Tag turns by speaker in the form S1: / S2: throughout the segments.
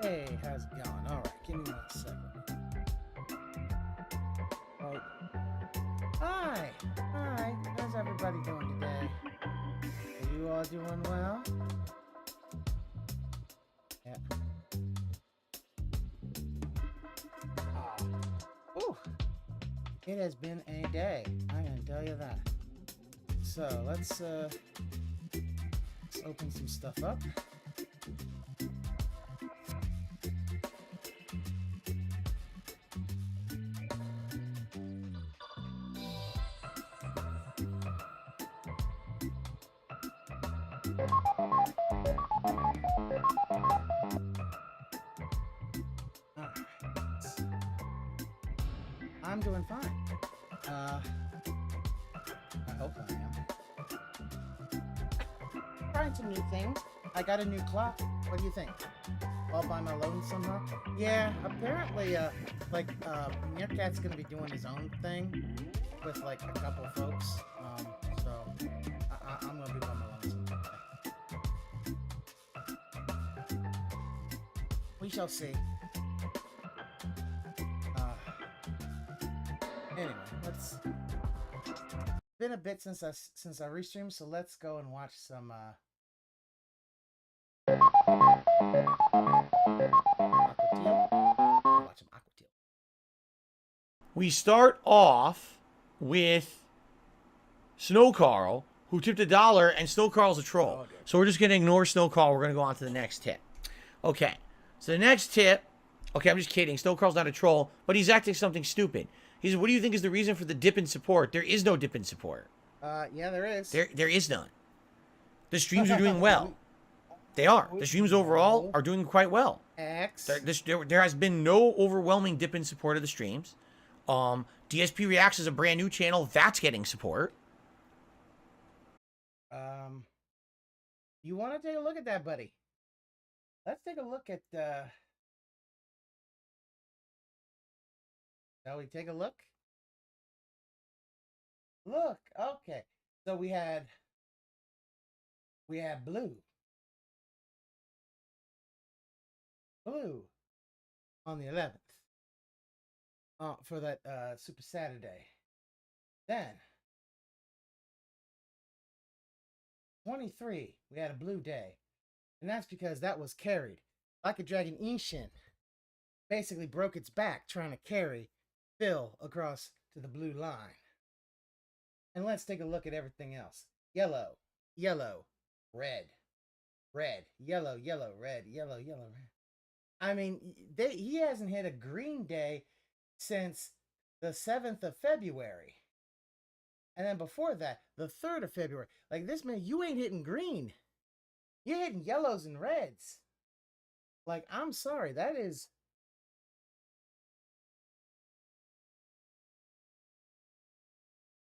S1: Hey, how's it going? Alright, give me 1 second. Right. Hi! Hi! How's everybody doing today? Are you all doing well? Yep. Ooh! It has been a day. I'm gonna tell you that. So, let's open some stuff up. I'm doing fine. I hope I am. Trying some new things. I got a new clock. What do you think? All by my lonesome, huh? Yeah, apparently, Meerkat's gonna be doing his own thing with, like, a couple folks. So, I'm gonna be by my lonesome. We shall see. Anyway, let's. Been a bit since I restreamed, so let's go and watch some. Aqua Teal. Watch some Aqua Teal.
S2: We start off with Snow Carl, who tipped $1, and Snow Carl's a troll.
S1: Oh,
S2: so we're just going to ignore Snow Carl. We're going to go on to the next tip. Okay, so the next tip, okay, I'm just kidding. Snow Carl's not a troll, but he's acting something stupid. He says, what do you think is the reason for the dip in support? There is no dip in support.
S1: Yeah, there is.
S2: There is none. The streams are doing well. They are. The streams overall are doing quite well. There has been no overwhelming dip in support of the streams. DSP Reacts is a brand new channel that's getting support.
S1: You want to take a look at that, buddy? Let's take a look at. Shall we take a look? Look, okay. So we had blue on the 11th for that Super Saturday. Then 23, we had a blue day, and that's because that was carried. Like a Dragon Ishin basically broke its back trying to carry Phil across to the blue line. And let's take a look at everything else. Yellow, yellow, red, red, yellow, yellow, red, yellow, yellow, red. I mean, he hasn't hit a green day since the 7th of February. And then before that, the 3rd of February. Like, this man, you ain't hitting green. You're hitting yellows and reds. Like, I'm sorry, that is...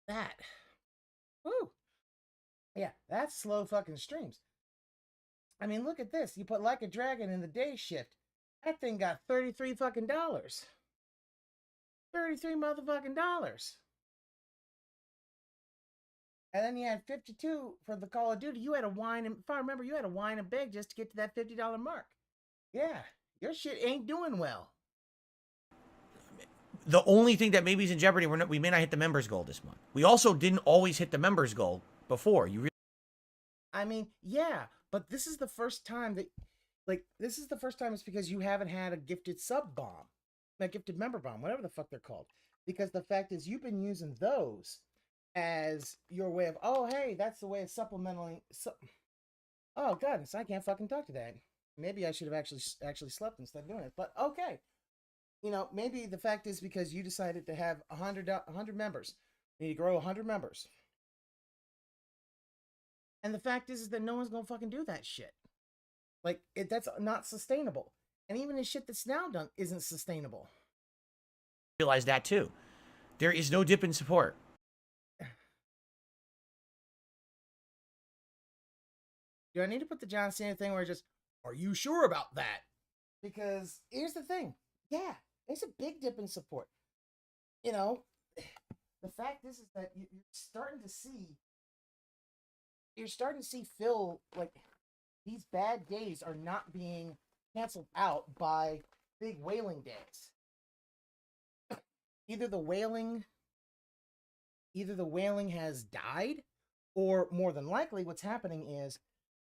S1: that. Woo. Yeah, that's slow fucking streams. I mean, look at this. You put Like a Dragon in the day shift. That thing got $33 fucking dollars. $33 motherfucking dollars. And then you had 52 for the Call of Duty. You had to whine, and if I remember, you had to whine and beg just to get to that $50 mark. Yeah, your shit ain't doing well.
S2: The only thing that maybe is in jeopardy, we may not hit the members goal this month. We also didn't always hit the members goal before.
S1: I mean, yeah, but this is the first time that, like, this is the first time it's because you haven't had a gifted sub bomb, a gifted member bomb, whatever the fuck they're called. Because the fact is, you've been using those as your way of, oh, hey, that's the way of supplementing. Oh, goodness, I can't fucking talk to that. Maybe I should have actually slept instead of doing it, but okay. You know, maybe the fact is because you decided to have 100 members. You need to grow 100 members. And the fact is that no one's going to fucking do that shit. Like, that's not sustainable. And even the shit that's now done isn't sustainable.
S2: Realize that too. There is no dip in support.
S1: Do I need to put the John Cena thing where it's just, are you sure about that? Because here's the thing. Yeah, there's a big dip in support. You know, the fact is that you're starting to see Phil, like, these bad days are not being canceled out by big whaling days. Either the whaling has died, or more than likely what's happening is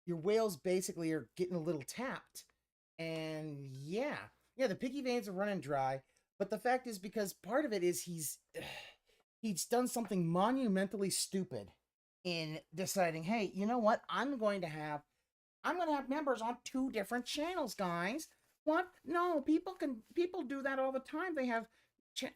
S1: your whales basically are getting a little tapped. And yeah, the piggy veins are running dry. But the fact is, because part of it is he's done something monumentally stupid in deciding, hey, you know what? I'm going to have members on 2 different channels, guys. What? No, people do that all the time. They have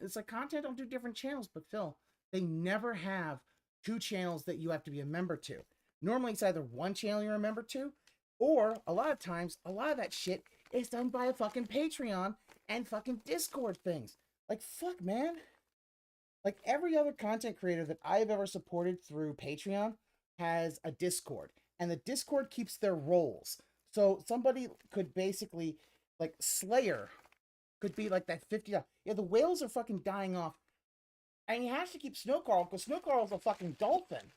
S1: it's like content on 2 different channels, but Phil, they never have 2 channels that you have to be a member to. Normally it's either 1 channel you're a member to, or a lot of times, a lot of that shit is done by a fucking Patreon and fucking Discord things. Like, fuck, man. Like, every other content creator that I've ever supported through Patreon has a Discord, and the Discord keeps their roles. So somebody could basically, like, Slayer could be like that $50. Yeah, the whales are fucking dying off. And you have to keep Snow Carl, because Snow Carl's a fucking dolphin.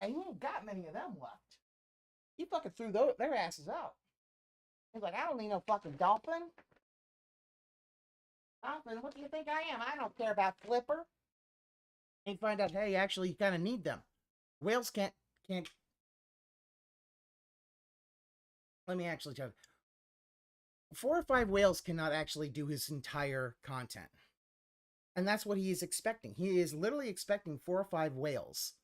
S1: And you ain't got many of them left. You fucking threw their asses out. He's like, I don't need no fucking dolphin. Dolphin, what do you think I am? I don't care about flipper. And you find out, hey, actually, you kind of need them. Whales can't. Let me actually tell you. 4 or 5 whales cannot actually do his entire content. And that's what he is expecting. He is literally expecting 4 or 5 whales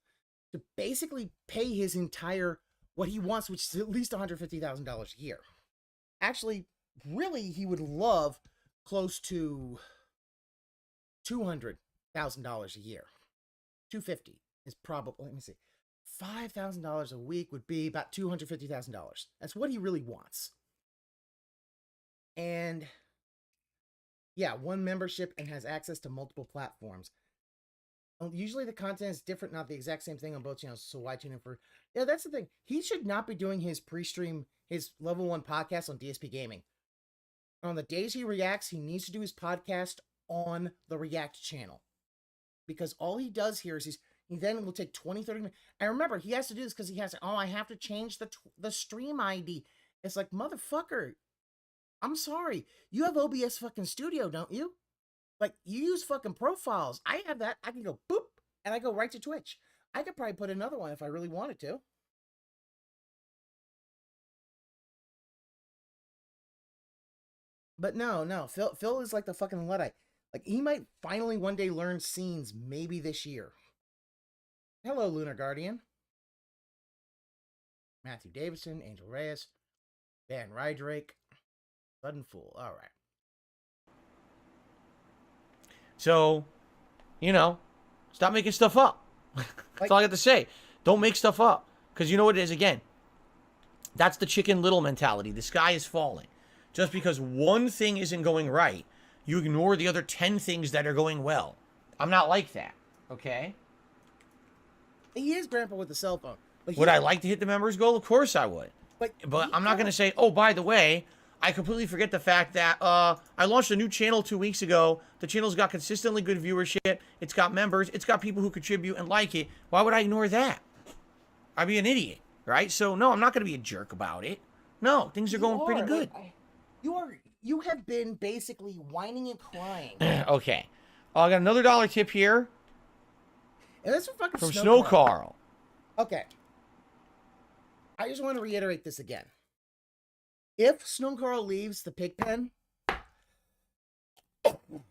S1: to basically pay his entire, what he wants, which is at least $150,000 a year. Actually, really, he would love close to $200,000 a year. $250 is probably, let me see, $5,000 a week would be about $250,000. That's what he really wants. And yeah, 1 membership and has access to multiple platforms. Usually the content is different, not the exact same thing on both channels. So why tune in for? Yeah, that's the thing. He should not be doing his pre-stream, his level 1 podcast on DSP Gaming. On the days he reacts, he needs to do his podcast on the React channel. Because all he does here is he then will take 20, 30 minutes. And remember, he has to do this because he has to, oh, I have to change the stream ID. It's like, motherfucker, I'm sorry. You have OBS fucking Studio, don't you? Like, you use fucking profiles. I have that. I can go boop, and I go right to Twitch. I could probably put another one if I really wanted to. But no. Phil is like the fucking Luddite. Like, he might finally one day learn scenes maybe this year. Hello, Lunar Guardian. Matthew Davidson, Angel Reyes, Van Rydrake, Sudden Fool. All right.
S2: So, stop making stuff up. That's all I got to say. Don't make stuff up. Because you know what it is, again. That's the Chicken Little mentality. The sky is falling. Just because one thing isn't going right, you ignore the other 10 things that are going well. I'm not like that. Okay?
S1: He is grandpa with the cell phone. But
S2: would I like to hit the members goal? Of course I would. But I'm not going to say, oh, by the way, I completely forget the fact that I launched a new channel 2 weeks ago. The channel's got consistently good viewership. It's got members. It's got people who contribute and like it. Why would I ignore that? I'd be an idiot, right? So, no, I'm not going to be a jerk about it. No, things are going pretty good.
S1: You have been basically whining and crying.
S2: Okay. I got another $1 tip here.
S1: And that's from
S2: Snow Carl.
S1: Okay. I just want to reiterate this again. If Snow Carl leaves the pig pen,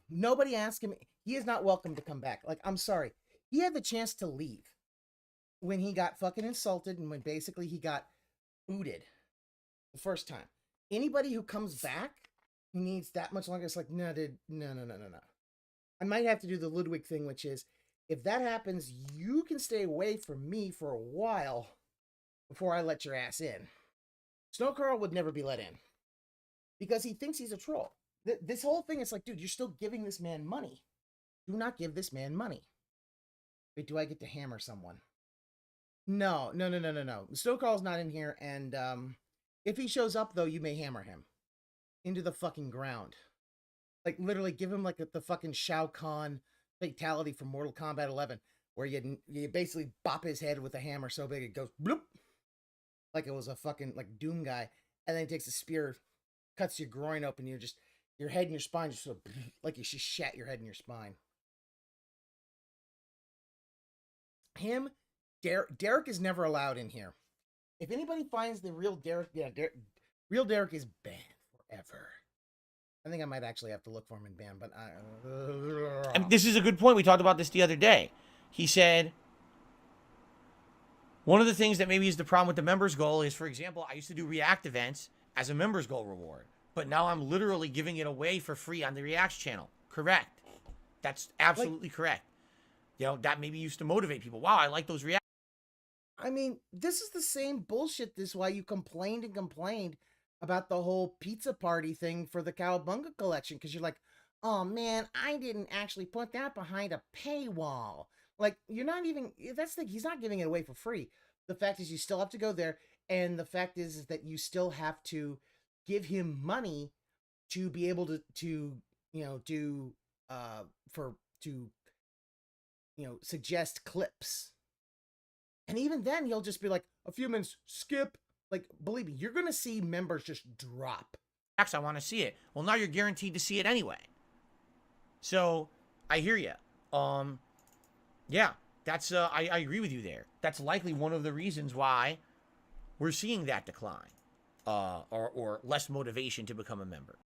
S1: nobody ask him. He is not welcome to come back. Like, I'm sorry. He had the chance to leave when he got fucking insulted and when basically he got booted the first time. Anybody who comes back who needs that much longer, it's like, no, dude, no. I might have to do the Ludwig thing, which is, if that happens, you can stay away from me for a while before I let your ass in. Snow Carl would never be let in because he thinks he's a troll. This whole thing is like, dude, you're still giving this man money. Do not give this man money. Wait, do I get to hammer someone? No. Snow Carl's not in here, and if he shows up, though, you may hammer him into the fucking ground. Like, literally give him, like, the fucking Shao Kahn fatality from Mortal Kombat 11, where you basically bop his head with a hammer so big it goes bloop, like it was a fucking, like, Doom guy, and then he takes a spear, cuts your groin open, your head and your spine just sort of, like you just shat your head and your spine. Derek is never allowed in here. If anybody finds the real Derek, real Derek is banned forever. I think I might actually have to look for him in ban, but
S2: and this is a good point. We talked about this the other day. He said, one of the things that maybe is the problem with the members goal is, for example, I used to do React events as a members goal reward, but now I'm literally giving it away for free on the React channel. Correct. That's absolutely correct. That maybe used to motivate people. Wow, I like those React.
S1: I mean, this is the same bullshit. This is why you complained about the whole pizza party thing for the Cowabunga collection, because you're like, oh man, I didn't actually put that behind a paywall. Like, you're not even, that's the thing, he's not giving it away for free. The fact is you still have to go there, and the fact is that you still have to give him money to be able to suggest clips. And even then, he'll just be like, a few minutes, skip, like, believe me, you're gonna see members just drop.
S2: I want to see it. Well, now you're guaranteed to see it anyway. So I hear you. Yeah, that's I agree with you there. That's likely one of the reasons why we're seeing that decline, or less motivation to become a member.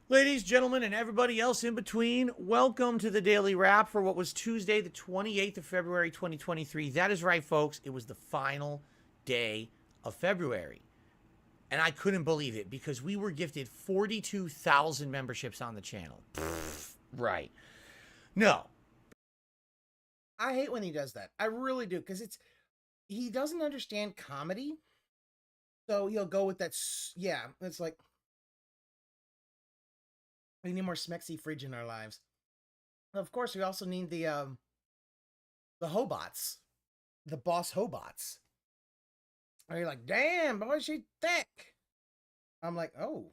S2: Ladies, gentlemen, and everybody else in between, welcome to the Daily Wrap for what was Tuesday, the 28th of February, 2023. That is right, folks. It was the final day of February. And I couldn't believe it because we were gifted 42,000 memberships on the channel. Right. No.
S1: I hate when he does that. I really do, because he doesn't understand comedy. So he'll go with that. Yeah, it's like, we need more smexy fridge in our lives. Of course, we also need the hobots, the boss hobots. And you're like, damn, boy, she thick. I'm like, oh.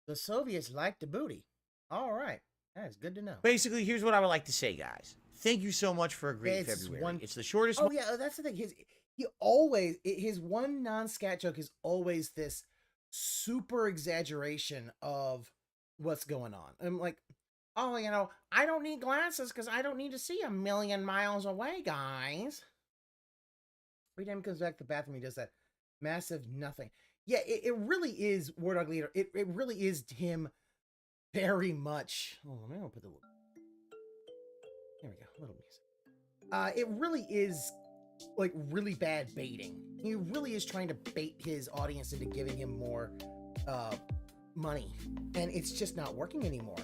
S1: The Soviets like the booty. All right. That's good to know.
S2: Basically, here's what I would like to say, guys. Thank you so much for a great February. It's the shortest
S1: one. Oh, yeah, that's the thing. His one non-scat joke is always this super exaggeration of what's going on. I'm like, oh, you know, I don't need glasses because I don't need to see 1,000,000 miles away, guys. Every time he comes back to the bathroom, he does that massive nothing. Yeah, it really is War Dog Leader. It really is him very much. Oh, let me put the. There we go. A little music. It really is like really bad baiting. He really is trying to bait his audience into giving him more money, and it's just not working anymore.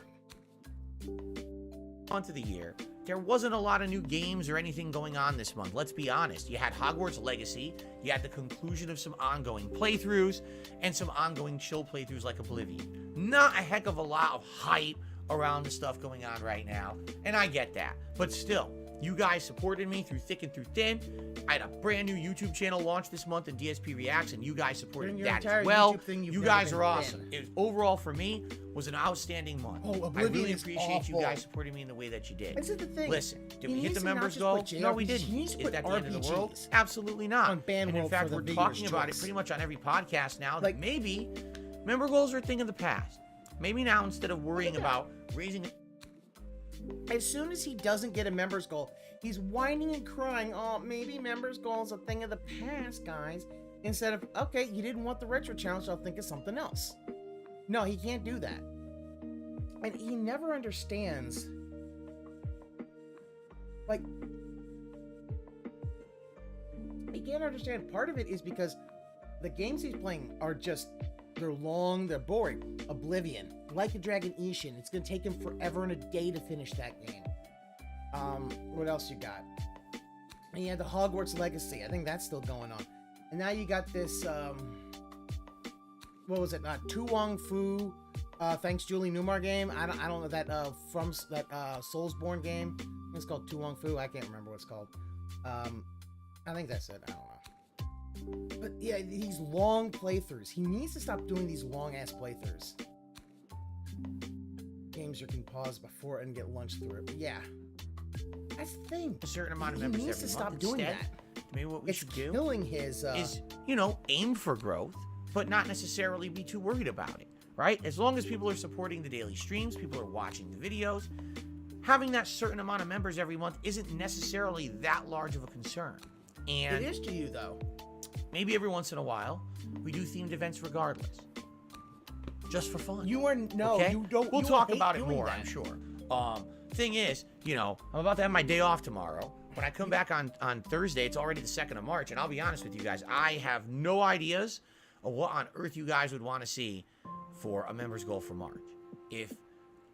S2: Onto the year, there wasn't a lot of new games or anything going on this month. Let's be honest. You had Hogwarts Legacy, you had the conclusion of some ongoing playthroughs, and some ongoing chill playthroughs like Oblivion. Not a heck of a lot of hype around the stuff going on right now, and I get that. But still, you guys supported me through thick and through thin. I had a brand new YouTube channel launched this month in DSP Reacts, and you guys supported that as well. You guys are awesome. Overall, for me, was an outstanding month.
S1: Oh,
S2: I really appreciate you guys supporting me in the way that you did.
S1: This is the thing.
S2: Listen, did we hit the members goal? No, we didn't. Is that the end of the world? Absolutely not. And in fact, we're talking about it pretty much on every podcast now. Like, maybe member goals are a thing of the past. Maybe now, instead of worrying about raising...
S1: As soon as he doesn't get a members goal, he's whining and crying, oh, maybe members goal is a thing of the past, guys. Instead of, okay, you didn't want the retro challenge, I'll think of something else. No, he can't do that. And he never understands, like, he can't understand. Part of it is because the games he's playing are just, they're long, they're boring. Oblivion, Like a Dragon Ishin, it's gonna take him forever and a day to finish that game. What else you got? And you had the Hogwarts Legacy, I think that's still going on. And now you got this, what was it, Tu Wong Fu, Thanks Julie Newmar game. I don't know that, from that, Soulsborne game. It's called Tu Wong Fu, I can't remember what it's called. I think that's it, I don't know. But yeah, these long playthroughs. He needs to stop doing these long-ass playthroughs. Games you can pause before and get lunch through it. But yeah, that's the thing.
S2: A certain amount of members
S1: he needs to stop doing that.
S2: Maybe what we should do
S1: killing his,
S2: is, you know, aim for growth, but not necessarily be too worried about it, right? As long as people are supporting the daily streams, people are watching the videos, having that certain amount of members every month isn't necessarily that large of a concern. And
S1: it is to you, though.
S2: Maybe every once in a while, we do themed events regardless. Just for fun.
S1: You are, no, okay? You don't.
S2: We'll talk about it more, I'm sure. Thing is, you know, I'm about to have my day off tomorrow. When I come back on Thursday, it's already the 2nd of March, and I'll be honest with you guys, I have no ideas of what on earth you guys would want to see for a members goal for March. If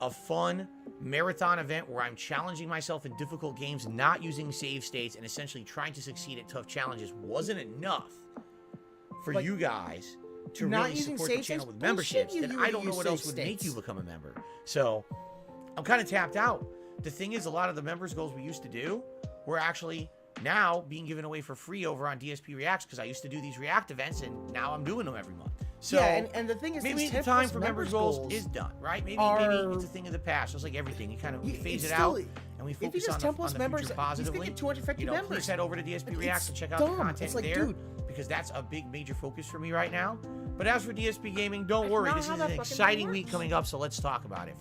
S2: a fun marathon event where I'm challenging myself in difficult games, not using save states, and essentially trying to succeed at tough challenges wasn't enough for you guys to really support the channel with memberships, then I don't know what else would make you become a member. So I'm kind of tapped out. The thing is, a lot of the members goals we used to do were actually now being given away for free over on DSP Reacts, because I used to do these React events, and now I'm doing them every month. So
S1: yeah, and the thing is,
S2: maybe
S1: these
S2: the
S1: 10
S2: time
S1: plus
S2: for members goals is done, right? Maybe it's a thing of the past, just like everything. You kind of phase it out, and we focus on the future positively.
S1: He's gonna get 250 members.
S2: Please head over to DSP Reacts and check out the content there, because that's a big major focus for me right now. But as for DSP Gaming, don't worry, this is an exciting week coming up, so let's talk about it.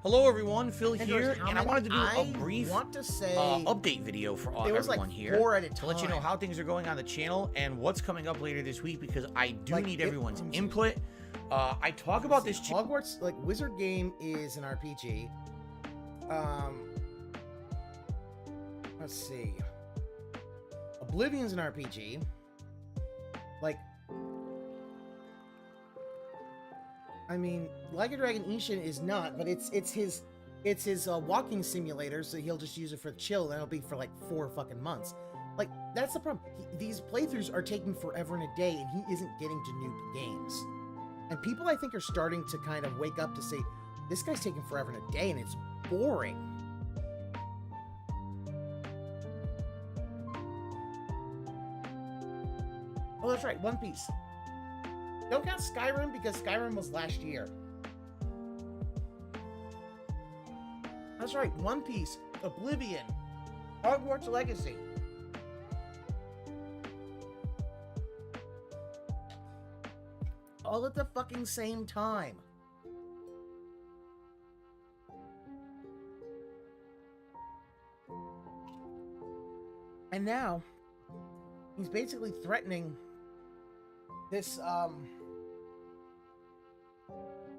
S2: Hello everyone, Phil here, and I wanted to do a brief update video for everyone here to let you know how things are going on the channel and what's coming up later this week, because I do need everyone's input. I talk about this
S1: Hogwarts, like Wizard Game is an RPG. Let's see. Oblivion's an RPG. Like, I mean, Like a Dragon Ishin is not, but it's his walking simulator, so he'll just use it for chill, and it'll be for like 4 fucking months. Like, that's the problem. These playthroughs are taking forever and a day, and he isn't getting to new games. And people, I think, are starting to kind of wake up to say, this guy's taking forever and a day, and it's boring. Oh, that's right, One Piece. Don't count Skyrim, because Skyrim was last year. That's right, One Piece, Oblivion, Hogwarts Legacy. All at the fucking same time. And now, he's basically threatening this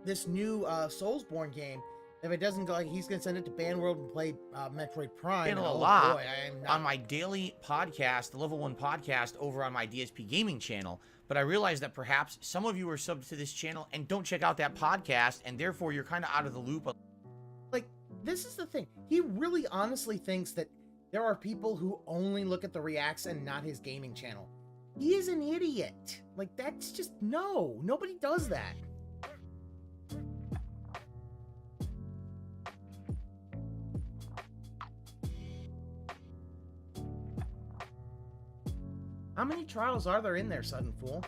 S1: this new Soulsborne game. If it doesn't go, he's gonna send it to Bandworld and play Metroid Prime.
S2: A lot on my daily podcast, the Level 1 podcast, over on my DSP Gaming channel. But I realized that perhaps some of you are subbed to this channel and don't check out that podcast, and therefore you're kind of out of the loop.
S1: Like, this is the thing. He really honestly thinks that there are people who only look at the reacts and not his gaming channel. He is an idiot. Like, that's just, no. Nobody does that. How many trials are there in there, Sudden Fool?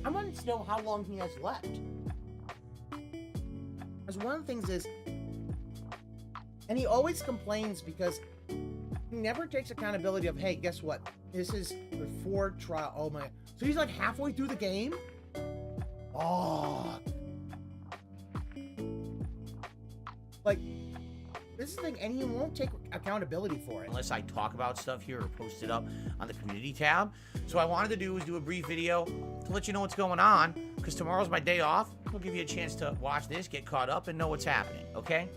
S1: I wanted to know how long he has left. Because one of the things is, and he always complains because he never takes accountability of, hey, guess what? This is before trial. Oh my. So he's like halfway through the game? Oh. Like, this is the thing, and he won't take accountability for it.
S2: Unless I talk about stuff here or post it up on the community tab. So what I wanted to do was do a brief video to let you know what's going on, because tomorrow's my day off. We'll give you a chance to watch this, get caught up, and know what's happening, okay?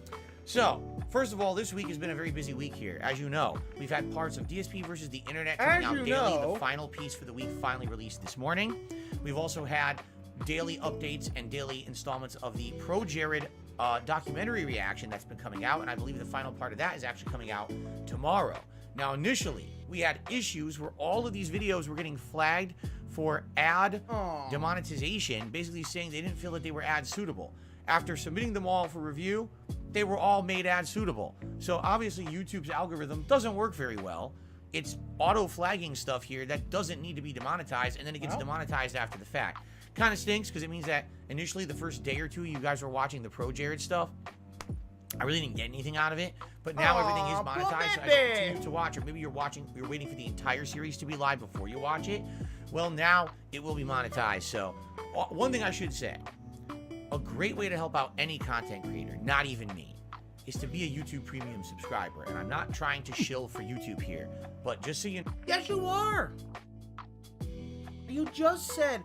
S2: So, first of all, this week has been a very busy week here. As you know, we've had parts of DSP versus the Internet coming out daily. The final piece for the week finally released this morning. We've also had daily updates and daily installments of the Pro Jared documentary reaction that's been coming out, and I believe the final part of that is actually coming out tomorrow. Now, initially, we had issues where all of these videos were getting flagged for ad demonetization, basically saying they didn't feel that they were ad suitable. After submitting them all for review, they were all made ad suitable. So obviously YouTube's algorithm doesn't work very well. It's auto flagging stuff here that doesn't need to be demonetized, and then it gets demonetized after the fact. Kind of stinks, because it means that initially the first day or two you guys were watching the Pro Jared stuff, I really didn't get anything out of it, but now everything is monetized, so as you continue to watch, or maybe you're waiting for the entire series to be live before you watch it, well, now it will be monetized. So one thing I should say, a great way to help out any content creator, not even me, is to be a YouTube Premium subscriber. And I'm not trying to shill for YouTube here, but just so you know.
S1: Yes, you are! You just said,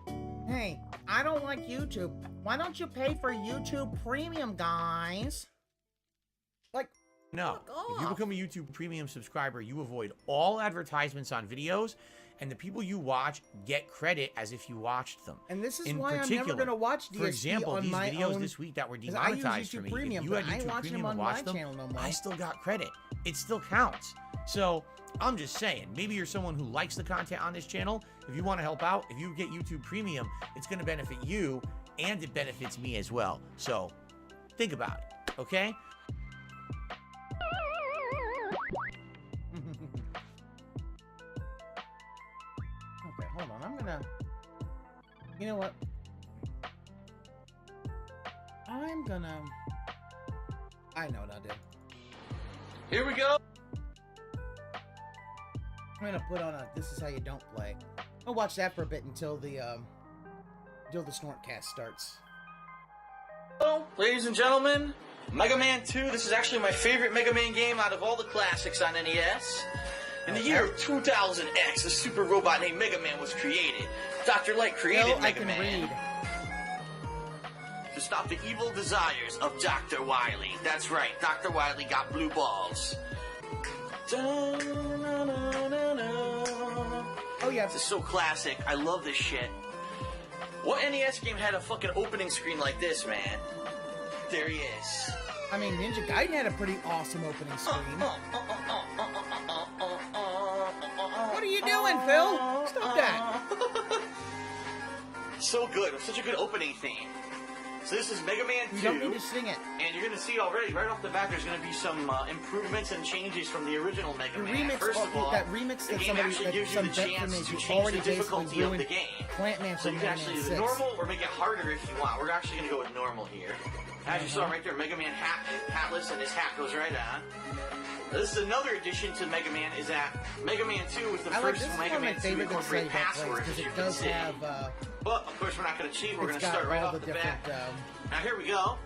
S1: hey, I don't like YouTube. Why don't you pay for YouTube Premium, guys? Like,
S2: no, if you become a YouTube Premium subscriber, you avoid all advertisements on videos, and the people you watch get credit as if you watched them.
S1: And this is why I'm never going to watch DSP
S2: for example,
S1: on
S2: these
S1: my
S2: videos
S1: own,
S2: this week that were demonetized for me,
S1: Premium,
S2: if you had YouTube Premium and watched them, I still got credit. It still counts. So I'm just saying, maybe you're someone who likes the content on this channel. If you want to help out, if you get YouTube Premium, it's going to benefit you, and it benefits me as well. So think about it, okay?
S1: Hold on, I'm gonna... You know what? I'm gonna... I know what I'll do.
S2: Here we go.
S1: I'm gonna put on a This Is How You Don't Play. I'll watch that for a bit until the Snortcast starts.
S2: Hello, ladies and gentlemen. Mega Man 2. This is actually my favorite Mega Man game out of all the classics on NES. In the year of 2000X, a super robot named Mega Man was created. Dr. Light created Mega Man to stop the evil desires of Dr. Wily. That's right, Dr. Wily got blue balls.
S1: Oh yeah,
S2: this is so classic. I love this shit. What NES game had a fucking opening screen like this, man? There he is.
S1: I mean, Ninja Gaiden had a pretty awesome opening screen. What are you doing, Phil? Stop that.
S2: So good. Such a good opening theme. So this is Mega Man 2.
S1: You don't need to sing it.
S2: And you're going to see already, right off the bat, there's going to be some improvements and changes from the original Mega Man. First of all,
S1: that remix
S2: the
S1: that
S2: game
S1: somebody,
S2: actually gives you the chance to change the difficulty of the game. So you can actually do the normal or make it harder if you want. We're actually going to go with normal here. As you saw right there, Mega Man hatless, and his hat goes right on. This is another addition to Mega Man, is that Mega Man 2 was the first Mega Man to incorporate passwords, as you can see. But, of course, we're not going to cheat. We're going to start right off the bat. Now, here we go.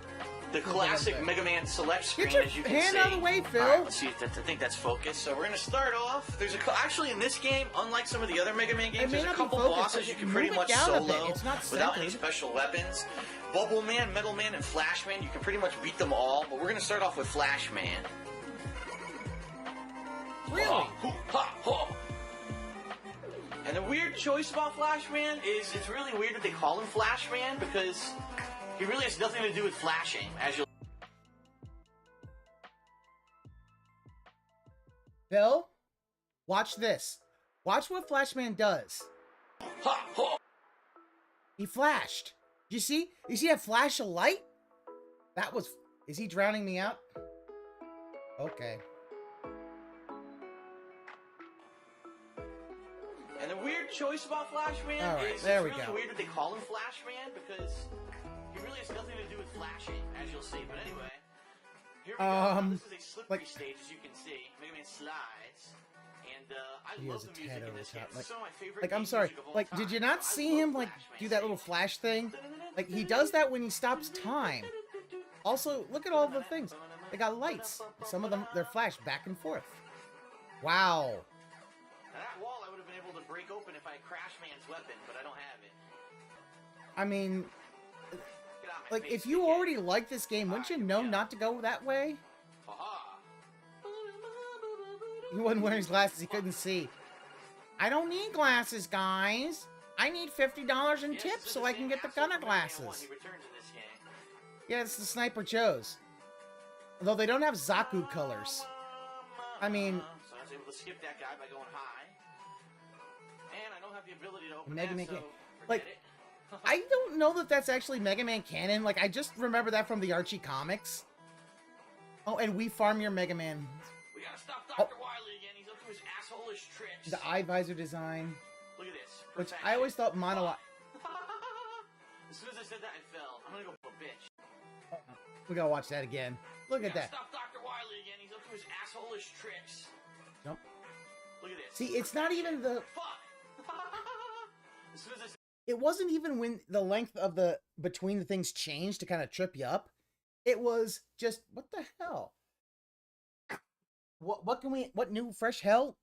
S2: The classic Mega Man select screen, as you can see.
S1: Get your hand out of the way, Phil.
S2: All right, let's see. I think that's focused. So we're going to start off. There's actually, in this game, unlike some of the other Mega Man games, there's a couple bosses you can pretty much solo without any special weapons. Bubble Man, Metal Man, and Flash Man, you can pretty much beat them all. But we're going to start off with Flash Man.
S1: Really?
S2: And the weird choice about Flash Man is it's really weird that they call him Flash Man because he really has nothing to do with flashing, as you'll...
S1: Phil, watch this. Watch what Flash Man does. He flashed. You see? You see that flash of light? That was... Is he drowning me out? Okay.
S2: And the weird choice about Flash Man is it's really weird that they call him Flash Man because he really has nothing to do with flashing, as you'll see. But anyway, here we go. This is a slippery stage, as you can see. Mega Man slides. And I love the music in this game. It's some of my favorite
S1: I'm sorry. Like, did you not see him, like, do that little flash thing? Like, he does that when he stops time. Also, look at all the things. They got lights. Some of them, they're flashed back and forth. Wow.
S2: Now that wall I would have been able to break open if I had Crash Man's weapon, but I don't have it.
S1: I mean, like, if you already like this game, wouldn't you know not to go that way? He wasn't wearing his glasses, he couldn't see. I don't need glasses, guys. I need $50 in tips so I can get the gunner glasses. Yeah, it's the Sniper chose. Although they don't have Zaku colors. I mean...
S2: So I was able to skip that guy by going high. And I don't have the ability to open
S1: Mega Man
S2: so
S1: like, I don't know that that's actually Mega Man canon. Like, I just remember that from the Archie comics. Oh, and we farm your Mega Man.
S2: We gotta stop Dr. Wily again. He's up to his asshole-ish tricks.
S1: The eye visor design.
S2: Look at this.
S1: Which I always thought mono...
S2: As soon as I said that, I fell. I'm gonna go for a bitch.
S1: We gotta watch that again. Look at that.
S2: Stop Dr. Wily again. He's up to his asshole-ish tricks.
S1: Jump.
S2: Look at this.
S1: See, it's not even the...
S2: Fuck. As soon as I said...
S1: It wasn't even when the length of the... Between the things changed to kind of trip you up. It was just... What the hell? What can we... What new fresh hell?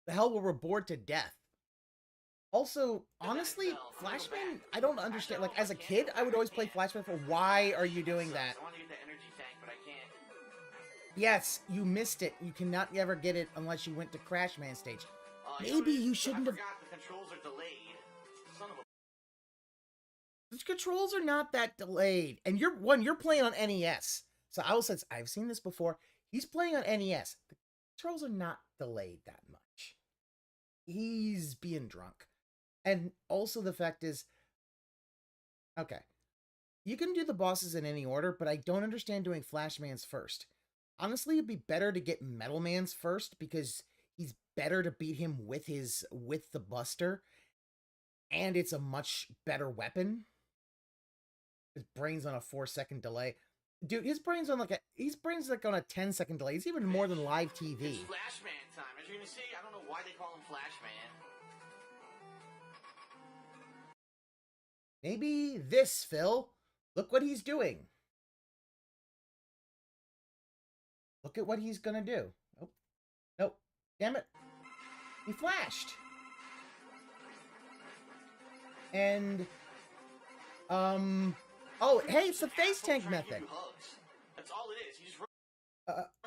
S1: The hell where we're bored to death. Also, honestly, Flashman, I don't understand. Like, as a kid, I would always play Flashman for why are you doing that?
S2: I want to get the energy tank, but I can't.
S1: Yes, you missed it. You cannot ever get it unless you went to Crash Man stage. Maybe you shouldn't have...
S2: I forgot the controls are delayed. Son of a...
S1: The controls are not that delayed. And you're playing on NES. So I will say, I've seen this before. He's playing on NES. The controls are not delayed that much. He's being drunk. And also the fact is, okay, you can do the bosses in any order, but I don't understand doing Flash Man's first. Honestly, it'd be better to get Metal Man's first because he's better to beat him with the Buster, and it's a much better weapon. His brain's on a 4-second delay. Dude, his brain's on like a 10-second delay. It's even more than live TV.
S2: It's Flashman time. As you're gonna see, I don't know why they call him Flashman.
S1: Maybe this, Phil. Look what he's doing. Look at what he's gonna do. Oh, nope. Damn it. He flashed. And, oh, hey, it's the face tank method.
S2: That's all it is. He just runs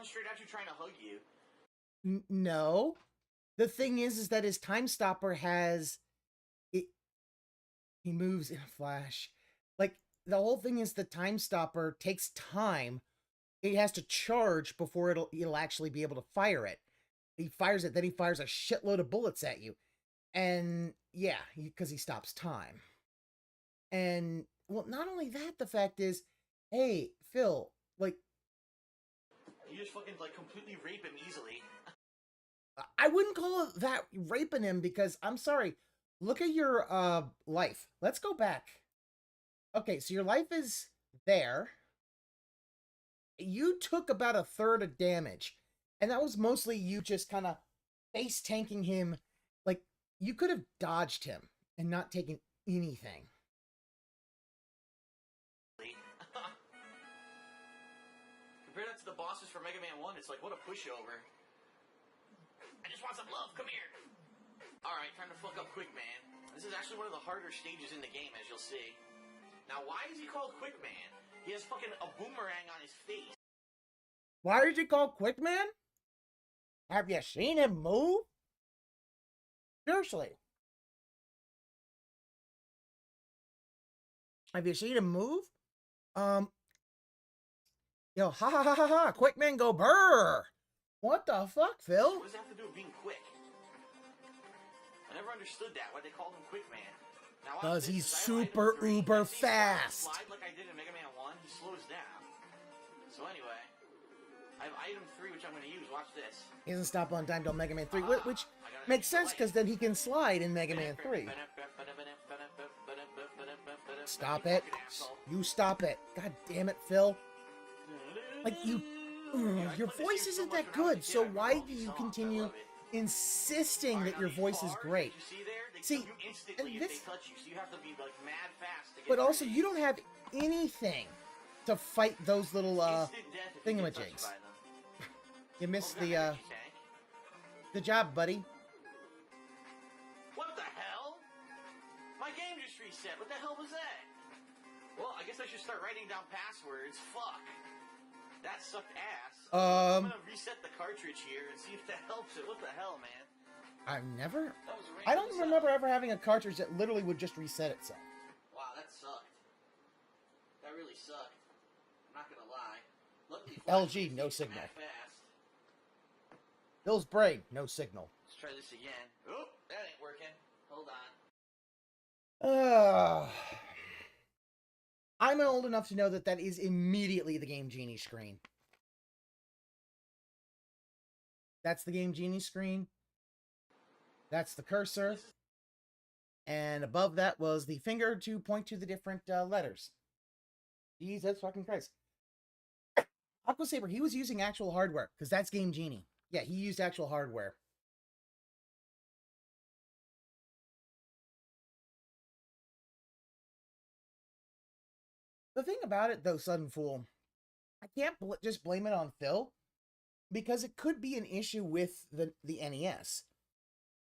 S2: straight at you trying to hug you.
S1: No. The thing is that his time stopper has it. He moves in a flash. Like, the whole thing is the time stopper takes time. It has to charge before it'll actually be able to fire it. He fires it, then he fires a shitload of bullets at you. And yeah, because he stops time. And well, not only that, the fact is, hey, Phil, like,
S2: you just fucking like completely rape him easily.
S1: I wouldn't call it that raping him, because I'm sorry. Look at your life. Let's go back. Okay, so your life is there. You took about 1/3 of damage, and that was mostly you just kind of face tanking him. Like, you could have dodged him and not taken anything.
S2: Compare that to the bosses for Mega Man 1, it's like, what a pushover. I just want some love, come here. Alright, time to fuck up Quick Man. This is actually one of the harder stages in the game, as you'll see. Now, why is he called Quick Man? He has fucking a boomerang on his face.
S1: Why is he called Quick Man? Have you seen him move? Seriously. Have you seen him move? Yo, ha ha ha ha ha, Quick Man go brrr. What the fuck, Phil?
S2: What does that have to do with being quick? I never understood that, why they called him Quick Man.
S1: Because he's super uber fast.
S2: Slide like I did in Mega Man 1, he slows down. So anyway, I have item 3 which I'm going to use, watch this.
S1: He doesn't stop on time till Mega Man 3, which makes sense because then he can slide in Mega Man 3. Stop it. You stop it. God damn it, Phil. Like, your voice isn't that good, so why do you continue insisting that your voice is great? See, and this, but also you don't have anything to fight those little thingamajigs. You missed the job, buddy.
S2: What the hell? My game just reset. What the hell was that? Well, I guess I should start writing down passwords. Fuck. That sucked ass. I'm gonna reset the cartridge here and see if that helps it. What the hell, man?
S1: I don't remember ever having a cartridge that literally would just reset itself.
S2: Wow, that sucked. That really sucked. I'm not gonna lie.
S1: LG, no signal. Bill's brain, no signal.
S2: Let's try this again. Oh, that ain't working. Hold on.
S1: I'm old enough to know that that is immediately the Game Genie screen. That's the Game Genie screen. That's the cursor. And above that was the finger to point to the different letters. Jesus fucking Christ. Aqua Saber, he was using actual hardware, because that's Game Genie. Yeah, he used actual hardware. The thing about it, though, Sudden Fool, I can't just blame it on Phil, because it could be an issue with the NES.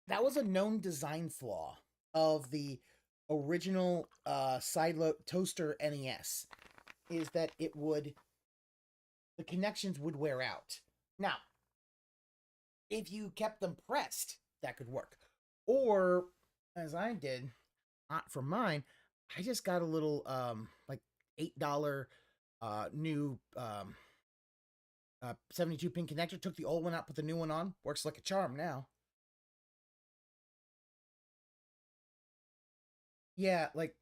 S1: That was a known design flaw of the original sideload toaster NES, is that the connections would wear out. Now, if you kept them pressed, that could work. Or, as I did, not for mine, I just got a little, like, $8 new 72-pin connector, took the old one out, put the new one on, works like a charm now. Yeah, like,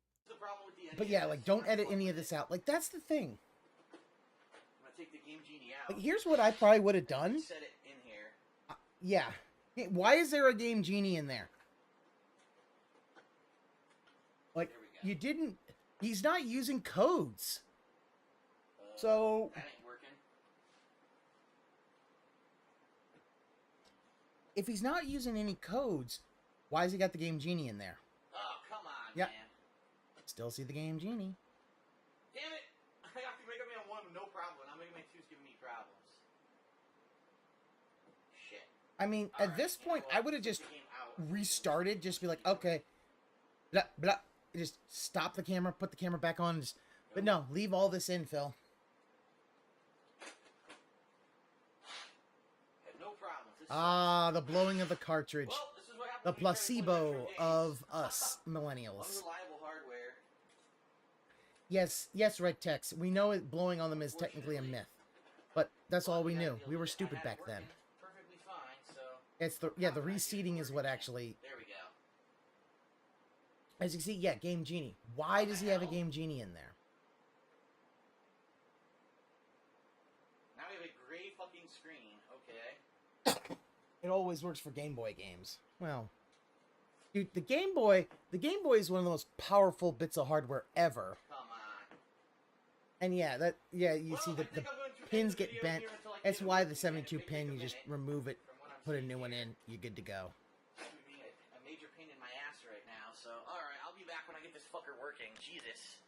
S1: but yeah, like, don't edit any of this out. Like, that's the thing.
S2: I'm gonna take the Game Genie out.
S1: Like, here's what I probably would have done.
S2: Set it in here.
S1: Yeah. Why is there a Game Genie in there? Like, you didn't... He's not using codes. So...
S2: That ain't working.
S1: If he's not using any codes, why has he got the Game Genie in there?
S2: Oh, come on,
S1: Yep.
S2: man.
S1: Still see the Game Genie.
S2: Damn it! I got to make up me on one, no problem. I'm making my two's giving me problems. Shit.
S1: I mean, at this point, I would have just restarted, just be like, okay, blah, blah, just stop the camera, put the camera back on, just, but no, leave all this in, Phil.
S2: No problems.
S1: Ah, the blowing of the cartridge.
S2: Well, this is what happens
S1: The
S2: when you try to play
S1: placebo
S2: retro games.
S1: of us millennials.
S2: Unreliable hardware.
S1: Yes, Red Tex. We know it blowing on them is technically a myth. But that's all we knew. We were stupid back then.
S2: Perfectly fine, so...
S1: It's the the reseeding is what actually...
S2: There we go.
S1: As you see, yeah, Game Genie. Why does he have a Game Genie in there?
S2: Now we have a gray fucking screen. Okay.
S1: It always works for Game Boy games. Well, dude, the Game Boy is one of the most powerful bits of hardware ever.
S2: Come on.
S1: And yeah, you see the pins get bent. That's why the 72 pin, you just remove it, put a new one in, you're good to go.
S2: Being a major pain in my ass right now, so alright, I'll be back when I get this fucker working. Jesus.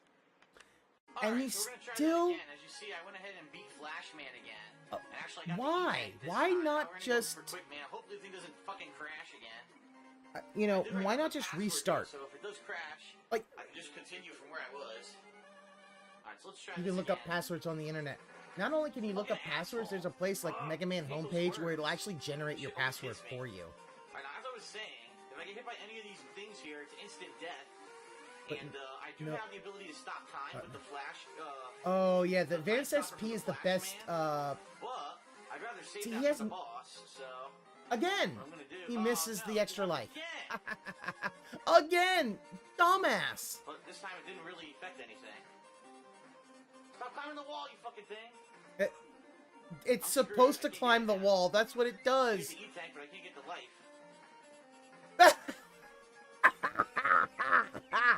S1: And
S2: Alright,
S1: he's
S2: so we're gonna try
S1: still...
S2: that again. As you see, I went ahead and beat Flashman again. And actually I got
S1: why?
S2: the E-tank this
S1: Why
S2: time.
S1: not
S2: We're gonna
S1: just...
S2: go for quick, man. Hopefully the thing doesn't fucking crash again.
S1: You know,
S2: I did
S1: why
S2: write
S1: not
S2: the
S1: just
S2: password,
S1: restart?
S2: So if it does crash,
S1: Like,
S2: I can just continue from where I was. Alright, so let's try
S1: you
S2: this
S1: can look up
S2: again.
S1: passwords on the internet. Not only can you look up passwords, there's a place like Mega Man homepage where it'll actually generate your password for you.
S2: Alright, now, as I was saying, if I get hit by any of these things here, it's instant death.
S1: But
S2: And I do have the ability to stop time with the flash.
S1: Oh yeah, the Advanced SP is the best.
S2: But I'd rather save
S1: See,
S2: that
S1: he
S2: for the
S1: hasn't-
S2: boss. So
S1: Again,
S2: what I'm gonna do?
S1: he misses
S2: no,
S1: the extra life.
S2: Again.
S1: Again, dumbass.
S2: But this time it didn't really affect anything. Stop climbing the wall, you fucking thing.
S1: It's supposed to climb the wall. That's what it
S2: I get
S1: does.
S2: the E-tank, but I can't get the life.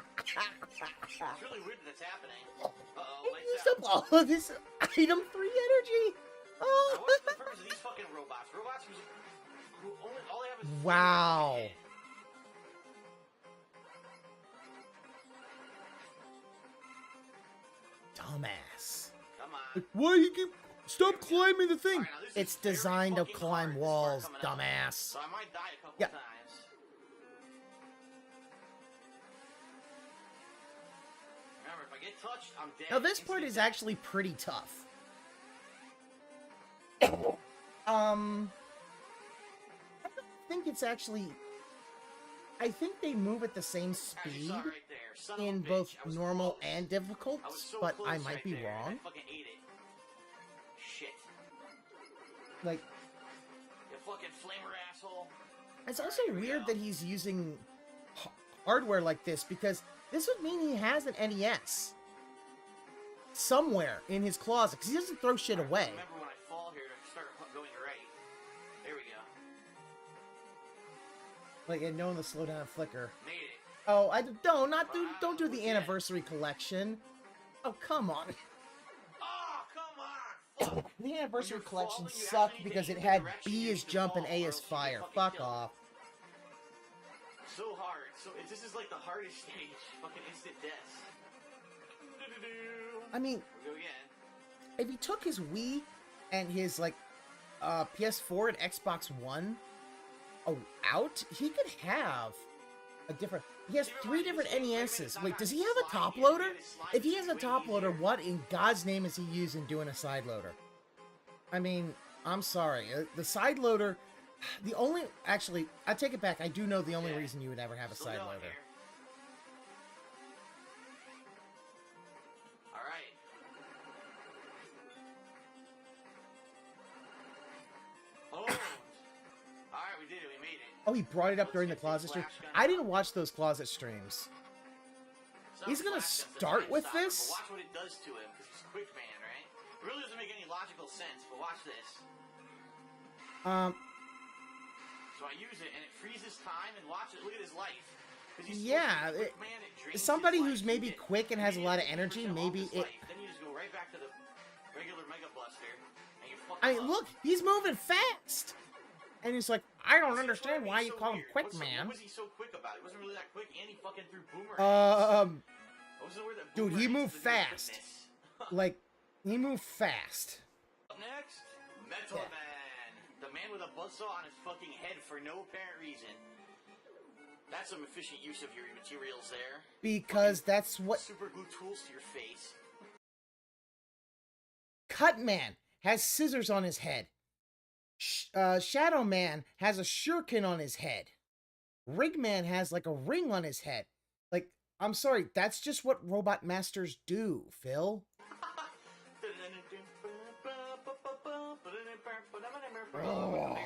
S2: It's really weird that it's happening. Uh-oh, lights
S1: Used
S2: out.
S1: up all of his item 3 energy.
S2: Now,
S1: Oh.
S2: what's the purpose of these fucking robots? Robots who only, all they have is...
S1: Wow. Dumbass.
S2: Come on.
S1: Why you keep... Stop climbing the thing.
S2: Alright, now this is
S1: It's
S2: very
S1: designed to
S2: fucking
S1: climb
S2: hard, this
S1: walls,
S2: part coming up.
S1: dumbass.
S2: So I might die a couple
S1: Yep.
S2: times. Remember, if I get touched, I'm dead.
S1: Now this part
S2: Instant
S1: is
S2: death.
S1: actually pretty tough. I don't think it's actually... I think they move at the same
S2: As you
S1: speed
S2: saw right there, son of a
S1: in
S2: bitch,
S1: both
S2: I was
S1: normal
S2: close.
S1: and difficult,
S2: I was so
S1: but
S2: close
S1: I might
S2: right
S1: be
S2: there, and
S1: wrong.
S2: I fucking ate it. Shit.
S1: Like,
S2: You fucking flamer asshole.
S1: it's also weird that he's using hardware like this, because this would mean he has an NES somewhere in his closet, because he doesn't throw shit away.
S2: Remember when I fall here to start going right. There we go.
S1: Like, and knowing the slow down and flicker.
S2: Made it.
S1: Oh, don't do the anniversary collection. Oh, come on.
S2: Oh, come on! Fuck!
S1: The anniversary
S2: When you're
S1: collection
S2: falling, you have
S1: sucked
S2: anything
S1: because
S2: in
S1: it
S2: the
S1: had
S2: direction
S1: B
S2: you
S1: is
S2: need to
S1: jump and
S2: fall,
S1: A
S2: or
S1: is
S2: else you get
S1: fire.
S2: fucking
S1: Fuck
S2: killed.
S1: off.
S2: So hard. So this is like the hardest stage. Fucking instant deaths.
S1: I mean,
S2: We'll go again.
S1: if he took his Wii and his, like, PS4 and Xbox One out, he could have a different... He has 3 different NESs. Wait, does he have a top loader? If he has a top loader, what in God's name is he using doing a side loader? I mean, I'm sorry. The side loader... The only... Actually, I take it back. I do know the only reason you would ever have a
S2: Still
S1: side
S2: going
S1: loader.
S2: here. Alright. Oh! Alright, we did it. We made it.
S1: Oh, he brought it up during the closet stream. I didn't watch those closet streams. He's gonna start with this?
S2: But watch what it does to him, because he's quick man, right? It really doesn't make any logical sense, but watch this. So I use it, and it freezes time, and watch it. Look at his life.
S1: Yeah, somebody who's maybe quick and has a lot of energy, maybe it...
S2: Then you just go right back to the regular Mega Buster, and you fuck
S1: I mean, look, he's moving fast! And he's like, I don't understand why you call him Quick Man.
S2: What was he so quick about? He wasn't really that quick, and he fucking threw boomerangs.
S1: Dude, he moved fast. Like, he moved fast.
S2: Up next, Metal Man. The man with a buzzsaw on his fucking head for no apparent reason. That's some efficient use of your materials there.
S1: Because that's what...
S2: Super glue tools to your face.
S1: Cut Man has scissors on his head. Shadow Man has a shuriken on his head. Rig Man has like a ring on his head. Like, I'm sorry, that's just what robot masters do, Phil. Oh.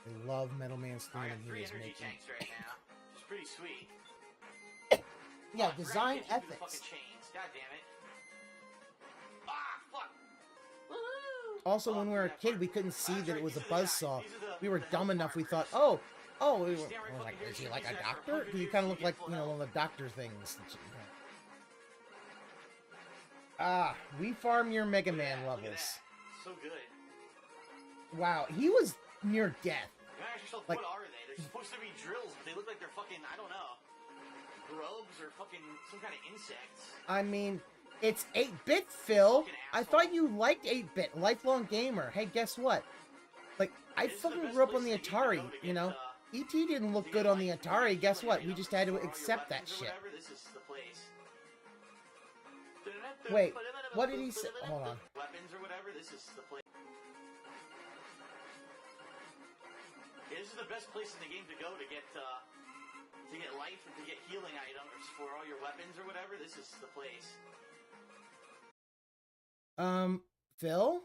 S1: I love Metal Man's theme he was making.
S2: Tanks right now. It's pretty sweet.
S1: Yeah, design ethics.
S2: God damn it. Ah, fuck.
S1: Also, when we were a kid, we couldn't see that it was a buzzsaw. We were dumb enough, we thought, we were like, is he like a doctor? He kind of looked like, you know, one of the doctor things. We farm your Mega Man levels.
S2: So good.
S1: Wow, he was near death.
S2: Like, what are they? They're supposed to be drills, but they look like they're fucking, I don't know, grubs or fucking some kind of insects. I mean, it's 8-bit, Phil. I thought you liked 8-bit. Lifelong gamer. Hey, guess what? Like, I fucking grew up on the Atari, you know? E.T. didn't look good on the Atari. Guess what? We just had to accept that shit. Wait, what did he say? Hold on. Weapons or whatever, this is the place. This is the best place in the game to go to get life and to get healing items for all your weapons or whatever. This is the place.
S1: Phil?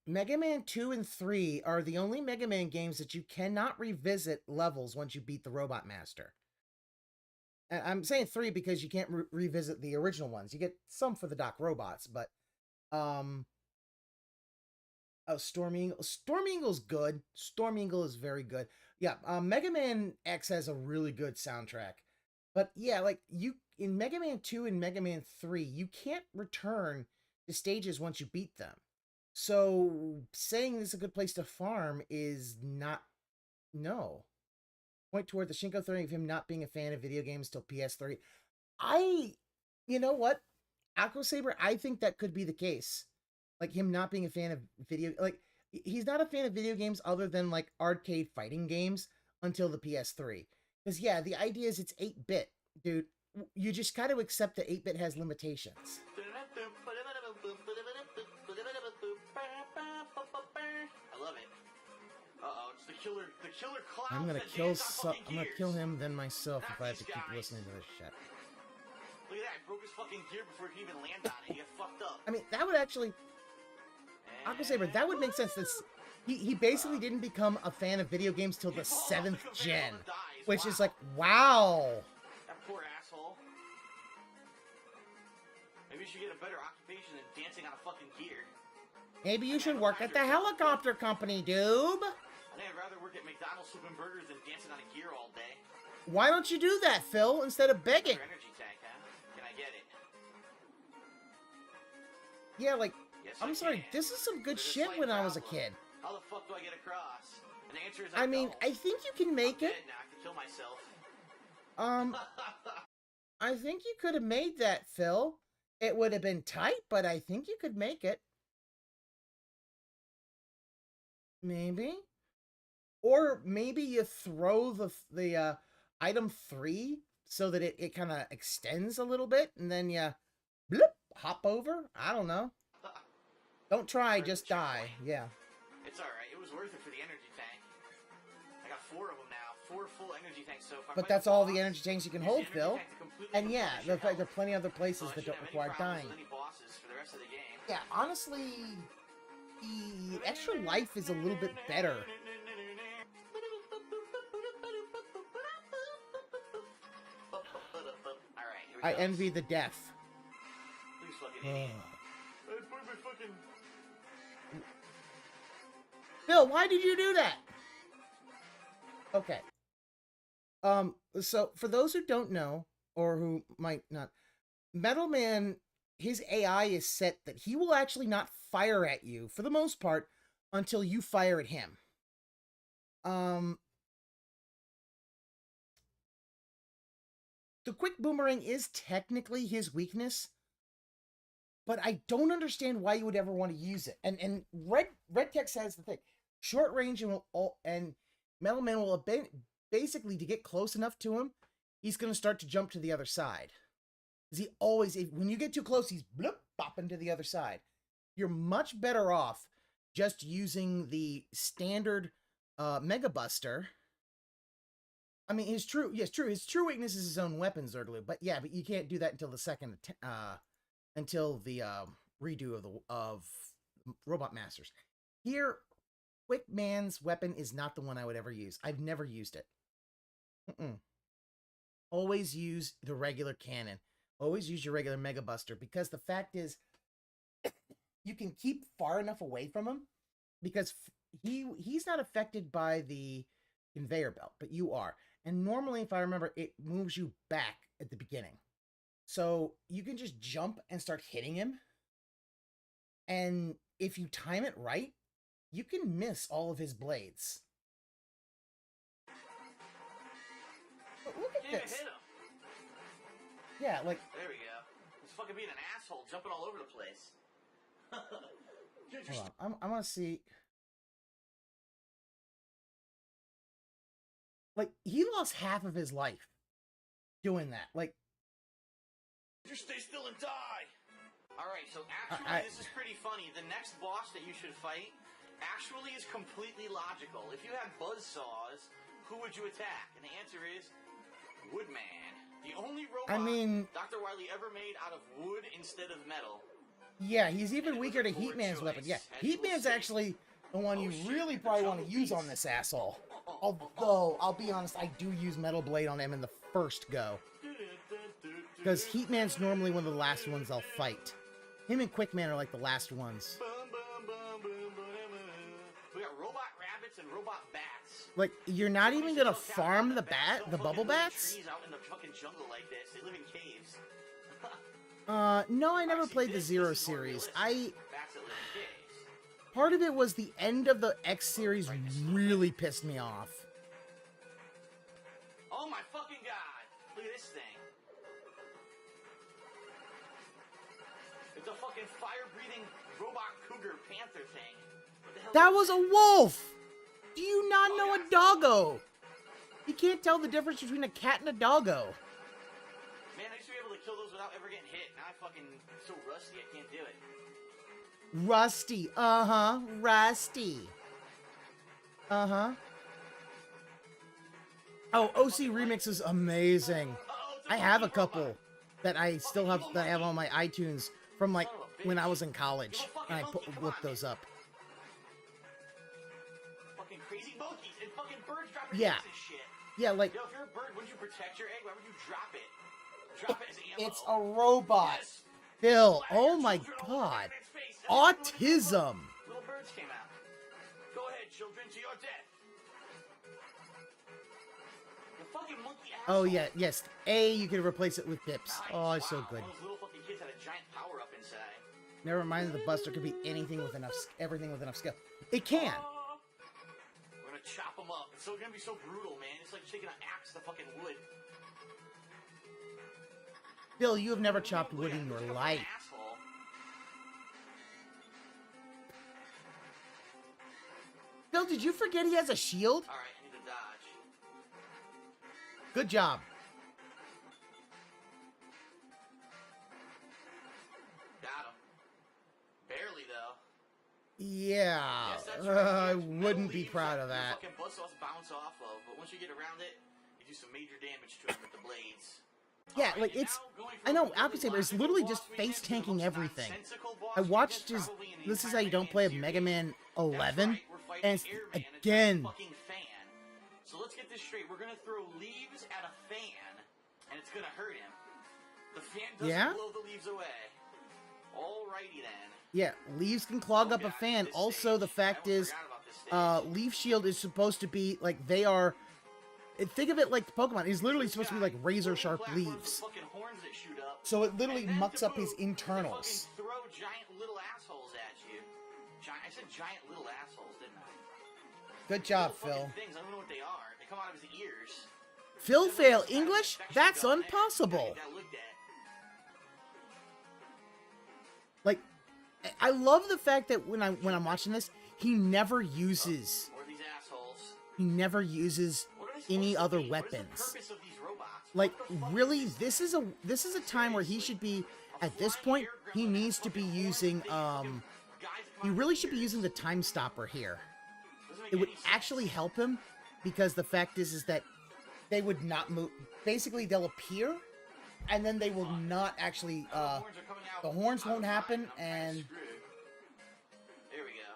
S1: Mega Man 2 and 3 are the only Mega Man games that you cannot revisit levels once you beat the Robot Master. And I'm saying 3 because you can't revisit the original ones. You get some for the Doc Robots, but, oh, Storm Eagle. Storm Eagle's good. Storm Eagle is very good. Yeah, Mega Man X has a really good soundtrack. But yeah, like, in Mega Man 2 and Mega Man 3, you can't return to stages once you beat them. So, saying this is a good place to farm is not... No. Point toward the Shinko theory of him not being a fan of video games till PS3. You know what? Aqua Saber, I think that could be the case. Like, him not being a fan of like, he's not a fan of video games other than, like, arcade fighting games until the PS3. Because, yeah, the idea is it's 8-bit, dude. You just got to accept that 8-bit has limitations.
S2: I love it. Uh-oh, it's the killer clown.
S1: I'm gonna kill him, then myself, if I have to keep listening to this shit.
S2: Look at that, I broke his fucking gear before he can even land on it. He got fucked up.
S1: I mean, that would actually... Aqua Saber, that would make sense. He basically didn't become a fan of video games till the 7th gen. Which is like, wow.
S2: That poor asshole. Maybe you should get a better occupation than dancing on a fucking gear.
S1: Maybe you should work at the helicopter company, dude.
S2: I think I'd rather work at McDonald's flipping burgers than dancing on a gear all day.
S1: Why don't you do that, Phil, instead of begging?
S2: Energy tank, huh? Can I get it?
S1: Yeah, like,
S2: Yes,
S1: I'm sorry, this is some good shit when I was a kid.
S2: How the fuck do I get across? And the answer is
S1: I mean, I think you can make it.
S2: Now I can kill myself.
S1: I think you could have made that, Phil. It would have been tight, but I think you could make it. Maybe. Or maybe you throw the item 3 so that it kind of extends a little bit, and then you bloop, hop over. I don't know. Don't try, just die. Yeah.
S2: It's alright. It was worth it for the energy tank. I got 4 of them now. 4 full energy tanks so far.
S1: But that's all the energy tanks you can hold, Phil. And yeah, there are plenty of other places that don't require dying. Yeah, honestly, the extra life is a little bit better. I envy the death. Bill, why did you do that? Okay. So for those who don't know, or who might not, Metal Man, his AI is set that he will actually not fire at you, for the most part, until you fire at him. The quick boomerang is technically his weakness, but I don't understand why you would ever want to use it. And Red Tech says the thing: short range and Metal Man will basically, to get close enough to him, he's going to start to jump to the other side. Because he always, when you get too close, he's bloop, bopping to the other side. You're much better off just using the standard Mega Buster. I mean, his true weakness is his own weapons, Zerglu. But yeah, but you can't do that until the second, until the redo of Robot Masters. Here, Quick Man's weapon is not the one I would ever use. I've never used it. Always use the regular cannon. Always use your regular Mega Buster, because the fact is, you can keep far enough away from him, because he's not affected by the conveyor belt, but you are. And normally, if I remember, it moves you back at the beginning. So you can just jump and start hitting him. And if you time it right, you can miss all of his blades. But look at this.
S2: Hit him.
S1: Yeah, like...
S2: There we go. He's fucking being an asshole, jumping all over the place.
S1: Hold on, I want to see... Like, he lost half of his life doing that. Like...
S2: Just stay still and die! Alright, so actually, this is pretty funny. The next boss that you should fight actually is completely logical. If you had buzzsaws, who would you attack? And the answer is Woodman. The only robot Dr. Wily ever made out of wood instead of metal.
S1: Yeah, he's even weaker to Heatman's weapon. Yeah, Heatman's actually the one you really probably want to use on this asshole. Although, I'll be honest, I do use Metal Blade on him in the first go. Because Heatman's normally one of the last ones I'll fight. Him and Quickman are like the last ones.
S2: We got robot rabbits and robot bats.
S1: Like, you're not even gonna farm the bubble bats?
S2: Trees out in the fucking jungle like this. They live in caves.
S1: No, I never played the Zero series. Part of it was the end of the X series really pissed me off.
S2: Oh my fucking god! Look at this thing. It's a fucking fire-breathing robot cougar panther thing. What the hell?
S1: That was a wolf! Do you not know a doggo? You can't tell the difference between a cat and a doggo.
S2: Man, I used to be able to kill those without ever getting hit. Now I fucking so rusty I can't do it.
S1: Rusty, rusty. Oh, OC Remix is amazing. I have a couple that I still have that I have on my iTunes from like when I was in college, and I looked those up.
S2: Fucking crazy monkeys and fucking birds dropping
S1: Yeah,
S2: eggs and shit.
S1: Yeah, like
S2: Yo, if you're a bird, wouldn't you protect your egg? Why would you drop it? Drop it as ammo.
S1: it's a robot.
S2: Yes.
S1: Phil, oh my god. Autism.
S2: Little birds came out. Go ahead, children, to your death. The fucking monkey asshole.
S1: Oh yeah, yes. You can replace it with Pips. Oh, it's so good.
S2: One of those little fucking kids had a giant power up inside.
S1: Never mind that the Buster could be anything with enough, everything with enough skill. It can.
S2: We're gonna chop them up. It's so gonna be so brutal, man. It's like taking an axe to fucking wood.
S1: Phil, you have never chopped wood in your life. Phil, did you forget he has a shield?
S2: Alright, I need to dodge.
S1: Good job.
S2: Got him. Barely, though.
S1: Yeah,
S2: Yes, that's right.
S1: I
S2: You have
S1: wouldn't
S2: no
S1: be
S2: leaves
S1: proud of that.
S2: Fucking buzzsaws bounce off of, but once you get around it, you do some major damage to it with the blades.
S1: Yeah, like it's, I know, Aqua Saber is literally just face tanking everything. I watched his, this is how you don't play a Mega Man 11, and it's, again.
S2: So let's get this straight. We're gonna throw leaves at a fan, and it's gonna hurt him. The fan doesn't blow the leaves away. Alrighty then.
S1: Yeah, leaves can clog up a fan. Also, the fact is, Leaf Shield is supposed to be like they are. Think of it like Pokemon. It's literally supposed to be like razor sharp leaves. So it literally mucks up his internals.
S3: Throw giant little assholes at you. I said giant little assholes, didn't I?
S1: Good job, Phil.
S3: Things, I don't know what they are. They come out of his ears.
S1: Phil fail English? That's impossible. Like, I love the fact that when I'm watching this, he never uses any other weapons. Like, really, this is a time where he should be, at this point, he needs to be using he really should be using the time stopper here. It would actually help him, because the fact is that they would not move. Basically, they'll appear, and then they will not actually, the horns won't happen, and
S3: there we go.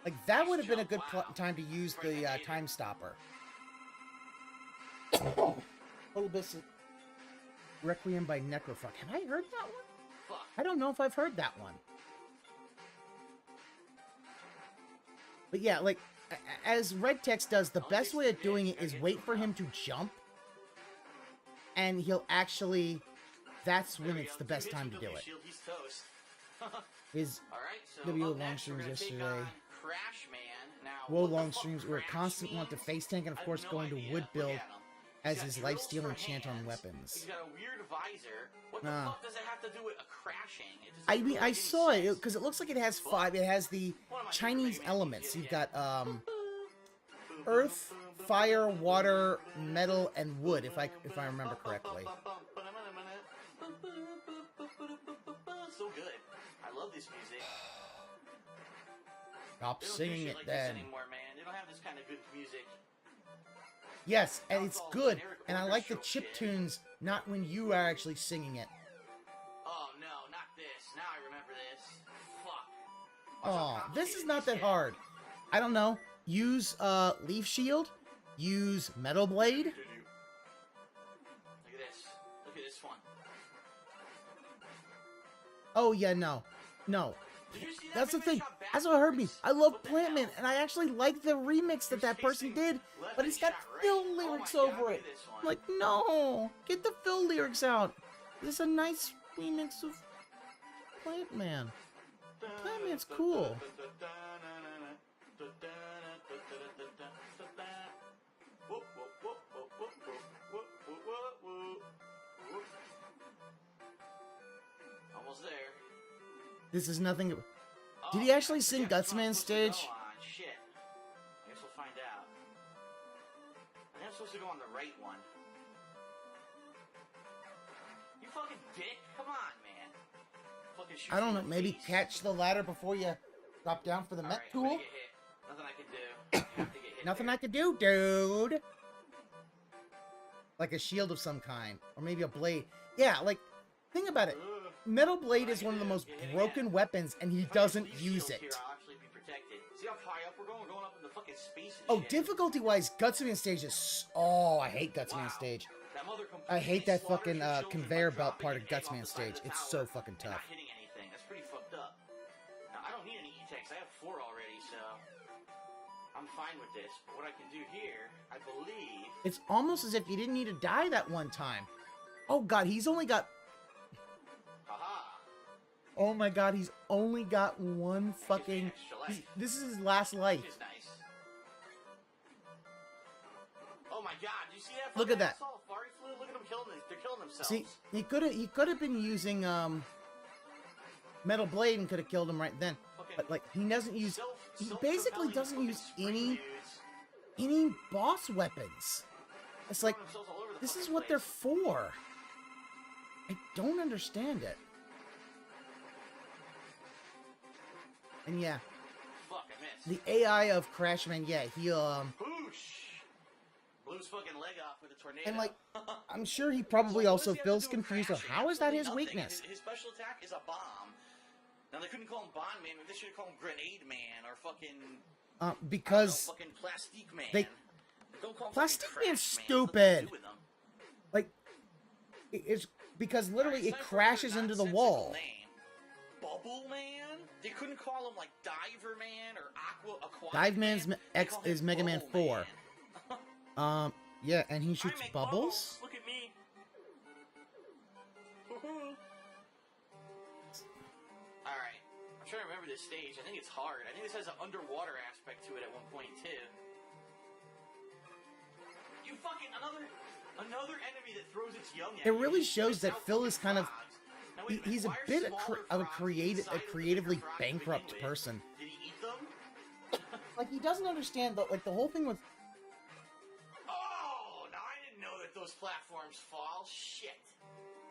S1: Like, that would have been a good time to use the time stopper. Little bit of Requiem by Necrofuck. Have I heard that one? I don't know if I've heard that one. But yeah, like, as Red Text does, the best way of doing it is wait for him to jump. And he'll actually... That's when it's the best time to do it. His W long streams yesterday. World long streams were a constant want to face tank and of course going to wood build as his lifesteal enchant on weapons.
S3: He's got a weird visor. What the fuck does it have to do with a crashing?
S1: I mean, I saw it because it looks like it has 5. It has the Chinese elements. You've got earth, fire, water, metal, and wood. If I remember correctly.
S3: So good. I love this music.
S1: Stop singing it then.
S3: Anymore, man. They don't have this kind of good music.
S1: Yes, and it's good, and I like the chip tunes, not when you are actually singing it.
S3: Oh no, not this. Now I remember this. Fuck.
S1: Oh, this is not that hard. I don't know. Use Leaf Shield. Use Metal Blade.
S3: Look at this. Look at this one.
S1: Oh yeah, no. That's the thing. That's what hurt me. I love Plantman, and I actually like the remix that person did, but it's got Phil lyrics over it. I'm like, no, get the Phil lyrics out. This is a nice remix of Plantman. Plantman's cool.
S3: Almost there.
S1: This is nothing. Did he actually sing Gutsman stage?
S3: Shit. I guess we'll find out. I think I'm supposed to go on the right one. You fucking dick. Come on, man. Fucking shoot.
S1: I don't know. Maybe catch the ladder before you drop down for the Met tool?
S3: Nothing I can do. Have to get hit.
S1: Nothing I can do, dude. Like a shield of some kind. Or maybe a blade. Yeah, like, think about it. Metal Blade is one of the most broken weapons, and he doesn't use it. Oh, difficulty-wise, Gutsman stage is... Oh, I hate Gutsman stage. I hate that fucking conveyor belt part of Gutsman stage. It's so fucking tough.
S3: Not hitting anything. That's pretty fucked up. Now, I don't need any E-Techs. I have 4 already, so... I'm fine with this. But what I can do here, I believe...
S1: It's almost as if you didn't need to die that one time. Oh, God, he's only got... Oh my god, he's only got one fucking... This is his last life.
S3: Nice. Oh my god, did you see that?
S1: Look at that.
S3: Look at them killing them. They're killing themselves.
S1: See, he could have been using Metal Blade and could have killed him right then. But like he doesn't use he basically doesn't use any boss weapons. It's like this is what they're for. I don't understand it. And yeah,
S3: fuck, I missed.
S1: the AI of Crashman, yeah, he
S3: Boosh! Blew his fucking leg off with a tornado.
S1: and like I'm sure he probably also feels confused of how is that his weakness.
S3: His special attack is a bomb. Now they couldn't call him Bond Man, maybe they should have called him Grenade Man or fucking
S1: because
S3: fucking Plastique Man. Don't call him
S1: Plastique
S3: Crash
S1: Man's
S3: Man.
S1: stupid. Like it's because literally it crashes into the wall.
S3: Bubble Man? They couldn't call him like Diver Man or Aquatic.
S1: Dive Man's
S3: Man.
S1: X is Mega Man 4. Yeah, and he shoots bubbles?
S3: Look at me. Alright. I'm trying to remember this stage. I think it's hard. I think this has an underwater aspect to it at one point, too. You fucking... Another enemy that throws its young at
S1: It
S3: you.
S1: really shows that
S3: Spits out
S1: Phil is
S3: fucking
S1: kind of...
S3: frogs. Now, wait a minute,
S1: He's a
S3: why are
S1: bit
S3: smaller
S1: of a
S3: frogs
S1: creative,
S3: inside of the
S1: creatively
S3: bigger frog to
S1: bankrupt
S3: begin with?
S1: person.
S3: Did he eat them?
S1: Like, he doesn't understand, the whole thing with...
S3: Oh, now I didn't know that those platforms fall. Shit.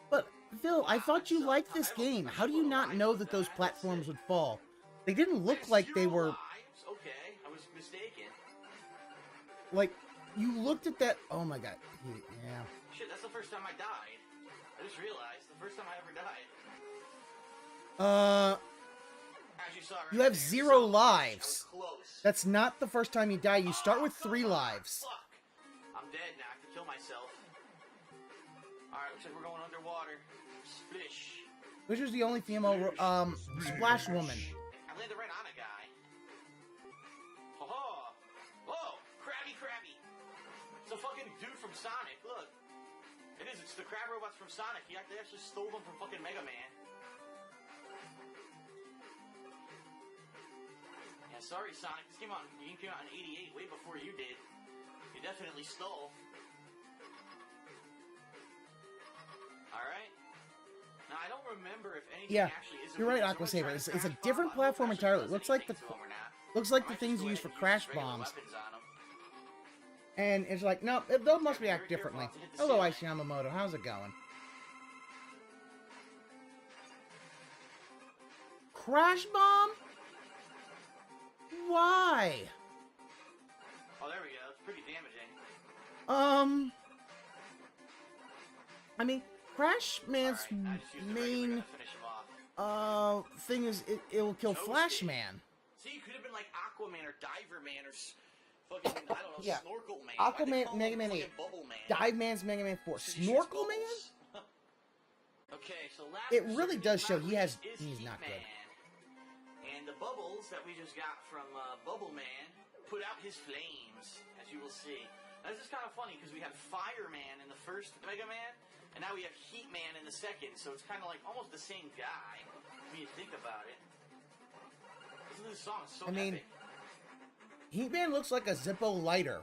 S1: But, Phil, I thought you liked this game. How do you not know that those platforms would fall? They didn't look like they were...
S3: Lives? Okay, I was mistaken.
S1: Like, you looked at that... Oh my god. Yeah.
S3: Shit, that's the first time I died. I just realized, the first time I ever died. As you saw right
S1: You have
S3: there,
S1: 0
S3: so I was
S1: lives.
S3: close.
S1: That's not the first time you die. You start with 3 lives.
S3: Fuck. I'm dead now. I have to kill myself. Alright, looks like we're going underwater. Splish.
S1: Which was the only female, Splash Woman.
S3: I landed right on a guy. Ho-ho! Whoa! Krabby! It's a fucking dude from Sonic, look. It is, it's the crab robots from Sonic. They actually stole them from fucking Mega Man. Yeah, sorry Sonic, this came out in 88, way before you did. You definitely stole. Alright. Now, I don't remember if anything actually is...
S1: You're right, Aqua Saber. It's a different platform entirely. Looks like the things used for crash bombs. And it's like, no, those must react differently. Hello, Ice Yamamoto. How's it going? Crash bomb? Why?
S3: Oh, there we go. It's pretty damaging.
S1: I mean, Crash Man's main thing is it will kill Flash Man.
S3: See, it could have been like Aquaman or Diver Man or fucking, I don't know,
S1: Yeah.
S3: Snorkel Man.
S1: Aquaman, Mega Man 8.
S3: Bubble Man.
S1: Dive Man's Mega Man 4. Snorkel Man?
S3: Okay, so last
S1: It really does show he's not good.
S3: And the bubbles that we just got from Bubble Man put out his flames, as you will see. Now, this is kind of funny because we had Fireman in the first Mega Man, and now we have Heat Man in the second, so it's kind of like almost the same guy when you think about it. Listen to this song, it's so epic.
S1: Heat-Man looks like a Zippo lighter.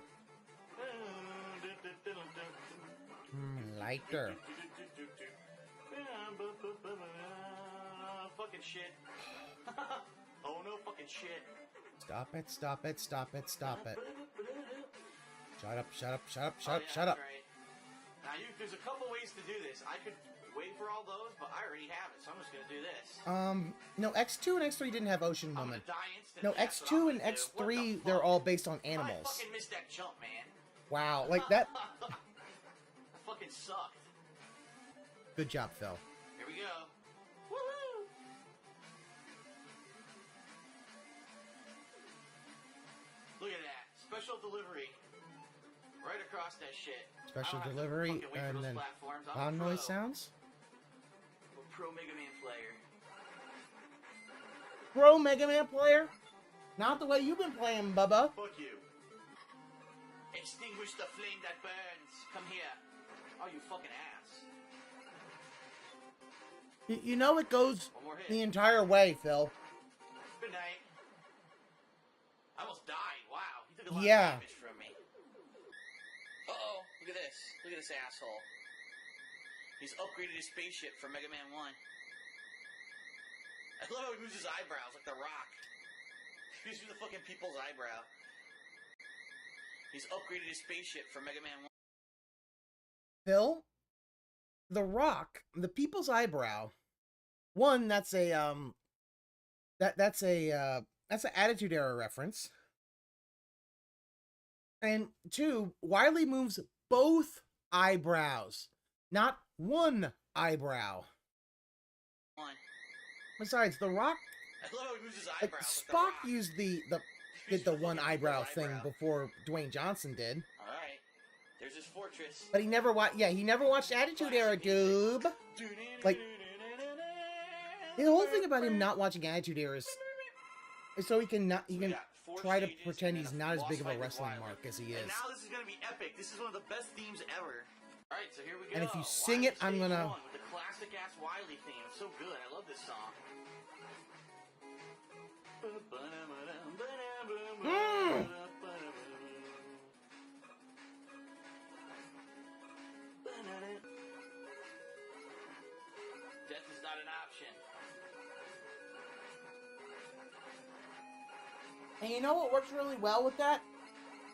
S1: Lighter.
S3: Fucking shit. Oh no, fucking shit.
S1: Stop it, stop it, stop it, stop it. Shut up, shut up, shut up,
S3: Oh, yeah,
S1: shut up.
S3: right. Now, there's a couple ways to do this. I could wait for all those, but I already have it, so I'm just gonna do this.
S1: No, X2 and X3 didn't have Ocean
S3: I'm
S1: Woman.
S3: gonna die instant.
S1: No,
S3: That's what
S1: X2
S3: I'm
S1: and
S3: gonna do. What the
S1: X3,
S3: fuck?
S1: they're all based on
S3: I
S1: animals.
S3: fucking missed that jump, man.
S1: Wow, like that.
S3: That fucking sucked.
S1: Good job, Phil.
S3: Here we go. Woohoo! Look at that. Special delivery. Right across that shit.
S1: Special
S3: I don't have to
S1: delivery,
S3: fucking wait for
S1: and
S3: those
S1: then
S3: platforms. I'm
S1: loud
S3: a pro.
S1: noise sounds.
S3: I'm a pro Mega Man player.
S1: Pro Mega Man player? Not the way you've been playing, Bubba.
S3: Fuck you. Extinguish the flame that burns. Come here. Oh, you fucking ass.
S1: You know it goes
S3: One more hit.
S1: the entire way, Phil.
S3: Good night. I almost died. Wow. He took a lot
S1: Yeah.
S3: of damage from me. Uh-oh. Look at this. Look at this asshole. He's upgraded his spaceship from Mega Man 1. I love how he moves his eyebrows like The Rock. He moves the fucking people's eyebrow. He's upgraded his spaceship from Mega Man 1.
S1: Phil, The Rock, the people's eyebrow. One, that's a that's an Attitude Era reference. And two, Wily moves both eyebrows, not one eyebrow.
S3: One.
S1: Besides, The Rock,
S3: I love how he moves his
S1: like
S3: eyebrows like The
S1: Spock
S3: Rock.
S1: used
S3: He
S1: did the
S3: used
S1: one
S3: fucking
S1: eyebrow
S3: people's
S1: thing
S3: eyebrow.
S1: before Dwayne Johnson did.
S3: Alright. There's his fortress.
S1: But he never watched Attitude Era, doob. Like, The whole thing about him not watching Attitude Era is so he can try to pretend he's not as big of a wrestling mark as he is.
S3: And now this is gonna be epic. This is one of the best themes ever. All right, so here we go.
S1: And if you sing it, I'm gonna.
S3: With the classic ass Wiley theme. It's so good. I love this song. Death is not an option.
S1: And you know what works really well with that?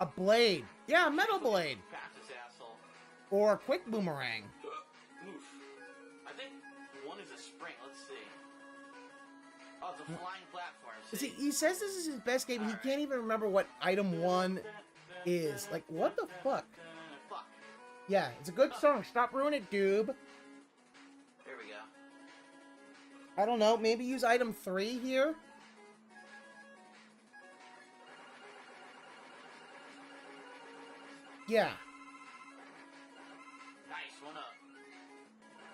S1: A blade. Yeah, a metal blade.
S3: Pass this asshole.
S1: Or a quick boomerang.
S3: Oof. I think one is a spring. Let's see. Oh, it's a flying platform.
S1: See, he says this is his best game, and he can't even remember what item 1 is. Like, what the fuck?
S3: Fuck.
S1: Yeah, it's a good song. Stop ruining it, Doob.
S3: There we go.
S1: I don't know. Maybe use item 3 here? Yeah.
S3: Nice, one up.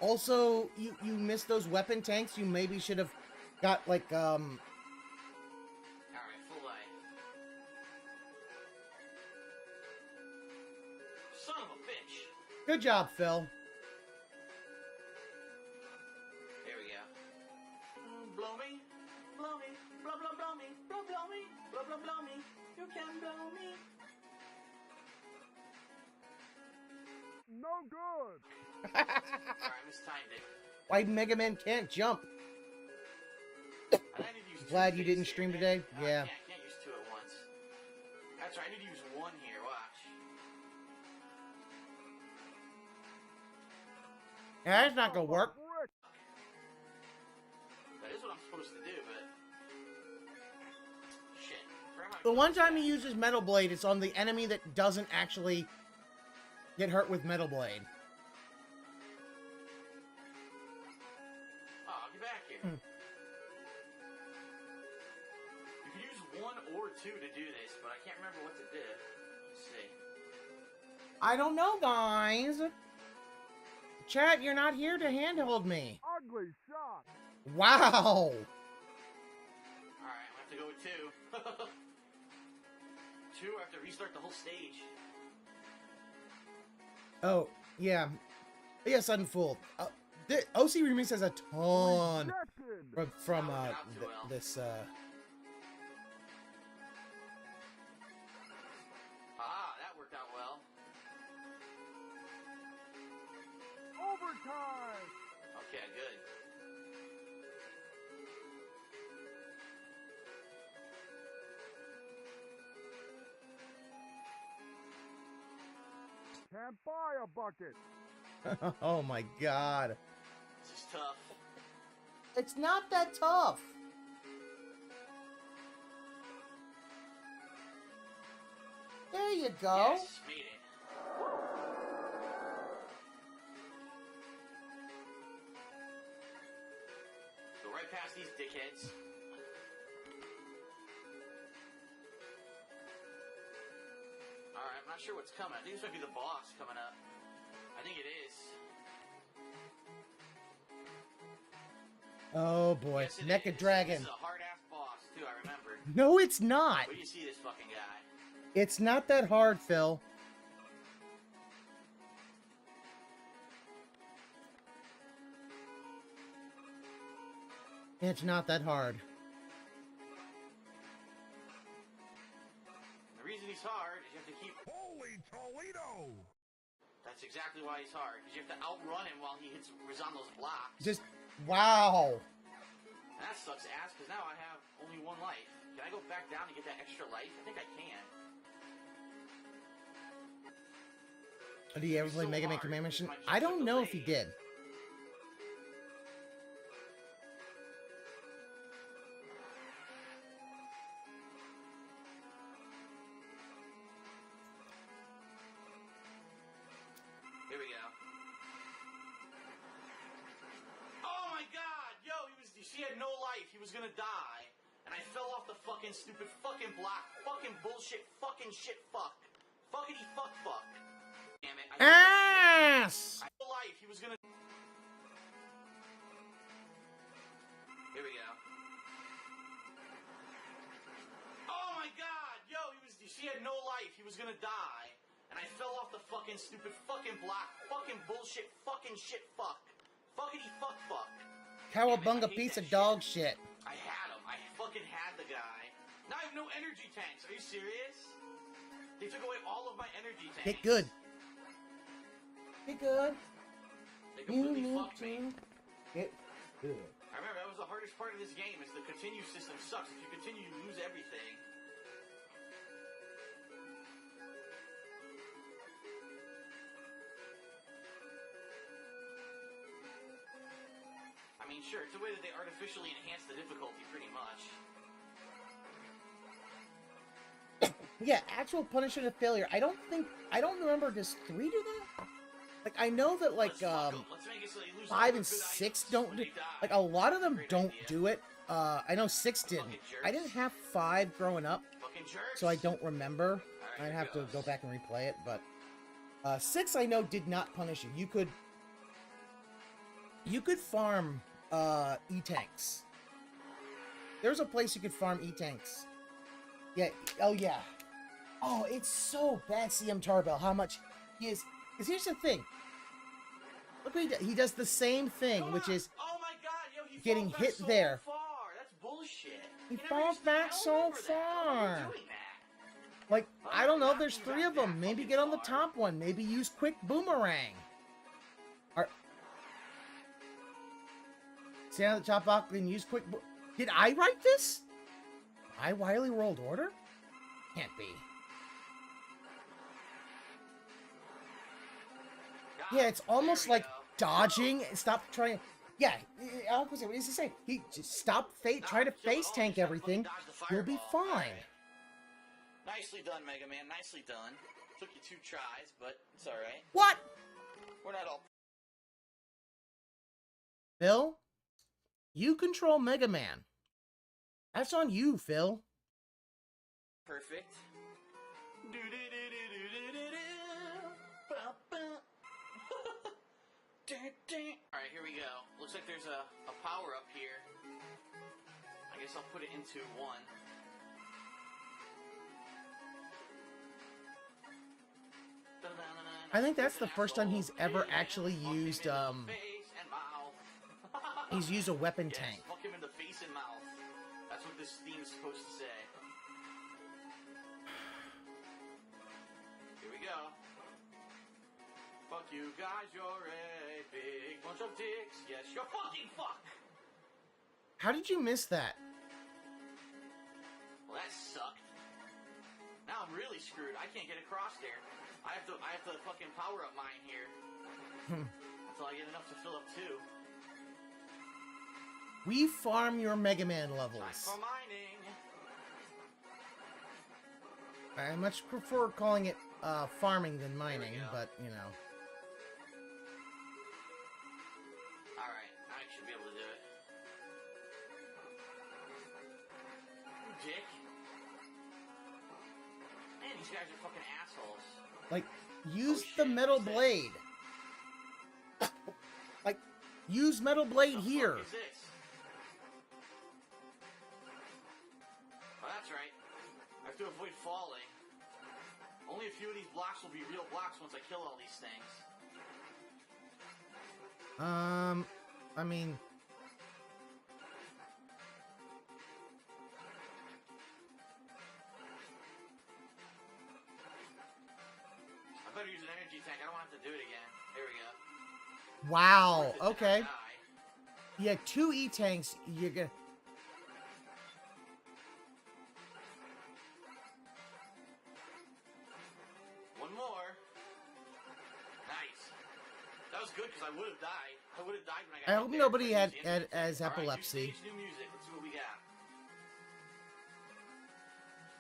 S1: Also, you missed those weapon tanks. You maybe should have got, like,
S3: Alright, full life. Son of a bitch.
S1: Good job, Phil.
S3: There we go. Blow me, blow me, blow, blow, blow me, blow, blow me, blow, blow, blow me. You can blow me.
S4: No good.
S3: Alright, I mistimed it.
S1: Why Mega Man can't jump?
S3: I need to use
S1: Glad
S3: two
S1: you
S3: things
S1: didn't
S3: here,
S1: stream
S3: man.
S1: today?
S3: No,
S1: Yeah.
S3: I can't use two at once. That's right, I need to use one here, watch.
S1: Yeah, that's not gonna work.
S3: That is what I'm supposed to do, but... Shit.
S1: The one time he uses Metal Blade, it's on the enemy that doesn't actually get hurt with Metal Blade.
S3: Oh, get back here. You can use one or two to do this, but I can't remember what to do. Let's see.
S1: I don't know, guys. Chat, you're not here to handhold me.
S4: Ugly shot.
S1: Wow.
S3: Alright, I'm gonna have to go with two. Two, I have to restart the whole stage.
S1: Oh, yeah. Yeah, Sudden Fool. The OC Remix has a ton from this,
S3: Ah, that worked out well.
S4: Overtime.
S3: Okay, good.
S4: Can't buy a bucket.
S1: oh my god.
S3: This is tough.
S1: It's not that tough. There you go.
S3: Yes, made it. Go right past these dickheads. Alright, I'm not sure what's coming. I think this might be the boss coming up. I think it is.
S1: Oh boy,
S3: Yes, it
S1: Mecha
S3: is.
S1: Dragon.
S3: This is a hard-ass boss, too, I remember.
S1: No, it's not.
S3: Where do you see this fucking guy?
S1: It's not that hard, Phil. It's not that hard.
S3: The reason he's hard is you have to keep...
S4: Holy Toledo.
S3: That's exactly why he's hard, because you have to outrun him while he is on those blocks.
S1: Just, wow.
S3: And that sucks ass, because now I have only one life. Can I go back down to get that extra life? I think I can.
S1: Did he ever play
S3: so
S1: Mega Man
S3: hard.
S1: Command Mission?
S3: My
S1: I don't
S3: took
S1: know if he
S3: away.
S1: did.
S3: Here we go. Oh my god! Yo, she had no life. He was gonna die. And I fell off the fucking stupid fucking block. Fucking bullshit. Fucking shit fuck. Fuckity fuck fuck. Damn it.
S1: Ass!
S3: I had no life. He was gonna... gonna die, and I fell off the fucking stupid fucking block. Fucking bullshit. Fucking shit. Fuck. Fuckity fuck fuck.
S1: Cowabunga piece of dog shit.
S3: I had him. I fucking had the guy. Now I have no energy tanks. Are you serious? They took away all of my energy tanks.
S1: Get good. Get good.
S3: They completely fucked me.
S1: Get good.
S3: I remember that was the hardest part of this game. Is the continue system sucks. If you continue, you lose everything. I mean, sure, it's a way that they artificially enhance the difficulty, pretty much.
S1: Yeah, actual punishment of failure. I don't remember, does 3 do that? Like, I know that, like, 5 and 6 don't do, like, a lot of them don't do it. I know 6 didn't. I didn't have 5 growing up, so I don't remember. I'd have to go back and replay it, but, 6 I know did not punish you. You could farm, E-tanks. There's a place you could farm E-tanks. Yeah, oh yeah. Oh, it's so bad, CM Tarbell, how much he is. Because here's the thing. Look what he does. He does the same thing, which is getting hit there.
S3: That's bullshit.
S1: He falls back so far. Like, I don't know, there's 3 of them. Maybe get on the top one. Maybe use quick boomerang. Stand on the top box, then use quick Did I write this? I Wily World Order? Can't be. Yeah, it's almost like dodging. Stop trying. Yeah, what does he say? He just stop. Try to face tank everything. You'll be fine.
S3: Nicely done, Mega Man. Nicely done. Took you 2 tries, but it's all right.
S1: What?
S3: We're not all.
S1: Phil, you control Mega Man. That's on you, Phil.
S3: Perfect. Alright, here we go. Looks like there's a power-up here. I guess I'll put it into 1.
S1: I think that's the first time he's ever actually used, he's used a weapon tank.
S3: Fuck him in the face and mouth. That's what this theme is supposed to say. Here we go. Fuck you guys, you're a big bunch of dicks. Yes, you're fucking fuck.
S1: How did you miss that?
S3: Well, that sucked. Now I'm really screwed. I can't get across there. I have to fucking power up mine here. Until I get enough to fill up 2.
S1: We farm your Mega Man levels.
S3: Time for mining.
S1: I much prefer calling it farming than mining, but you know.
S3: Alright, I should be able to do it. You dick. Man, these guys are fucking assholes.
S1: Like, use the metal blade. Like, use metal blade
S3: What the
S1: here.
S3: fuck is this? Oh, that's right. I have to avoid falling. Only a few of these blocks will be real blocks once I kill all these things.
S1: I mean...
S3: I better use an energy tank. I don't want to have to do it again. There we go.
S1: Wow, okay. Yeah, 2 E-tanks, you're gonna...
S3: One more. Nice. That was good because I would have died. I would have died when I got
S1: I
S3: hit
S1: hope
S3: there.
S1: nobody had
S3: All right,
S1: epilepsy.
S3: new stage, new music. Let's see what we got.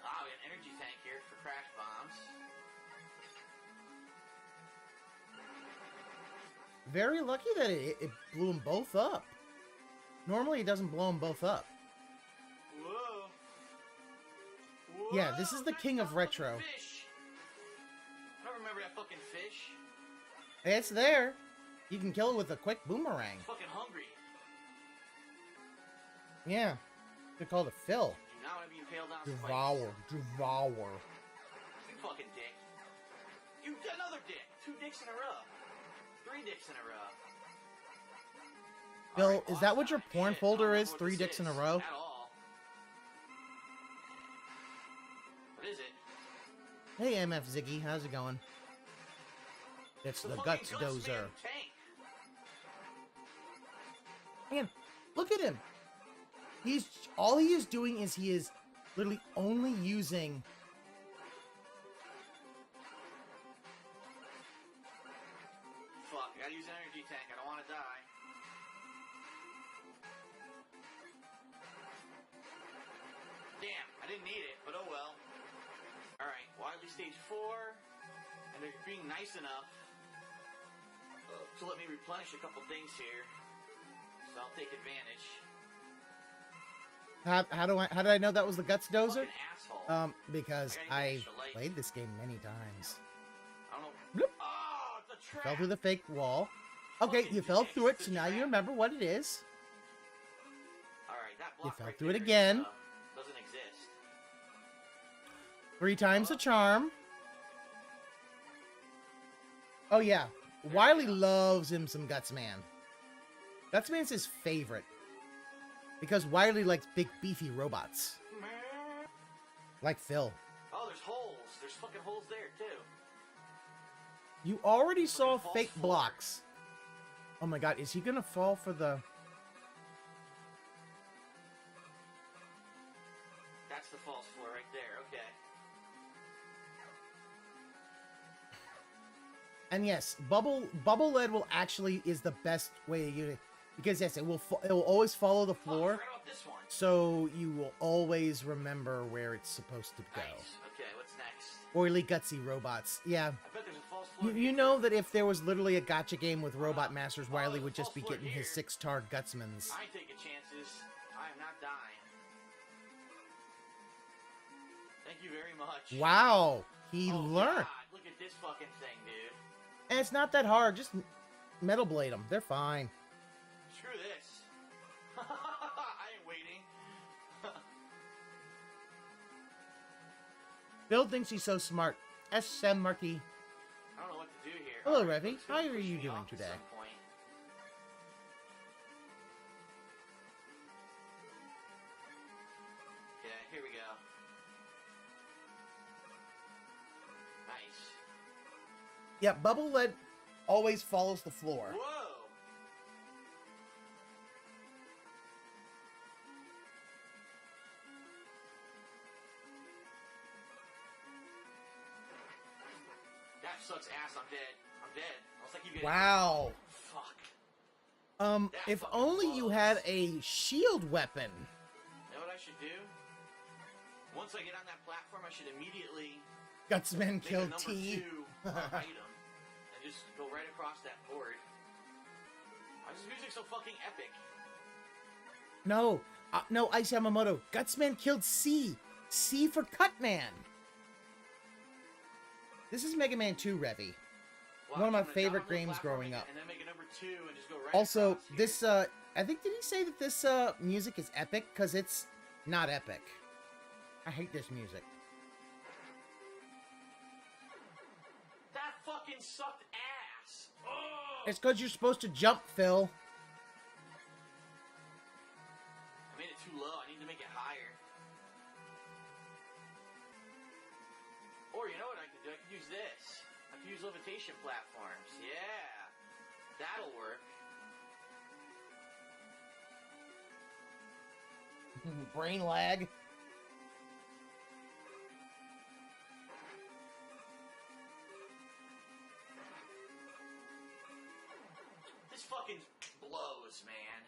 S3: Ah, we got an energy tank here for crash bombs.
S1: Very lucky that it blew them both up. Normally it doesn't blow them both up.
S3: Whoa. Whoa.
S1: Yeah, this is the king of retro.
S3: Fish. I don't remember that fucking fish.
S1: It's there. You can kill it with a quick boomerang.
S3: I'm fucking hungry.
S1: Yeah. They're called a Phil.
S3: Now I'm being impaled on
S1: Devour. Devour.
S3: You fucking dick. 2 dicks in a row. 3 dicks in a row.
S1: Bill,
S3: Alright,
S1: is that what your
S3: awesome.
S1: porn
S3: Shit,
S1: folder
S3: I don't
S1: is?
S3: know what
S1: 3
S3: this
S1: dicks in a
S3: is
S1: row?
S3: At all. What is it?
S1: Hey, MF Ziggy, how's it going? It's the
S3: fucking
S1: Guts
S3: Gutsman
S1: Dozer.
S3: tank.
S1: Man, look at him. All he is doing is he is literally only using.
S3: Fuck, I gotta use an energy tank. I don't want to die. Damn, I didn't need it, but oh well. Alright, Wily stage 4. And they're being nice enough to let me replenish a couple things here. So I'll take advantage.
S1: How did I know that was the Guts Dozer?
S3: Fucking asshole.
S1: Because
S3: I
S1: I
S3: gotta use the light.
S1: played this game many times.
S3: I don't know.
S1: Bloop.
S3: Oh, it's a trap!
S1: Fell through the fake wall. Okay, you fell through it, so now you remember what it is.
S3: Alright, that block
S1: fell
S3: right
S1: through it
S3: there
S1: again.
S3: doesn't exist.
S1: 3 times the charm. Oh yeah, Wily loves him some Gutsman. Gutsman's his favorite. Because Wily likes big beefy robots. Like Phil.
S3: Oh, there's holes. There's fucking holes there, too.
S1: You already saw
S3: false
S1: fake
S3: floor.
S1: blocks. Oh my god, is he gonna fall for the...
S3: That's the false floor right there, okay.
S1: And yes, bubble lead will actually is the best way to use it. Because yes, it will always follow the
S3: Oh, I
S1: floor.
S3: forgot about this one.
S1: So you will always remember where it's supposed to go.
S3: Nice. Okay, what's next?
S1: Oily, gutsy robots. Yeah.
S3: I bet there's a false floor
S1: You
S3: here.
S1: know that if there was literally a gotcha game with Robot Masters, Wily
S3: there's
S1: would
S3: a
S1: just be
S3: false floor
S1: getting his
S3: here.
S1: 6-tar Gutsmans.
S3: I ain't taking chances. I am not dying. Thank you very much.
S1: Wow. He
S3: Oh,
S1: learned.
S3: God, look at this fucking thing, dude.
S1: And it's not that hard. Just metal blade them. They're fine.
S3: Screw this. I ain't waiting.
S1: Bill thinks he's so smart. SM Marky.
S3: I don't know what to do here.
S1: Hello,
S3: Alright,
S1: Revy.
S3: it's gonna
S1: How are
S3: push
S1: you
S3: me
S1: doing
S3: off at
S1: today?
S3: some point. Okay, here we go. Nice.
S1: Yeah, bubble lead always follows the floor.
S3: Whoa! That sucks ass. I'm dead. I'm dead. I was like, you get
S1: Wow.
S3: Fuck.
S1: If only you had a shield weapon.
S3: You know what I should do? Once I get on that platform, I should immediately
S1: Gutsman
S3: make a
S1: killed
S3: number
S1: T.
S3: 2 item and just go right across that board. Why is this music so fucking epic?
S1: No, no, Ice Yamamoto. Gutsman killed C. C for Cutman. This is Mega Man 2, Revy.
S3: Well,
S1: One of my
S3: I'm gonna
S1: favorite
S3: download
S1: games
S3: platform
S1: growing up.
S3: And then make a number 2 and just go right
S1: Also,
S3: across here.
S1: this, I think, did he say that this, music is epic? Because it's not epic. I hate this music.
S3: That fucking sucked ass. Oh!
S1: It's because you're supposed to jump, Phil.
S3: I made it too low. I need to make it higher. Or you know what I could do? I could use this. I could use levitation platforms. Yeah. That'll work.
S1: Brain lag.
S3: This fucking blows, man.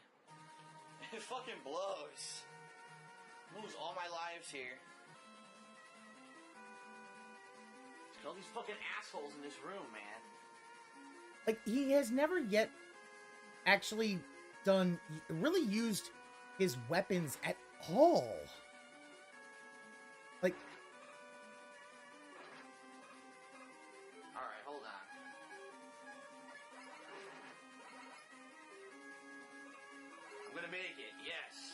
S3: It fucking blows. Lose all my lives here. There's all these fucking assholes in this room, man.
S1: Like, he has never yet actually really used his weapons at all. Like,
S3: Alright, hold on. I'm gonna make it, yes.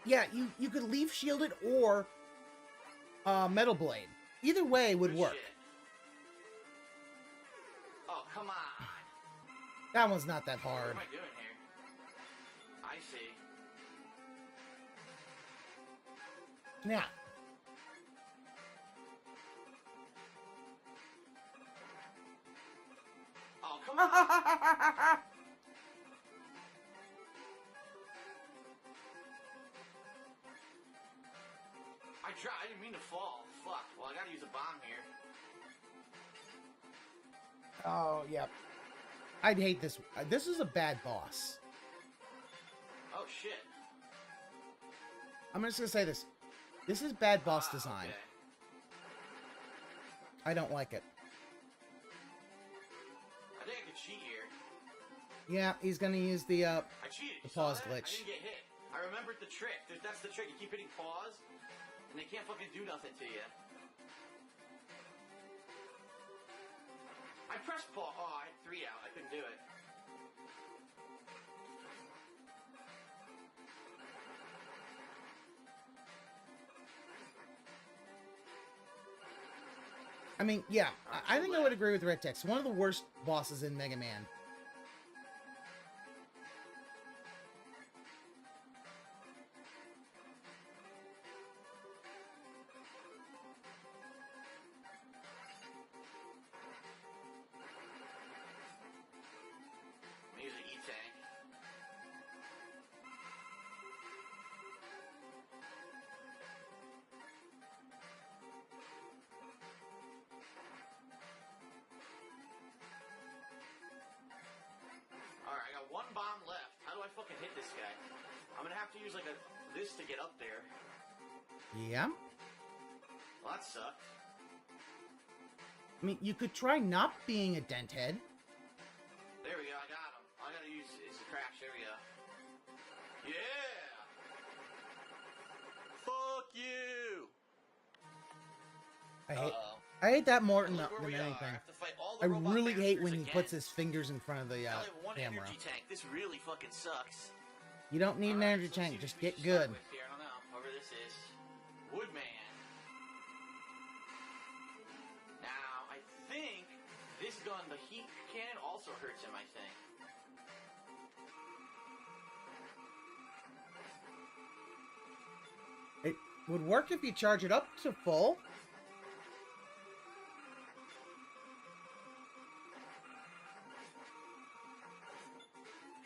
S1: yeah, you could leave shielded or Metal Blade. Either way would
S3: Good
S1: work.
S3: shit. come on.
S1: That one's not that
S3: What
S1: hard.
S3: am I doing here? I see.
S1: Yeah.
S3: Oh, come on. I didn't mean to fall. Fuck. Well, I gotta use a bomb here.
S1: Oh, yep. I'd hate this. This is a bad boss.
S3: Oh, shit.
S1: I'm just gonna say this. This is bad boss design.
S3: Okay.
S1: I don't like it.
S3: I think I could cheat here.
S1: Yeah, he's gonna use the
S3: I cheated.
S1: The
S3: You saw
S1: pause
S3: that?
S1: glitch.
S3: I didn't get hit. I remembered the trick. That's the trick. You keep hitting pause, and they can't fucking do nothing to you. I pressed pause. Oh, I had 3 out. I couldn't do it.
S1: I mean, yeah, I think I would agree with Red Text. One of the worst bosses in Mega Man.
S3: I'm using E-Tank. Alright, I got 1 bomb left. How do I fucking hit this guy? I'm gonna have to use like this to get up there.
S1: Yeah.
S3: Well, that sucked.
S1: I mean, you could try not being a dent head.
S3: There we go, I got him. All I gotta use is the crash. There we go. Yeah! Fuck you!
S1: I hate that more than
S3: Look where we are.
S1: anything.
S3: I have to fight all the
S1: I
S3: robot
S1: really hate when he
S3: bastards
S1: puts
S3: again.
S1: his fingers in front of the
S3: I only have 1
S1: camera.
S3: energy tank. This really fucking sucks.
S1: You don't need an
S3: Alright,
S1: energy
S3: so let's
S1: tank,
S3: see
S1: just
S3: what we
S1: get
S3: should start
S1: good.
S3: with here. I don't know. Whoever this is. Woodman. Now, I think this gun, the heat cannon, also hurts him, I think.
S1: It would work if you charge it up to full.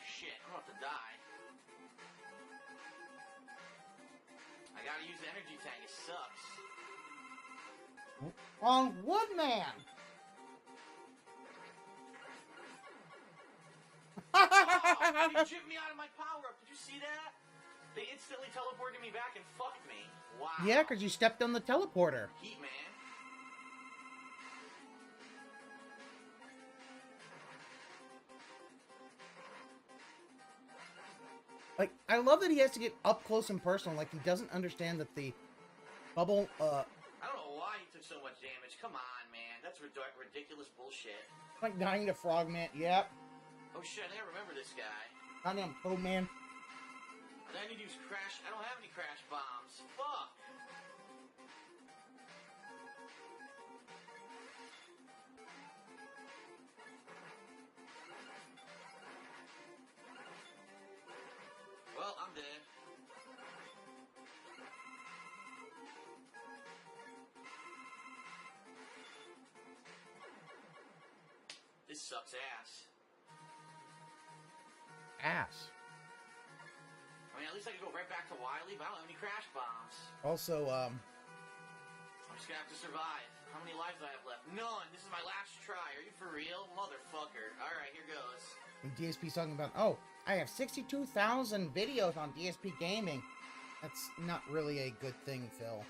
S3: Shit, I'm about to die. I gotta use the energy tank. It sucks.
S1: On Woodman!
S3: Oh, they chipped me out of my power-up. Did you see that? They instantly teleported me back and fucked me. Wow.
S1: Yeah, because you stepped on the teleporter.
S3: Heat man.
S1: Like, I love that he has to get up close and personal. Like, he doesn't understand that the bubble,
S3: I don't know why he took so much damage. Come on, man. That's ridiculous bullshit.
S1: like dying to Frogman. Yep.
S3: Oh shit, I think I remember this guy.
S1: Goddamn Toad Man.
S3: And I need to use crash. I don't have any crash bombs. Fuck. Well, I'm dead. This sucks ass.
S1: Ass.
S3: I mean, at least I could go right back to Wily, but I don't have any crash bombs.
S1: Also,
S3: I'm just gonna have to survive. How many lives do I have left? None. This is my last try. Are you for real? Motherfucker. Alright, here goes.
S1: DSP's talking about, oh, I have 62,000 videos on DSP Gaming. That's not really a good thing, Phil.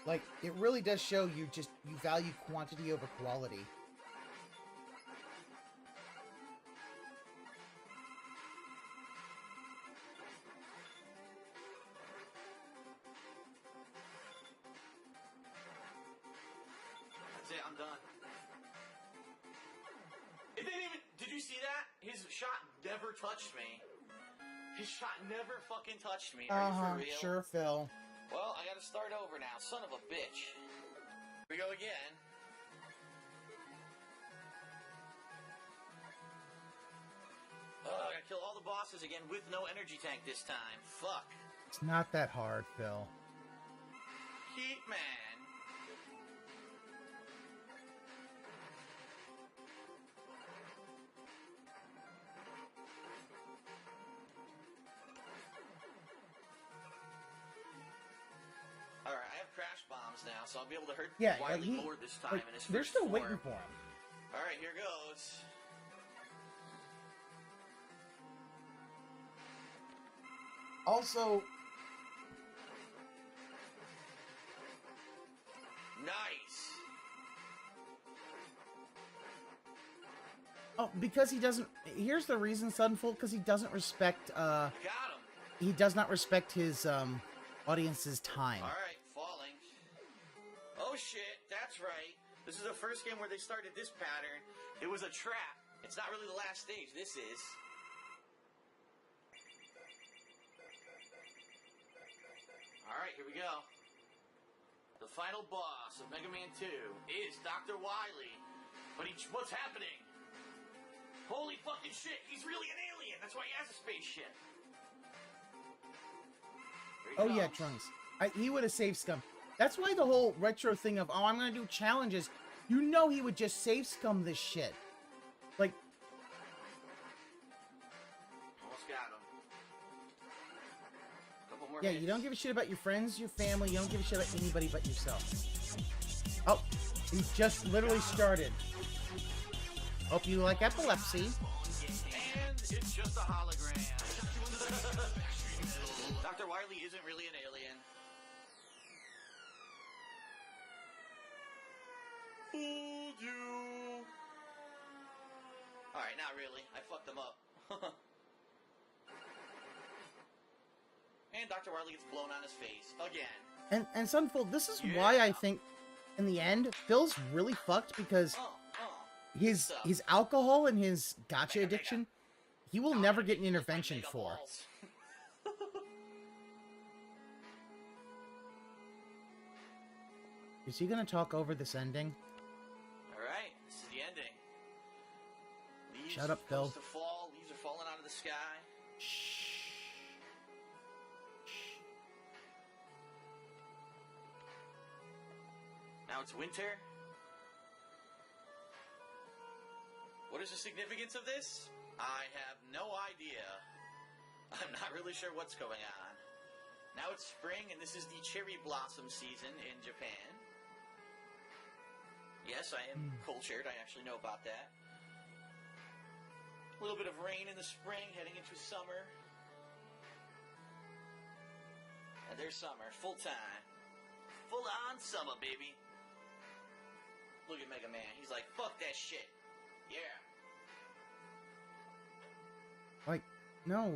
S1: Like, it really does show you value quantity over quality.
S3: That's it, I'm done. It didn't even... Did you see that? His shot never touched me. His shot never fucking touched me. Are you for real?
S1: Sure, Phil.
S3: Well, I gotta start over now. Son of a bitch. Here we go again. bosses again with no energy tank this time. Fuck.
S1: It's not that hard, Phil.
S3: Heat Man. Alright, I have crash bombs now, so I'll be able to hurt Wily more this time in his first
S1: They're still
S3: form.
S1: waiting for him.
S3: Alright, here goes.
S1: Also,
S3: nice.
S1: oh, because he doesn't. Here's the reason, Sunful, because he doesn't respect.
S3: Got him.
S1: He does not respect his audience's time.
S3: Alright, falling. Oh shit, that's right. This is the first game where they started this pattern. It was a trap. It's not really the last stage, this is. Alright, here we go. The final boss of Mega Man 2 is Dr. Wily. But what's happening? Holy fucking shit, he's really an alien! That's why he has a spaceship.
S1: Oh yeah, Trunks. He would have saved Scum. That's why the whole retro thing of, oh, I'm gonna do challenges. You know he would just save Scum this shit. Like,
S3: almost got him. Couple more
S1: yeah,
S3: hits.
S1: you don't give a shit about your friends, your family. You don't give a shit about anybody but yourself. Oh, he just literally started. Hope you like epilepsy.
S3: And it's just a hologram. Dr. Wily isn't really an alien. Fooled you. Alright, not really. I fucked him up. And Dr. Wily gets blown on his face. Again.
S1: And Sunfold, this is why I think, in the end, Phil's really fucked because his alcohol and his gacha addiction, he will never get an intervention for. Is he gonna talk over this ending?
S3: Alright, this is the ending. Leaves
S1: Shut up, Phil.
S3: to fall. Leaves are falling out of the sky.
S1: Shh.
S3: Now it's winter. What is the significance of this? I have no idea. I'm not really sure what's going on. Now it's spring, and this is the cherry blossom season in Japan. Yes, I am cultured. I actually know about that. A little bit of rain in the spring, heading into summer. And there's summer, full time. Full on summer, baby. Look at Mega Man. He's like, fuck that shit. Yeah.
S1: Like, no.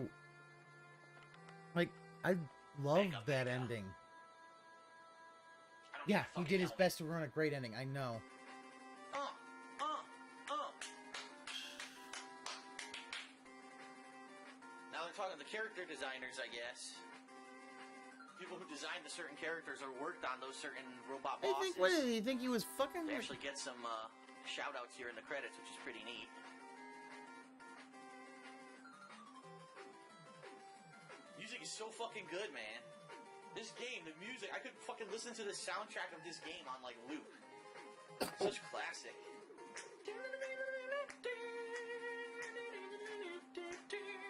S1: Like, I love that ending. Yeah, he did his best to run a great ending. I know.
S3: Now they're talking to the character designers, I guess. People who designed the certain characters or worked on those certain robot bosses.
S1: What did he think he was fucking?
S3: They actually get some shout-outs here in the credits, which is pretty neat. Music is so fucking good, man. This game, the music, I could fucking listen to the soundtrack of this game on, like, loop. Such classic.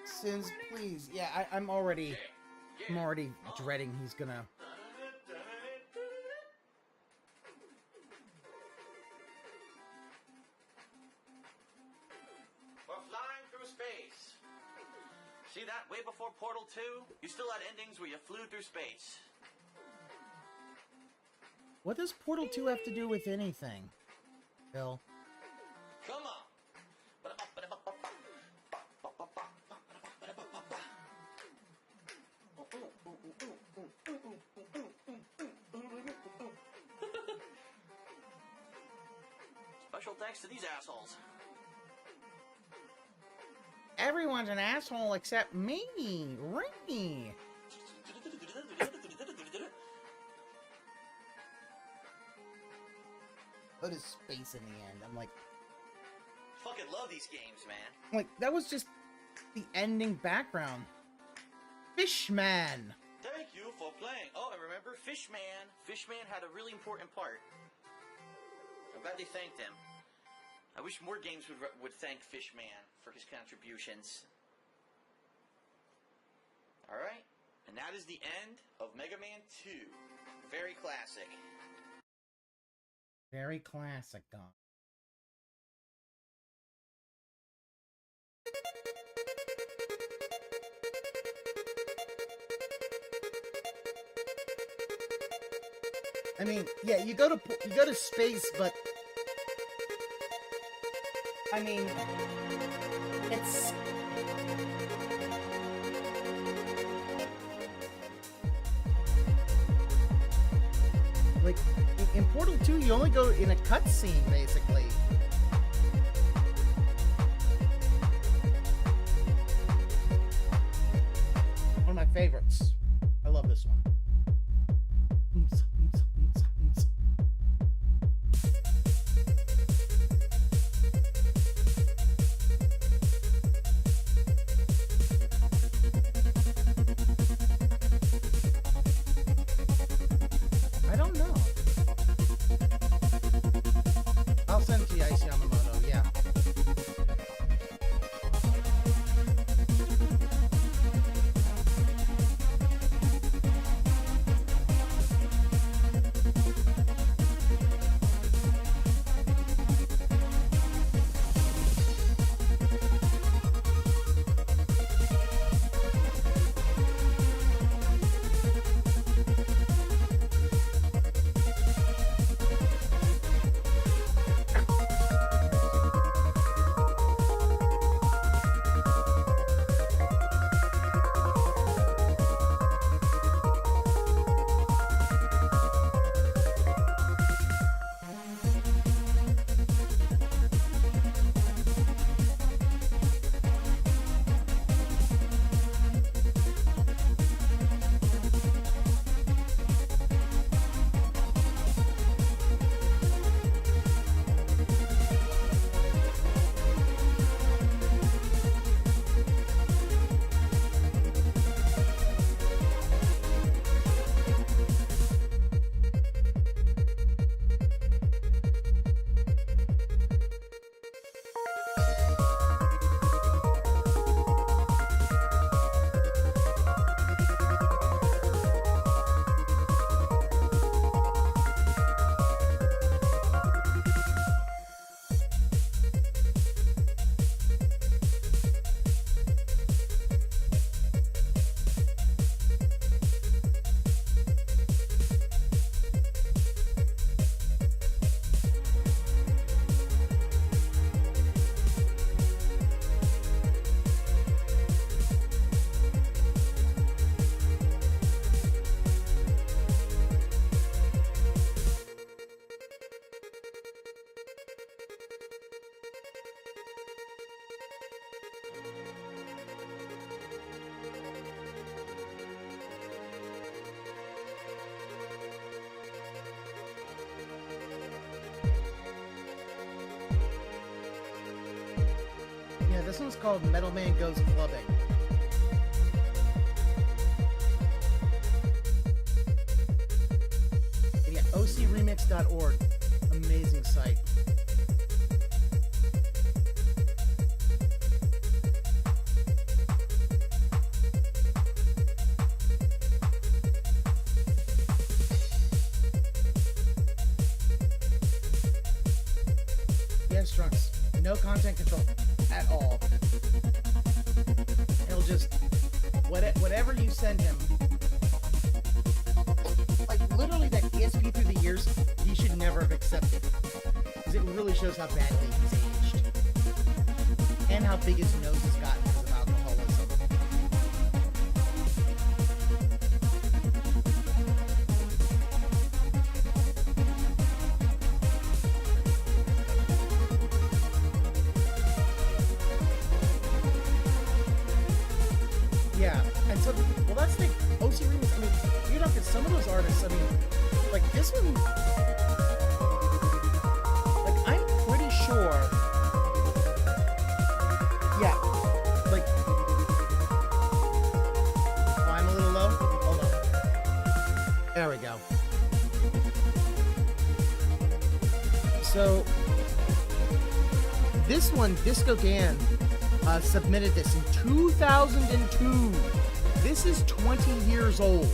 S1: Sins, please. Yeah, I'm already dreading he's gonna...
S3: We're flying through space. See that? Way before Portal 2, you still had endings where you flew through space.
S1: What does Portal 2 have to do with anything, Phil?
S3: Come on. Special thanks to these assholes.
S1: Everyone's an asshole except me, Ree. What is space in the end? I'm like...
S3: Fucking love these games, man.
S1: Like, that was just... the ending background. Fishman.
S3: Thank you for playing. Oh, I remember Fishman. Fishman had a really important part. I'm glad they thanked him. I wish more games would thank Fishman for his contributions. Alright, and that is the end of Mega Man 2. Very classic.
S1: Very classic, Don. I mean, yeah, you go to space, but I mean, it's like in Portal 2, you only go in a cutscene, basically. One of my favorites. I love this one. I don't know. I'll send it to you, Yamamoto, yeah. Yeah, this one's called Metal Man Goes Clubbing. And yeah, ocremix.org. Amazing site. Yes, Trunks. No content control at all. He'll just whatever you send him. Like literally, that ESP through the years, he should never have accepted, because it really shows how badly he's aged and how big his nose has gotten because of alcoholism. Yeah, and so, well, that's the OC remix. I mean, you look at some of those artists, I mean, like this one, like I'm pretty sure, yeah, like So this one, Disco Dan, submitted this in 2002. This is 20 years old.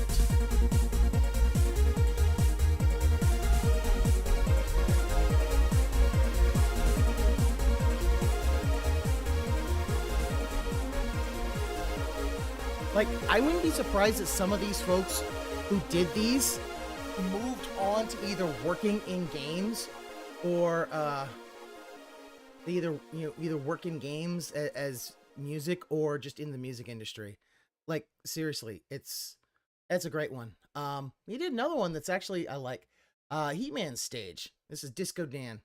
S1: Like, I wouldn't be surprised that some of these folks who did these moved on to either working in games or they either work in games as music or just in the music industry. Like, seriously, that's a great one. We did another one that's actually I like. He-Man's Stage. This is Disco Dan.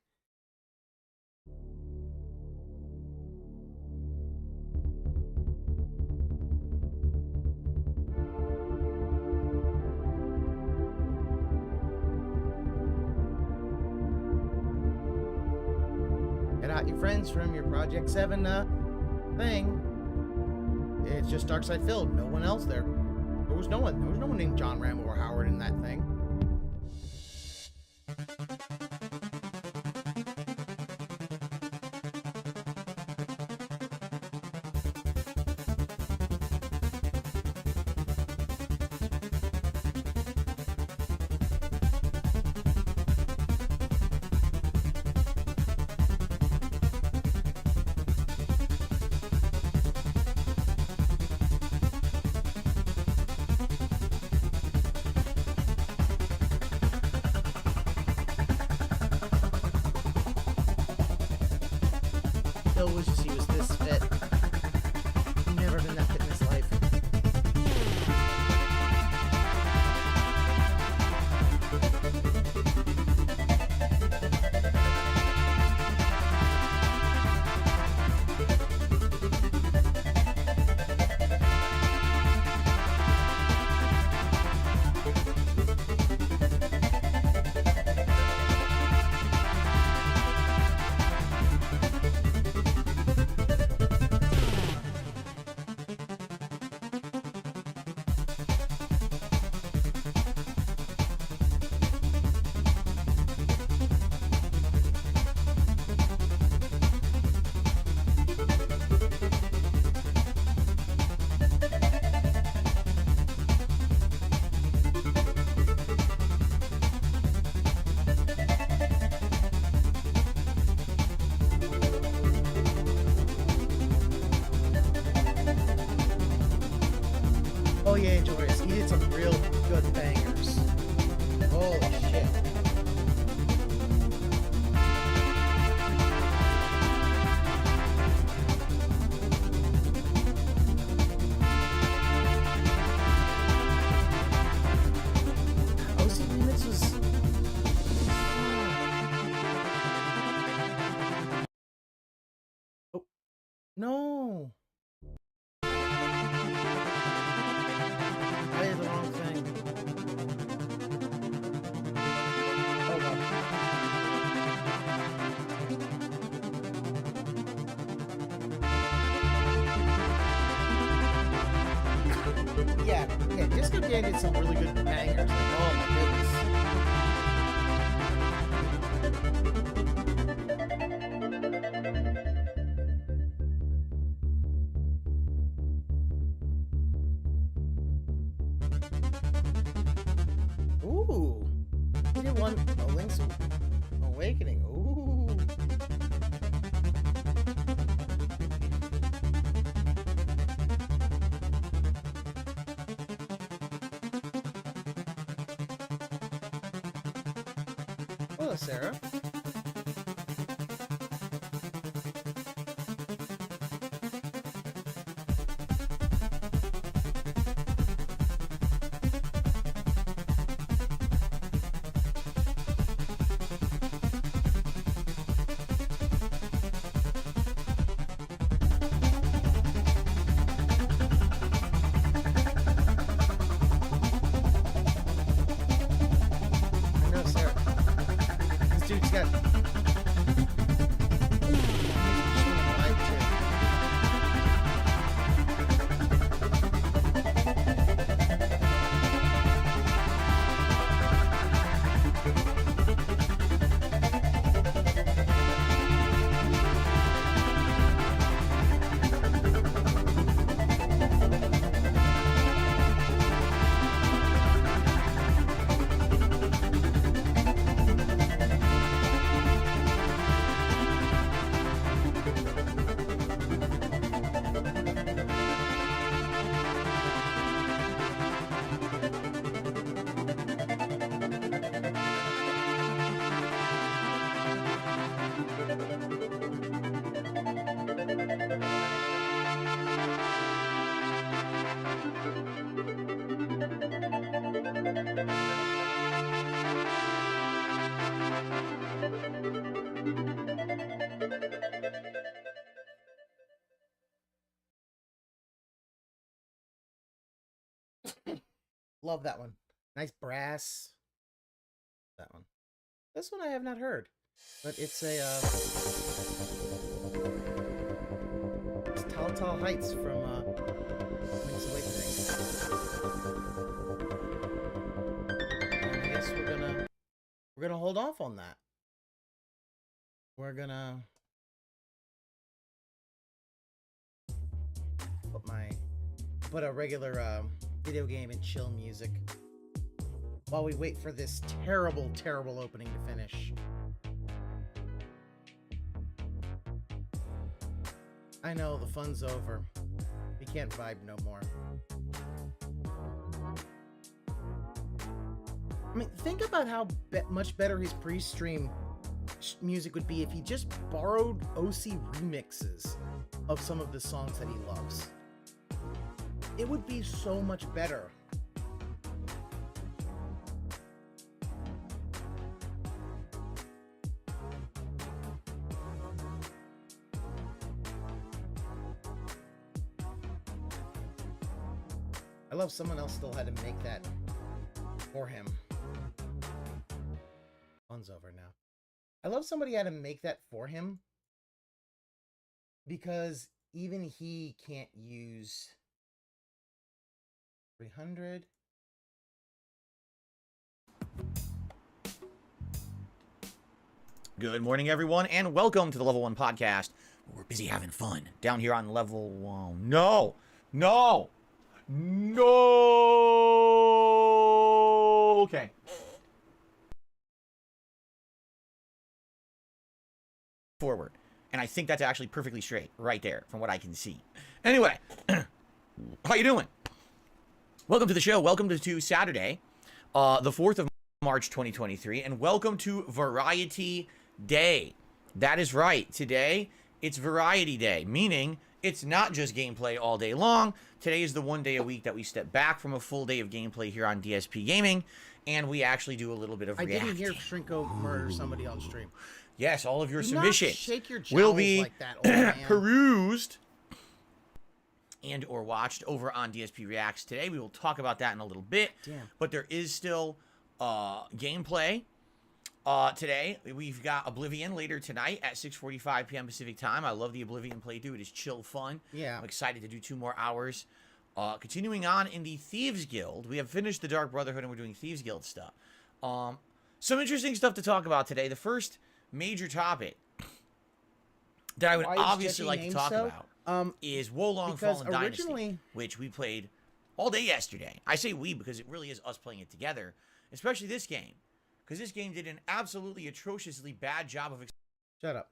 S1: Get out your friends from your Project 7 thing. It's just Darkside filled. No one else there. There was no one named John Rambo or Howard in that thing. He was this fit. Never been that fit in his life. Oh yeah, Joris, he did some real good bangers. Holy shit. OC Remix was... Oh, no. I did the wrong thing. Oh well. Yeah, Disco Dan did some really good bangers. Like, oh my goodness. Ooh, he did one, Link's Awakening. Ooh. Hello, Sarah. I know, Sarah. This dude's Love that one. Nice brass. That one. This one I have not heard, but it's a it's Tall Heights from Link's Awakening. And I guess we're gonna hold off on that. We're gonna put a regular video game and chill music while we wait for this terrible opening to finish. I know, the fun's over. We can't vibe no more. I mean, think about how much better his pre-stream music would be if he just borrowed OC remixes of some of the songs that he loves. It would be so much better. I love someone else still had to make that for him. Fun's over now. I love somebody had to make that for him because even he can't use 300.
S2: Good morning, everyone, and welcome to the Level 1 podcast. We're busy having fun down here on Level 1. No! Okay. Forward. And I think that's actually perfectly straight right there from what I can see. Anyway, how you doing? Welcome to the show. Welcome to Saturday, the 4th of March, 2023, and welcome to Variety Day. That is right. Today, it's Variety Day, meaning it's not just gameplay all day long. Today is the one day a week that we step back from a full day of gameplay here on DSP Gaming, and we actually do a little bit of reacting.
S1: I didn't hear Shrinko murder somebody on stream.
S2: Yes, all of your
S1: Do
S2: submissions
S1: shake your
S2: will be
S1: like that, old man.
S2: perused and or watched over on DSP Reacts today. We will talk about that in a little bit.
S1: Damn.
S2: But there is still gameplay today. We've got Oblivion later tonight at 6:45 p.m. Pacific time. I love the Oblivion playthrough. It is chill fun.
S1: Yeah.
S2: I'm excited to do 2 more hours. Continuing on in the Thieves Guild. We have finished the Dark Brotherhood and we're doing Thieves Guild stuff. Some interesting stuff to talk about today. The first major topic that I would obviously like to talk about is Wolong Fallen Dynasty, which we played all day yesterday. I say we because it really is us playing it together, especially this game, because this game did an absolutely atrociously bad job of...
S1: Shut up.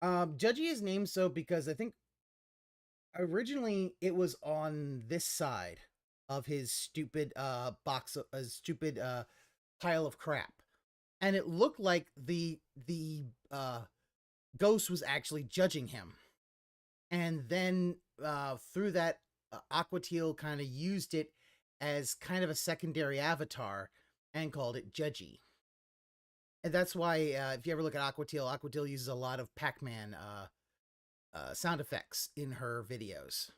S1: Judgy is named so because I think originally it was on this side of his stupid pile of crap. And it looked like the ghost was actually judging him. And then through that, Aqua Teal kind of used it as kind of a secondary avatar and called it Judgy. And that's why, if you ever look at Aqua Teal uses a lot of Pac-Man sound effects in her videos.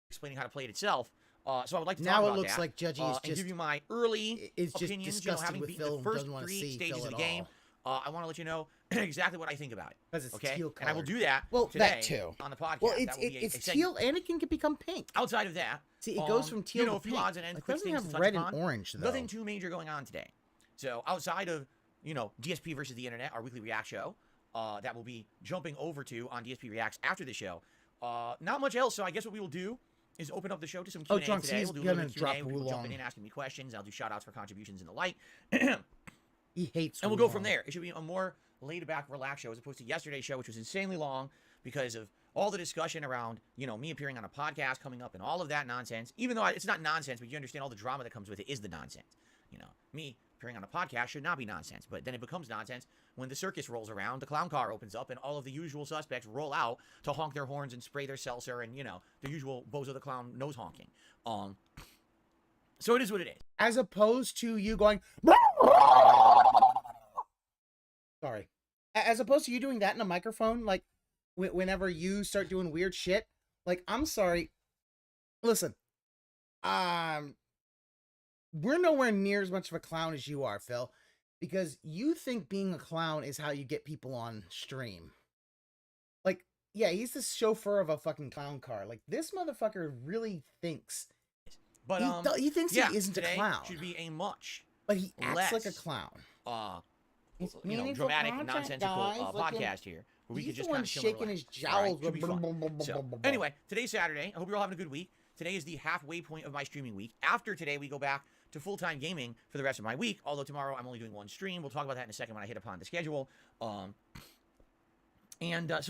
S2: Explaining how to play it itself. So I would like to talk
S1: now
S2: about
S1: it looks
S2: that,
S1: like Judgy is
S2: and
S1: just
S2: give you my early
S1: it's just
S2: opinions.
S1: disgusted
S2: having
S1: with
S2: beaten
S1: Phil
S2: the first
S1: doesn't want to
S2: 3
S1: see
S2: stages
S1: Phil
S2: of the
S1: at
S2: game.
S1: all.
S2: I want to let you know exactly what I think about it.
S1: Because it's
S2: okay?
S1: teal
S2: And I will
S1: colored.
S2: do that
S1: Well,
S2: today
S1: that too.
S2: on the podcast.
S1: Well,
S2: That will be
S1: it's
S2: a segment.
S1: teal and it can become pink.
S2: Outside of that,
S1: See, it goes from teal
S2: you know,
S1: to
S2: a few
S1: pink.
S2: odds and ends,
S1: It
S2: quick
S1: doesn't
S2: things to
S1: have
S2: touch
S1: red
S2: upon.
S1: and orange, though.
S2: Nothing too major going on today. So outside of, you know, DSP versus the internet, our weekly react show, that will be jumping over to on DSP Reacts after the show. Not much else, so I guess what we will do is open up the show to some Q&A
S1: Trunks,
S2: today.
S1: he's
S2: We'll do a little
S1: gonna
S2: bit of Q&A.
S1: drop
S2: People
S1: Wulong.
S2: jumping in, asking me questions. I'll do shout-outs for contributions and the like.
S1: He hates
S2: And we'll go
S1: Wulong.
S2: from there. It should be a more laid-back, relaxed show as opposed to yesterday's show, which was insanely long because of all the discussion around, you know, me appearing on a podcast coming up and all of that nonsense. Even though it's not nonsense, but you understand all the drama that comes with it is the nonsense. You know, me appearing on a podcast should not be nonsense, but then it becomes nonsense when the circus rolls around, the clown car opens up, and all of the usual suspects roll out to honk their horns and spray their seltzer and, you know, the usual Bozo the Clown nose honking. So it is what it is.
S1: As opposed to you going... Sorry. As opposed to you doing that in a microphone, like, whenever you start doing weird shit, like, I'm sorry, Listen, we're nowhere near as much of a clown as you are, Phil, because you think being a clown is how you get people on stream. Like, yeah, he's the chauffeur of a fucking clown car. Like, this motherfucker really thinks.
S2: But
S1: he thinks
S2: yeah,
S1: he isn't a
S2: today
S1: clown.
S2: should be a much
S1: But he acts
S2: less,
S1: like a clown.
S2: You know,
S1: Meaningful
S2: dramatic,
S1: content,
S2: nonsensical
S1: guys. Like
S2: podcast here, where we
S1: he's
S2: could just
S1: the one
S2: kind of
S1: shaking his jowls.
S2: Should be fun. So, anyway, today's Saturday. I hope you're all having a good week. Today is the halfway point of my streaming week. After today, we go back to full-time gaming for the rest of my week, although tomorrow I'm only doing one stream. We'll talk about that in a second when I hit upon the schedule. So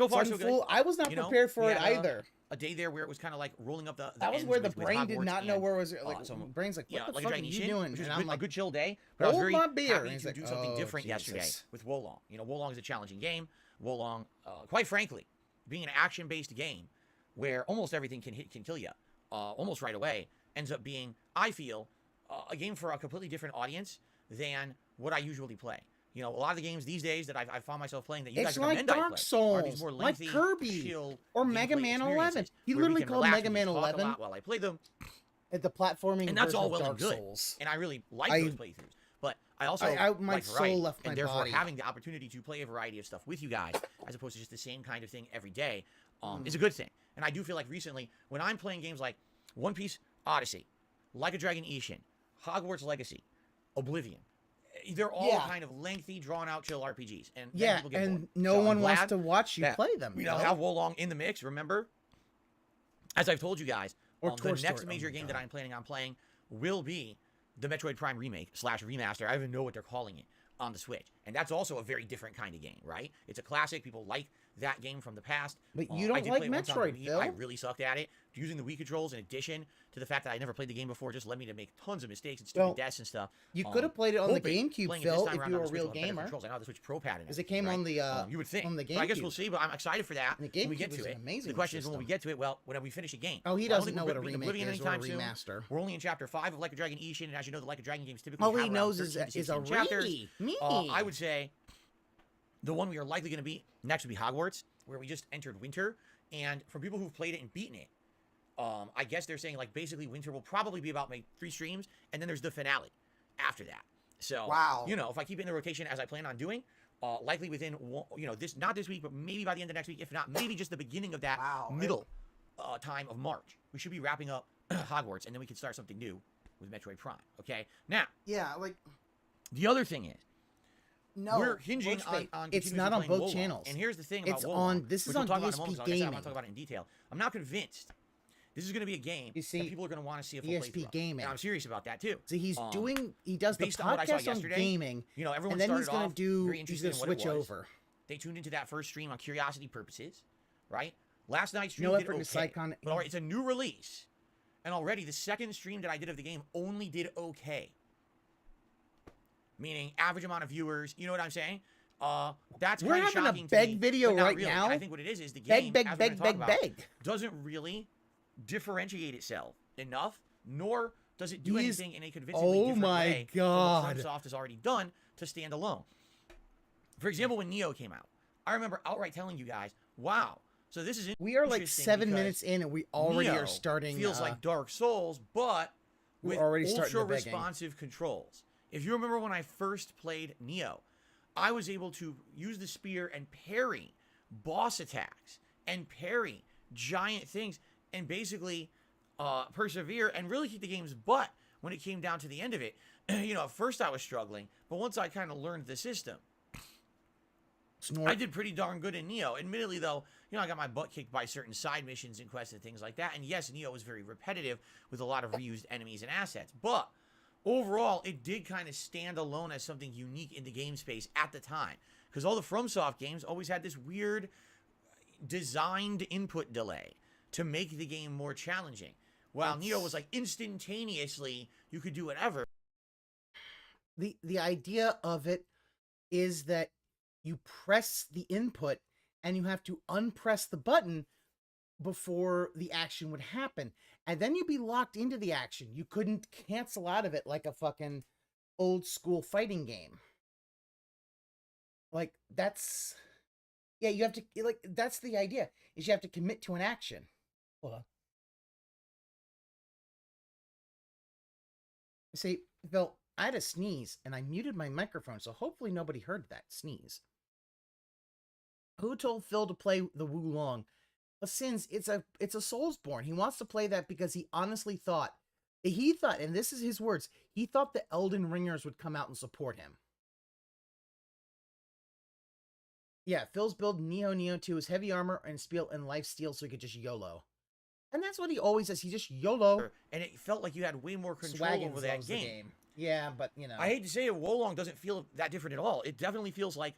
S2: far, so good.
S1: I was not prepared for it either.
S2: A day there where it was kind of like rolling up the
S1: that was
S2: ends
S1: where the
S2: with
S1: brain did not know where it was. Like, brain's like, what the fuck are you doing?
S2: Which was
S1: and I'm like,
S2: a good chill day. But I was very
S1: my beer.
S2: happy to do something different yesterday with Wolong. You know, Wolong is a challenging game. Wolong, quite frankly, being an action-based game where almost everything can kill you almost right away, ends up being, I feel, a game for a completely different audience than what I usually play. You know, a lot of the games these days that I've found myself playing that you guys recommend I play
S1: Dark Souls,
S2: are these more lengthy,
S1: like Kirby,
S2: chill
S1: or Mega Man 11. He literally called Mega Man 11
S2: while I play them.
S1: At the platforming,
S2: and that's all well
S1: Dark
S2: and good.
S1: Souls.
S2: And I really like those playthroughs. But I also
S1: my
S2: like
S1: soul
S2: variety,
S1: left my
S2: and therefore
S1: body.
S2: having the opportunity to play a variety of stuff with you guys, as opposed to just the same kind of thing every day, is a good thing. And I do feel like recently, when I'm playing games like One Piece Odyssey, Like a Dragon Ishin, Hogwarts Legacy, Oblivion, they're all kind of lengthy, drawn-out, chill RPGs. And people get bored.
S1: No one wants to watch you play them.
S2: We have Wolong in the mix, remember? As I've told you guys, the next major game that I'm planning on playing will be the Metroid Prime remake / remaster. I don't even know what they're calling it on the Switch. And that's also a very different kind of game, right? It's a classic. People like that game from the past.
S1: But you don't like Metroid, Phil.
S2: I really sucked at it. Using the Wii controls, in addition to the fact that I never played the game before, just led me to make tons of mistakes and stupid deaths and stuff.
S1: You could have played it on the GameCube, Phil, if you were a real gamer.
S2: I know the Switch Pro pad in it.
S1: Because it came on the
S2: you would think.
S1: on the GameCube.
S2: But I guess we'll see. But I'm excited for that
S1: when
S2: we get to it. The question is when we get to it. Well, when we finish a game.
S1: Oh, he doesn't know what a remake is or a remaster.
S2: We're only in chapter 5 of Like a Dragon Ishin, and as you know, the Like a Dragon games typically
S1: all he knows
S2: is
S1: a
S2: chapters.
S1: Me.
S2: I would say the one we are likely going to be next would be Hogwarts, where we just entered winter. And for people who've played it and beaten it, I guess they're saying, like, basically winter will probably be about maybe 3 streams, and then there's the finale after that. So, you know, if I keep it in the rotation as I plan on doing, likely within, not this week, but maybe by the end of next week, if not, maybe just the beginning of that middle time of March, we should be wrapping up Hogwarts, and then we can start something new with Metroid Prime, okay? Now, the other thing is, we're hinging on
S1: it's not on both channels.
S2: And here's the thing about
S1: Wolong. This is on ESP Gaming.
S2: I'm going to talk about it in detail. I'm not convinced this is going to be a game that people are going to want to see a full playthrough.
S1: Gaming.
S2: And I'm serious about that too.
S1: So he does the podcast on gaming.
S2: You know, everyone
S1: and then
S2: started off very interested
S1: in what it was. Switch over.
S2: They tuned into that first stream on curiosity purposes, right? Last night's stream
S1: no
S2: did
S1: effort
S2: okay.
S1: to Psychon.
S2: But all right, it's a new release, and already the second stream that I did of the game only did okay. Meaning average amount of viewers. You know what I'm saying? That's kind of shocking to me.
S1: We're having a beg video right now.
S2: And I think what it is the game
S1: beg
S2: doesn't really differentiate itself enough, nor does it do anything in a convincingly different way
S1: than what
S2: FromSoft has already done to stand alone. For example, when Neo came out, I remember outright telling you guys, "Wow, so this is
S1: we are like 7 minutes in, and we already
S2: Neo
S1: are starting.
S2: Feels like Dark Souls, but with ultra responsive controls. If you remember when I first played Neo, I was able to use the spear and parry boss attacks and parry giant things and basically persevere and really kick the game's butt when it came down to the end of it. You know, at first I was struggling, but once I kind of learned the system, I did pretty darn good in Neo. Admittedly, though, you know, I got my butt kicked by certain side missions and quests and things like that. And yes, Neo was very repetitive with a lot of reused enemies and assets, but overall, it did kind of stand alone as something unique in the game space at the time. Because all the FromSoft games always had this weird designed input delay to make the game more challenging. While Neo was like instantaneously, you could do whatever.
S1: The idea of it is that you press the input and you have to unpress the button before the action would happen. And then you'd be locked into the action. You couldn't cancel out of it like a fucking old school fighting game. Like, that's... Yeah, you have to... Like, that's the idea, is you have to commit to an action. Hold on. See, Phil, I had a sneeze, and I muted my microphone, so hopefully nobody heard that sneeze. Who told Phil to play the Wulong? Well, since it's a Soulsborne, he wants to play that because he honestly thought, and this is his words, he thought the Elden Ringers would come out and support him. Yeah, Phil's build Neo 2 is heavy armor and spiel and life steal, so he could just YOLO. And that's what he always says. He just YOLO.
S2: And it felt like you had way more control over that game.
S1: Yeah, but you know.
S2: I hate to say it, Wolong doesn't feel that different at all. It definitely feels like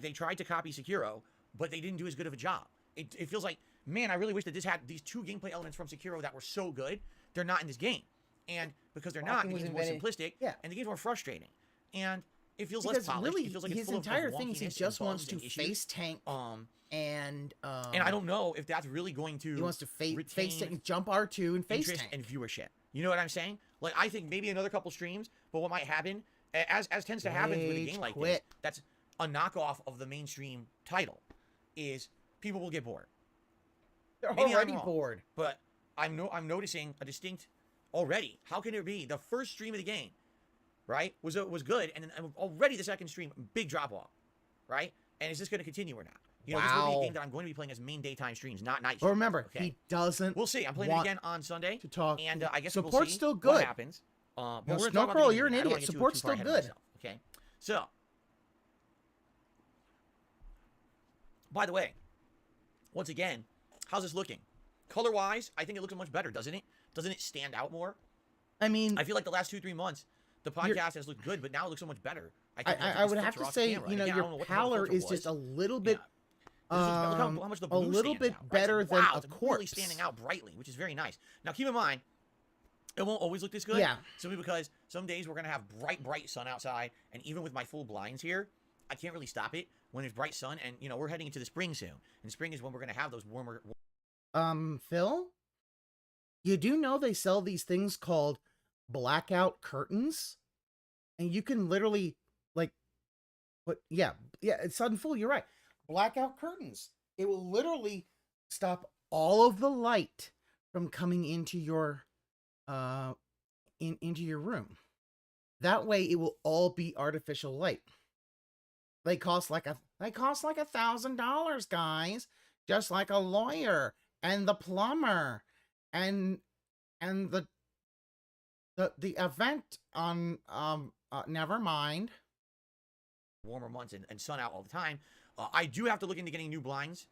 S2: they tried to copy Sekiro, but they didn't do as good of a job. It feels like, man, I really wish that this had these two gameplay elements from Sekiro that were so good. They're not in this game. And because they're not, the game's more simplistic, and the game's more frustrating. And it feels less polished.
S1: Really,
S2: it feels like
S1: his
S2: it's full
S1: entire
S2: of
S1: thing is he just wants to face tank. And
S2: I don't know if that's really going to.
S1: He wants to face tank, jump R2 and face tank
S2: and viewership. You know what I'm saying? Like, I think maybe another couple streams, but what might happen, as tends to happen with a game like this, that's a knockoff of the mainstream title, is people will get bored.
S1: They're already bored.
S2: But I'm noticing a distinct already. How can it be the first stream of the game, right, was good, and then already the second stream, big drop off, right? And is this going to continue or not? You know, this will be a game that I'm going to be playing as main daytime streams, not night streams.
S1: But remember, he doesn't.
S2: We'll see. I'm playing it again on Sunday.
S1: To talk.
S2: And I guess
S1: support's
S2: we'll see
S1: still good.
S2: What happens. But we're
S1: Snow Crawl, you're an idiot. Support's still good.
S2: Okay. So, by the way, once again, how's this looking? Color-wise, I think it looks much better, doesn't it? Doesn't it stand out more?
S1: I mean,
S2: I feel like the last 2-3 months, the podcast has looked good, but now it looks so much better.
S1: I would have to say, you know, your pallor is just a little bit.
S2: Look how much the blue
S1: a little bit
S2: out,
S1: better
S2: right?
S1: than
S2: wow,
S1: a
S2: it's
S1: corpse.
S2: Really standing out brightly, which is very nice. Now, keep in mind, it won't always look this good.
S1: Yeah.
S2: Simply because some days we're gonna have bright sun outside, and even with my full blinds here, I can't really stop it when there's bright sun. And you know, we're heading into the spring soon, and spring is when we're gonna have those warmer.
S1: Phil, you do know they sell these things called blackout curtains, and you can literally it's sudden full. You're right. Blackout curtains. It will literally stop all of the light from coming into your into your room. That way it will all be artificial light. They cost like $1,000, guys. Just like a lawyer and the plumber and the event on never mind.
S2: Warmer months and sun out all the time. I do have to look into getting new blinds.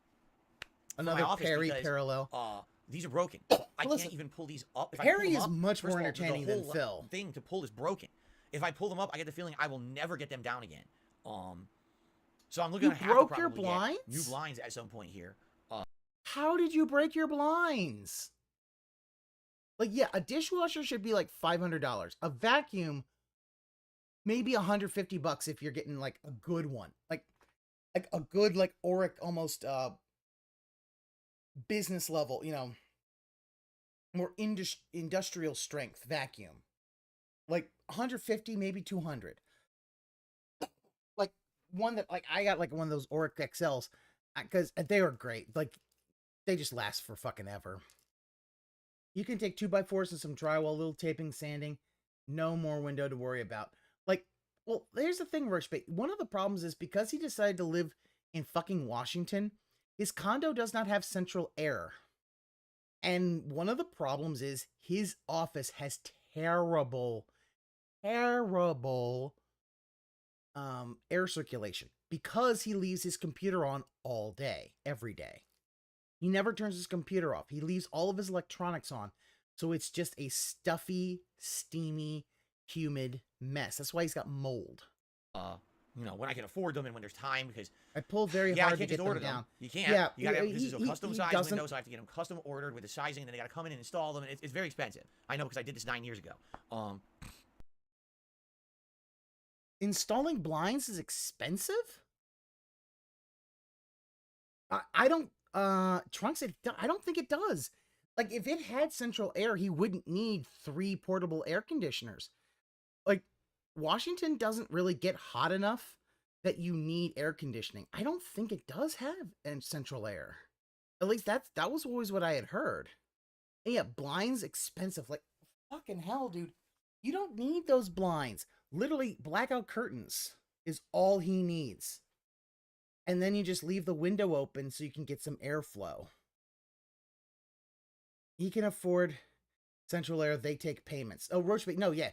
S1: Another Perry parallel.
S2: These are broken. I can't even pull these up. If
S1: Perry
S2: I pull them
S1: is
S2: up,
S1: much more entertaining than Phil.
S2: The thing to pull is broken. If I pull them up, I get the feeling I will never get them down again. So I'm looking to have to probably
S1: your blinds?
S2: Get new blinds at some point here.
S1: How did you break your blinds? Like, yeah, a dishwasher should be like $500. A vacuum, maybe $150 if you're getting like a good one, like a good like Auric almost business level, you know, more industrial strength vacuum, like 150, maybe 200. Like one that like I got like one of those Auric XLs because they were great. Like they just last for fucking ever. You can take 2x4s and some drywall, little taping, sanding, no more window to worry about. Like, well, here's the thing, Rushbait. One of the problems is because he decided to live in fucking Washington, his condo does not have central air. And one of the problems is his office has terrible air circulation because he leaves his computer on all day, every day. He never turns his computer off. He leaves all of his electronics on. So it's just a stuffy, steamy, humid mess. That's why he's got mold.
S2: You know, when I can afford them and when there's time, because
S1: I pull very hard to get them down.
S2: You can't.
S1: Yeah,
S2: you gotta. This is a custom size window, so I have to get them custom ordered with the sizing, and then they gotta come in and install them, and it's very expensive. I know because I did this 9 years ago.
S1: Installing blinds is expensive. I don't. Trunks. I don't think it does. Like if it had central air, he wouldn't need 3 portable air conditioners. Like Washington doesn't really get hot enough that you need air conditioning. I don't think it does have central air. At least that was always what I had heard. And yeah, blinds expensive. Like fucking hell, dude. You don't need those blinds. Literally, blackout curtains is all he needs. And then you just leave the window open so you can get some airflow. He can afford central air. They take payments. Oh, Roachbait. No, yeah.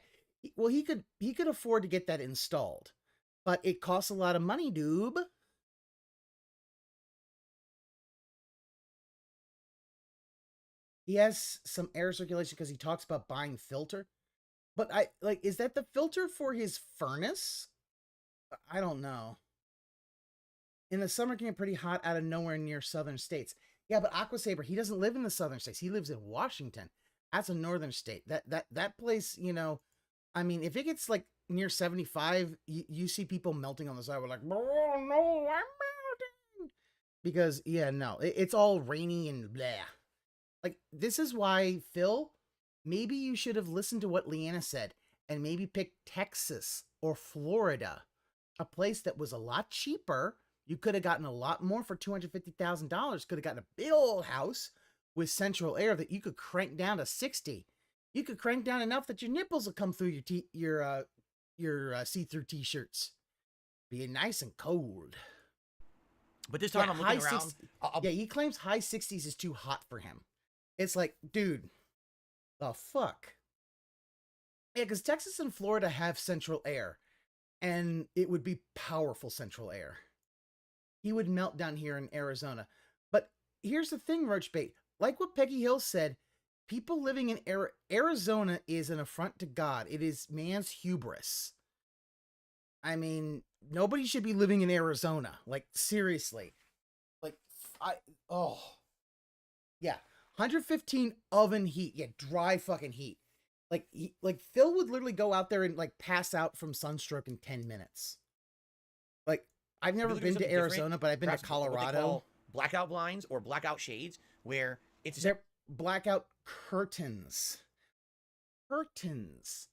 S1: Well, he could afford to get that installed, but it costs a lot of money, doob. He has some air circulation because he talks about buying filter. But is that the filter for his furnace? I don't know. In the summer, it can get pretty hot out of nowhere near southern states. Yeah, but Aqua Saber, he doesn't live in the southern states. He lives in Washington. That's a northern state. That place, you know, I mean, if it gets like near 75, you see people melting on the side. We're like, oh no, I'm melting. Because, yeah, no, it's all rainy and blah. Like, this is why, Phil, maybe you should have listened to what Leanna said and maybe pick Texas or Florida, a place that was a lot cheaper. You could have gotten a lot more for $250,000. Could have gotten a big old house with central air that you could crank down to 60. You could crank down enough that your nipples will come through your see-through t-shirts. Being nice and cold.
S2: But this time I'm looking around.
S1: Yeah, he claims high 60s is too hot for him. It's like, dude, the fuck? Yeah, because Texas and Florida have central air, and it would be powerful central air. He would melt down here in Arizona. But here's the thing, Roachbait. Like what Peggy Hill said, people living in Arizona is an affront to God. It is man's hubris. I mean, nobody should be living in Arizona. Like, seriously. Like, yeah. 115 oven heat. Yeah, dry fucking heat. Like Phil would literally go out there and like pass out from sunstroke in 10 minutes. Like, I've never been to Arizona, but I've been to Colorado.
S2: Blackout blinds or blackout shades, where it's
S1: they're blackout curtains. Curtains.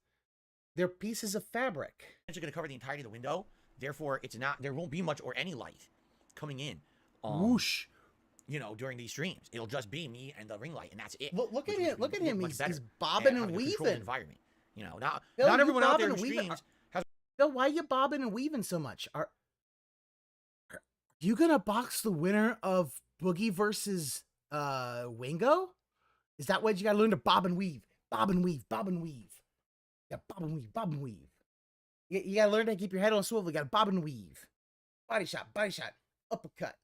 S1: They're pieces of fabric.
S2: It's going to cover the entirety of the window. Therefore, it's not. There won't be much or any light coming in.
S1: Whoosh.
S2: You know, during these streams, it'll just be me and the ring light, and that's it.
S1: Look at him. Look at him. He's bobbing and weaving.
S2: Environment. You know, not
S1: Phil,
S2: everyone out there who streams has.
S1: Phil, why are you bobbing and weaving so much? Are you gonna box the winner of Boogie versus Wingo? Is that what you gotta learn to bob and weave? Bob and weave, bob and weave. Yeah, bob and weave, bob and weave. You gotta learn to keep your head on a swivel. You gotta bob and weave. Body shot, uppercut.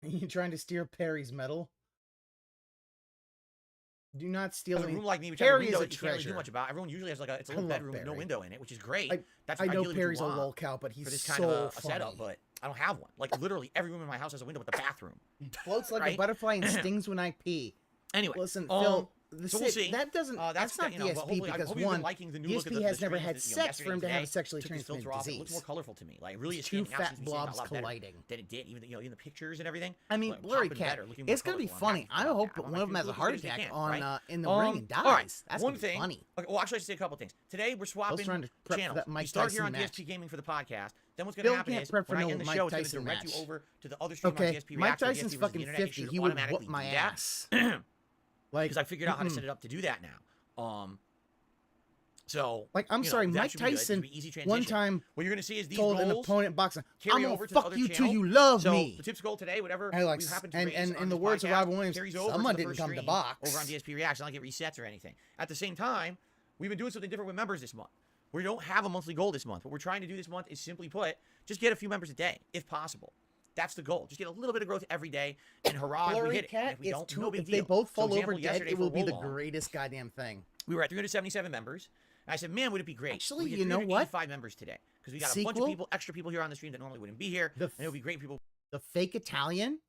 S1: Are you trying to steal Perry's medal? Do not steal
S2: a room like me, which
S1: Perry
S2: has a window
S1: is a
S2: that you can't really
S1: treasure.
S2: do much about. Everyone usually has like it's a little bedroom with no window in it, which is great.
S1: I know Perry's a lolcow, but he's
S2: for this
S1: so
S2: kind of a
S1: funny.
S2: setup, but I don't have one. Like literally every room in my house has a window with the bathroom.
S1: He floats like
S2: right?
S1: a butterfly and stings when I pee.
S2: Anyway,
S1: listen, Phil.
S2: So we'll see.
S1: That doesn't. That's not DSP because one, DSP has never had sex for him to have a sexually transmitted disease.
S2: It looks more colorful to me. Like it really is
S1: two
S2: standing out.
S1: fat
S2: Seems to be standing out
S1: blobs
S2: a lot better
S1: colliding
S2: than it did, even in the pictures and everything.
S1: I mean,
S2: like,
S1: Blurry
S2: popping
S1: Cat.
S2: better, looking more
S1: It's gonna be
S2: colorful. I'm
S1: funny.
S2: happy
S1: I
S2: about
S1: hope
S2: that.
S1: one of them has a heart attack on in the
S2: All
S1: ring and dies.
S2: All right.
S1: That's
S2: one
S1: gonna be
S2: thing.
S1: funny.
S2: Okay, well, actually, I should say a couple things. Today we're swapping
S1: trying to prep for
S2: channels.
S1: that Mike
S2: We start here
S1: Tyson
S2: on
S1: match.
S2: DSP Gaming for the podcast. Then what's going
S1: Phil
S2: to happen
S1: can't
S2: is
S1: prep for
S2: when I
S1: no
S2: end the
S1: Mike
S2: show, it's
S1: Tyson
S2: going to direct
S1: match.
S2: you over to the other stream on
S1: Okay,
S2: DSP
S1: Mike
S2: Reacts.
S1: Tyson's fucking 50. He would whoop my ass.
S2: Because I figured out how to set it up to do that now. So,
S1: like, I'm sorry, Mike Tyson one time
S2: what you're going to see is these
S1: told an
S2: goals
S1: opponent boxing,
S2: carry
S1: I'm
S2: over
S1: gonna
S2: to the
S1: fuck
S2: other
S1: you
S2: channel.
S1: till you love
S2: So
S1: me.
S2: the tips goal today, whatever
S1: And like,
S2: we happen to
S1: and
S2: raise
S1: in
S2: on
S1: the
S2: this
S1: words of
S2: podcast,
S1: Robin Williams,
S2: carries over
S1: someone
S2: to the
S1: didn't
S2: first
S1: come to
S2: stream
S1: box.
S2: over on DSP Reacts. I don't get resets or anything. At the same time, we've been doing something different with members this month. We don't have a monthly goal this month. What we're trying to do this month is simply put, just get a few members a day, if possible. That's the goal. Just get a little bit of growth every day, and hurrah, if we hit it. And if we don't, no big
S1: if
S2: deal.
S1: they both fall
S2: example,
S1: over dead,
S2: yesterday
S1: it will
S2: for
S1: be the
S2: Wolong,
S1: greatest goddamn thing.
S2: we were at 377 members. And I said, man, would it be great?
S1: Actually,
S2: we get
S1: you know what?
S2: 385 members today. Because we got a bunch of people, extra people here on the stream that normally wouldn't be here. And it would be great people.
S1: The fake Italian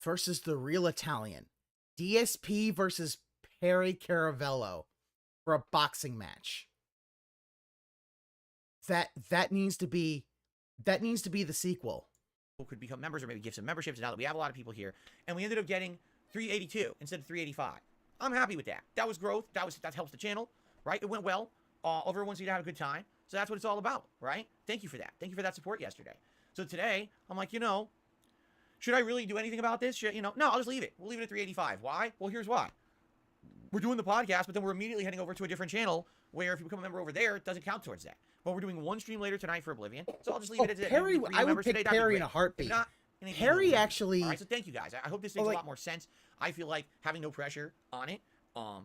S1: versus the real Italian. DSP versus Perry Caravello for a boxing match. That needs to be the sequel.
S2: Could become members or maybe give some memberships. Now that we have a lot of people here, and we ended up getting 382 instead of 385. I'm happy with that. That was growth. That helps the channel, right? It went well. Everyone seemed to have a good time. So that's what it's all about, right? Thank you for that. Thank you for that support yesterday. So today, I'm like, should I really do anything about this? No, I'll just leave it. We'll leave it at 385. Why? Well, here's why. we're doing the podcast, but then we're immediately heading over to a different channel where if you become a member over there, it doesn't count towards that. But we're doing one stream later tonight for Oblivion, so I'll just leave it at that.
S1: Perry, I would pick Perry in a heartbeat. Perry actually.
S2: All right, so thank you guys. I hope this makes a lot more sense. I feel like having no pressure on it.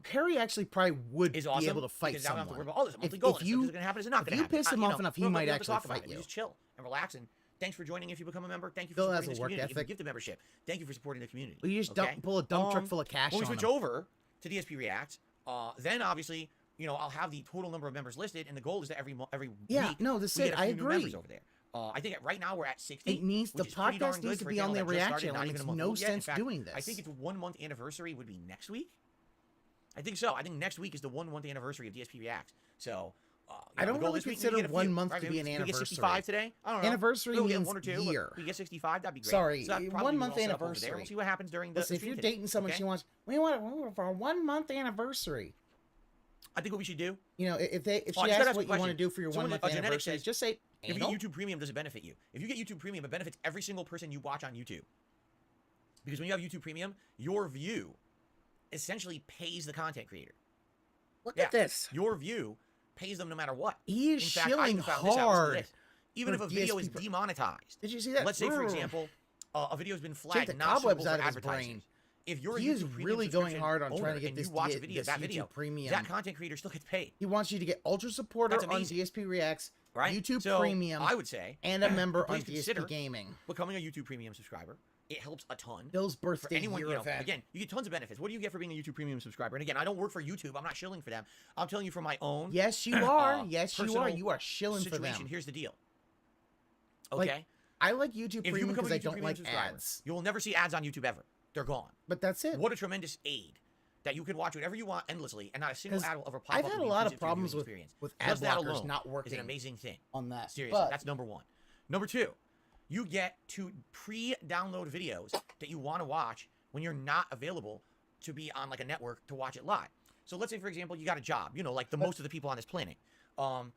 S1: Perry actually probably would
S2: is awesome
S1: be able to fight someone.
S2: I don't have to worry about all this monthly goal. Is it going to happen? Is it not going to happen?
S1: If you piss him off enough, he might actually fight you.
S2: Just chill and relax. And thanks for joining. If you become a member, thank you for
S1: Bill
S2: supporting
S1: has
S2: this
S1: a work
S2: community. If you
S1: ethic.
S2: give the membership, thank you for supporting the community.
S1: Well, you just pull a dump truck full of cash on
S2: When we switch
S1: him.
S2: over to DSP React, then obviously, you know, I'll have the total number of members listed, and the goal is that every week
S1: this
S2: we
S1: is
S2: get a
S1: I
S2: few new
S1: agree.
S2: members over there. I think right now we're at 60.
S1: It needs the
S2: which is pretty darn
S1: podcast
S2: good
S1: needs to
S2: for a
S1: be on
S2: channel
S1: the
S2: that just
S1: React
S2: started,
S1: channel.
S2: not
S1: It
S2: even a
S1: makes
S2: month
S1: no
S2: old yet. In
S1: sense
S2: fact,
S1: doing this.
S2: I think its 1 month anniversary would be next week. I think so. I think next week is the 1 month anniversary of DSP React. So
S1: I don't really consider 1 month to be an
S2: We get
S1: anniversary.
S2: 65 today. I don't know.
S1: Anniversary
S2: We'll get
S1: means
S2: 1 or 2.
S1: year.
S2: We get 65. That'd be great.
S1: Sorry,
S2: so
S1: 1 month anniversary.
S2: We'll see what happens during the.
S1: Listen, if you're dating someone, she wants, we want for a 1 month anniversary.
S2: I think what we should do.
S1: You know, if she
S2: I
S1: asks what you want to do for your 1 month anniversary,
S2: says,
S1: just say
S2: if you
S1: anal.
S2: get YouTube Premium, does it benefit you? If you get YouTube Premium, it benefits every single person you watch on YouTube. Because when you have YouTube Premium, your view essentially pays the content creator.
S1: Look at this.
S2: Your view pays them no matter what.
S1: He is shilling hard.
S2: Even if a video is demonetized.
S1: Did you see that?
S2: Let's say, for example, a video has been flagged
S1: the
S2: not
S1: cobwebs
S2: suitable
S1: out
S2: for
S1: of his
S2: advertisers.
S1: brain.
S2: If you're
S1: He is really going hard on trying to get this
S2: video,
S1: Premium.
S2: that content creator still gets paid.
S1: He wants you to get Ultra Supporter on DSP Reacts,
S2: right?
S1: YouTube
S2: so
S1: Premium,
S2: I would say,
S1: and a member on
S2: please
S1: DSP Gaming.
S2: Becoming a YouTube Premium subscriber. It helps a ton.
S1: Bill's birthday
S2: anyone,
S1: year event.
S2: Again, you get tons of benefits. What do you get for being a YouTube Premium subscriber? And again, I don't work for YouTube. I'm not shilling for them. I'm telling you from my own.
S1: Yes, you are. Yes, you are. You are shilling
S2: situation.
S1: for them.
S2: Here's the deal. Okay.
S1: I like YouTube Premium because I don't like
S2: subscriber,
S1: ads.
S2: You will never see ads on YouTube ever. They're gone.
S1: But that's it.
S2: What a tremendous aid that you can watch whatever you want endlessly, and not a single ad will ever pop up.
S1: I've had a lot of problems with ad blockers not working.
S2: It's an amazing thing.
S1: On that.
S2: Seriously, that's number one. Number two, you get to pre-download videos that you want to watch when you're not available to be on like a network to watch it live. So let's say, for example, you got a job, you know, like most of the people on this planet.
S1: Not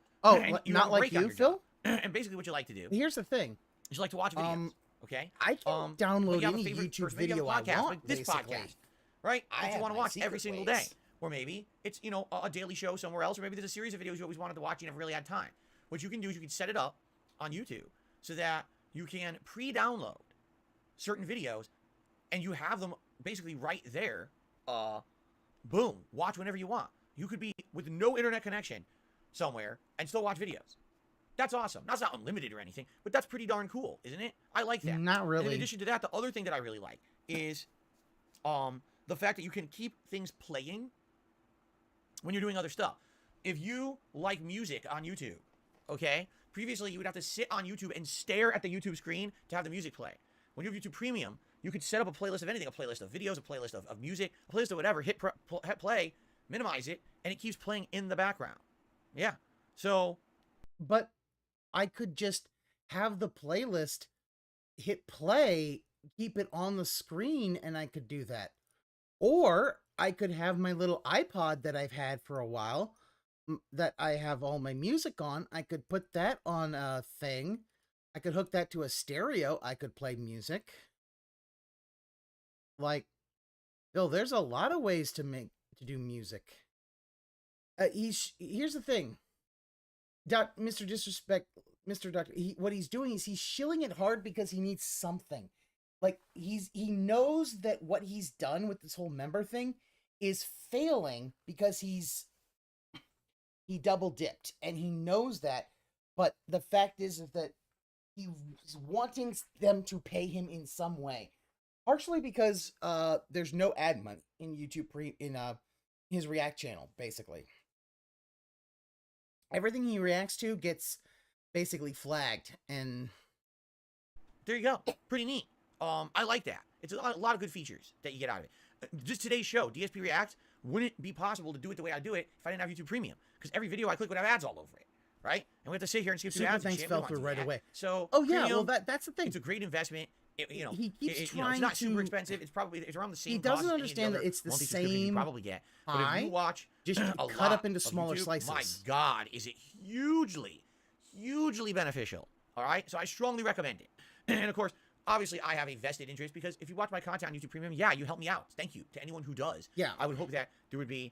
S1: like you, Phil?
S2: And basically what you like to do.
S1: Here's the thing.
S2: Is you like to watch videos. Okay?
S1: I can download any YouTube video I want,
S2: like this podcast, right? That you want to watch every single day. Or maybe it's, you know, a daily show somewhere else, or maybe there's a series of videos you always wanted to watch, you never really had time. What you can do is you can set it up on YouTube so that you can pre-download certain videos and you have them basically right there. Boom, watch whenever you want. You could be with no internet connection somewhere and still watch videos. That's awesome. That's not unlimited or anything, but that's pretty darn cool, isn't it? I like that.
S1: Not really.
S2: In addition to that, the other thing that I really like is the fact that you can keep things playing when you're doing other stuff. If you like music on YouTube, okay, previously you would have to sit on YouTube and stare at the YouTube screen to have the music play. When you have YouTube Premium, you could set up a playlist of anything, a playlist of videos, a playlist of music, a playlist of whatever, hit play, minimize it, and it keeps playing in the background. Yeah. So.
S1: But I could just have the playlist hit play, keep it on the screen, and I could do that. Or I could have my little iPod that I've had for a while that I have all my music on. I could put that on a thing. I could hook that to a stereo. I could play music. Like, Bill, there's a lot of ways to do music. Here's the thing. Mr. Disrespect, Mr. Doctor, what he's doing is he's shilling it hard because he needs something. Like, he knows that what he's done with this whole member thing is failing because he double dipped, and he knows that. But the fact is that he's wanting them to pay him in some way, partially because there's no ad money in YouTube in his React channel. Basically, everything he reacts to gets basically flagged, and
S2: there you go. Pretty neat. I like that. It's a lot of good features that you get out of it. Just today's show, DSP React, wouldn't be possible to do it the way I do it if I didn't have YouTube Premium. Because every video I click would have ads all over it, right? And we have to sit here and skip through ads.
S1: Thanks fell through right away.
S2: So,
S1: oh yeah, well that's the thing.
S2: It's a great investment.
S1: He keeps trying
S2: it's not super expensive. It's around the same.
S1: He doesn't understand that it's the same.
S2: You probably get. But if you watch
S1: just cut up into smaller slices.
S2: My God, is it hugely beneficial? All right, so I strongly recommend it. And of course, obviously I have a vested interest because if you watch my content on YouTube Premium, yeah, you help me out. Thank you to anyone who does.
S1: Yeah.
S2: I would hope that there would be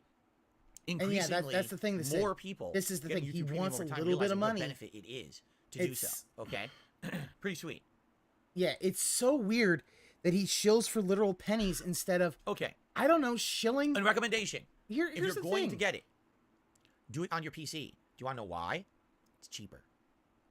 S2: increasingly
S1: and yeah, that's the thing.
S2: more people.
S1: This is the thing. He wants a
S2: time,
S1: little bit of
S2: what
S1: money.
S2: benefit it is to do so. Okay, pretty sweet.
S1: Yeah, it's so weird that he shills for literal pennies instead of I don't know, shilling.
S2: A recommendation.
S1: Here's
S2: if you're
S1: the
S2: going
S1: thing.
S2: to get it, do it on your PC. Do you want to know why? It's cheaper.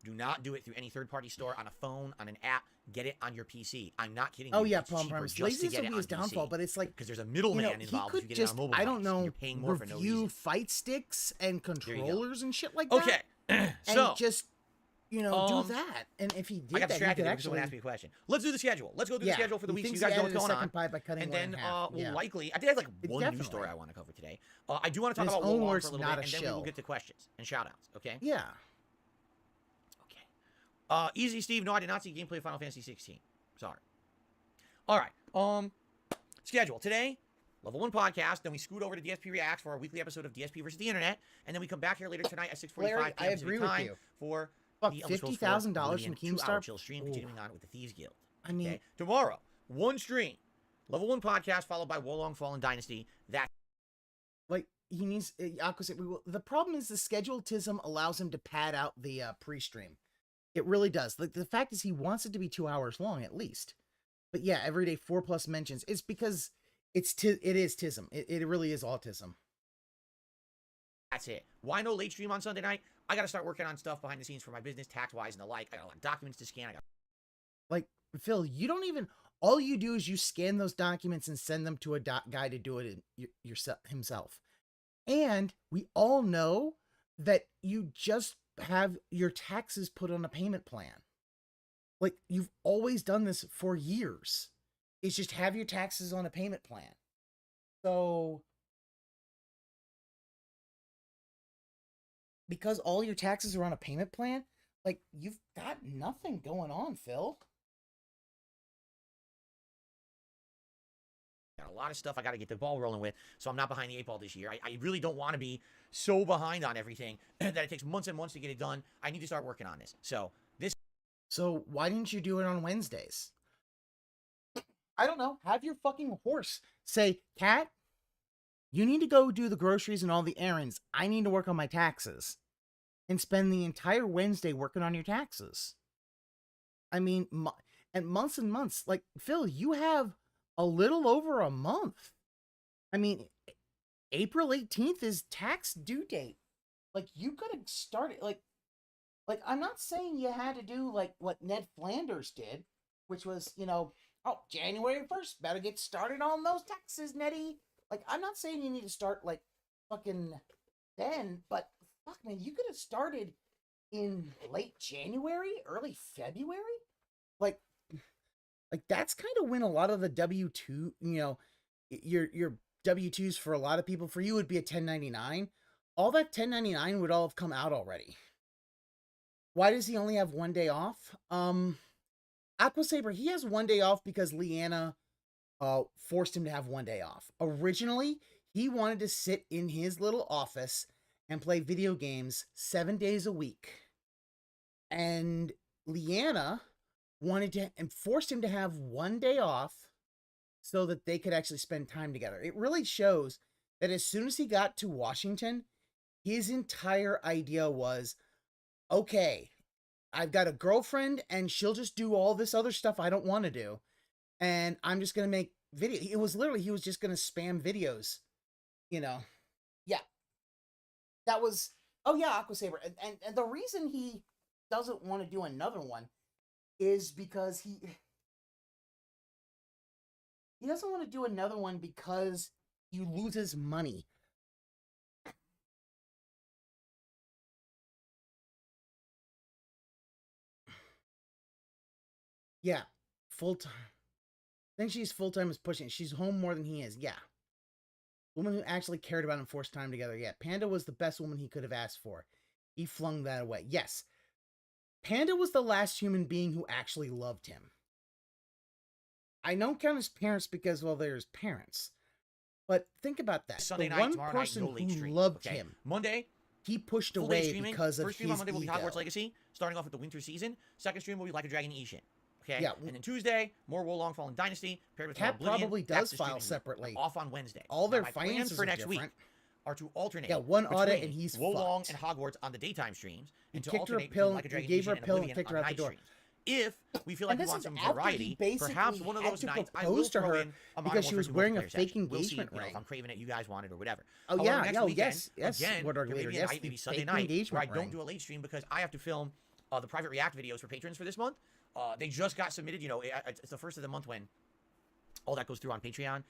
S2: Do not do it through any third-party store, on a phone, on an app. Get it on your PC. I'm not kidding you.
S1: Oh yeah,
S2: it's
S1: Palm
S2: cheaper
S1: Primus.
S2: just to
S1: Laziness
S2: get
S1: will
S2: it
S1: be
S2: on
S1: his downfall,
S2: PC.
S1: but it's like
S2: because there's a middleman
S1: he
S2: involved.
S1: could
S2: If you get
S1: just
S2: it on a mobile
S1: I don't
S2: device,
S1: know
S2: you're paying more for no
S1: review
S2: reason.
S1: fight sticks and controllers and shit like that.
S2: Okay, so
S1: and just do that. And if he did
S2: I got
S1: that, he
S2: distracted
S1: could
S2: because someone
S1: actually
S2: asked me a question. Let's do the schedule. Let's go through the schedule for the
S1: he
S2: week so you
S1: thinks
S2: guys
S1: he
S2: know what's
S1: added a
S2: going
S1: second
S2: on.
S1: pie by cutting
S2: And
S1: one
S2: then
S1: in half.
S2: we'll likely, I think I have like one news story I want to cover today. I do want to talk
S1: His
S2: about
S1: own
S2: Wolong
S1: work's
S2: for a little
S1: not
S2: bit,
S1: a
S2: and then we will
S1: shill.
S2: get to questions and shout-outs, okay?
S1: Yeah.
S2: Okay. Easy Steve, no, I did not see gameplay of Final Fantasy 16. Sorry. All right. Schedule. Today, Level 1 podcast, then we scoot over to DSP Reacts for our weekly episode of DSP versus the Internet, and then we come back here later tonight at 6:45
S1: Larry,
S2: p.m.
S1: I agree with
S2: time
S1: you.
S2: for
S1: Fuck,
S2: the Elder Scrolls
S1: $50,000
S2: 4
S1: from
S2: Oblivion 2-hour
S1: Keemstar?
S2: chill stream, continuing on with the Thieves Guild.
S1: I mean,
S2: Okay? Tomorrow, one stream, Level 1 podcast, followed by Wolong Fallen Dynasty. That
S1: like he needs the problem is the scheduletism allows him to pad out the pre-stream. It really does. Like the fact is he wants it to be 2 hours long at least. But yeah, every day 4+ mentions. It's because it is tism. It really is autism.
S2: That's it. Why no late stream on Sunday night? I got to start working on stuff behind the scenes for my business, tax-wise and the like. I got a lot of documents to scan.
S1: Like, Phil, you don't even... All you do is you scan those documents and send them to a guy to do it himself. And we all know that you just have your taxes put on a payment plan. Like, you've always done this for years. It's just have your taxes on a payment plan. So... because all your taxes are on a payment plan, like, you've got nothing going on, Phil.
S2: Got a lot of stuff I got to get the ball rolling with, so I'm not behind the 8 ball this year. I really don't want to be so behind on everything that it takes months and months to get it done. I need to start working on this.
S1: So why didn't you do it on Wednesdays? I don't know. Have your fucking horse say, Cat, you need to go do the groceries and all the errands. I need to work on my taxes. And spend the entire Wednesday working on your taxes. I mean, and months. Like, Phil, you have a little over a month. I mean, April 18th is tax due date. Like, you could have started, like, I'm not saying you had to do, like, what Ned Flanders did, which was, January 1st, better get started on those taxes, Nettie. Like, I'm not saying you need to start, like, fucking then, but, fuck, man, you could have started in late January, early February? Like that's kind of when a lot of the W-2, your W-2s for a lot of people, for you would be a 1099. All that 1099 would all have come out already. Why does he only have 1 day off? Aqua Saber, he has 1 day off because Leanna forced him to have 1 day off. Originally, he wanted to sit in his little office and play video games 7 days a week. And Leanna wanted to and forced him to have 1 day off so that they could actually spend time together. It really shows that as soon as he got to Washington, his entire idea was, okay, I've got a girlfriend and she'll just do all this other stuff I don't want to do. And I'm just going to make video. It was literally, he was just going to spam videos, Yeah. That was, Aqua Saber. And the reason he doesn't want to do another one is because he doesn't want to do another one because he loses money. Yeah, full-time. I think she's full-time is pushing it. She's home more than he is. Yeah. Woman who actually cared about him, forced time together. Yeah, Panda was the best woman he could have asked for. He flung that away. Yes. Panda was the last human being who actually loved him. I don't count his parents because, well, they're his parents. But think about that.
S2: Sunday
S1: the
S2: night,
S1: one
S2: tomorrow
S1: person
S2: night, no late
S1: who
S2: stream.
S1: loved
S2: Okay.
S1: him,
S2: Monday,
S1: he pushed
S2: full day
S1: away
S2: streaming.
S1: because of
S2: First stream
S1: his
S2: on Monday will be
S1: ego.
S2: Hogwarts Legacy, starting off with the Winter season. Second stream will be Like a Dragon Ishin. Okay.
S1: Yeah.
S2: And then Tuesday, more Wolong Fallen Dynasty paired with
S1: Cat
S2: Oblivion.
S1: probably
S2: That's
S1: does
S2: the
S1: file
S2: streaming week.
S1: separately.
S2: I'm off on Wednesday.
S1: All
S2: Now,
S1: their
S2: my plans
S1: finances
S2: for
S1: are
S2: next
S1: different.
S2: week are to alternate.
S1: Yeah, one outta
S2: between
S1: and he's
S2: Wolong
S1: fucked.
S2: and Hogwarts on the daytime streams,
S1: You
S2: and to
S1: kicked her a
S2: alternate
S1: pill,
S2: between Like a
S1: you
S2: Dragon
S1: gave her a
S2: Fusion and
S1: pill and
S2: Oblivion
S1: kicked her
S2: on
S1: out the
S2: night
S1: door.
S2: streams. If we feel like
S1: And
S2: we
S1: this
S2: want
S1: is
S2: some
S1: after he
S2: variety,
S1: basically
S2: perhaps one of
S1: had
S2: those
S1: to
S2: nights I will
S1: propose to
S2: throw
S1: her
S2: in a
S1: because she was wearing a fake
S2: We'll see,
S1: engagement
S2: if
S1: ring.
S2: I'm craving it, you guys want it or whatever.
S1: Oh,
S2: However,
S1: yeah,
S2: next
S1: no,
S2: weekend,
S1: yes,
S2: again,
S1: what are
S2: there
S1: later?
S2: may be a
S1: Yes,
S2: night, maybe
S1: the
S2: Sunday
S1: fake
S2: night, where I
S1: engagement
S2: don't
S1: ring.
S2: do a late stream because I have to film the private react videos for patrons for this month. They just got submitted. You know, it's the first of the month when all that goes through on Patreon.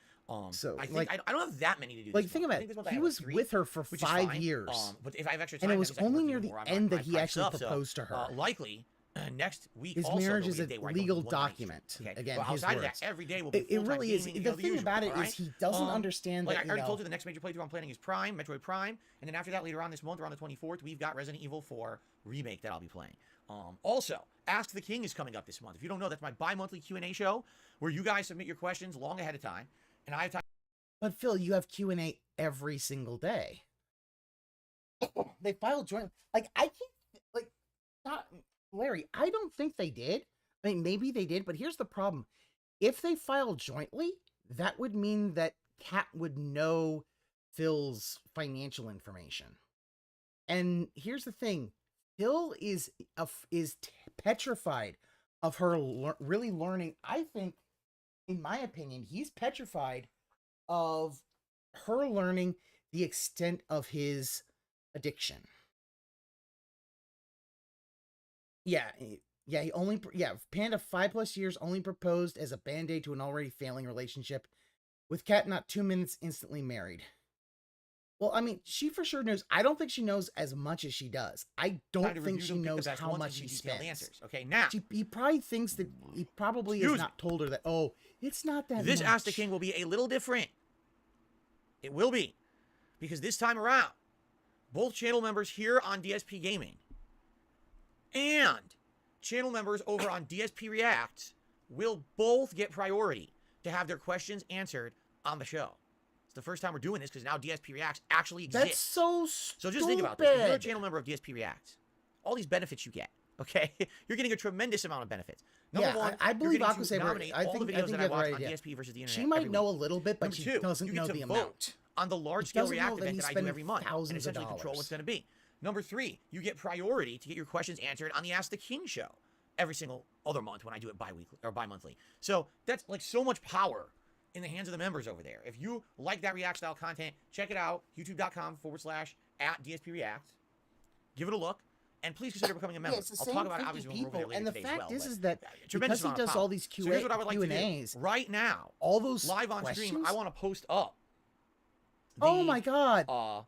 S1: So,
S2: I think
S1: like-
S2: I don't have that many to do.
S1: Like,
S2: this
S1: think
S2: month. I
S1: about
S2: think
S1: it.
S2: this month I
S1: He
S2: have,
S1: was
S2: like, 3,
S1: with her for
S2: which is
S1: 5
S2: fine.
S1: years.
S2: But if I have extra time,
S1: And it
S2: that
S1: was
S2: means I can
S1: only
S2: work
S1: near
S2: even
S1: the
S2: more on
S1: end
S2: my
S1: that he
S2: private
S1: actually
S2: stuff. So,
S1: proposed to her.
S2: likely next week.
S1: His
S2: also,
S1: marriage
S2: there'll
S1: is
S2: be
S1: a
S2: day where I don't
S1: legal
S2: do one night
S1: document.
S2: stream. Okay?
S1: Again,
S2: But
S1: his
S2: outside of
S1: words.
S2: that, every day will be
S1: It
S2: full-time
S1: really is.
S2: gaming,
S1: The
S2: the
S1: thing
S2: usual,
S1: about it
S2: alright?
S1: is he doesn't understand
S2: Like
S1: that,
S2: I already
S1: you
S2: told
S1: know,
S2: you, the next major playthrough I'm planning is Prime, Metroid Prime, and then after that, later on this month, around the 24th, we've got Resident Evil 4 Remake that I'll be playing. Also, Ask the King is coming up this month. If you don't know, that's my bi-monthly Q&A show where you guys submit your questions long ahead of time, and I have time.
S1: But Phil, you have Q&A every single day. They filed joint. Like, I can't, like, not, Larry, I don't think they did. I mean, maybe they did, but here's the problem. If they filed jointly, that would mean that Kat would know Phil's financial information. And here's the thing. Phil is petrified of her really learning. I think, in my opinion, he's petrified of her learning the extent of his addiction. Yeah, Panda 5+ years only proposed as a band-aid to an already failing relationship. With Kat not 2 minutes instantly married. Well, I mean, she for sure knows. I don't think she knows as much as she does. I don't think she knows how much she spends.
S2: Answers. Okay, now
S1: he probably thinks that he probably has not told her that. Oh, it's not that.
S2: This
S1: much.
S2: Ask the King will be a little different. It will be, because this time around, both channel members here on DSP Gaming and channel members over on DSP React will both get priority to have their questions answered on the show. It's the first time we're doing this because now DSP Reacts actually exists.
S1: That's so stupid.
S2: So just think about this. If you're a channel member of DSP Reacts, all these benefits you get, okay? You're getting a tremendous amount of benefits. Number one,
S1: I believe
S2: Aqua
S1: Aquasaber. I think
S2: the videos that I watch on
S1: idea.
S2: DSP versus the internet.
S1: She might
S2: every
S1: know
S2: week.
S1: a little bit, but
S2: Number
S1: she
S2: two,
S1: doesn't
S2: you get
S1: know
S2: to
S1: the
S2: vote
S1: amount.
S2: on the large-scale
S1: doesn't know
S2: React
S1: that
S2: event
S1: he's
S2: that I do
S1: spending
S2: every month, and
S1: thousands of
S2: essentially control
S1: dollars.
S2: what's going to be. Number three, you get priority to get your questions answered on the Ask the King show every single other month when I do it bi-weekly or bi-monthly. So that's like so much power in the hands of the members over there. If you like that React style content, check it out, youtube.com/@DSPReact. Give it a look, and please consider becoming a member.
S1: It's the
S2: I'll
S1: same
S2: talk about it
S1: 50
S2: obviously when we're over there later
S1: and the
S2: today
S1: fact
S2: as well.
S1: is that
S2: tremendous
S1: because he
S2: amount of
S1: does
S2: power.
S1: all these
S2: So here's what I would like to
S1: Q&As,
S2: do. Right now,
S1: all those
S2: live on
S1: questions?
S2: stream, I want to post up
S1: Oh my god.
S2: the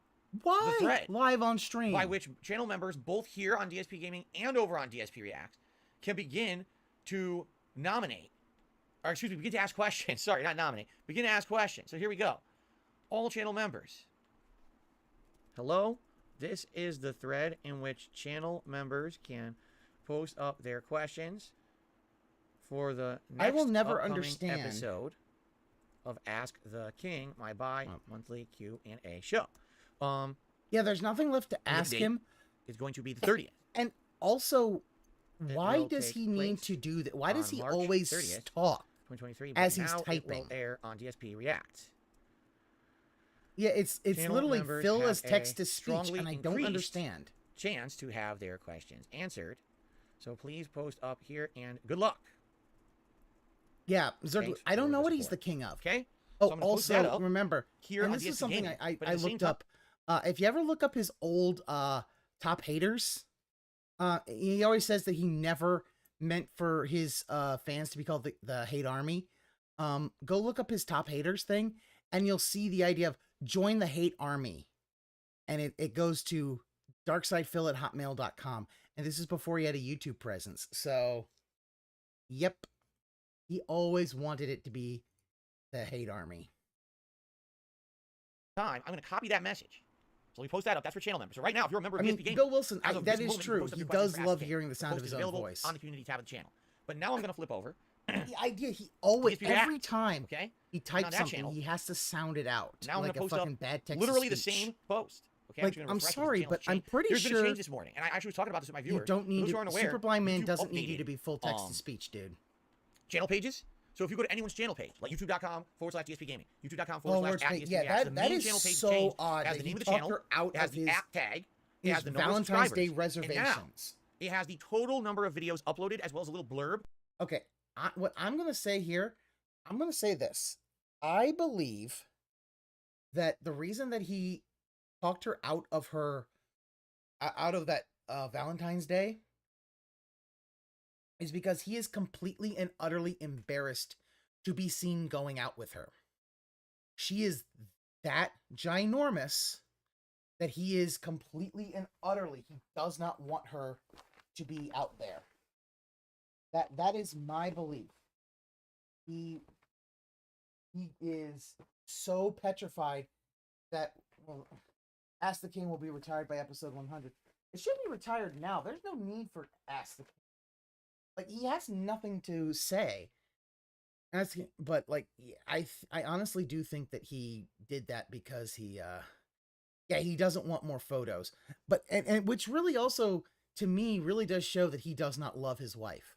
S2: thread
S1: live on stream?
S2: by which channel members, both here on DSP Gaming and over on DSP React, can begin to nominate, or excuse me, begin to ask questions. Sorry, not nominate. Begin to ask questions. So here we go. All channel members. Hello. This is the thread in which channel members can post up their questions for the next
S1: I will never
S2: upcoming
S1: understand
S2: episode of Ask the King, my bi-monthly Q&A show.
S1: Yeah, there's nothing left to ask him.
S2: It's going to be the 30th.
S1: And also, why
S2: will
S1: does
S2: take
S1: he need
S2: place
S1: to do that? Why does
S2: on
S1: he
S2: March
S1: always
S2: 30th,
S1: talk
S2: 2023,
S1: as
S2: but
S1: he's
S2: now
S1: typing?
S2: It will air on DSP React.
S1: Yeah, it's
S2: Channel
S1: literally
S2: members
S1: Phil
S2: have
S1: as text to
S2: a
S1: speech,
S2: strongly
S1: and I don't
S2: increased
S1: understand.
S2: Chance to have their questions answered. So please post up here and good luck.
S1: Yeah, Zerg,
S2: Thanks
S1: I don't
S2: for
S1: know
S2: the
S1: what he's the
S2: support.
S1: king of.
S2: Okay.
S1: Oh,
S2: So I'm gonna post that
S1: also
S2: up
S1: remember,
S2: here
S1: and
S2: on
S1: this is
S2: DSP
S1: something
S2: Gaming,
S1: I
S2: but at the same
S1: looked
S2: time-
S1: up. If you ever look up his old top haters, he always says that he never meant for his fans to be called the hate army. Go look up his top haters thing, and you'll see the idea of join the hate army, and it goes to darksidephil@hotmail.com, and this is before he had a YouTube presence. So, yep, he always wanted it to be the hate army.
S2: I'm going to copy that message. So we post that up. That's for channel members. So right now, if you're a member of
S1: I mean,
S2: DSP Gaming,
S1: Bill Wilson,
S2: as of
S1: that
S2: this
S1: is
S2: moment, you
S1: true.
S2: post up
S1: He
S2: your questions
S1: does
S2: for Ask
S1: love
S2: the King.
S1: hearing the
S2: The
S1: sound of
S2: post
S1: his
S2: is
S1: own
S2: available
S1: voice.
S2: on the community tab of the channel. But now I'm going to flip over.
S1: The idea, he always,
S2: DSP React,
S1: every time
S2: okay?
S1: he
S2: on
S1: types
S2: that
S1: something,
S2: channel,
S1: he has to sound it out
S2: Now I'm
S1: like
S2: going to
S1: a
S2: post up
S1: fucking bad text
S2: literally the
S1: speech.
S2: same post. Okay,
S1: Like,
S2: just gonna
S1: I'm
S2: refresh this
S1: sorry,
S2: channel
S1: but
S2: change.
S1: I'm pretty
S2: There's been a
S1: sure
S2: change this morning, and I actually was talking about this with my viewers.
S1: you don't need
S2: Those
S1: to,
S2: who aren't aware,
S1: Superblind Man
S2: YouTube
S1: doesn't need you
S2: updated,
S1: to be full text to speech, dude.
S2: channel pages. So if you go to anyone's channel page, like youtube.com/DSP Gaming, youtube.com/@DSP
S1: Yeah,
S2: has the
S1: that
S2: main
S1: is
S2: channel page
S1: so
S2: changed,
S1: odd.
S2: has
S1: That
S2: the name
S1: he
S2: of the channel,
S1: talked her out
S2: it has
S1: of
S2: the
S1: his,
S2: app tag, it has the number of
S1: Valentine's Day
S2: subscribers, and now
S1: reservations.
S2: it has the total number of videos uploaded as well as a little blurb.
S1: Okay, what I'm gonna say here, I'm gonna say this. I believe that the reason that he talked her out of that Valentine's Day is because he is completely and utterly embarrassed to be seen going out with her. She is that ginormous that he is completely and utterly, he does not want her to be out there. That is my belief. He is so petrified that, well, Ask the King will be retired by episode 100. It should be retired now. There's no need for Ask the King. Like, he has nothing to say. But like, I honestly do think that he did that because he doesn't want more photos. But and which really also to me really does show that he does not love his wife.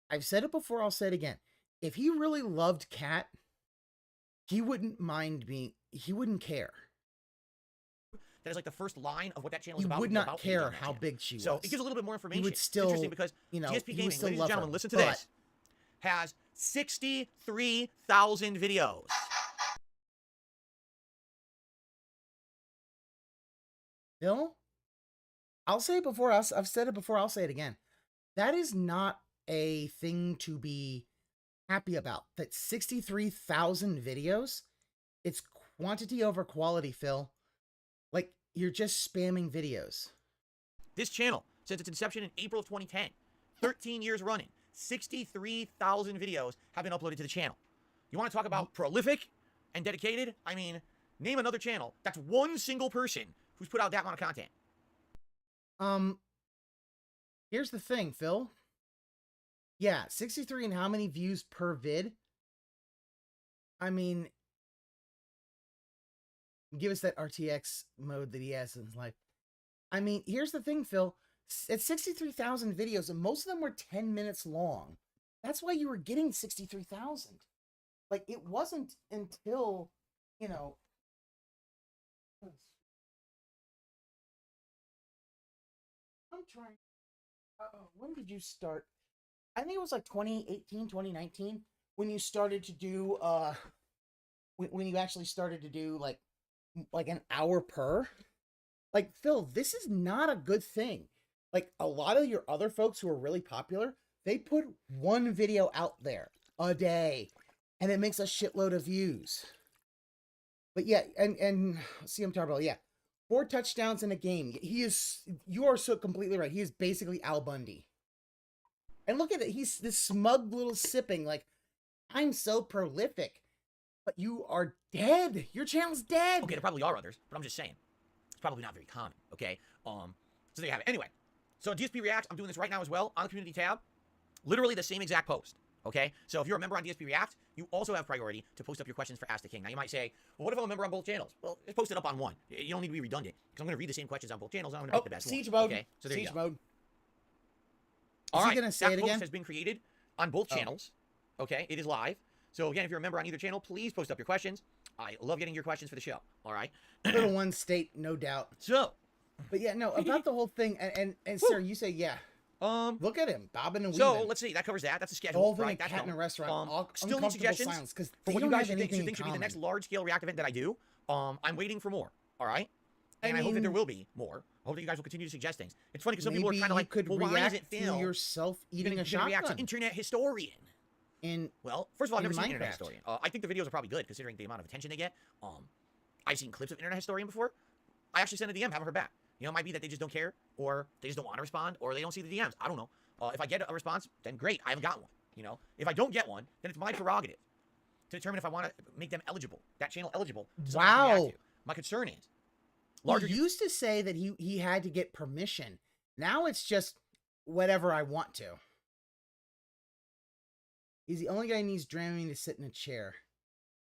S1: I've said it before, I'll say it again. If he really loved Kat, he wouldn't mind me. He wouldn't care.
S2: That is like the first line of what that channel is
S1: He
S2: about.
S1: would not care how big she was.
S2: So it gives a little bit more information.
S1: He would still,
S2: it's interesting because DSP Gaming, ladies and gentlemen, listen to this, has 63,000 videos.
S1: Bill, I'll say it before, I've said it before, I'll say it again. That is not a thing to be happy about. That 63,000 videos, it's quantity over quality, Phil. Like, you're just spamming videos.
S2: This channel, since its inception in April of 2010, 13 years running, 63,000 videos have been uploaded to the channel. You want to talk about prolific and dedicated? I mean, name another channel that's one single person who's put out that amount of content.
S1: Here's the thing, Phil. Yeah, 63 and how many views per vid? I mean, give us that RTX mode that he has in his life. I mean, here's the thing, Phil. It's 63,000 videos, and most of them were 10 minutes long. That's why you were getting 63,000. Like, it wasn't until, you know... I'm trying... when did you start? I think it was like 2018, 2019, when you started to do, when you actually started to do, like an hour per. Like, Phil, this is not a good thing. Like, a lot of your other folks who are really popular, they put one video out there a day, and it makes a shitload of views. But yeah, and CM Tarbell, yeah, 4 touchdowns in a game. You are so completely right. He is basically Al Bundy. And look at it. He's this smug little sipping, like, I'm so prolific. But you are dead. Your channel's dead.
S2: Okay, there probably are others, but I'm just saying. It's probably not very common, okay? So there you have it. Anyway, so DSP Reacts, I'm doing this right now as well on the community tab. Literally the same exact post, okay? So if you're a member on DSP React, you also have priority to post up your questions for Ask the King. Now you might say, well, what if I'm a member on both channels? Well, just post it up on one. You don't need to be redundant, because I'm going to read the same questions on both channels, and I'm going to pick the best
S1: Siege
S2: one.
S1: mode.
S2: Okay, so there
S1: Siege
S2: you go.
S1: mode.
S2: All right,
S1: he gonna say
S2: that
S1: it
S2: post
S1: again?
S2: has been created on both channels, okay? It is live. So again, if you're a member on either channel, please post up your questions. I love getting your questions for the show, all right?
S1: Little one state, no doubt.
S2: So...
S1: But yeah, no, about the whole thing, and sir, you say yeah. Look at him, bobbing and weaving.
S2: So let's see, that covers that. That's the schedule.
S1: The whole thing,
S2: right?
S1: Cat in a restaurant.
S2: Still need suggestions
S1: because
S2: for what you guys should think should be the next large-scale React event that I do. I'm waiting for more. All right, and I hope that there will be more. I hope that you guys will continue to suggest things. It's funny because some people are kind of like, well, why is it Phil?
S1: Yourself eating a shotgun?
S2: React to internet historian. Well, first of all, I've never seen internet historian. I think the videos are probably good considering the amount of attention they get. I've seen clips of internet historian before. I actually sent a DM, haven't heard back. You know, it might be that they just don't care, or they just don't want to respond, or they don't see the DMs. I don't know. If I get a response, then great. I haven't got one. You know, if I don't get one, then it's my prerogative to determine if I want to make them eligible, that channel eligible. To react to. My concern is,
S1: he used to say that he had to get permission. Now it's just whatever I want to. He's the only guy who needs Dramamine to sit in a chair.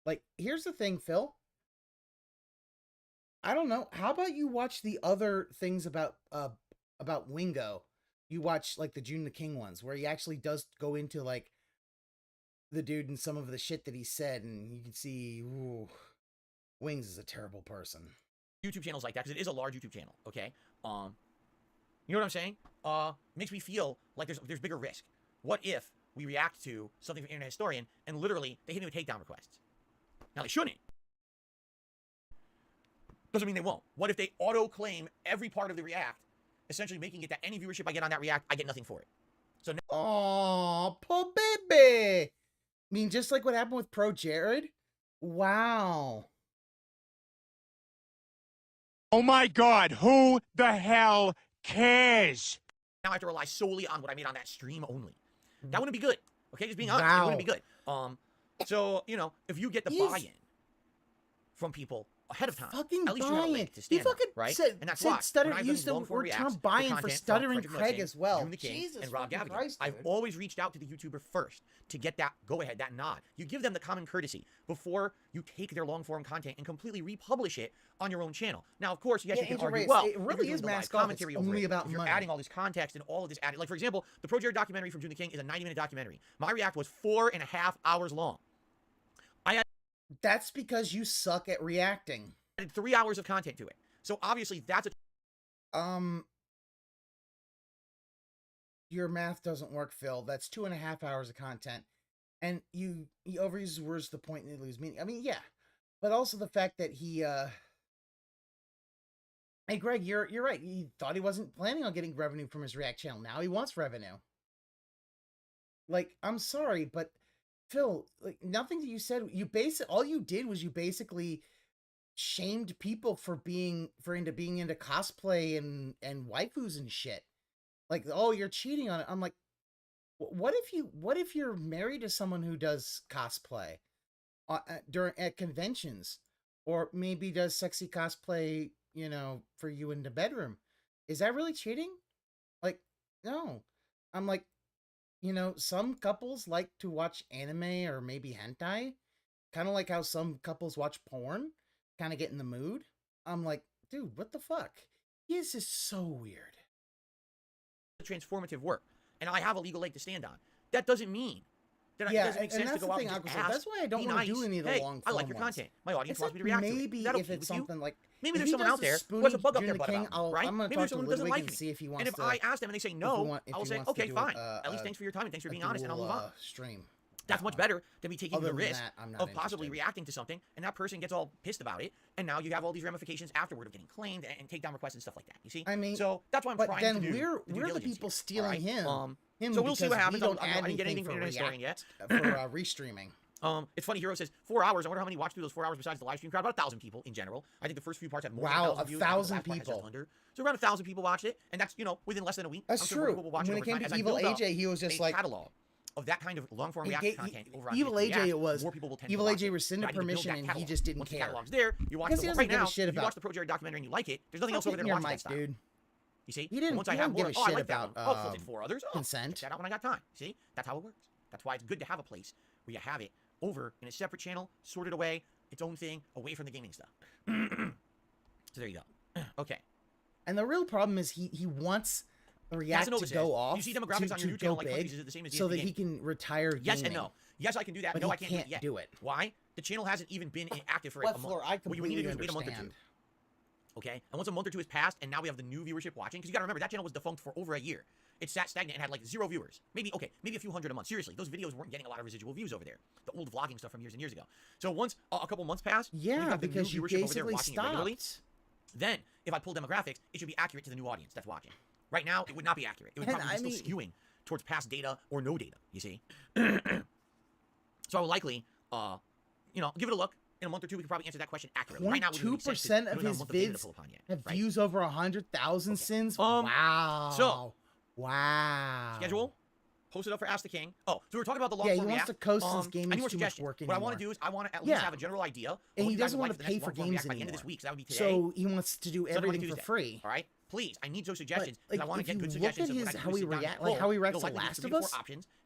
S1: Like, here's the thing, Phil. I don't know. How about you watch the other things about Wingo? You watch like the June the King ones, where he actually does go into like the dude and some of the shit that he said, and you can see, ooh, Wings is a terrible person.
S2: YouTube channels like that, because it is a large YouTube channel, okay? You know what I'm saying? Makes me feel like there's bigger risk. What if we react to something from Internet Historian, and literally, they hit me with takedown requests? Now, they shouldn't. Doesn't mean they won't. What if they auto-claim every part of the react, essentially making it that any viewership I get on that react, I get nothing for it? So now,
S1: oh, poor baby. I mean, just like what happened with Pro Jared. Wow.
S4: Oh my God, who the hell cares?
S2: now I have to rely solely on what I made on that stream only. That wouldn't be good. Okay, just being honest, it wouldn't be good. So, you know, if you get the buy-in from people ahead of time,
S1: fucking
S2: at least you have a leg to stand on, right? And that's why
S1: used the term buy-in for Stuttering Craig as well.
S2: Jesus, and Rob Gavigan. I've always reached out to the YouTuber first to get that go-ahead, that nod. You give them the common courtesy before you take their long-form content and completely republish it on your own channel. Now, of course, yes, you can argue, well,
S1: it really is mass commentary
S2: only about money. You're adding all this context and all of this added. Like, for example, the Pro Jared documentary from June the King is a 90-minute documentary. My react was 4.5 hours long.
S1: That's because you suck at reacting.
S2: I added 3 hours of content to it. So obviously that's a
S1: your math doesn't work, Phil. That's 2.5 hours of content. And you overuse words to the point and they lose meaning. I mean, yeah. But also the fact that he hey Greg, you're right. He thought he wasn't planning on getting revenue from his React channel. Now he wants revenue. Like, I'm sorry, but Phil, like, nothing that you said, all you did was you basically shamed people for being into cosplay and waifus and shit. Like, oh, you're cheating on it. I'm like, what if you're married to someone who does cosplay at conventions, or maybe does sexy cosplay, you know, for you in the bedroom? Is that really cheating? Like, no. I'm like, you know, some couples like to watch anime or maybe hentai, kind of like how some couples watch porn, kind of get in the mood. I'm like, dude, what the fuck? This is so weird.
S2: Transformative work, and I have a legal leg to stand on. That doesn't mean that it doesn't make sense to go out and just ask.
S1: That's why I don't want to do any of the long form
S2: I like your content. My audience wants me to react to it.
S1: Maybe if it's something like,
S2: maybe there's someone out there who has a bug up their butt about me, right? Maybe there's someone who doesn't like me. And if I ask them and they say no, I will say, okay, fine. At least thanks for your time and thanks for being honest, and I'll move on.
S1: Stream.
S2: That's much better than me taking the risk of possibly reacting to something, and that person gets all pissed about it, and now you have all these ramifications afterward of getting claimed and takedown requests and stuff like that. You see?
S1: I mean,
S2: so that's why I'm trying to do.
S1: But then we're the people stealing him.
S2: So we'll see what happens. I didn't get anything from Internet Historian yet
S1: for re-streaming.
S2: It's funny. Hero says 4 hours. I wonder how many watched through those 4 hours besides the live stream crowd. About 1,000 people in general. I think the first few parts had more than 1,000 views.
S1: 1,000 people.
S2: So around 1,000 people watched it, and that's, you know, within less than a week.
S1: That's true. When it came to Evil AJ, he was just like
S2: catalog of that kind of long-form react content over on
S1: Evil AJ. It was
S2: more people will tend
S1: Evil
S2: to watch
S1: AJ rescinded permission, and he just didn't
S2: Once
S1: care.
S2: the catalog's there, you watch the right now. You watch the Pro Jared documentary and you like it. There's nothing else over there to watch that style.
S1: Dude.
S2: You see?
S1: He didn't.
S2: Once I have more,
S1: I like
S2: that one. Oh, did 4 others?
S1: Consent.
S2: Check that out when I got time. See? That's how it works. That's why it's good to have a place where you have it over in a separate channel, sorted away, its own thing, away from the gaming stuff. So there you go. Okay.
S1: And the real problem is he wants React to go off.
S2: You see demographics on your new channel like big,
S1: is
S2: the same as
S1: so that he can retire gaming.
S2: Yes and no. Yes, I can do that.
S1: But
S2: no, I can't
S1: do it.
S2: Why? The channel hasn't even been active for a month. What you need to do is wait a month or two. Okay? And once a month or two has passed, and now we have the new viewership watching, because you got to remember, that channel was defunct for over a year. It sat stagnant and had like 0 viewers. Maybe a few hundred a month. Seriously, those videos weren't getting a lot of residual views over there. The old vlogging stuff from years and years ago. So once a couple months passed,
S1: yeah, because you basically
S2: stopped. Then, if I pull demographics, it should be accurate to the new audience that's watching. Right now, it would not be accurate. It would probably be still skewing towards past data or no data, you see? So I will likely, you know, give it a look. In a month or two, we can probably answer that question accurately. Right now,
S1: 2% of his vids have views over 100,000 since. Wow.
S2: So,
S1: wow.
S2: Schedule. Post it up for Ask the King. Oh, so we were talking about the long
S1: form
S2: react.
S1: He wants to coast his game. I need more suggestions.
S2: What I want to do is I want to at least have a general idea.
S1: And he doesn't want to pay for games
S2: by the end of this week. So that would be today.
S1: So he wants to do everything for free.
S2: All right. Please, I need those suggestions.
S1: Like,
S2: I want to get good suggestions.
S1: Look at how he reacts. Like how he reacts to Last of Us.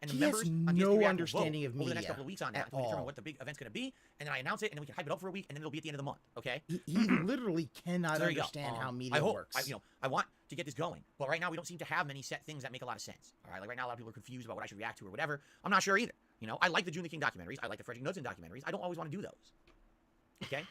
S1: He has no understanding of media
S2: over the next couple of weeks on that to determine what the big event's going to be, and then I announce it, and then we can hype it up for a week, and then it'll be at the end of the month. Okay?
S1: He literally cannot understand how media works.
S2: I want to get this going, but right now we don't seem to have many set things that make a lot of sense. All right, like right now a lot of people are confused about what I should react to or whatever. I'm not sure either. You know, I like the June the King documentaries. I like the Frederick Knudsen documentaries. I don't always want to do those. Okay,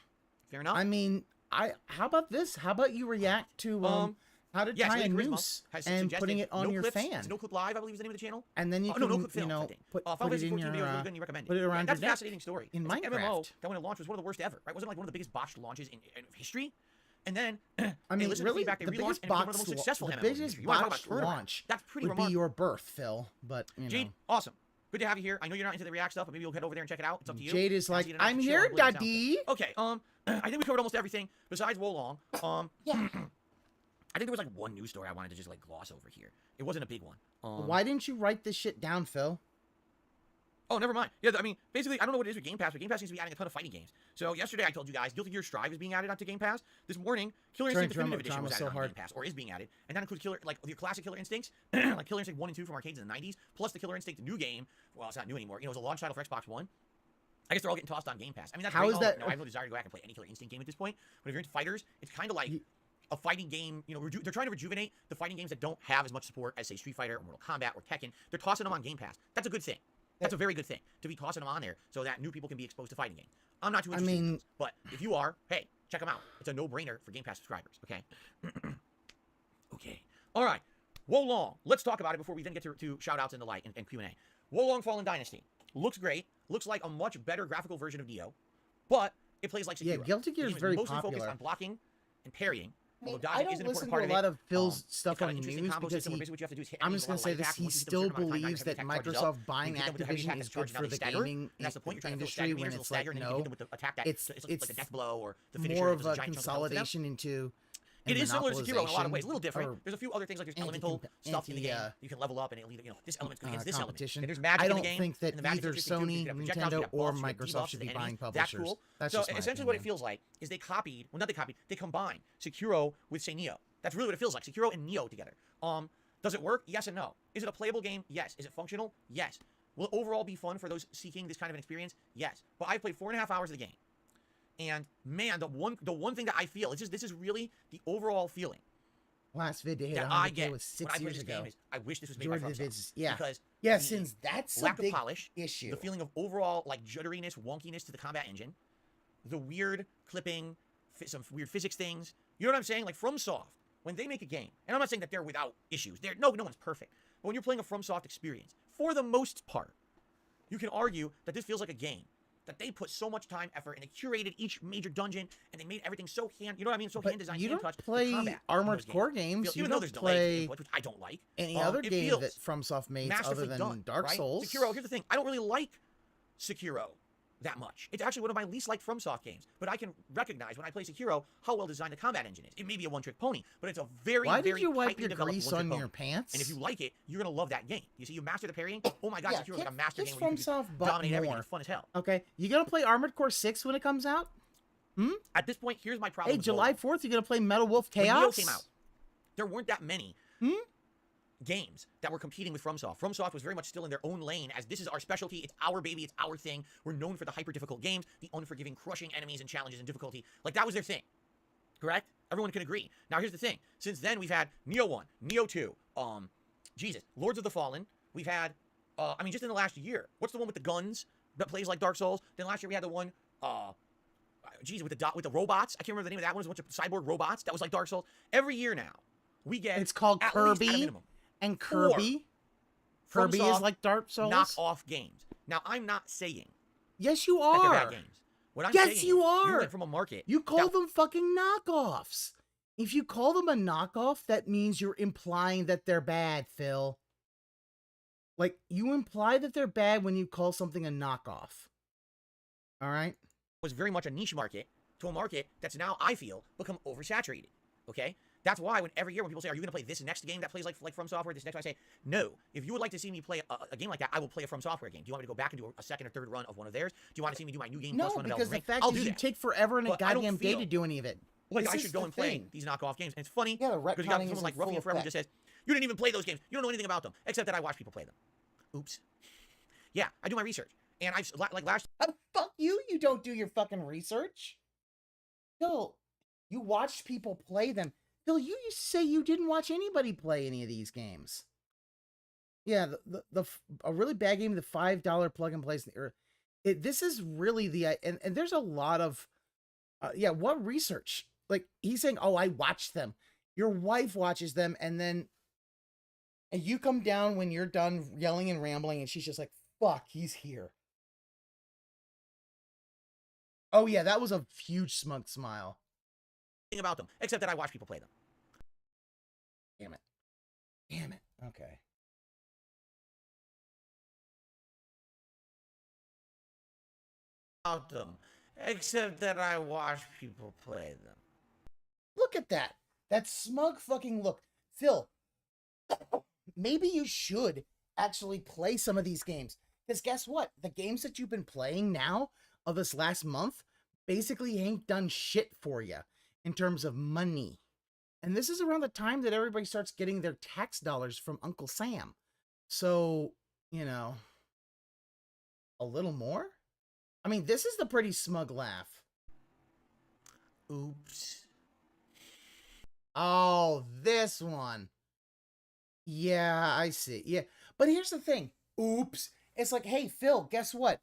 S2: fair enough.
S1: I mean, how about this? How about you react to how to tie a noose and putting it on your fan?
S2: It's No Clip Live, I believe is the name of the channel.
S1: And then you can,
S2: No Clip Films,
S1: you know,
S2: I think.
S1: put
S2: Final
S1: it
S2: Fantasy
S1: in
S2: 14
S1: your,
S2: video is really good and you recommend it.
S1: put it around
S2: That's a
S1: your neck
S2: fascinating story.
S1: in
S2: It's an
S1: Minecraft.
S2: MMO that when it launched was one of the worst ever, right? Wasn't it like one of the biggest botched launches in history? And then,
S1: I mean,
S2: listen
S1: really,
S2: to feedback, they
S1: the
S2: relaunched
S1: biggest
S2: and it became one of the most successful MMOs in history. You want to talk about turnaround?
S1: launch
S2: That's pretty
S1: would
S2: remarkable.
S1: be your birth, Phil. But you
S2: Jade,
S1: know,
S2: awesome. Good to have you here. I know you're not into the React stuff, but maybe you'll head over there and check it out. It's up to you.
S1: Jade is like, I'm
S2: chill
S1: here,
S2: and blend
S1: Daddy.
S2: Okay, I think we covered almost everything besides Wolong.
S1: Yeah.
S2: I think there was like one news story I wanted to just like gloss over here. It wasn't a big one.
S1: Why didn't you write this shit down, Phil?
S2: Oh, never mind. Yeah, I mean, basically, I don't know what it is with Game Pass, but Game Pass seems to be adding a ton of fighting games. So yesterday I told you guys, Guilty Gear Strive is being added onto Game Pass. This morning, Killer Instinct Definitive Edition was added on Game Pass, or is being added, and that includes the classic Killer Instincts, like Killer Instinct 1 and 2 from arcades in the 90s, plus the Killer Instinct new game. Well, it's not new anymore. You know, it was a launch title for Xbox One. I guess they're all getting tossed on Game Pass. I mean, that's
S1: How
S2: great.
S1: is that?
S2: No, I have no desire to go back and play any Killer Instinct game at this point. But if you're into fighters, it's kind of like a fighting game. You know, they're trying to rejuvenate the fighting games that don't have as much support as, say, Street Fighter or Mortal Kombat or Tekken. They're tossing them on Game Pass. That's a good thing. That's a very good thing, to be tossing them on there so that new people can be exposed to fighting games. I'm not too interested in those, but if you are, hey, check them out. It's a no-brainer for Game Pass subscribers, okay? Okay. All right. Wolong. Let's talk about it before we then get to shout-outs and the like and Q&A. Wolong Fallen Dynasty. Looks great. Looks like a much better graphical version of Neo, but it plays like Sekiro.
S1: Yeah, Guilty Gear is very
S2: mostly
S1: popular.
S2: focused on blocking and parrying.
S1: I don't listen to a lot of Phil's stuff on the news because I'm just going to say this, he still believes that Microsoft buying Activision is good for the gaming industry when it's like, no, it's more of a consolidation into...
S2: It is similar to Sekiro in a lot of ways, a little different. There's a few other things like there's elemental stuff in the game. You can level up and you know, this element's against this element. And there's magic in the game.
S1: I don't think that either Sony, Nintendo, or Microsoft should be buying publishers.
S2: That's cool.
S1: That's
S2: so
S1: just my
S2: essentially what it feels like is they combined Sekiro with, say, Neo. That's really what it feels like, Sekiro and Neo together. Does it work? Yes and no. Is it a playable game? Yes. Is it functional? Yes. Will it overall be fun for those seeking this kind of an experience? Yes. But I played 4.5 hours of the game. And man, the one thing that I feel, this is really the overall feeling.
S1: Last vid to hit
S2: that
S1: 100K was 6 years ago.
S2: Is, I wish this was made by FromSoft.
S1: Yeah.
S2: Because
S1: since that's
S2: lack
S1: a big
S2: of polish,
S1: issue.
S2: The feeling of overall like judderiness, wonkiness to the combat engine, the weird clipping, some weird physics things. You know what I'm saying? Like FromSoft, when they make a game, and I'm not saying that they're without issues. No one's perfect. But when you're playing a FromSoft experience, for the most part, you can argue that this feels like a game that they put so much time, effort, and they curated each major dungeon, and they made everything so you know what I mean? So hand designed,
S1: you
S2: hand
S1: don't
S2: touched.
S1: play Armored Core games. You
S2: even though
S1: don't
S2: there's
S1: play
S2: input, which I don't like.
S1: Any other game that FromSoft makes other than Dark Souls.
S2: Sekiro, here's the thing. I don't really like Sekiro that much. It's actually one of my least liked FromSoft games, but I can recognize when I play Sekiro how well designed the combat engine is. It may be a one-trick pony, but it's a very,
S1: Why
S2: very
S1: did you wipe
S2: tightly
S1: your
S2: developed
S1: grease
S2: one-trick
S1: on your
S2: pony.
S1: pants?
S2: And if you like it, you're gonna love that game. You see, you master the parrying. Oh my god,
S1: Yeah,
S2: Sekiro's like a master
S1: kiss
S2: game where you can
S1: FromSoft butt
S2: dominate everything.
S1: more.
S2: It's fun as hell.
S1: Okay, you gonna play Armored Core 6 when it comes out?
S2: At this point, here's my problem.
S1: Hey,
S2: with
S1: July
S2: Wolong.
S1: 4th, you gonna play Metal Wolf Chaos?
S2: When Neo came out, there weren't that many games that were competing with FromSoft. FromSoft was very much still in their own lane, as this is our specialty, it's our baby, it's our thing. We're known for the hyper-difficult games, the unforgiving, crushing enemies and challenges and difficulty. Like, that was their thing. Correct? Everyone can agree. Now, here's the thing. Since then, we've had Neo 1, Neo 2, Lords of the Fallen. We've had, I mean, just in the last year, what's the one with the guns that plays like Dark Souls? Then last year we had the one, with the robots. I can't remember the name of that one. It was a bunch of cyborg robots. That was like Dark Souls. Every year now, we get
S1: It's called
S2: at least, at a
S1: Kirby.
S2: minimum,
S1: And Kirby. Kirby is
S2: FromSoft
S1: like Dark Souls.
S2: knock-off games. Now, I'm not saying
S1: Yes, you
S2: that they're
S1: are.
S2: bad games. What I'm
S1: Yes,
S2: saying
S1: you
S2: is,
S1: are.
S2: we went from a market.
S1: You call them fucking knockoffs. If you call them a knockoff, that means you're implying that they're bad, Phil. Like, you imply that they're bad when you call something a knockoff. All right?
S2: Was very much a niche market to a market that's now, I feel, become oversaturated. Okay? That's why every year when people say, are you going to play this next game that plays like From Software, this next, I say, no. If you would like to see me play a game like that, I will play a From Software game. Do you want me to go back and do a second or third run of one of theirs? Do you want to see me do my new game plus one of
S1: because the
S2: Ring?
S1: fact
S2: I'll
S1: is
S2: do
S1: you
S2: that.
S1: take forever and a
S2: But I don't
S1: goddamn day
S2: feel
S1: to do any of it.
S2: Like,
S1: This
S2: I
S1: is
S2: should go
S1: the
S2: and play
S1: thing.
S2: these knockoff games. And it's funny,
S1: Yeah, the
S2: because you got
S1: retconning
S2: someone like
S1: isn't
S2: Ruffy
S1: full
S2: and Forever who
S1: effect.
S2: just says, you didn't even play those games. You don't know anything about them, except that I watch people play them. Oops. Yeah, I do my research. And I've, like last
S1: Fuck you, you don't do your fucking research. Phil, you watched people play them. Phil, you used to say you didn't watch anybody play any of these games. Yeah, a really bad game, the $5 plug and play. This is really and there's a lot of, yeah, what research? Like, he's saying, oh, I watched them. Your wife watches them, and you come down when you're done yelling and rambling, and she's just like, fuck, he's here. Oh, yeah, that was a huge smug smile.
S2: About them, except that I watch people play them.
S1: Damn it. Damn it. Okay.
S2: About them, except that I watch people play them.
S1: Look at that. That smug fucking look. Phil, maybe you should actually play some of these games. Because guess what? The games that you've been playing now of this last month basically ain't done shit for you in terms of money. And this is around the time that everybody starts getting their tax dollars from Uncle Sam. So, you know, a little more? I mean, this is the pretty smug laugh.
S2: Oops.
S1: Oh, this one. Yeah, I see. Yeah. But here's the thing. Oops. It's like, hey, Phil, guess what?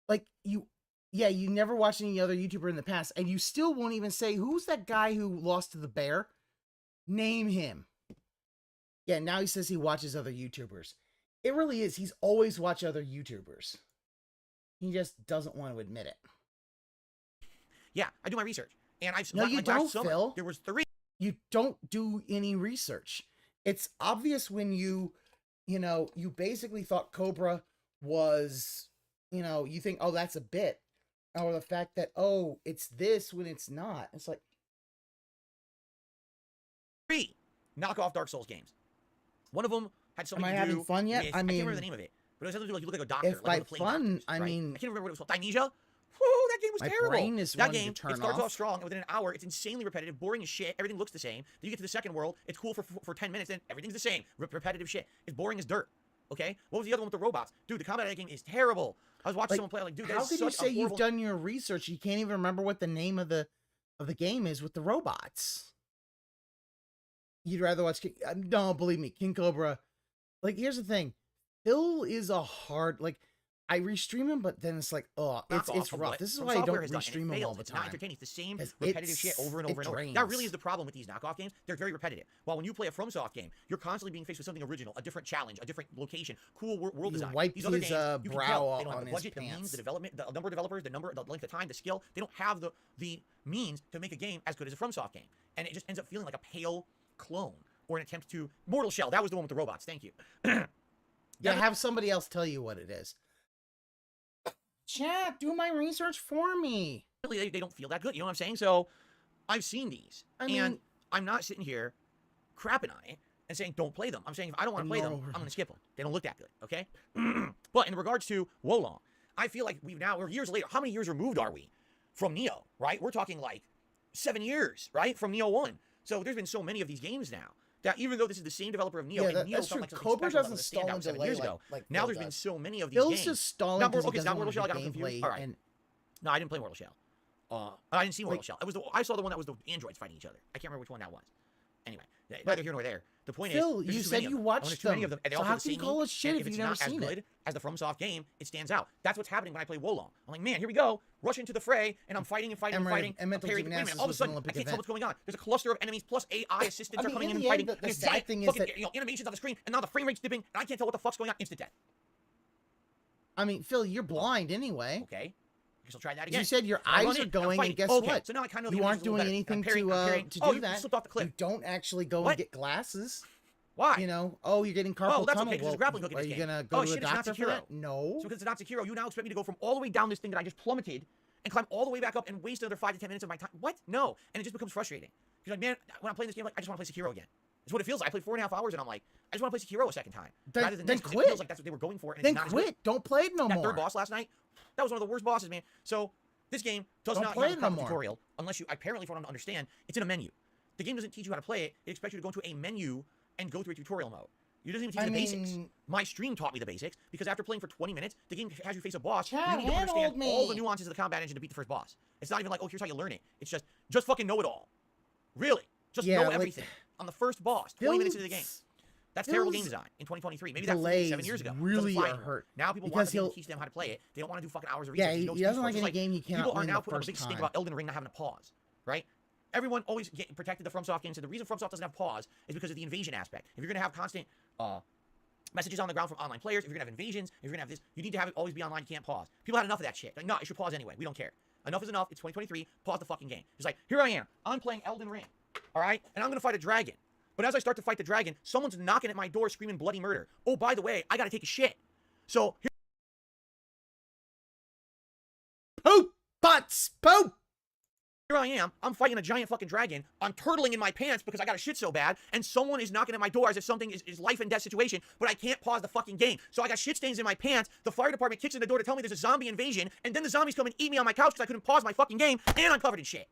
S1: Like, you never watched any other YouTuber in the past, and you still won't even say, who's that guy who lost to the bear? Name him. Yeah, now he says he watches other YouTubers. It really is. He's always watched other YouTubers. He just doesn't want to admit it.
S2: Yeah, I do my research. And I've
S1: No, you don't, Phil.
S2: There was 3.
S1: You don't do any research. It's obvious when you basically thought Cobra was, you think, oh, that's a bit. Or the fact that, oh, it's this when it's not. It's like
S2: 3 knockoff Dark Souls games. One of them had something to do.
S1: Am I having fun yet?
S2: I can't remember the name of it. But it was something to do, like, you look like a doctor.
S1: If by fun, I mean...
S2: I can't remember what it was called. Amnesia? Woo, that game was terrible.
S1: My brain is
S2: that
S1: wanting
S2: game,
S1: to turn
S2: it starts
S1: off
S2: off strong, and within an hour, it's insanely repetitive, boring as shit. Everything looks the same. Then you get to the second world, it's cool for 10 minutes, then everything's the same. Repetitive shit. It's boring as dirt. Okay? What was the other one with the robots? Dude, the combat of that game is terrible. I was watching someone play, like, dude,
S1: how could you say you've done your research? You can't even remember what the name of the game is with the robots. You'd rather watch no, believe me, King Cobra. Like, here's the thing. Phil is a hard, like, I restream him, but then it's like, oh, it's rough. This is why I don't restream him all the time.
S2: It's not entertaining. It's the same repetitive shit over and over and over. That really is the problem with these knockoff games. They're very repetitive. While when you play a FromSoft game, you're constantly being faced with something original, a different challenge, a different location, cool world design.
S1: These other games, you can tell,
S2: they don't have the budget, the means, the development, the number of developers, the length of time, the skill. They don't have the means to make a game as good as a FromSoft game, and it just ends up feeling like a pale clone or an attempt to Mortal Shell. That was the one with the robots. Thank you.
S1: Yeah, have somebody else tell you what it is. Chat, do my research for me.
S2: Really, they don't feel that good. You know what I'm saying? So, I've seen these. And I'm not sitting here crapping on it and saying don't play them. I'm saying if I don't want to play them, I'm going to skip them. They don't look that good, okay? But in regards to Wolong, I feel like we're years later. How many years removed are we from Neo, right? We're talking like 7 years, right? From Neo 1. So, there's been so many of these games now. That even though this is the same developer of Neo, and Neo felt like something special that was stand out 7 years ago. Now there's been so many of these games.
S1: Phil's just stalling because he doesn't want to do gameplay.
S2: All right. No, I didn't play Mortal Shell. I didn't see Mortal Shell. I saw the one that was the androids fighting each other. I can't remember which one that was. Anyway, neither here nor there. The point is,
S1: Phil, you said you watched them. And they
S2: all
S1: so how can you call it shit if you've never seen it? If it's not as good
S2: as the FromSoft game, it stands out. That's what's happening when I play Wolong. I'm like, man, here we go. Rush into the fray, and I'm fighting and fighting and fighting.
S1: And mental gymnastics
S2: all of a sudden, I can't tell what's going on. There's a cluster of enemies plus AI assistants are coming in and fighting.
S1: The sad thing is that
S2: animations on the screen, and now the frame rate's dipping, and I can't tell what the fuck's going on. Instant death.
S1: I mean, Phil, you're blind anyway.
S2: Okay. I guess I'll try that again.
S1: You said your eyes are going, and guess what?
S2: So now I kind of
S1: you aren't doing anything to do that.
S2: You slipped off the cliff.
S1: You don't actually go and get glasses.
S2: Why?
S1: You're getting carpal tunnel.
S2: That's okay, because there's a grappling hook in this game.
S1: Are you going to go to a doctor for that? No.
S2: So because it's not Sekiro, you now expect me to go from all the way down this thing that I just plummeted and climb all the way back up and waste another 5 to 10 minutes of my time. What? No. And it just becomes frustrating. You're like, man, when I'm playing this game, like, I just want to play Sekiro again. It's what it feels like. I played 4.5 hours, and I'm like, I just want to play Sekiro a second time.
S1: Rather than quit.
S2: It feels like that's what they were going for. And
S1: then quit. Don't play it no more.
S2: That third boss last night, that was one of the worst bosses, man. So this game does not have a tutorial, unless you, apparently, from what I understand, it's in a menu. The game doesn't teach you how to play it. It expects you to go into a menu and go through a tutorial mode. You doesn't even teach the basics. My stream taught me the basics, because after playing for 20 minutes, the game has you face a boss. You need to understand all the nuances of the combat engine to beat the first boss. It's not even like, oh, here's how you learn it. It's just fucking know it all. Really. Just know everything. On the first boss, 20 minutes into the game. That's terrible game design in 2023. Maybe that's 7 years ago.
S1: Really are hurt.
S2: Now people want to teach them how to play it. They don't want to do fucking hours of research.
S1: Yeah, he doesn't like any game he cannot
S2: People are
S1: win
S2: now
S1: the
S2: putting a
S1: first
S2: big stink
S1: time.
S2: about Elden Ring not having a pause, right? Everyone always protected the FromSoft games, and the reason FromSoft doesn't have pause is because of the invasion aspect. If you're going to have constant messages on the ground from online players, if you're going to have invasions, if you're going to have this, you need to have it always be online. You can't pause. People had enough of that shit. Like, no, it should pause anyway. We don't care. Enough is enough. It's 2023. Pause the fucking game. It's like, here I am. I'm playing Elden Ring, all right? And I'm going to fight a dragon. But as I start to fight the dragon, someone's knocking at my door screaming bloody murder. Oh, by the way, I got to take a shit. So, here...
S1: Poop! Butts! Poop!
S2: Here I am, I'm fighting a giant fucking dragon, I'm turtling in my pants because I got a shit so bad, and someone is knocking at my door as if something is life and death situation, but I can't pause the fucking game. So I got shit stains in my pants, the fire department kicks in the door to tell me there's a zombie invasion, and then the zombies come and eat me on my couch because I couldn't pause my fucking game, and I'm covered in shit.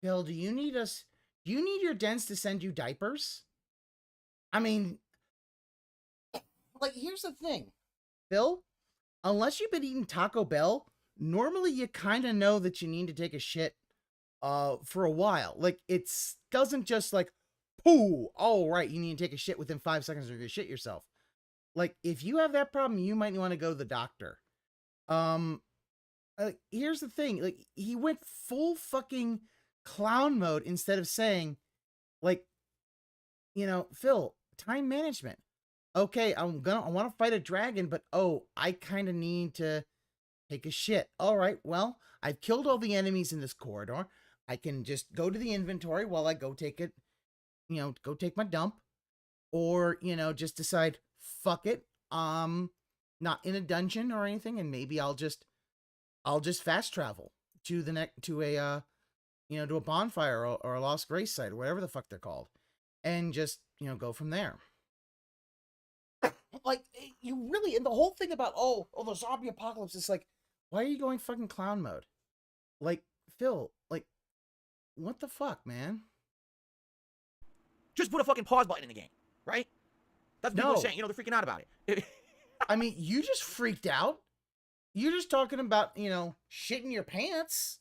S1: Bill, do you need your dents to send you diapers? I mean, like, here's the thing, Bill. Unless you've been eating Taco Bell, normally you kind of know that you need to take a shit for a while. Like, it doesn't just like, poo, all right, you need to take a shit within 5 seconds or you're gonna shit yourself. Like, if you have that problem, you might want to go to the doctor. Here's the thing. Like, he went full fucking clown mode instead of saying, like, you know, Phil, time management. Okay, I want to fight a dragon, but oh, I kind of need to take a shit. All right, well, I've killed all the enemies in this corridor. I can just go to the inventory while I go take it, you know, go take my dump, or, you know, just decide, fuck it, not in a dungeon or anything, and maybe I'll just fast travel to to a bonfire or a Lost Grace site or whatever the fuck they're called, and just, you know, go from there. Like, you really, and the whole thing about, oh, the zombie apocalypse is like, why are you going fucking clown mode? Like, Phil, like, what the fuck, man?
S2: Just put a fucking pause button in the game, right? That's what people are saying. You know, they're freaking out about it.
S1: I mean, you just freaked out. You're just talking about, you know, shitting your pants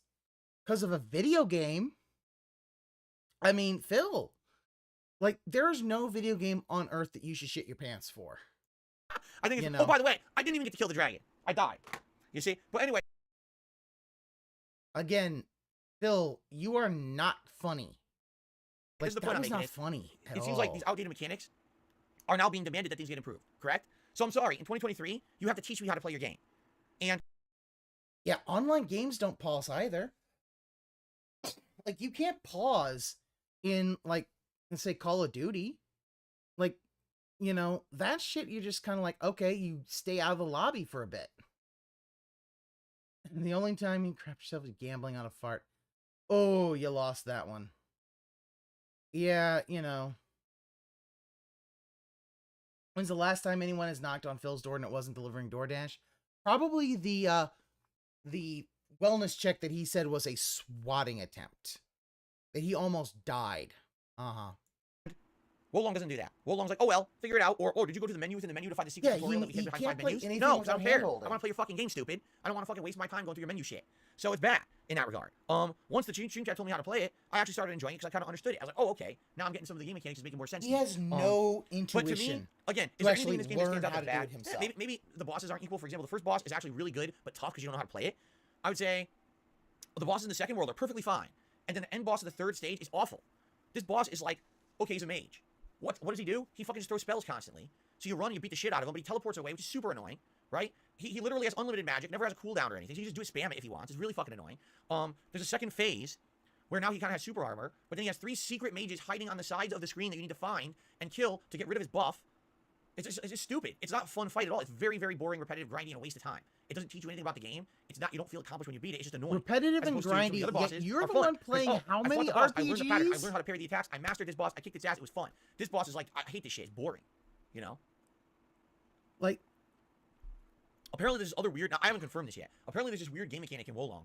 S1: because of a video game. I mean, Phil, like, there's no video game on Earth that you should shit your pants for.
S2: I think it's, oh, by the way, I didn't even get to kill the dragon. I died. You see? But anyway.
S1: Again, Phil, you are not funny. Like,
S2: the point
S1: that was not funny at all.
S2: It seems like these outdated mechanics are now being demanded that things get improved, correct? So I'm sorry, in 2023, you have to teach me how to play your game. And
S1: yeah, online games don't pause either. Like, you can't pause in, like, let's say Call of Duty. Like, you know, that shit, you're just kind of like, okay, you stay out of the lobby for a bit. And the only time you crap yourself is gambling on a fart. Oh, you lost that one. Yeah, you know. When's the last time anyone has knocked on Phil's door and it wasn't delivering DoorDash? Probably the wellness check that he said was a swatting attempt. That he almost died. Uh-huh.
S2: Wolong doesn't do that. Wolong's like, oh well, figure it out. Or did you go to the menu within the menu to find the secret tutorial that we hid behind 5 menus? No, because I don't care. I want to play your fucking game, stupid. I don't want to fucking waste my time going through your menu shit. So it's bad in that regard. Once the stream chat told me how to play it, I actually started enjoying it because I kind of understood it. I was like, oh, okay. Now I'm getting some of the game mechanics is making more sense.
S1: He has no intuition.
S2: But to me, again, is there anything in this game that stands out as bad? Maybe the bosses aren't equal. For example, the first boss is actually really good, but tough because you don't know how to play it. I would say the bosses in the second world are perfectly fine. And then the end boss of the third stage is awful. This boss is like, okay, he's a mage. What does he do? He fucking just throws spells constantly. So you run and you beat the shit out of him, but he teleports away, which is super annoying, right? He literally has unlimited magic, never has a cooldown or anything. So you just do it, spam it if he wants. It's really fucking annoying. There's a second phase where now he kind of has super armor, but then he has 3 secret mages hiding on the sides of the screen that you need to find and kill to get rid of his buff. It's just stupid. It's not a fun fight at all. It's very, very boring, repetitive, grindy, and a waste of time. It doesn't teach you anything about the game. It's not. You don't feel accomplished when you beat it. It's just annoying.
S1: Repetitive and grindy. Yet you're the one playing how many RPGs?
S2: I learned the pattern. I learned how to parry the attacks. I mastered this boss. I kicked its ass. It was fun. This boss is like, I hate this shit. It's boring. You know?
S1: Like,
S2: apparently there's this other weird. Now I haven't confirmed this yet. Apparently there's this weird game mechanic in Wolong.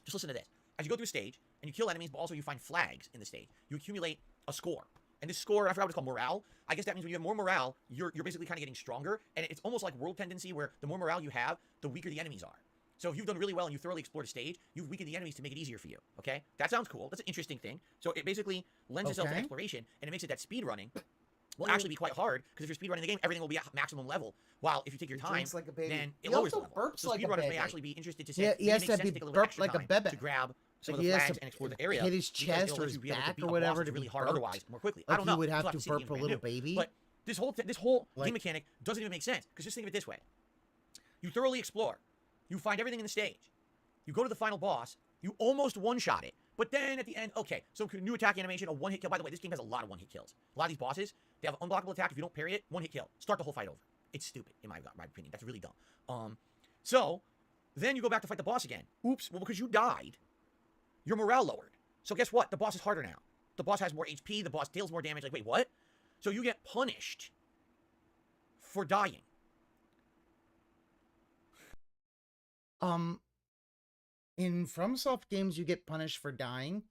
S2: Just listen to this. As you go through a stage and you kill enemies, but also you find flags in the stage, you accumulate a score. And this score, I forgot what it's called, morale. I guess that means when you have more morale, you're basically kind of getting stronger. And it's almost like world tendency where the more morale you have, the weaker the enemies are. So if you've done really well and you thoroughly explored a stage, you've weakened the enemies to make it easier for you, okay? That sounds cool. That's an interesting thing. So it basically lends itself to exploration, and it makes it that speed running will actually be quite hard, because if you're speed running the game, everything will be at maximum level. While if you take your time, then it lowers the level. So speedrunners may actually be interested to say,
S1: he has to be burped like a bebe
S2: to grab some of the flags and explore the area.
S1: Hit his chest or his back or whatever to be
S2: really hard otherwise more quickly.
S1: Like
S2: I don't know.
S1: You would have to burp a little baby.
S2: But this whole game mechanic doesn't even make sense, because just think of it this way. You thoroughly explore. You find everything in the stage. You go to the final boss. You almost one-shot it. But then at the end, okay, so new attack animation, a one-hit kill. By the way, this game has a lot of one-hit kills. A lot of these bosses, they have an unblockable attack. If you don't parry it, one-hit kill. Start the whole fight over. It's stupid, in my opinion. That's really dumb. So then you go back to fight the boss again. Oops, well, because you died, your morale lowered. So guess what? The boss is harder now. The boss has more HP. The boss deals more damage. Like, wait, what? So you get punished for dying.
S1: In FromSoft games, you get punished for dying.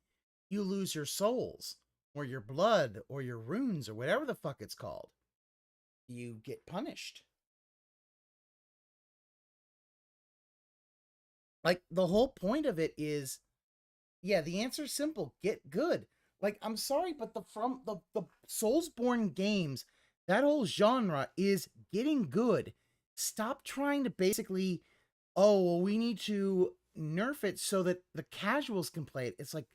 S1: You lose your souls, or your blood, or your runes, or whatever the fuck it's called. You get punished. Like, the whole point of it is, yeah, the answer's simple. Get good. Like, I'm sorry, but the Soulsborne games, that whole genre is getting good. Stop trying to basically, oh, well, we need to nerf it so that the casuals can play it. It's like,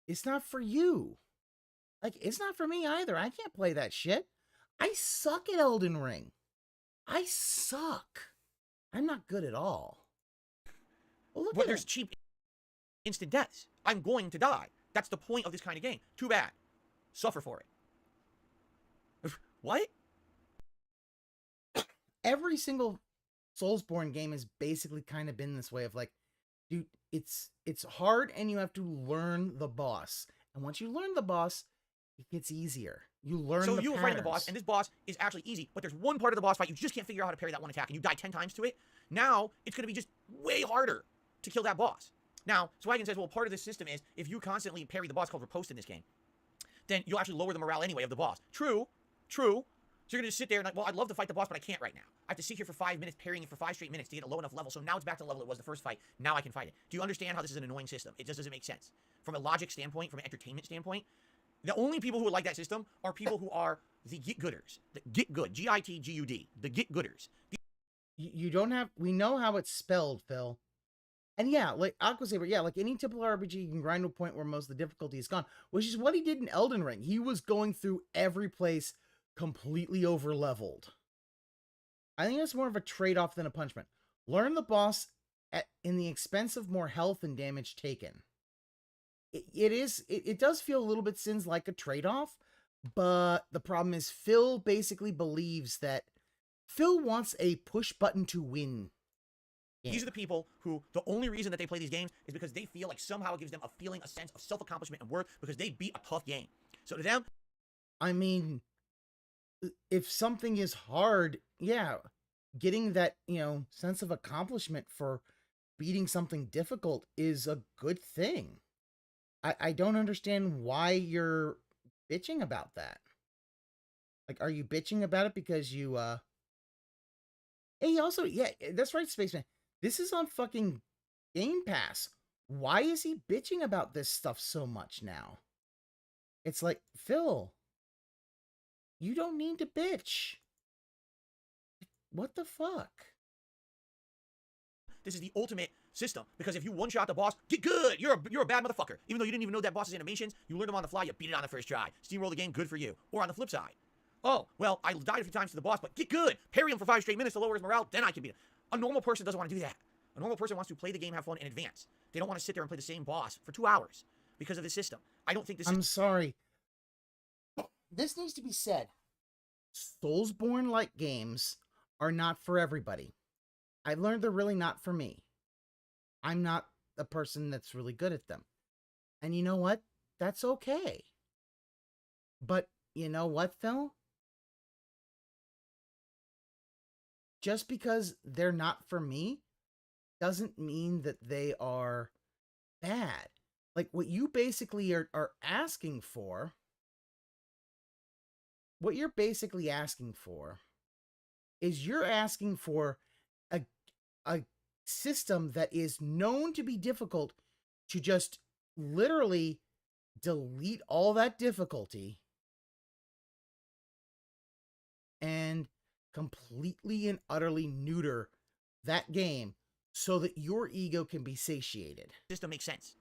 S1: it's not for you. Like, it's not for me either. I can't play that shit. I suck at Elden Ring. I suck. I'm not good at all. Well, look at
S2: there's cheap instant deaths. I'm going to die. That's the point of this kind of game. Too bad. Suffer for it. What?
S1: Every single Soulsborne game has basically kind of been this way of like, dude, it's hard and you have to learn the boss. And once you learn the boss, it gets easier. You learn the patterns.
S2: So you fight the boss, and this boss is actually easy, but there's one part of the boss fight you just can't figure out how to parry that one attack, and you die 10 times to it. Now, it's going to be just way harder to kill that boss. Now, Swagin says, well, part of this system is if you constantly parry the boss called riposte in this game, then you'll actually lower the morale anyway of the boss. True. So you're going to just sit there and like, well, I'd love to fight the boss, but I can't right now. I have to sit here for 5 minutes, parrying it for 5 straight minutes to get a low enough level. So now it's back to the level it was the first fight. Now I can fight it. Do you understand how this is an annoying system? It just doesn't make sense. From a logic standpoint, from an entertainment standpoint, the only people who would like that system are people who are the get-gooders. The get-good. G-I-T-G-U-D. The get-gooders.
S1: You don't have... We know how it's spelled, Phil. And yeah, like Aqua Saber, yeah, like any typical RPG, you can grind to a point where most of the difficulty is gone, which is what he did in Elden Ring. He was going through every place completely over-leveled. I think that's more of a trade-off than a punishment. Learn the boss in the expense of more health and damage taken. It does feel a little bit Sins like a trade-off, but the problem is Phil basically believes that Phil wants a push-button-to-win.
S2: These are the people who, the only reason that they play these games is because they feel like somehow it gives them a feeling, a sense of self-accomplishment and worth because they beat a tough game. So to them...
S1: I mean, if something is hard, yeah, getting that, sense of accomplishment for beating something difficult is a good thing. I don't understand why you're bitching about that. Like, are you bitching about it because you, Hey, also, yeah, that's right, Spaceman. This is on fucking Game Pass. Why is he bitching about this stuff so much now? It's like, Phil, you don't need to bitch. What the fuck?
S2: This is the ultimate system, because if you one-shot the boss, get good! You're a bad motherfucker. Even though you didn't even know that boss's animations, you learned them on the fly, you beat it on the first try. Steamroll the game, good for you. Or on the flip side, oh, well, I died a few times to the boss, but get good! Parry him for 5 straight minutes to lower his morale, then I can beat him. A normal person doesn't want to do that. A normal person wants to play the game, have fun, and advance. They don't want to sit there and play the same boss for 2 hours because of this system. I don't think this
S1: I'm sorry. This needs to be said. Soulsborne-like games are not for everybody. I learned they're really not for me. I'm not a person that's really good at them. And you know what? That's okay. But you know what, Phil? Just because they're not for me doesn't mean that they are bad. Like, what you basically are asking for, what you're basically asking for is you're asking for a system that is known to be difficult to just literally delete all that difficulty and completely and utterly neuter that game so that your ego can be satiated.
S2: System makes sense,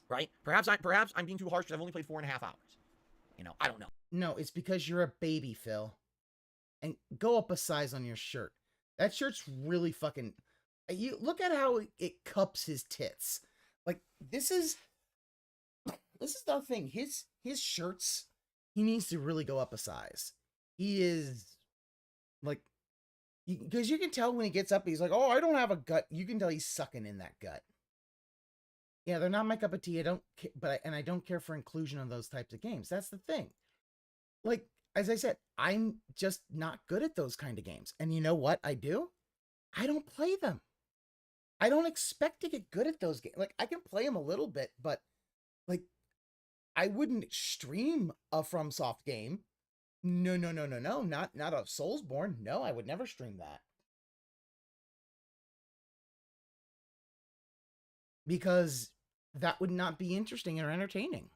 S2: right? Perhaps I'm being too harsh because I've only played 4.5 hours. You know, I don't know.
S1: No, it's because you're a baby, Phil. And go up a size on your shirt. That shirt's really fucking... You look at how it cups his tits. Like, this is the thing. His shirts, he needs to really go up a size. He is, like... Because you can tell when he gets up, he's like, oh, I don't have a gut. You can tell he's sucking in that gut. Yeah, they're not my cup of tea. I don't care for inclusion on those types of games. That's the thing. Like, as I said, I'm just not good at those kind of games. And you know what I do? I don't play them. I don't expect to get good at those games. Like, I can play them a little bit, but, like, I wouldn't stream a FromSoft game. No. Not a Soulsborne. No, I would never stream that. Because that would not be interesting or entertaining.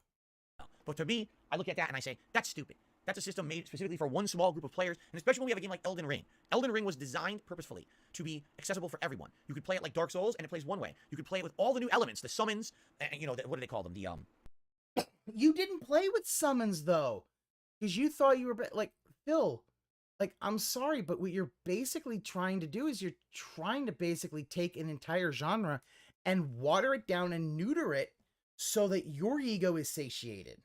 S2: But to me, I look at that and I say, that's stupid. That's a system made specifically for one small group of players, and especially when we have a game like Elden Ring. Elden Ring was designed purposefully to be accessible for everyone. You could play it like Dark Souls, and it plays one way. You could play it with all the new elements, the summons, and, you know, what do they call them? The
S1: You didn't play with summons, though, because you thought you were, like, Phil, like, I'm sorry, but what you're basically trying to do is you're trying to basically take an entire genre and water it down and neuter it so that your ego is satiated.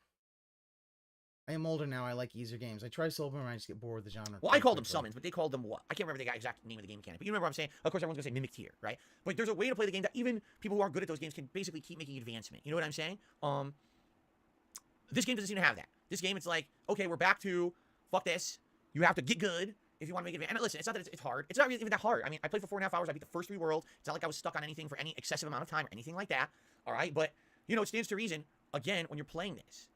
S1: I am older now. I like easier games. I try Soulsborne and I just get bored with the genre.
S2: Well, I called them summons, but they called them what? I can't remember the exact name of the game mechanic. But you remember what I'm saying? Of course, everyone's going to say Mimic Tier, right? But there's a way to play the game that even people who aren't good at those games can basically keep making advancement. You know what I'm saying? This game doesn't seem to have that. This game, it's like, okay, we're back to, fuck this. You have to get good if you want to make it. And listen, it's not that it's hard. It's not really even that hard. I mean, I played for 4.5 hours. I beat the first 3 worlds. It's not like I was stuck on anything for any excessive amount of time or anything like that. All right? But, you know, it stands to reason, again, when you're playing this,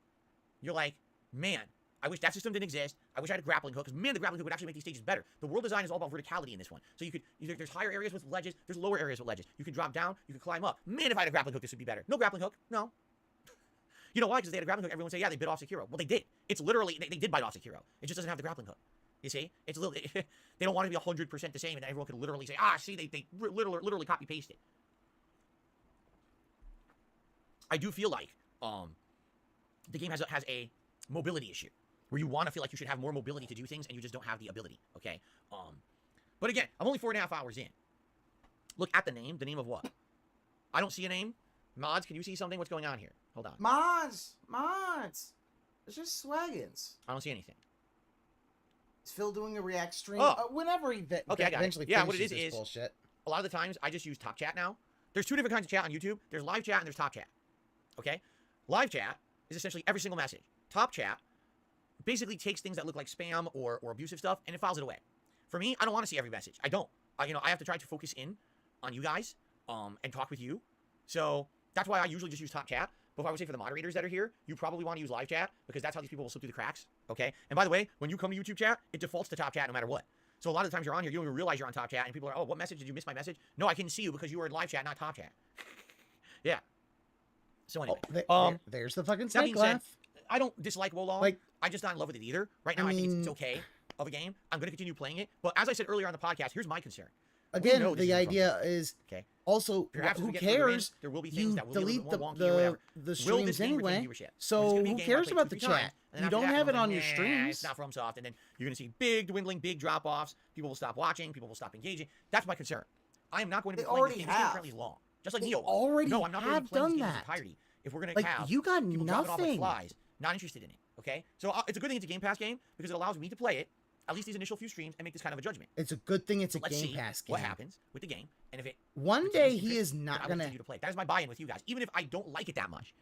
S2: you're like, man, I wish that system didn't exist. I wish I had a grappling hook, because, man, the grappling hook would actually make these stages better. The world design is all about verticality in this one. So you could, there's higher areas with ledges, there's lower areas with ledges. You can drop down, you can climb up. Man, if I had a grappling hook, this would be better. No grappling hook. No. You know why? Because they had a grappling hook. Everyone would say, yeah, they bit off Sekiro. Well, they did. It's literally, they did bite off Sekiro. It just doesn't have the grappling hook. You see? It's a little, they don't want to be 100% the same, and everyone could literally say, ah, see, they literally copy-paste it. I do feel like the game has a mobility issue, where you want to feel like you should have more mobility to do things, and you just don't have the ability, okay? But again, I'm only 4.5 hours in. Look at the name. The name of what? I don't see a name. Mods, can you see something? What's going on here? Hold on.
S1: Mods! It's just swaggins.
S2: I don't see anything.
S1: Is Phil doing a REE-ACK stream?
S2: Oh.
S1: Whenever he eventually
S2: yeah, what it
S1: finishes this
S2: is
S1: bullshit.
S2: A lot of the times, I just use Top Chat now. There's 2 different kinds of chat on YouTube. There's live chat and there's Top Chat. Okay? Live chat is essentially every single message. Top Chat basically takes things that look like spam or abusive stuff, and it files it away. For me, I don't want to see every message. I don't. I have to try to focus in on you guys and talk with you. So that's why I usually just use Top Chat. But if I would say for the moderators that are here, you probably want to use live chat, because that's how these people will slip through the cracks, okay? And by the way, when you come to YouTube chat, it defaults to Top Chat no matter what. So a lot of the times you're on here, you don't even realize you're on Top Chat, and people are, oh, what message? Did you miss my message? No, I couldn't see you because you were in live chat, not Top Chat. Yeah. So anyway.
S1: There's the fucking
S2: that being
S1: snake laugh.
S2: said, I don't dislike Wolong.
S1: Like,
S2: I'm just not in love with it either. Right now, I think it's okay of a game. I'm going to continue playing it. But as I said earlier on the podcast, here's my concern.
S1: Again, the idea is
S2: okay.
S1: Also, who cares?
S2: There will be things that will
S1: delete
S2: be a little bit more wonky or
S1: the streams anyway. So who cares about the chat? You don't have it on your streams.
S2: It's not FromSoft, and then you're going to see big dwindling, big drop-offs. People will stop watching. People will stop engaging. That's my concern. I am not going to be playing this game. This game currently long, just like Neo.
S1: Already
S2: no, I'm not going to be playing this game in its entirety. If we're going to have
S1: you got
S2: people
S1: nothing.
S2: dropping off like flies, not interested in it. Okay, so it's a good thing it's a Game Pass game, because it allows me to play it at least these initial few streams and make this kind of a judgment.
S1: It's a good thing it's a
S2: Let's
S1: Game
S2: see
S1: Pass game.
S2: what happens with the game, and if it
S1: one day he is not
S2: I will
S1: gonna
S2: continue to play. That is my buy-in with you guys. Even if I don't like it that much,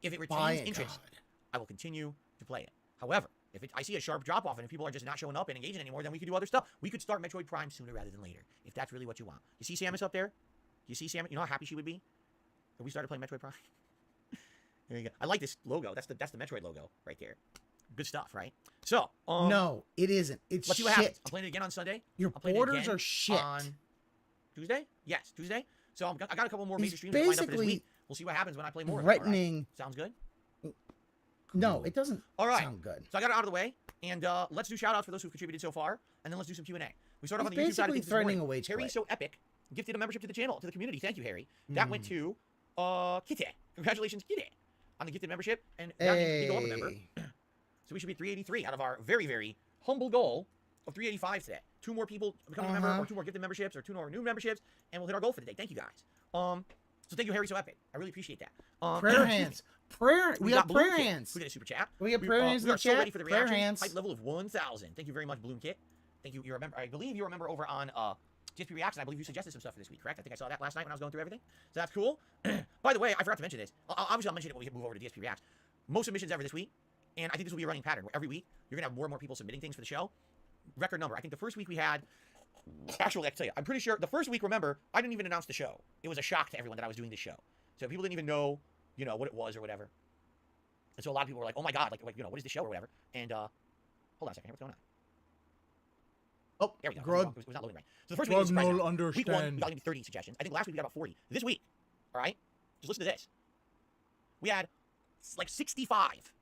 S2: if it retains interest, I will continue to play it. However, if I see a sharp drop-off and if people are just not showing up and engaging anymore, then we could do other stuff. We could start Metroid Prime sooner rather than later, if that's really what you want. You see Samus up there? You see Samus? You know how happy she would be if we started playing Metroid Prime? There you go. I like this logo. That's the Metroid logo right there. Good stuff, right? So,
S1: no, it isn't. It's
S2: let's see what happens. I'm playing it again on Sunday.
S1: Your borders are shit.
S2: Tuesday? Yes, Tuesday. So I got a couple more major
S1: He's
S2: streams lined up for this
S1: basically
S2: week. We'll see what happens when I play more.
S1: threatening.
S2: Right. Sounds good.
S1: No, it doesn't
S2: All right.
S1: sound good.
S2: So I got it out of the way, and let's do shout outs for those who've contributed so far, and then let's do some Q&A. We start off on the YouTube side of things this
S1: threatening
S2: morning.
S1: a wage
S2: Harry
S1: quit.
S2: So Epic gifted a membership to the channel, to the community. Thank you, Harry. That went to Kitty. Congratulations, Kitty, on the gifted membership, and that means you go up a member. So we should be 383 out of our very, very humble goal of 385 today. 2 more people become a member, or 2 more gifted memberships, or 2 more new memberships, and we'll hit our goal for the day. Thank you guys. So thank you, Harry So Epic. I really appreciate that.
S1: Prayer hands. Prayer. We got prayer hands.
S2: We got a super chat.
S1: We got prayer hands in the chat.
S2: We are so ready for the
S1: prayer
S2: reaction.
S1: hands.
S2: Hype level of 1,000. Thank you very much, Bloom Kit. Thank you. You're a member. I believe you're a member over on DSP Reacts, and I believe you suggested some stuff for this week, correct? I think I saw that last night when I was going through everything. So that's cool. By the way, I forgot to mention this. Obviously, I'll mention it when we move over to DSP Reacts. Most submissions ever this week, and I think this will be a running pattern where every week you're gonna have more and more people submitting things for the show. Record number. I think the first week we had. Actually, I can tell you, I'm pretty sure the first week. Remember, I didn't even announce the show. It was a shock to everyone that I was doing this show. So people didn't even know, what it was or whatever. And so a lot of people were like, "Oh my god, like what is the show or whatever?" And hold on a second, what's going on? Oh, there we go.
S1: Grug.
S2: It was not loading right. So the first week was surprising. Week 1,
S1: understand.
S2: we got maybe 30 suggestions. I think last week we got about 40. This week, all right, just listen to this. We had like 65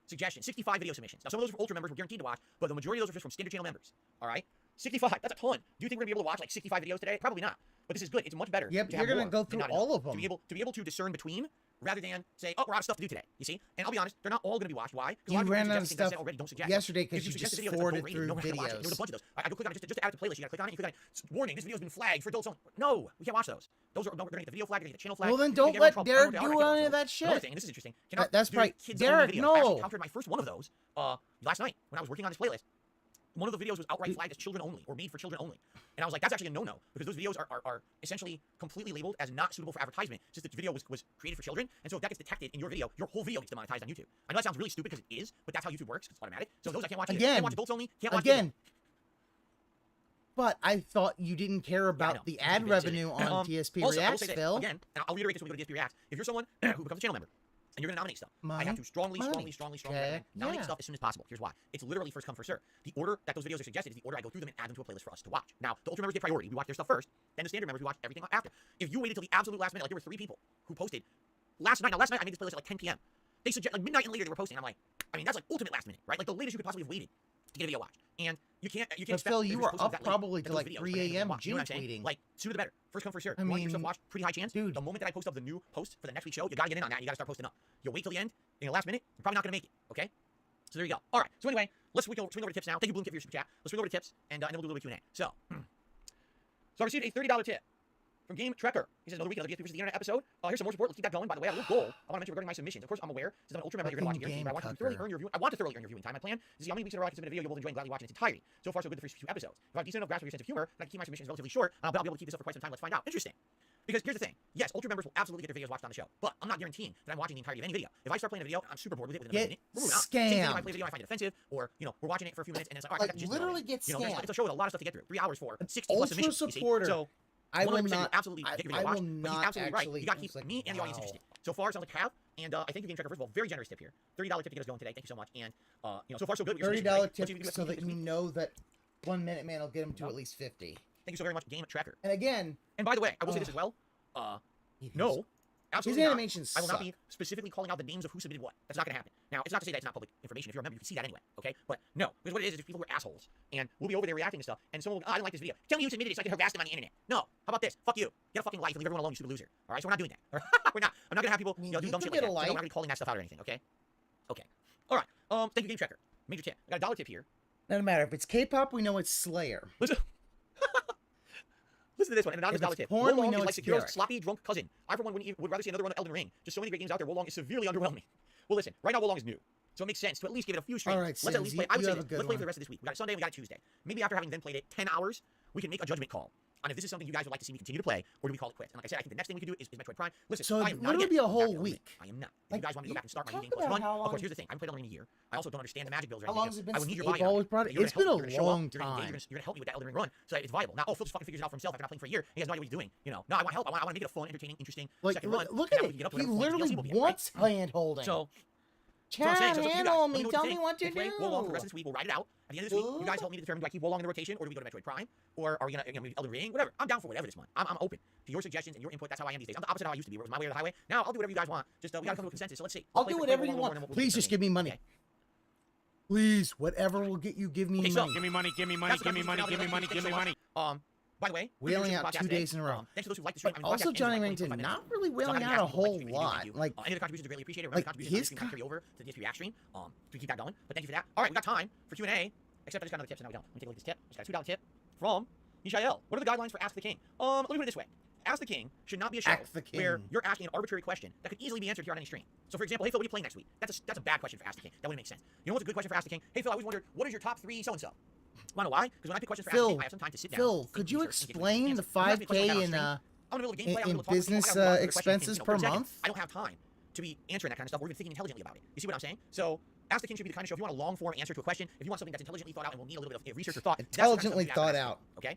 S2: suggestions, 65 video submissions. Now some of those are Ultra members, we're guaranteed to watch, but the majority of those are just from standard channel members. All right, 65. That's a ton. Do you think we're gonna be able to watch like 65 videos today? Probably not. But this is good. It's much better.
S1: Yep,
S2: to
S1: you're
S2: have
S1: gonna
S2: more
S1: go
S2: than
S1: through
S2: not
S1: all
S2: enough.
S1: of them.
S2: To be able to discern between, rather than say, oh, we're out of stuff to do today. You see? And I'll be honest, they're not all gonna be watched. Why?
S1: You ran out of stuff
S2: already. Don't suggest
S1: yesterday
S2: because
S1: because you just forwarded through videos.
S2: There was a bunch of those. I go click on it just to add it to playlist. You gotta click on it. You click on it. Warning: this video's been flagged for adults only. No, we can't watch those. Those are they're gonna get the video flag. They're gonna get the channel flag.
S1: Well, then don't let Derek do any of that shit.
S2: Another thing, and this is interesting.
S1: That's right,
S2: Derek.
S1: no.
S2: I actually encountered my first one of those last night when I was working on this playlist. One of the videos was outright flagged as children only, or made for children only. And I was like, that's actually a no-no, because those videos are essentially completely labeled as not suitable for advertisement, since the video was created for children. And so if that gets detected in your video, your whole video gets demonetized on YouTube. I know that sounds really stupid because it is, but that's how YouTube works, because it's automatic. So those I can't watch either. Can't watch adults only, can't watch
S1: again. But I thought you didn't care about the ad revenue on TSP
S2: also,
S1: Reacts, Phil.
S2: Again, and I'll reiterate this when we go to DSP Reacts. If you're someone who becomes a channel member, and you're going to nominate stuff, I have to strongly recommend nominate stuff as soon as possible. Here's why. It's literally first come, first serve. The order that those videos are suggested is the order I go through them and add them to a playlist for us to watch. Now, the Ultra members get priority. We watch their stuff first. Then the standard members, we watch everything after. If you waited till the absolute last minute, like there were 3 people who posted last night. Now, last night I made this playlist at like 10 p.m. They suggest like midnight and later they were posting. I'm like, I mean, that's like ultimate last minute, right? Like the latest you could possibly have waited to get a video watched. And you can't expect.
S1: Phil, you were up probably to like 3 a.m. June tweeting.
S2: Like sooner the better. First come, first serve.
S1: I
S2: You want
S1: mean,
S2: your stuff watched? Pretty high chance.
S1: dude.
S2: The moment that I post up the new post for the next week's show, you gotta get in on that. And you gotta start posting up. You wait till the end, in the last minute, you're probably not gonna make it. Okay. So there you go. All right. So anyway, let's swing over to tips now. Thank you, Bloom Kit, for your super chat. Let's swing over to tips, and then we'll do a little bit of Q&A. So I received a $30 tip from Game Trekker. He says, another week, another DSP versus the Internet episode. Here's some more support. Let's keep that going. By the way, I have a little goal I want to mention regarding my submissions. Of course, I'm aware, since I'm an Ultra member, you're going to watch it guaranteed, but I want to thoroughly earn your viewing. I want to thoroughly earn your viewing time. My plan is to see how many weeks in a row I can submit a video you'll both enjoy and gladly watch in its entirety. So far, so good the first 2 episodes. If I have decent enough grasp of your sense of humor, and I can keep my submissions relatively short, I'll be able to keep this up for quite some time. Let's find out. Interesting. Because here's the thing. Yes, Ultra members will absolutely get their videos watched on the show, but I'm not guaranteeing that I'm watching the entirety of any video. If I start playing a video, I'm super bored with it within a minute. We're moving on. Same thing if I play a video, I find it offensive, or we're watching it for a few minutes and it's like, all right, I got the gist
S1: literally get scammed.
S2: It's a show with a lot of stuff to get through. 3 hours for 60 plus submissions.
S1: Supporter.
S2: So
S1: I will not
S2: absolutely get your video watched, but he's absolutely right. You got to keep
S1: like,
S2: me and the audience interested. So far, it sounds like have, and I thank you, Game Trekker. First of all, very generous tip here. $30 tip to get us going today. Thank you so much. And so far so good.
S1: $30 tip so that you know that 1 Minute Man will get him to at least 50.
S2: Thank you so very much, Game Trekker.
S1: And again,
S2: and by the way, I will say this as well. No, absolutely
S1: his animations
S2: I will not be specifically calling out the names of who submitted what. That's not going to happen. Now, it's not to say that it's not public information. If you're a member, you can see that anyway, okay? But no, because what it is people who are assholes. And we'll be over there reacting to stuff, and someone will go, I didn't like this video. Tell me you submitted it so I can harass them on the internet. No, how about this? Fuck you. Get a fucking life and leave everyone alone, you stupid loser. All right, so we're not doing that. I'm not going to have people do dumb shit like that. So I'm not going to be calling that stuff out or anything, okay? Okay. All right. Thank you, Game Trekker. Major tip. I got a $1 tip here.
S1: Doesn't matter. If it's K-pop, we know it's Slayer.
S2: Listen to this one, and another $1 tip.
S1: Porn, we
S2: Wolong
S1: know
S2: is like
S1: it's
S2: Sekiro's
S1: Derek.
S2: sloppy, drunk cousin. I, for one, would rather see another run of Elden Ring. Just so many great games out there. Wolong is severely underwhelming. Well, listen, right now Wolong is new. So it makes sense to at least give it a few streams.
S1: All right,
S2: let's at least play. I would say this. Let's play
S1: one.
S2: for the rest of this week. We got it Sunday, we got it Tuesday. Maybe after having then played it 10 hours, we can make a judgment call on if this is something you guys would like to see me continue to play, or do we call it quits? And like I said, I think the next thing we can do is Metroid Prime. Listen,
S1: so
S2: I am not
S1: it'll be a whole week.
S2: I am not. If
S1: like,
S2: you guys want me to go back and start my new game
S1: talk
S2: plus
S1: about
S2: run, of course, here's the thing. I haven't played Elden Ring in a year. I also don't understand the magic builds or
S1: How
S2: anything.
S1: long has it been
S2: I would need your
S1: since
S2: buy-in.
S1: It's been a long time.
S2: You're gonna help me with that Elden Ring run so that it's viable. Now, Phil just fucking figures it out for himself after not playing for a year. He has no idea what he's doing. You know, no, I want help. I want to make it a fun, entertaining, interesting
S1: Like,
S2: second run.
S1: look at it. He literally wants hand holding.
S2: So
S1: Chat,
S2: So
S1: handle me. Tell me what to do.
S2: We'll for the rest of this week. We'll ride it out. At the end of this week, you guys help me to determine, do I keep Wool in the rotation, or do we go to Metroid Prime? Or are we going to maybe Elden Ring? Whatever. I'm down for whatever this month. I'm open to your suggestions and your input. That's how I am these days. I'm the opposite of how I used to be, where it was my way or the highway. Now I'll do whatever you guys want. Just, we got to come to a consensus. So let's see.
S1: I'll do whatever you want. Please just give me money.
S2: Okay.
S1: Please, whatever will get you, give me money.
S2: So,
S4: Give me money, give me money, give me money, give me money, give me money.
S2: By the way,
S1: wailing out 2 days in a row.
S2: Thanks to those who like the stream.
S1: But also, Johnny Rington, not really wailing out a whole lot. Like,
S2: any of the contributions are greatly appreciated.
S1: Like
S2: his carry over to the REE-ACK-T to keep that going. But thank you for that. All right, we got time for Q&A. Except I just got another tip, so now we don't. Let me take a look at this tip. I just got a $2 tip from Mishael. What are the guidelines for Ask the King? Let me put it this way. Ask the King should not be a show where you're asking an arbitrary question that could easily be answered here on any stream. So, for example, hey Phil, what are you playing next week? That's a bad question for Ask the King. That wouldn't make sense. You know what's a good question for Ask the King? Hey Phil, I always wondered, what is your top 3 so and so? Want to know why? Because when I pick questions for Ask the King, I have some time to sit down.
S1: Phil, could you explain the 5K in business expenses per month?
S2: I don't have time to be answering that kind of stuff or even thinking intelligently about it. You see what I'm saying? So, Ask the King should be the kind of show, if you want a long-form answer to a question, if you want something that's intelligently thought out and will need a little bit of research or thought.
S1: Intelligently thought out.
S2: Okay?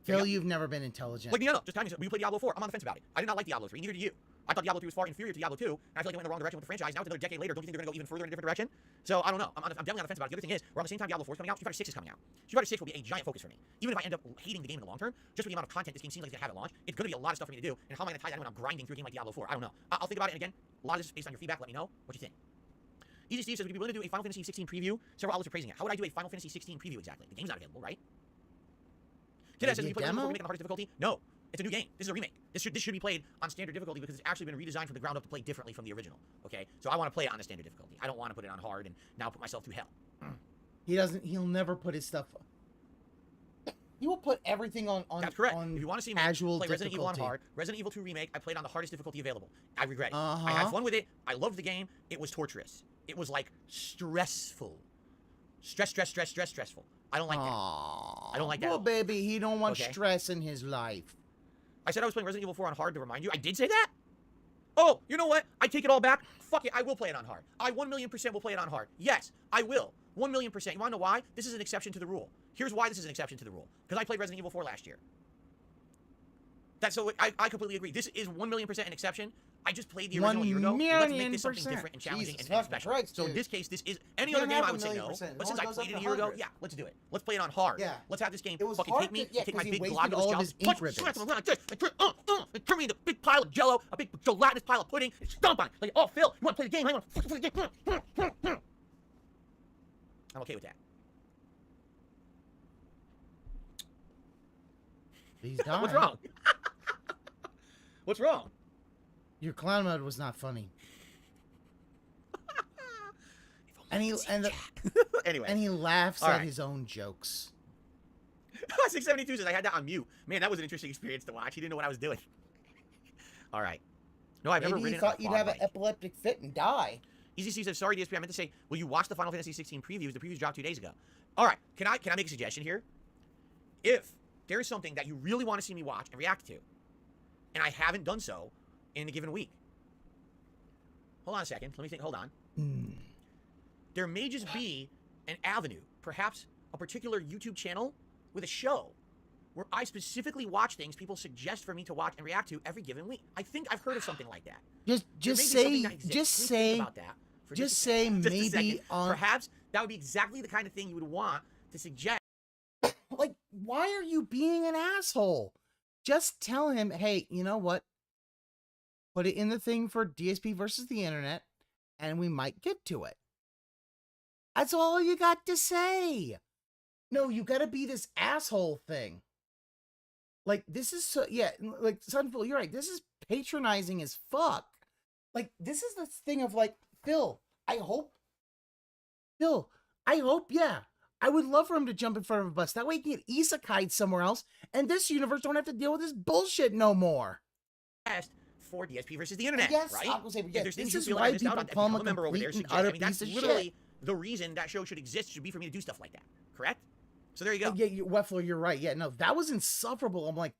S1: Phil, you've never been intelligent.
S2: Like, just tell me, will you play Diablo 4? I'm on the fence about it. I did not like Diablo 3, neither do you. I thought Diablo 3 was far inferior to Diablo 2, and I feel like they went in the wrong direction with the franchise. Now it's another decade later. Don't you think they're going to go even further in a different direction? So, I don't know. I'm definitely on the fence about it. The other thing is, around the same time Diablo 4 is coming out, Street Fighter 6 is coming out. Street Fighter 6 will be a giant focus for me. Even if I end up hating the game in the long term, just for the amount of content this game seems like it's going to have at launch, it's going to be a lot of stuff for me to do. And how am I going to tie that when I'm grinding through a game like Diablo 4? I don't know. I'll think about it, and again, a lot of this is based on your feedback. Let me know what you think. Easy Steve says, would you be willing to do a Final Fantasy 16 preview? Several outlets are praising it. How would I do a Final Fantasy 16 preview exactly? The game's not available, right? Kid says, you play the remake on hardest difficulty? No. It's a new game. This is a remake. This should be played on standard difficulty because it's actually been redesigned from the ground up to play differently from the original. Okay? So I want to play it on a standard difficulty. I don't want to put it on hard and now put myself through hell.
S1: He'll never put his stuff. He will put everything on
S2: That's correct. If you want to see me play Resident Evil on hard, Resident Evil 2 Remake, I played on the hardest difficulty available. I regret it. I had fun with it. I loved the game. It was torturous. It was like stressful. Stressful. I don't like that. I don't like that.
S1: Well, baby, he don't want stress in his life.
S2: I said I was playing Resident Evil 4 on hard to remind you. I did say that? Oh, you know what? I take it all back. Fuck it. I will play it on hard. I 1,000,000% will play it on hard. Yes, I will. 1,000,000%. You want to know why? This is an exception to the rule. Here's why this is an exception to the rule. Because I played Resident Evil 4 last year. So I completely agree. This is 1,000,000% an exception. I just played the original a year ago. Let's make this something different and challenging and special.
S1: Christ,
S2: so in this case, this is any other game I would say no. But since I played it a year ago, yeah, let's do it. Let's play it on hard.
S1: Yeah.
S2: Let's have this game
S1: was
S2: fucking take me, take my big
S1: globulous jaw,
S2: slap him around like this, and turn me into a big pile of jello, a big gelatinous pile of pudding, and stomp on it. Like, oh, Phil, you want to play the game? I want to play the game. I'm okay with that.
S1: He's dying.
S2: What's wrong? What's wrong?
S1: Your clown mode was not funny. Anyway, and he laughs at his own jokes.
S2: 672 says I had that on mute. Man, that was an interesting experience to watch. He didn't know what I was doing. All right. No, I've never ridden.
S1: Maybe he thought you'd have an epileptic fit and die.
S2: Easy Steve says, sorry, DSP, I meant to say, will you watch the Final Fantasy 16 previews? The previews dropped 2 days ago. All right. Can I make a suggestion here? If there is something that you really want to see me watch and react to, and I haven't done so in a given week. Hold on a second. Let me think. Hold on. There may just be an avenue, perhaps a particular YouTube channel with a show where I specifically watch things people suggest for me to watch and react to every given week. I think I've heard of something like that.
S1: Just say maybe on.
S2: Perhaps that would be exactly the kind of thing you would want to suggest.
S1: Like, why are you being an asshole? Just tell him, hey, you know what? Put it in the thing for DSP versus the internet, and we might get to it. That's all you got to say. No, you got to be this asshole thing. Like, this is so, yeah, like, Sunful, you're right. This is patronizing as fuck. Like, this is the thing of, like, Phil, yeah. I would love for him to jump in front of a bus. That way he can get isekai'd somewhere else, and this universe don't have to deal with this bullshit no more.
S2: For DSP versus the internet,
S1: yes,
S2: right?
S1: I will say, yes,
S2: this
S1: is why people call him a complete and utter piece of shit.
S2: The reason that show should exist should be for me to do stuff like that, correct? So there you go.
S1: Yeah, Weffler, you're right. Yeah, no, that was insufferable. I'm like,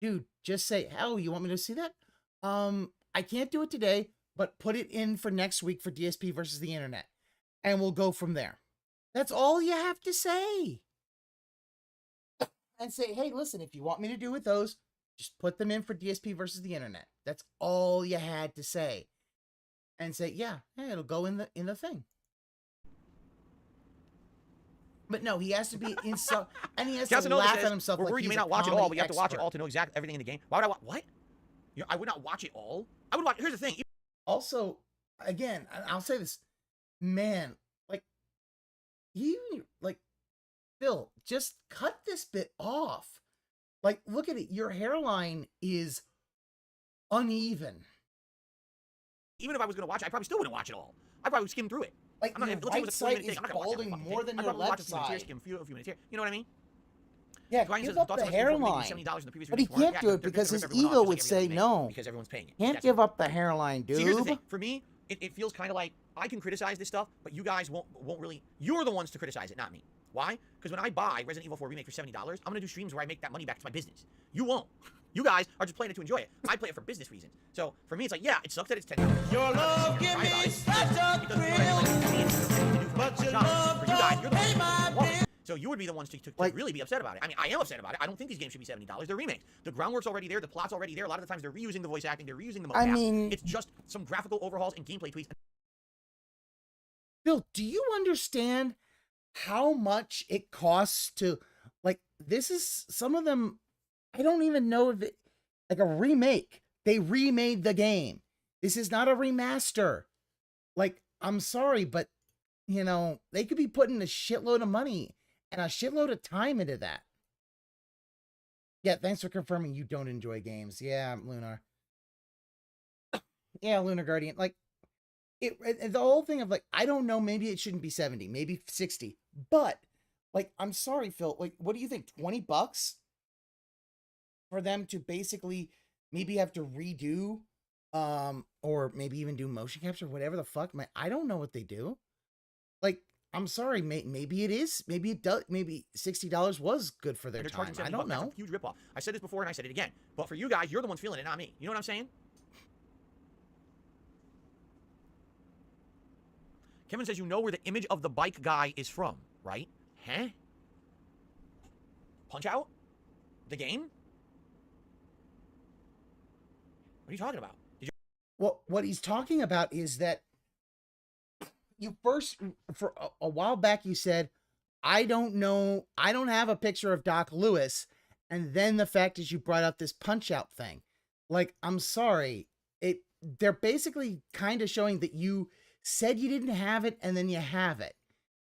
S1: dude, just say, hell, you want me to see that? I can't do it today, but put it in for next week for DSP versus the internet, and we'll go from there. That's all you have to say. And say, hey, listen, if you want me to do with those, just put them in for DSP versus the internet. That's all you had to say. and say, yeah, it'll go in the thing. But no, he has to be in some, and he has to laugh at himself.
S2: We're
S1: like
S2: worried you
S1: he's
S2: may not watch it all, but you have to watch it
S1: expert.
S2: all to know exactly everything in the game. Why would I watch? What? I would not watch it all. I would watch. Here's the thing.
S1: Also, again, I'll say this, man. Like, Phil, just cut this bit off. Like, look at it. Your hairline is uneven.
S2: Even if I was going to watch it, I probably still wouldn't watch it all. I probably would skim through it.
S1: Like, your right side is balding more than your left side.
S2: Skim a few minutes here. You know what I mean?
S1: Yeah, give up the hairline. But he can't do it because his ego would say no.
S2: Because everyone's paying it.
S1: Can't give up the hairline, dude.
S2: See, here's the thing. For me, it feels kind of like I can criticize this stuff, but you guys won't really. You're the ones to criticize it, not me. Why? Because when I buy Resident Evil 4 Remake for $70, I'm going to do streams where I make that money back to my business. You won't. You guys are just playing it to enjoy it. I play it for business reasons. So for me, it's like, yeah, it sucks that it's $10.
S5: Your love give me such a thrill, but your love don't pay my bill.
S2: So you would be the ones to really be upset about it. I mean, I am upset about it. I don't think these games should be $70. They're remakes. The groundwork's already there. The plot's already there. A lot of the times they're reusing the voice acting. They're reusing the mocap.
S1: I mean,
S2: it's just some graphical overhauls and gameplay tweaks.
S1: Bill, do you understand how much it costs to, like, this is, some of them, I don't even know if it, like a remake. They remade the game. This is not a remaster. Like, I'm sorry, but, you know, they could be putting a shitload of money and a shitload of time into that. Yeah, thanks for confirming you don't enjoy games. Yeah, Lunar. Yeah, Lunar Guardian. Like, the whole thing of, like, I don't know, maybe it shouldn't be 70, maybe 60. But, like, I'm sorry, Phil. Like, what do you think? $20 for them to basically maybe have to redo, or maybe even do motion capture, whatever the fuck. I don't know what they do. Like, I'm sorry, maybe it is, maybe it does, maybe $60 was good for their time. I don't know.
S2: That's a huge ripoff. I said this before and I said it again. But for you guys, you're the ones feeling it, not me. You know what I'm saying? Kevin says you know where the image of the bike guy is from, right? Huh? Punch-Out? The game? What are you talking about?
S1: Well, what he's talking about is that you first, for a while back, you said, I don't know, I don't have a picture of Doc Lewis. And then the fact is you brought up this Punch-Out thing. Like, I'm sorry. They're basically kind of showing that you said you didn't have it and then you have it.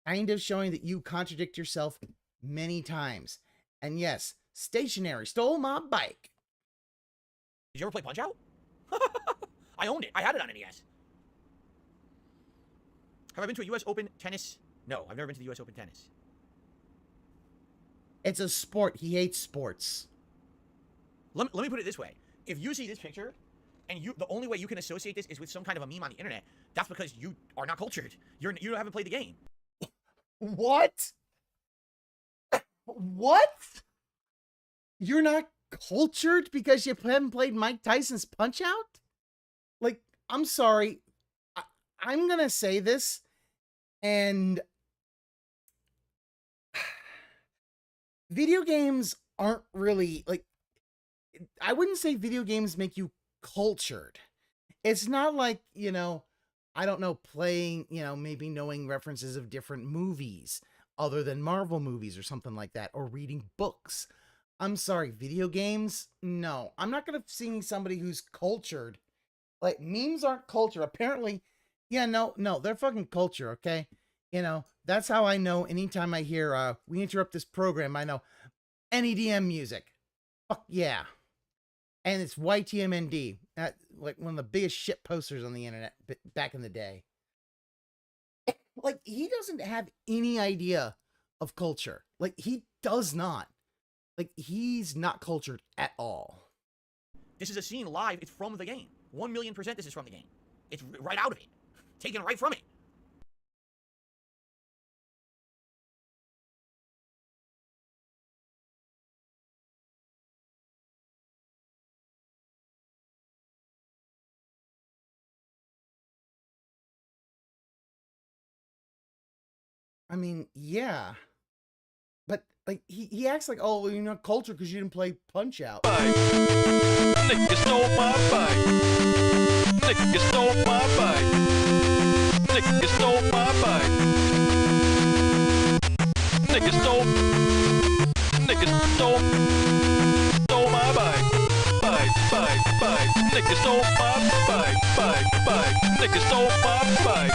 S1: Kind of showing that you contradict yourself many times. And yes, Stationary stole my bike.
S2: Did you ever play Punch-Out? I owned it. I had it on NES. Have I been to a U.S. Open tennis? No, I've never been to the U.S. Open tennis.
S1: It's a sport. He hates sports.
S2: Let me put it this way. If you see this picture, and the only way you can associate this is with some kind of a meme on the internet, that's because you are not cultured. You haven't played the game.
S1: What? What? You're not cultured because you haven't played Mike Tyson's Punch-Out? Like, I'm sorry. I'm going to say this, and video games aren't really, like, I wouldn't say video games make you cultured. It's not like, you know, I don't know, playing, you know, maybe knowing references of different movies other than Marvel movies or something like that, or reading books. I'm sorry, video games? No. I'm not going to see somebody who's cultured. Like, memes aren't culture. Apparently, yeah, no, they're fucking culture, okay? You know, that's how I know anytime I hear, we interrupt this program, I know NEDM music. Fuck yeah. And it's YTMND. Like one of the biggest shit posters on the internet back in the day. Like, he doesn't have any idea of culture. Like, he does not. Like, he's not cultured at all.
S2: This is a scene live. It's from the game. 1,000,000% this is from the game. It's right out of it. Taken right from it.
S1: I mean, yeah. But Like he acts like, oh, well, you're not cultured because you didn't play Punch Out.
S6: Nigga stole my bike. Nigga stole my bike. Nigga stole my bike. Nigga stole my bike. Bike. Nigga stole my bike. Nigga stole my bike.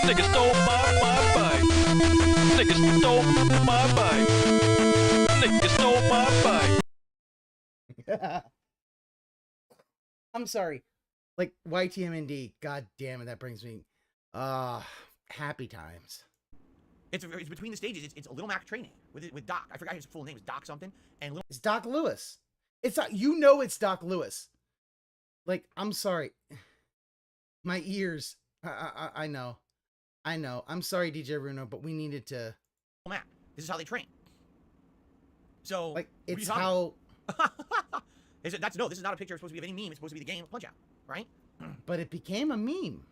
S6: Nigga stole my bike. Nigga stole my bike. Nigga stole my bike.
S1: I'm sorry. Like, YTMND, god damn it, that brings me, happy times.
S2: It's between the stages. It's a Little Mac training with Doc. I forgot his full name. It's Doc something. And
S1: It's Doc Lewis. It's not, you know it's Doc Lewis. Like, I'm sorry. My ears. I know. I'm sorry, DJ Bruno, but we needed to.
S2: Mac. This is how they train. So,
S1: like, it's how.
S2: This is not a picture supposed to be of any meme. It's supposed to be the game Punch Out, right?
S1: But it became a meme.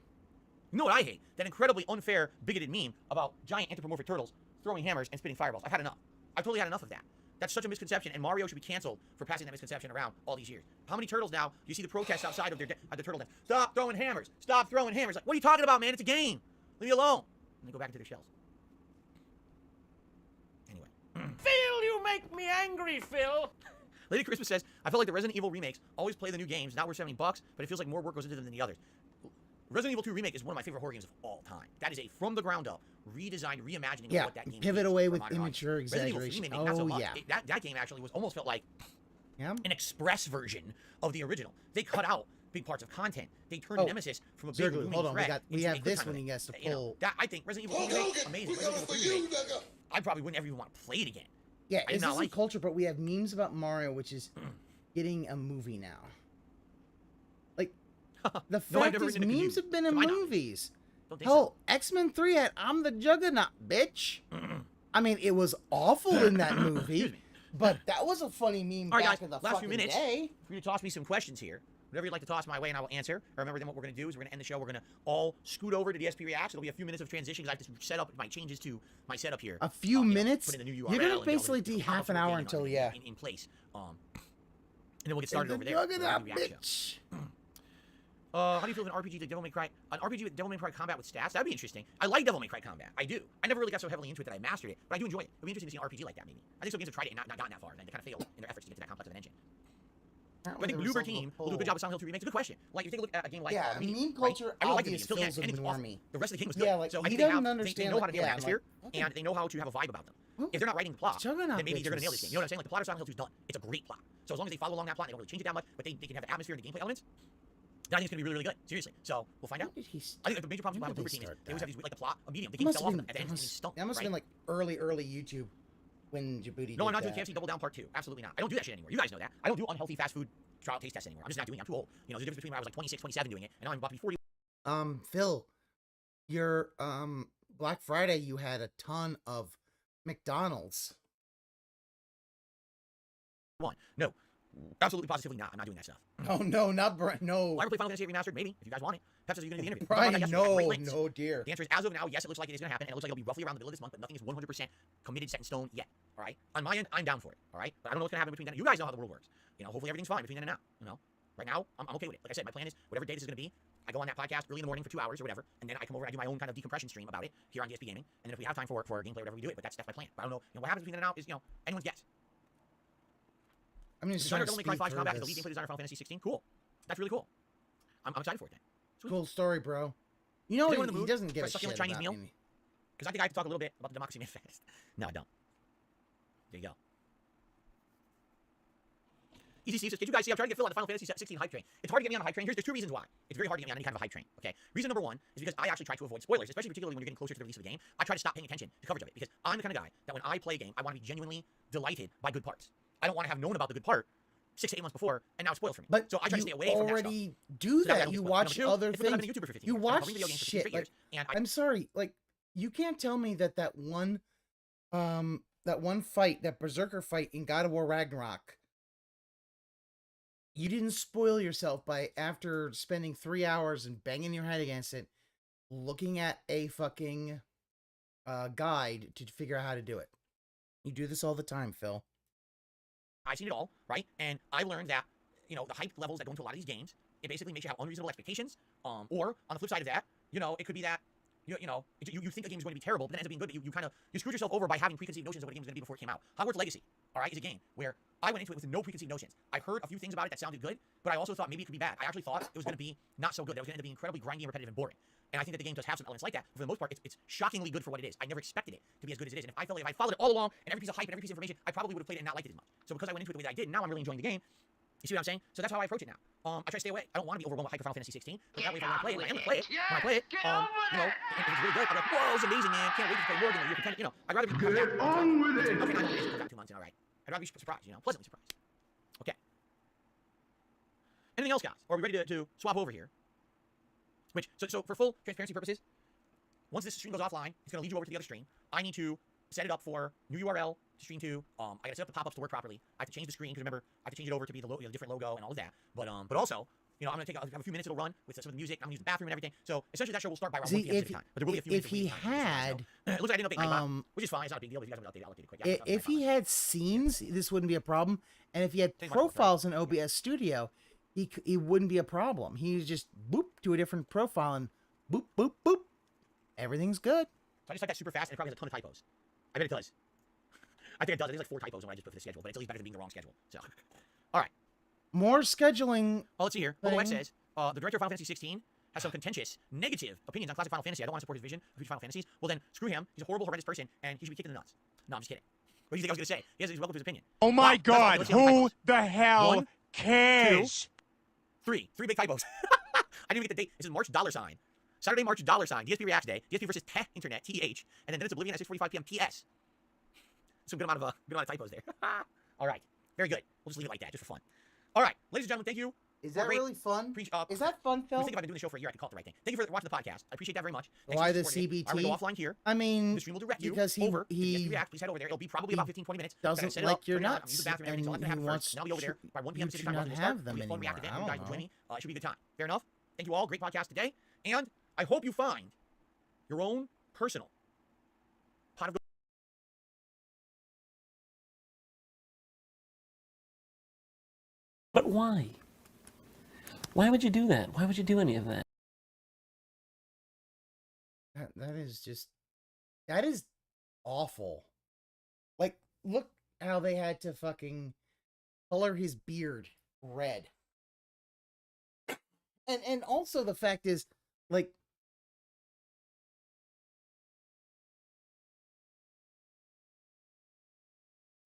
S2: You know what I hate? That incredibly unfair, bigoted meme about giant anthropomorphic turtles throwing hammers and spitting fireballs. I've had enough. I've totally had enough of that. That's such a misconception, and Mario should be canceled for passing that misconception around all these years. How many turtles now do you see the protests outside of their turtle den? Stop throwing hammers! Stop throwing hammers! Like, what are you talking about, man? It's a game! Leave me alone! And they go back into their shells. Anyway.
S5: Phil, you make me angry, Phil.
S2: Lady Christmas says, I felt like the Resident Evil remakes always play the new games, not worth $70, but it feels like more work goes into them than the others. Resident Evil 2 Remake is one of my favorite horror games of all time. That is a from the ground up, redesigned, reimagining of what that game
S1: pivot
S2: is
S1: away
S2: for
S1: with
S2: modern
S1: immature
S2: audience. Resident Evil
S1: exaggeration.
S2: 3 Remake, not so much.
S1: Yeah.
S2: That game actually almost felt like an express version of the original. They cut out big parts of content. They turned Nemesis from a big looming
S1: hold on,
S2: threat
S1: we have this when he gets to pull.
S2: I think Resident Evil 2 Remake, amazing. Resident Evil 3 Remake, I probably wouldn't ever even want to play it again.
S1: Yeah,
S2: I
S1: it's not
S2: like
S1: culture, but we have memes about Mario, which is getting a movie now. Like, the fact is, memes have been in movies. Hell, X-Men 3 had I'm the Juggernaut, bitch. I mean, it was awful in that movie, but that was a funny meme back in the
S2: last few
S1: fucking
S2: minutes,
S1: day.
S2: for you to toss me some questions here. Whatever you'd like to toss my way, and I will answer. Remember, then what we're going to do is we're going to end the show. We're going to all scoot over to the SP Reacts. It'll be a few minutes of transition because I have to set up my changes to my setup here.
S1: A few minutes?
S2: Put in the new
S1: You're going
S2: URL
S1: to basically do half an hour until,
S2: in place. And then we'll get started over there.
S1: Juggernaut, bitch.
S2: How do you feel with an RPG like Devil May Cry? An RPG with Devil May Cry combat with stats? That'd be interesting. I like Devil May Cry combat. I do. I never really got so heavily into it that I mastered it, but I do enjoy it. It'd be interesting to see an RPG like that, maybe. I think some games have tried it and not gotten that far, and they kind of failed in their efforts to get to that complex of an engine. But I think Blooper team will do a good job with Silent Hill 2 Remake. It's a good question. Like, if you take a look at a game like
S1: meme culture,
S2: I really like the medium.
S1: obvious
S2: Until the
S1: feels
S2: end,
S1: a
S2: and it's awesome.
S1: normie.
S2: The rest of the game was good.
S1: Yeah, like,
S2: so I
S1: he
S2: think
S1: doesn't
S2: they
S1: understand,
S2: know how to nail
S1: like,
S2: an atmosphere,
S1: okay.
S2: and they know how to have a vibe about them. If they're not writing the plot, then maybe they're going to nail this game. You know what I'm saying? Like, the plot of Silent Hill 2 is done. It's a great plot. So as long as they follow along that plot, they don't really change it that much, but they can have the atmosphere and the gameplay elements, then I think it's going to be really, really good. Seriously. So, we'll find out. I think the major problem with Blooper team is they always have these, like, the plot, a medium. The game fell off them at the end, and they stunk.
S1: That must have been, like, early YouTube when Djibouti
S2: No,
S1: did
S2: I'm not
S1: that.
S2: doing KFC Double Down Part 2. Absolutely not. I don't do that shit anymore. You guys know that. I don't do unhealthy fast food trial taste tests anymore. I'm just not doing it. I'm too old. You know, there's a difference between when I was like 26, 27 doing it, and now I'm about to be 40.
S1: Phil, your, Black Friday, you had a ton of McDonald's.
S2: No. Absolutely, positively not. I'm not doing that stuff.
S1: Oh, no, not no.
S2: Will I ever play Final Fantasy Remastered? Maybe, if you guys want it. Pep says you're going to do the interview.
S1: Brian, no, dear.
S2: The answer is, as of now, yes, it looks like it is going to happen, and it looks like it'll be roughly around the middle of this month, but nothing is 100% committed, set in stone yet, all right? On my end, I'm down for it, all right? But I don't know what's going to happen between then. You guys know how the world works. You know, hopefully everything's fine between then and now, you know? Right now, I'm okay with it. Like I said, my plan is, whatever day this is going to be, I go on that podcast early in the morning for 2 hours or whatever, and then I come over and I do my own kind of decompression stream about it here on DSP Gaming, and then if we have time for gameplay or whatever, we do it, but that's my plan. But I don't know, what happens between then and now is, anyone's guess.
S1: I'm just trying to speed through
S2: combat is the
S1: this.
S2: lead gameplay designer for Final Fantasy 16. Cool. That's really cool. I'm excited for it then. Sweet.
S1: Cool story, bro. You know, he doesn't give a
S2: sucking
S1: shit
S2: Chinese
S1: about
S2: meal?
S1: me.
S2: Because I think I have to talk a little bit about the Democracy Manifest. No, I don't. There you go. Easy Steve says, did you guys see I'm trying to get Phil on the Final Fantasy 16 hype train? It's hard to get me on a hype train. There's 2 reasons why. It's very hard to get me on any kind of a hype train, okay? Reason number 1 is because I actually try to avoid spoilers, especially particularly when you're getting closer to the release of the game. I try to stop paying attention to coverage of it because I'm the kind of guy that when I play a game, I want to be genuinely delighted by good parts. I don't want to have known about the good part 6 to 8 months before, and now it's spoiled for me.
S1: But
S2: so I try to stay away from that stuff.
S1: You already do that. You watch other things.
S2: I've been a YouTuber for 15
S1: You
S2: years.
S1: watch
S2: I've been video games for
S1: shit.
S2: straight years, and
S1: I'm sorry, like, you can't tell me that that one fight, that Berserker fight in God of War Ragnarok, you didn't spoil yourself by, after spending 3 hours and banging your head against it, looking at a fucking guide to figure out how to do it. You do this all the time, Phil.
S2: I've seen it all, right? And I learned that, you know, the hype levels that go into a lot of these games, it basically makes you have unreasonable expectations. Or on the flip side of that, you know, it could be that, you think a game is going to be terrible, but then it ends up being good, but you screwed yourself over by having preconceived notions of what a game was going to be before it came out. Hogwarts Legacy, all right, is a game where I went into it with no preconceived notions. I heard a few things about it that sounded good, but I also thought maybe it could be bad. I actually thought it was going to be not so good. That it was going to be incredibly grindy and repetitive and boring. And I think that the game does have some elements like that. But for the most part, it's shockingly good for what it is. I never expected it to be as good as it is. And if I felt like if I followed it all along and every piece of hype and every piece of information, I probably would have played it and not liked it as much. So because I went into it the way that I did, now I'm really enjoying the game. You see what I'm saying? So that's how I approach it now. I try to stay away. I don't want to be overwhelmed with hype for Final Fantasy 16. But that way, if I want to play it, I am going to play it. When I play it, you know, and it's really good. I'm like, whoa, it's amazing, man. Can't wait to play more. You know, you're content. You know, I'd rather be content. Get on with it. Okay, I know it's got 2 months, and all right. I'd rather be surprised, you know, pleasantly surprised. Okay. Anything else, guys? Or are we ready to swap over here? So for full transparency purposes, once this stream goes offline, it's going to lead you over to the other stream. I need to set it up for new URL to stream to. I got to set up the pop-ups to work properly. I have to change the screen because remember, I have to change it over to be the different logo and all of that. But also, you know, I'm going to have a few minutes it'll run with some of the music. I'm going to use the bathroom and everything. So essentially, that show will start by around 1 p.m. Pacific time. But there will be a few minutes.
S1: If he had,
S2: so, it looks like I didn't update which is fine. It's not a big deal. If you guys want to update it, I'll update it quick. Yeah,
S1: if he had scenes, this wouldn't be a problem. And if he had profiles in OBS Studio, he wouldn't be a problem. He would just boop to a different profile and boop boop boop. Everything's good.
S2: So I just type that super fast, and it probably has a ton of typos. I bet it does. I think it does. I think it's like 4 typos when I just put for the schedule, but it's at least better than being the wrong schedule. So, all right.
S1: More scheduling.
S2: Well, let's see here. BOOBA says the director of Final Fantasy 16 has some contentious, negative opinions on classic Final Fantasy. I don't want to support his vision of future Final Fantasies. Well, then screw him. He's a horrible, horrendous person, and he should be kicked in the nuts. No, I'm just kidding. What do you think I was going to say? He's welcome to his opinion.
S4: Oh my God!
S2: Let's see how many
S4: Who
S2: typos.
S4: the hell
S2: 1,
S4: cares?
S2: 2, 3. 3 big typos. I didn't even get the date. This is March $. Saturday, March $. DSP Reacts Day. DSP versus Teh Internet, TH. And then it's Oblivion at 6:45 p.m. TS. Some good amount of typos there. All right. Very good. We'll just leave it like that, just for fun. All right. Ladies and gentlemen, thank you.
S1: Is that really fun? Is that fun, Phil?
S2: I think if I've been doing the show for a year, I can call it the right thing. Thank you for watching the podcast. I appreciate that very much. Thanks
S1: Why
S2: for
S1: the
S2: supporting it.
S1: CBT?
S2: I'm going to go offline here.
S1: I mean,
S2: the stream will direct you
S1: because
S2: over to DSP React. Please head over there. It'll be probably about 15-20 minutes.
S1: Doesn't
S2: set it
S1: like
S2: up,
S1: your
S2: turn it on,
S1: nuts,
S2: use the bathroom and
S1: and
S2: everything. So I'm
S1: he
S2: going to have it
S1: wants
S2: first. And I'll be over there by 1 p.m. Pacific time.
S1: not have them
S2: It'll be a fun
S1: anymore.
S2: React event.
S1: I
S2: You guys
S1: don't
S2: will join
S1: know.
S2: me. It should be a good time. Fair enough. Thank you all. Great podcast today. And I hope you find your own personal pot of.
S7: But why? Why would you do that? Why would you do any of that?
S1: That is awful. Like, look how they had to fucking color his beard red. And also the fact is, like,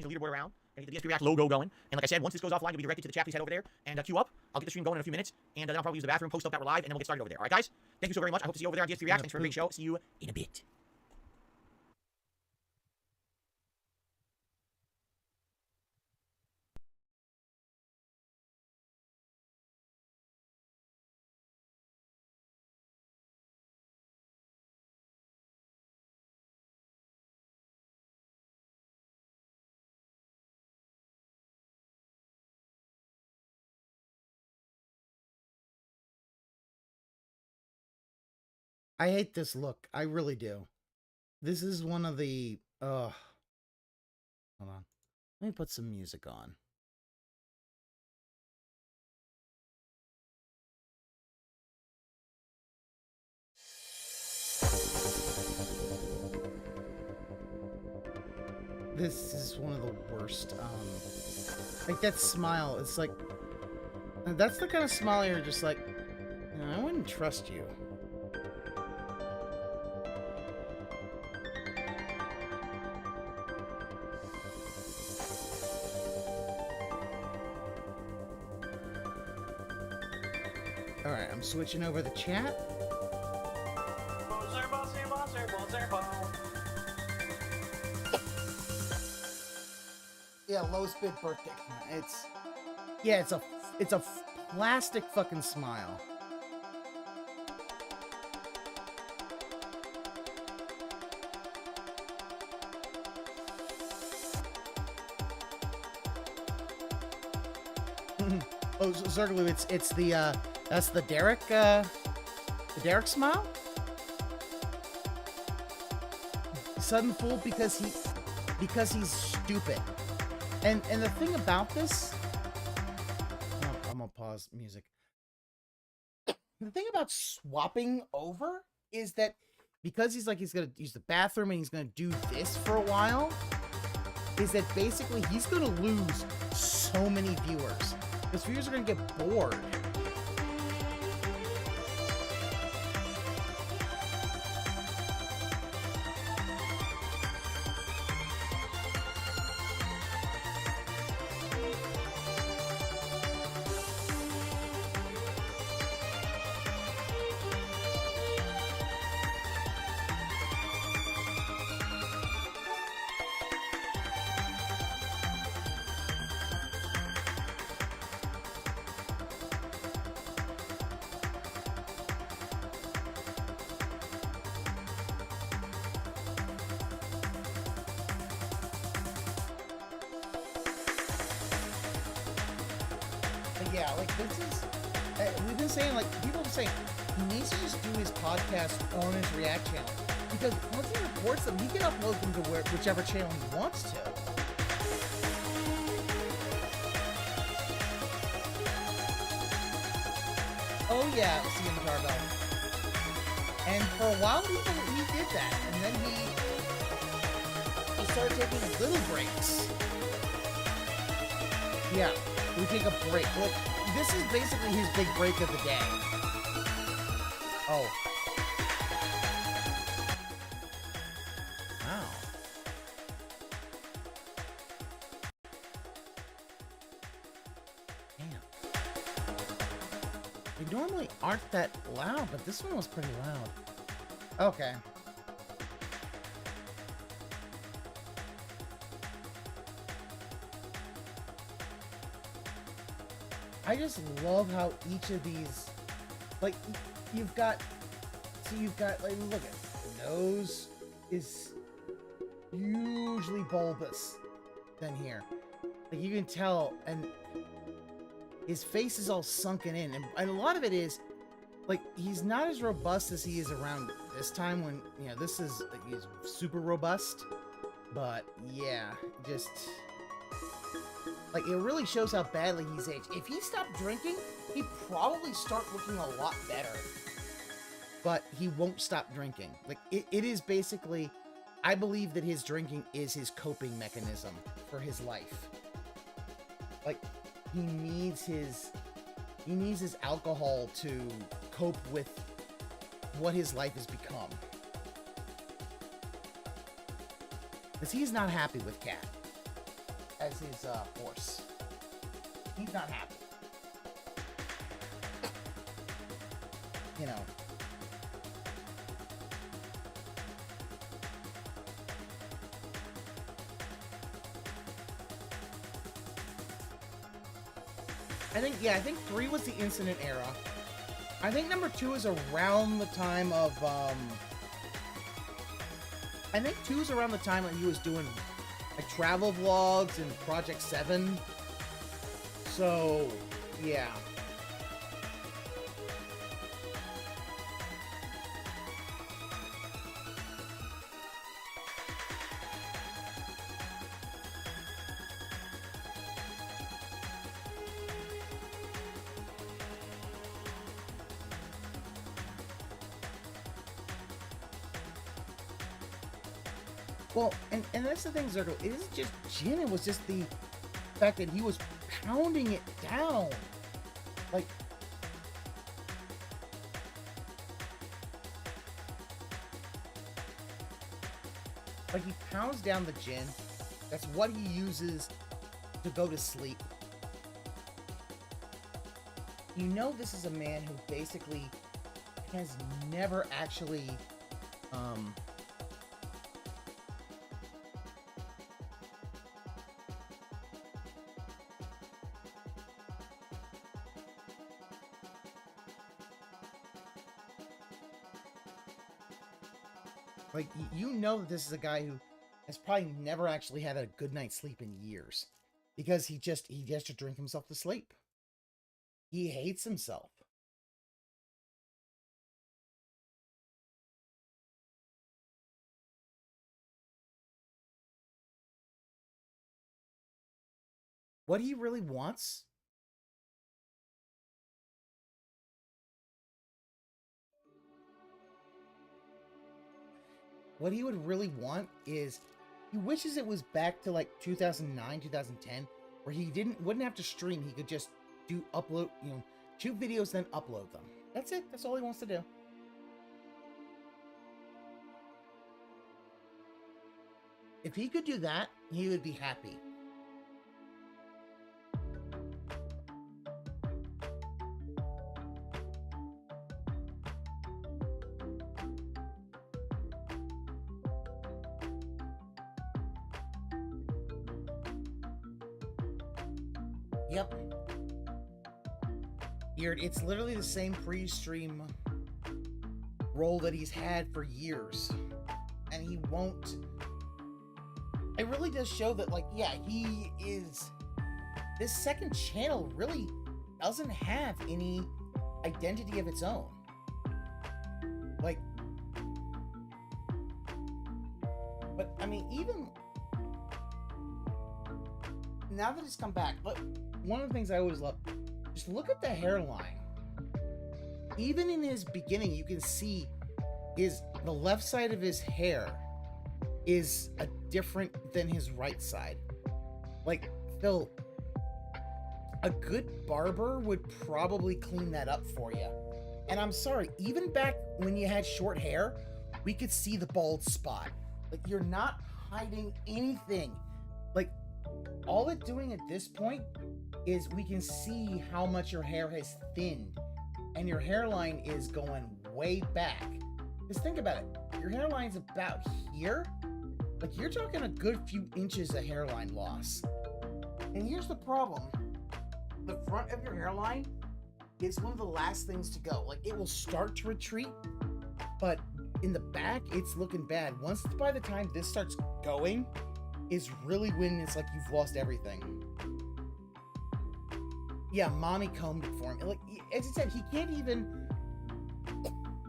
S2: The leaderboard around and get the DSP React logo going. And like I said, once this goes offline, you'll be directed to the chat. Please head over there and queue up. I'll get the stream going in a few minutes, and then I'll probably use the bathroom, post up that we're live, and then we'll get started over there. All right, guys? Thank you so very much. I hope to see you over there on DSP React. Thanks for a great show. See you in a bit.
S1: I hate this look. I really do. This is one of the... Hold on. Let me put some music on. This is one of the worst. Like that smile. It's like... That's the kind of smile you're just like... You know, I wouldn't trust you. Alright, I'm switching over the chat. Yeah, lowest bid birthday. It's a plastic fucking smile. Oh, Zergloo, it's the that's the Derek smile. Sudden fool because he because he's stupid. And the thing about this, I'm gonna pause music. The thing about swapping over is that because he's gonna use the bathroom and he's gonna do this for a while, is that basically he's gonna lose so many viewers. Because viewers are gonna get bored. Yeah, like this is, we've been saying, like, people have been saying, he needs to just do his podcast on his React channel. Because once he records them, he can upload them to whichever channel he wants to. Oh yeah, CM Tarbell. And for a while he did that, and then he started taking little breaks. Yeah. We take a break. Look, this is basically his big break of the day. Oh. Wow. Damn. They normally aren't that loud, but this one was pretty loud. Okay. I just love how each of these, like, you've got, like, look at, the nose is hugely bulbous than here. Like, you can tell, and his face is all sunken in, and a lot of it is, like, he's not as robust as he is around this time when, you know, this is, like, he's super robust, but, yeah, just... Like, it really shows how badly he's aged. If he stopped drinking, he'd probably start looking a lot better. But he won't stop drinking. Like, it is basically... I believe that his drinking is his coping mechanism for his life. Like, he needs his alcohol to cope with what his life has become. Because he's not happy with Cat as his horse. He's not happy. You know. I think 3 was the incident era. I think number 2 is around the time of, I think 2 is around the time when he was doing like travel vlogs and Project 7. So, yeah. Well, and that's the thing, Zergo. It isn't just Jin, it was just the fact that he was pounding it down. Like, he pounds down the gin. That's what he uses to go to sleep. You know this is a man who basically has never actually, like, you know that this is a guy who has probably never actually had a good night's sleep in years. Because he has to drink himself to sleep. He hates himself. what he really wants. What he would really want is he wishes it was back to like 2009, 2010, where he wouldn't have to stream. He could just upload, shoot videos, then upload them. That's it. That's all he wants to do. If he could do that, he would be happy. Yep. It's literally the same pre-stream role that he's had for years. And he won't... It really does show that, like, yeah, he is... This second channel really doesn't have any identity of its own. Like... But, I mean, even... Now that it's come back, look, one of the things I always love, just look at the hairline. Even in his beginning, you can see the left side of his hair is different than his right side. Like, Phil, a good barber would probably clean that up for you. And I'm sorry, even back when you had short hair, we could see the bald spot. Like, you're not hiding anything. Like, all it's doing at this point is we can see how much your hair has thinned, and your hairline is going way back. Just think about it. Your hairline's about here. Like, you're talking a good few inches of hairline loss. And here's the problem. The front of your hairline is one of the last things to go. Like, it will start to retreat, but in the back, it's looking bad. By the time this starts going, is really when it's like you've lost everything. Yeah, mommy combed it for him. Like, as I said, he can't even...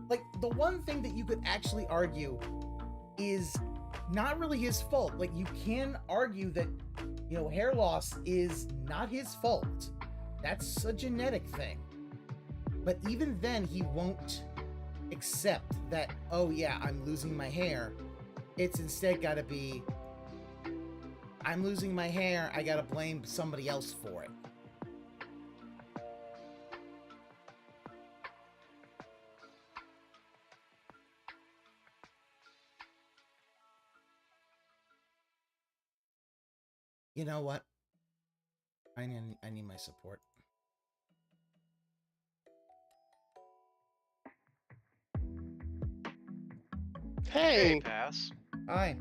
S1: Like, the one thing that you could actually argue is not really his fault. Like, you can argue that, hair loss is not his fault. That's a genetic thing. But even then, he won't accept that, oh yeah, I'm losing my hair. It's instead gotta be, I'm losing my hair, I gotta blame somebody else for it. You know what? I need my support.
S8: Hey!
S9: Pass.
S1: Hi.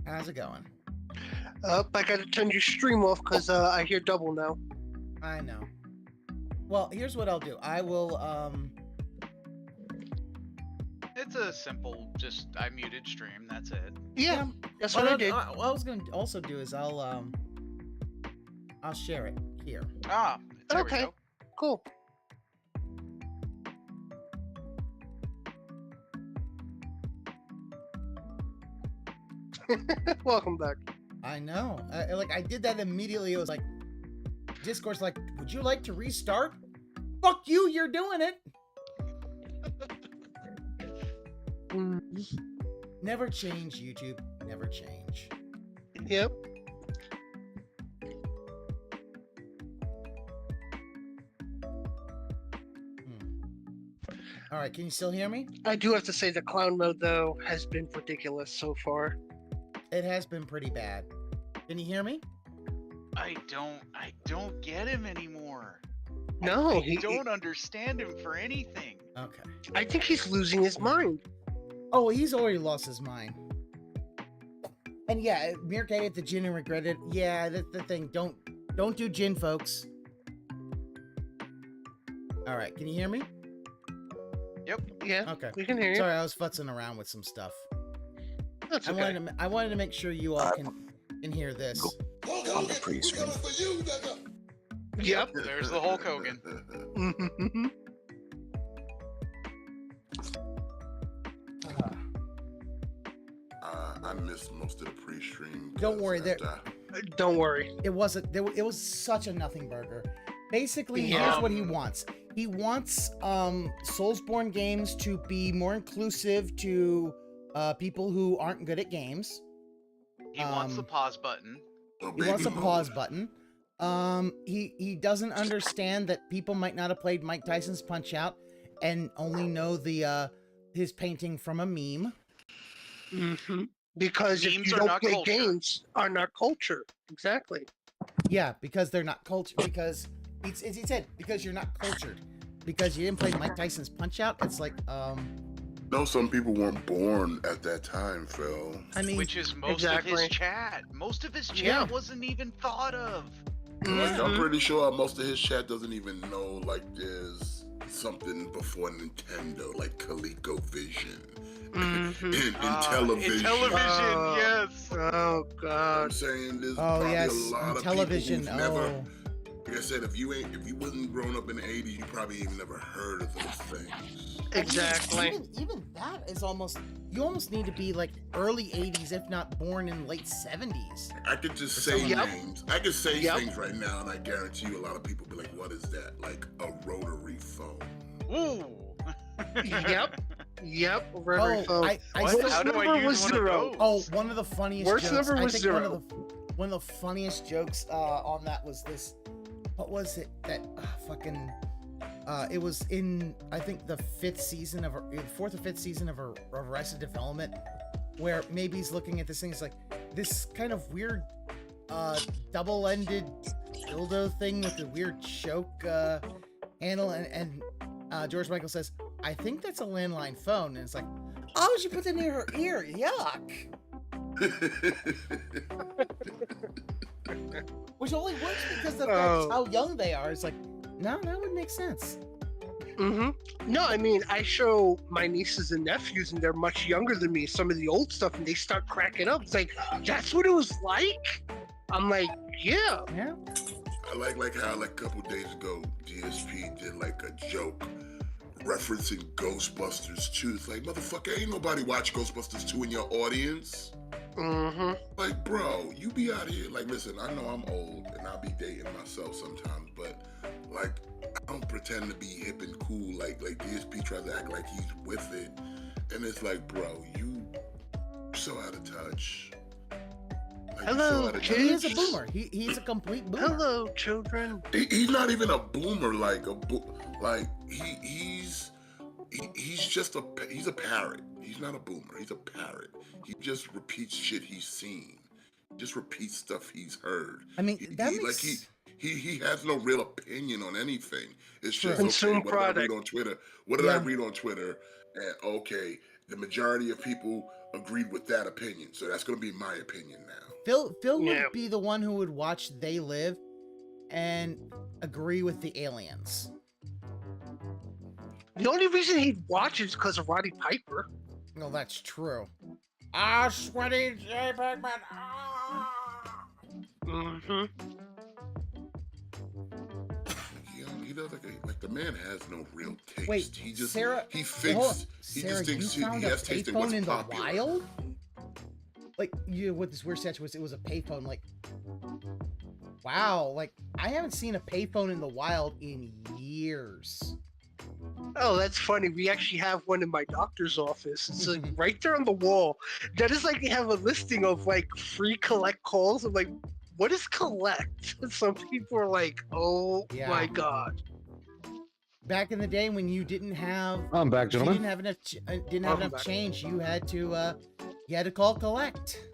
S1: How's it going?
S8: I gotta turn your stream off because I hear double now.
S1: I know. Well, here's what I'll do. I will,
S9: It's a simple, I muted stream, that's it.
S8: Yeah, that's what I did.
S1: What I was going to also do is I'll share it here.
S9: Ah, there we
S8: Okay,
S9: go.
S8: cool. Welcome back.
S1: I know. I did that immediately. It was like, Discord's like, would you like to restart? Fuck you, you're doing it. Never change, YouTube. Never change.
S8: Yep.
S1: All right, can you still hear me?
S8: I do have to say the clown mode, though, has been ridiculous so far.
S1: It has been pretty bad. Can you hear me?
S9: I don't get him anymore.
S8: No,
S9: I don't understand him for anything.
S1: Okay.
S8: I think he's losing his mind.
S1: Oh, he's already lost his mind. And yeah, Meerkat ate the gin and regretted. Yeah, that's the thing. Don't do gin, folks. All right, can you hear me?
S9: Yep.
S8: Yeah.
S1: Okay.
S8: We can hear you.
S1: Sorry, I was futzing around with some stuff.
S8: That's okay.
S1: I wanted to make sure you all can hear this.
S10: On the pre-screen.
S8: Yep.
S9: There's the Hulk Hogan.
S10: I missed most of the pre REE-Stream.
S1: Don't worry,
S8: Don't worry.
S1: it wasn't. It was such a nothing burger. Basically,
S8: Yeah.
S1: here's what he wants. He wants Soulsborne games to be more inclusive to people who aren't good at games.
S9: He wants the pause button.
S10: Oh,
S1: He wants a
S10: baby.
S1: pause button. He doesn't understand that people might not have played Mike Tyson's Punch Out and only know the his painting from a meme.
S8: Mm-hmm. Because if
S9: Memes
S8: you
S9: are
S8: don't
S9: not
S8: play
S9: culture.
S8: games, are not culture. Exactly.
S1: Yeah, because they're not cultured. Because he said because you're not cultured. Because you didn't play Mike Tyson's Punch Out. It's like
S10: No, some people weren't born at that time, Phil.
S1: I mean,
S9: Which is most
S8: Exactly.
S9: of his chat. Most of his chat
S1: Yeah.
S9: wasn't even thought of.
S10: Like, I'm pretty sure most of his chat doesn't even know, like, there's something before Nintendo, like ColecoVision.
S8: Mhm.
S10: in television.
S9: In television, yes.
S8: Oh
S10: I'm
S8: God.
S10: saying there's
S1: oh
S10: probably
S1: yes,
S10: a lot of
S1: television.
S10: people who've never,
S1: Oh,
S10: like I said, if you wasn't growing up in the 80s, you probably even never heard of those things.
S8: Exactly.
S1: Even that is almost. You almost need to be like early '80s, if not born in late '70s.
S10: I could just say
S8: Yep.
S10: names. I could say
S8: Yep.
S10: things right now, and I guarantee you a lot of people be like, what is that? Like a rotary phone.
S9: Ooh.
S8: Yep. Yep. Rotary
S1: Oh,
S8: phone.
S1: I
S8: Worst
S9: How do I
S8: number
S9: use
S8: was
S9: one of
S8: 0.
S9: those?
S1: Oh, one of the funniest
S8: Worst
S1: jokes.
S8: number was
S1: I think
S8: 0.
S1: one of the funniest jokes on that was this. What was it that fucking? It was in I think the fourth or fifth season of Arrested Development, where maybe he's looking at this thing. He's like, this kind of weird, double-ended dildo thing with the weird choke handle, and George Michael says, "I think that's a landline phone," and it's like, "Oh, she put it near her ear. Yuck." Which only works because of the fact
S8: Oh.
S1: how young they are. It's like, no, that would make sense.
S8: Mm-hmm. No, I mean, I show my nieces and nephews, and they're much younger than me, some of the old stuff, and they start cracking up. It's like, that's what it was like? I'm like, yeah.
S1: Yeah.
S10: I like how like a couple days ago DSP did like a joke referencing Ghostbusters 2. It's like, motherfucker, ain't nobody watch Ghostbusters 2 in your audience.
S8: Mm-hmm.
S10: Like, bro, you be out here. Like, listen, I know I'm old and I'll be dating myself sometimes, but like, I don't pretend to be hip and cool. Like DSP tries to act like he's with it, and it's like, bro, you so out of touch. Like,
S8: Hello,
S10: out of touch.
S1: He is a boomer. He's a complete boomer.
S8: Hello, children.
S10: He's not even a boomer. Like he's just he's a parrot. He's not a boomer. He's a parrot. He just repeats shit he's seen. Just repeats stuff he's heard.
S1: I mean, that
S10: he,
S1: makes...
S10: like he has no real opinion on anything. It's just
S8: Consume
S10: okay, what
S8: product.
S10: did I read on Twitter? What did I read on Twitter? And okay, the majority of people agreed with that opinion, so that's gonna be my opinion now.
S1: Phil
S8: Yeah.
S1: would be the one who would watch They Live and agree with the aliens.
S8: The only reason he'd watch is because of Roddy Piper.
S1: No, that's true. Sweaty J. Pac-Man.
S8: Mm-hmm.
S10: He does like the man has no real taste.
S1: Wait,
S10: he just
S1: Sarah,
S10: he
S1: hold on.
S10: thinks he
S1: Sarah,
S10: just thinks
S1: you
S10: he
S1: found a
S10: has taste in what's
S1: payphone in the
S10: popular.
S1: wild? Like, what this weird sketch was, it was a payphone. Like, wow, like, I haven't seen a payphone in the wild in years.
S8: Oh, that's funny. We actually have one in my doctor's office. It's like right there on the wall. That is like they have a listing of like free collect calls. I'm like, what is collect? Some people are like, oh
S1: Yeah.
S8: my god.
S1: Back in the day when you didn't have,
S11: I'm back,
S1: you
S11: gentlemen.
S1: didn't have enough, didn't have
S8: Welcome
S1: enough
S8: back.
S1: change. You had to call collect.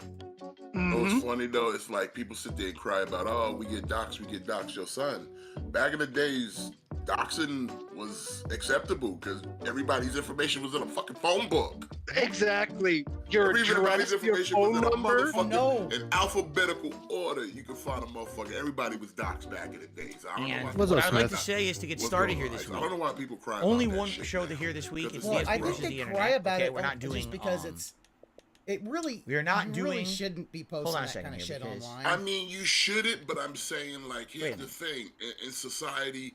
S10: Oh, it's funny though. It's like people sit there and cry about, oh, we get doxed, your son. Back in the days, doxing was acceptable because everybody's information was in a fucking phone book.
S8: Exactly. Your
S10: Everybody's
S8: address, your
S10: information was
S8: phone
S10: in a
S8: number.
S10: motherfucking in alphabetical order. You can find a motherfucker. Everybody was doxed back in the days. I don't know why.
S2: And
S11: What's
S2: what
S11: up,
S2: I'd like
S11: Smith?
S2: to say is to get
S10: What's
S2: started
S10: going
S2: here
S10: on?
S2: this
S10: I
S2: week.
S10: don't know why people cry
S2: Only
S10: about that
S2: one
S10: shit
S2: show
S10: now,
S2: to hear this week.
S10: because
S2: It's
S1: Well,
S2: DSP
S1: I think
S2: versus
S1: they
S2: the
S1: cry
S2: internet.
S1: about
S2: Okay,
S1: it
S2: we're not doing.
S1: just because it really
S2: we are not
S1: you really
S2: doing-
S1: shouldn't be
S2: Hold
S1: posting
S2: on a
S1: that
S2: second
S1: kind of
S2: here,
S1: shit
S2: because-
S1: online.
S10: I mean, you shouldn't, but I'm saying, like,
S2: Wait
S10: here's
S2: a
S10: the thing. In society,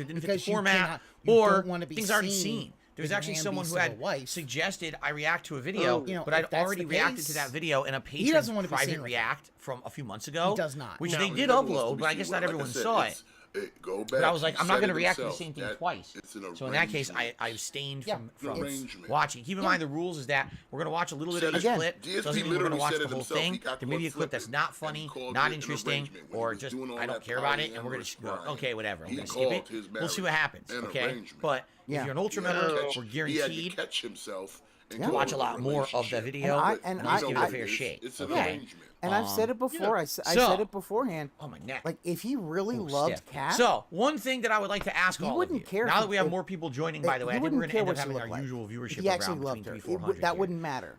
S2: either didn't fit
S1: because
S2: the
S1: you
S2: format
S1: cannot- you
S2: or
S1: don't wanna be
S2: things already
S1: seen
S2: seen. There was
S1: with your
S2: actually
S1: hand
S2: someone
S1: beast
S2: who
S1: of a
S2: had
S1: wife.
S2: suggested I react to a video,
S1: You know,
S2: but
S1: if
S2: I'd
S1: that's
S2: already
S1: the
S2: reacted
S1: case,
S2: to that video in a
S1: he
S2: patron
S1: doesn't wanna be seen
S2: private
S1: with
S2: react from a few months ago.
S1: He does not.
S2: Which
S10: No,
S2: they
S10: he
S2: did
S10: never wants to
S2: upload,
S10: be
S2: but I
S10: seen
S2: guess
S10: with
S2: not
S10: it.
S2: everyone
S10: Like I said,
S2: saw it.
S10: Go back.
S2: But I was like,
S10: He
S2: I'm not
S10: said
S2: going to
S10: it
S2: react to the
S10: himself.
S2: same thing
S10: That-
S2: twice.
S10: it's an
S2: So in that case,
S10: arrangement.
S2: I abstained
S1: Yeah,
S2: from
S10: arrangement.
S2: watching. Keep in mind the rules is that we're going to watch a little bit of each
S10: Again,
S2: clip.
S10: DSP
S2: Doesn't mean we're going to
S10: literally
S2: watch
S10: said
S2: the
S10: it
S2: whole
S10: himself.
S2: thing.
S10: He got
S2: There may be a
S10: caught
S2: clip that's
S10: flipping,
S2: not
S10: and
S2: funny,
S10: he called
S2: not
S10: it an
S2: interesting,
S10: arrangement. When
S2: or
S10: he was
S2: just
S10: doing all
S2: I don't
S10: that
S2: care about it, and we're going
S10: polyamorous
S2: to go,
S10: grind,
S2: okay, whatever. I'm
S10: he
S2: going to skip
S10: called
S2: it.
S10: his
S2: We'll see what happens,
S10: an
S2: okay?
S10: arrangement.
S2: But if
S12: Yeah.
S2: you're an ultra
S10: He had to
S2: member,
S10: catch-
S2: we're
S10: He
S2: guaranteed
S10: had to catch himself and
S12: Yeah.
S2: to
S10: call
S2: watch
S10: it
S2: a lot more of the
S10: relationship.
S2: video.
S12: And
S2: at
S12: I-
S2: least give it a
S12: I-
S2: fair shake.
S10: It's an
S2: Okay.
S10: arrangement.
S12: And I've said it before. I
S2: So-
S12: said it beforehand.
S2: Oh, my neck.
S12: Like, if he really
S2: Ooh,
S12: loved
S2: stiff.
S12: Cat,
S2: So, one thing that I would like to ask
S12: He
S2: all of
S12: wouldn't
S2: you,
S12: care
S2: now
S12: if-
S2: that we have
S12: if-
S2: more people joining, by the way, I
S12: he
S2: think we're
S12: wouldn't
S2: going to
S12: care
S2: end up
S12: what she
S2: having
S12: looked
S2: our
S12: like.
S2: usual
S12: if
S2: viewership
S12: he actually
S2: around
S12: loved
S2: between
S12: her.
S2: 300-400
S12: That
S2: here.
S12: wouldn't matter.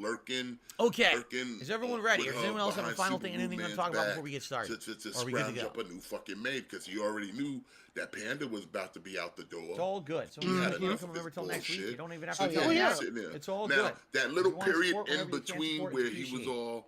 S10: lurking.
S2: Okay.
S10: Lurking,
S2: Is everyone ready? Or does
S10: with,
S2: anyone else have a
S10: behind
S2: final
S10: Super
S2: thing, anything
S10: Blue
S2: to talk
S10: Man's
S2: about
S10: back
S2: before we get started?
S10: To
S2: Or are we good to
S10: scrounge
S2: go?
S10: up a new fucking maid because he already knew that Panda was about to be out the door.
S2: It's all good. So
S10: He
S2: you
S10: had
S2: can't
S10: enough
S2: come
S10: of
S2: remember
S10: this
S2: till next week.
S10: bullshit.
S2: You don't even have
S10: So
S2: to
S10: yeah,
S2: tell
S10: he's
S2: me.
S10: sitting there.
S2: It's all
S10: now,
S2: good.
S10: that
S2: If
S10: little
S2: you wanna
S10: period
S2: support
S10: in
S2: whatever you can
S10: between
S2: support,
S10: where
S2: it's
S10: he was
S2: appreciated.
S10: all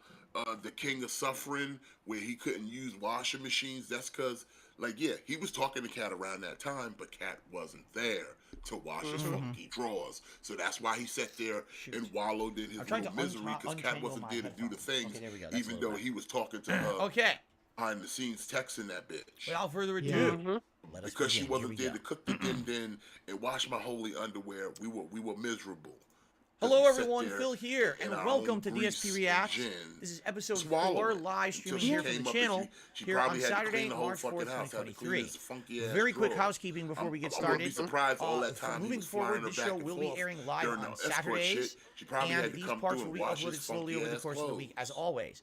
S10: the king of suffering, where he couldn't use washing machines, that's because, like, yeah, he was talking to Cat around that time, but Cat wasn't there to wash his funky drawers. So that's why he sat there and wallowed in his
S2: I'm trying
S10: little
S2: to
S10: misery, because Cat
S2: untangle
S10: wasn't
S2: my
S10: there to do the
S2: headphones.
S10: things,
S2: Okay, there we go. That's
S10: even
S2: a little
S10: though
S2: better.
S10: he was talking to her
S2: Okay.
S10: behind the scenes, texting that bitch.
S2: Without further ado,
S8: Mm-hmm.
S2: let us
S10: Because she
S2: begin. Here
S10: wasn't
S2: we
S10: there
S2: go.
S10: to cook the din and wash my holy underwear, we were miserable.
S2: Hello,
S10: We sat
S2: everyone.
S10: there
S2: Phil here,
S10: in
S2: and
S10: our
S2: welcome
S10: own
S2: to
S10: grease
S2: DSP
S10: and
S2: Reacts.
S10: gin,
S2: This is episode
S10: swallowing
S2: 4,
S10: it
S2: live
S10: until
S2: streaming
S10: she
S2: here from
S10: came
S2: the
S10: up
S2: channel
S10: and she
S2: here
S10: probably
S2: on
S10: had to
S2: Saturday,
S10: clean the whole
S2: March 4th,
S10: fucking house, had to clean
S2: 2023.
S10: his funky ass
S2: Very quick
S10: drawers.
S2: housekeeping before we get
S10: I wouldn't be
S2: started.
S10: surprised all that time he
S2: Moving
S10: was flying
S2: forward,
S10: her
S2: this
S10: back
S2: show
S10: and
S2: will be
S10: forth
S2: airing live
S10: during
S2: on
S10: the escort
S2: Saturdays,
S10: shit. She probably
S2: and
S10: had to
S2: these
S10: come
S2: parts
S10: through
S2: will
S10: and
S2: be
S10: wash
S2: uploaded
S10: his
S2: slowly
S10: funky
S2: over the
S10: ass
S2: course of the
S10: clothes.
S2: week, as always.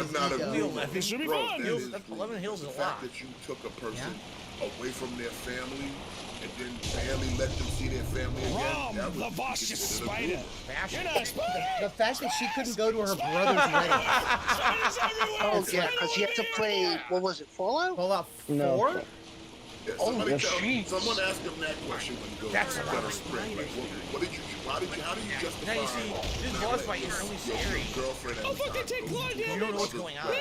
S1: his
S10: not
S1: ego.
S10: agreeing.
S7: This should be
S10: Bro,
S7: fun.
S10: that
S2: Hills-
S10: is-
S2: 11 Hills
S10: the
S2: is a
S10: fact
S2: lot.
S10: that you took a person away from their family and then barely let them see their family again. That would be considered a
S7: spider.
S2: Fashion.
S1: The fact that she couldn't go to her brother's wedding.
S8: Oh yeah, because you had to play. What was it? Fallout?
S1: Fallout 4?
S13: No.
S10: Yeah,
S8: Oh,
S10: somebody
S8: jeez.
S10: someone asked him that question when he goes
S2: That's
S10: to
S2: a lot of
S10: Better Spring. Like, what did you? How do you justify?
S2: Now you see, this boss fight is really scary.
S10: Girlfriend at the time.
S2: You don't know what's going on.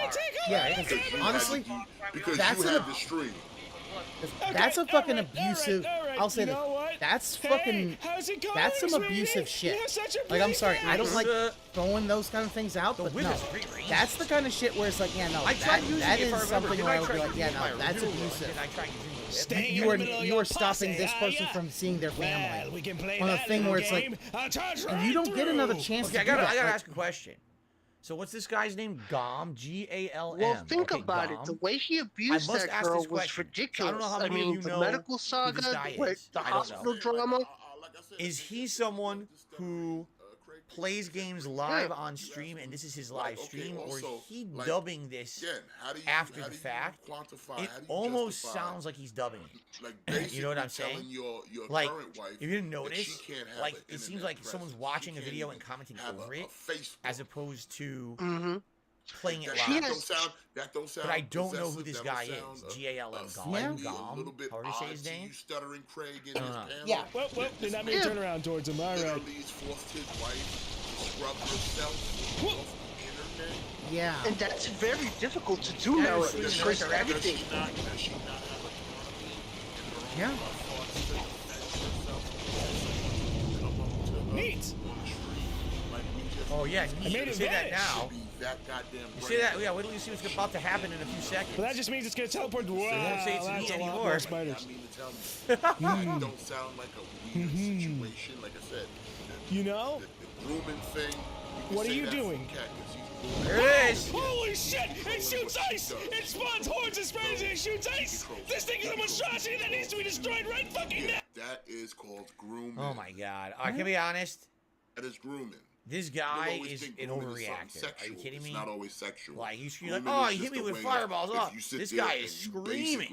S1: Yeah,
S10: Because you had
S1: honestly,
S10: to- because
S1: that's
S10: you
S1: an
S10: had
S1: ab-
S10: the stream.
S1: that's a fucking abusive. I'll say that. That's fucking. That's some abusive shit. Like, I'm sorry, I don't like throwing those kind of things out, but
S2: whip
S1: no.
S2: is great range.
S1: That's the kind of shit where it's like, yeah, no,
S2: I tried
S1: that,
S2: using
S1: that
S2: it if I
S1: is
S2: remember.
S1: something
S2: Didn't
S1: where
S2: I
S1: I would
S2: try
S1: be like, yeah,
S2: using my
S1: no, that's
S2: original one?
S1: abusive.
S2: Didn't I try using the whip?
S1: You are stopping this person from seeing their family on a thing where it's like, and you don't get another chance
S2: Okay,
S1: to
S2: I
S1: do
S2: gotta
S1: that. Like,
S2: ask a question. So what's this guy's name? Gom, G-A-L-M.
S8: Well, think
S2: Okay,
S8: about it.
S2: Gom.
S8: The way he abused
S2: I must
S8: that
S2: ask
S8: girl
S2: this
S8: was
S2: question.
S8: ridiculous.
S2: I don't know how many of
S8: mean,
S2: you
S8: the
S2: know
S8: medical
S2: who
S8: saga,
S2: this guy
S8: the
S2: is. I don't
S8: hospital
S2: know.
S8: drama.
S2: Is he someone who plays games live on stream, and this is his live stream, or is he dubbing this after the fact? It almost sounds like he's dubbing it. You know what I'm saying? Like, if you didn't notice, like, it seems like someone's watching a video and commenting over it, as opposed to playing it live.
S10: That don't sound.
S2: But I don't know who this guy is. G-A-L-M, Gom, however you say his name.
S10: Stuttering Craig in his panel.
S12: Yeah.
S14: Well, did not make a turnaround towards him. All right.
S10: Literally, he's forced his wife to scrub herself off the internet.
S12: Yeah.
S8: And that's very difficult to do now. Because everything.
S12: Yeah.
S14: Neat.
S2: Oh yeah,
S14: I made
S2: you
S14: it
S2: say that
S14: vanish.
S2: now. You say that, yeah, wait till you see what's about to happen in a few seconds.
S14: But that just means it's gonna teleport. Wow,
S2: won't say it's
S14: that's
S2: me
S14: a lot
S2: anymore.
S14: more spiders.
S10: That don't sound like a weird situation. Like I said,
S14: You know?
S10: the grooming thing.
S14: What are you doing?
S2: There it is.
S14: Holy shit! It shoots ice! It spawns hordes of spiders and it shoots ice! This thing is a monstrosity that needs to be destroyed right fucking now!
S10: That is called grooming.
S2: Oh my god. Alright, can I be honest?
S10: That is grooming.
S2: This guy is an overreactor. Are you kidding me?
S10: It's not always sexual.
S2: Like, you're like, oh, he hit me with fireballs. Oh, this guy is screaming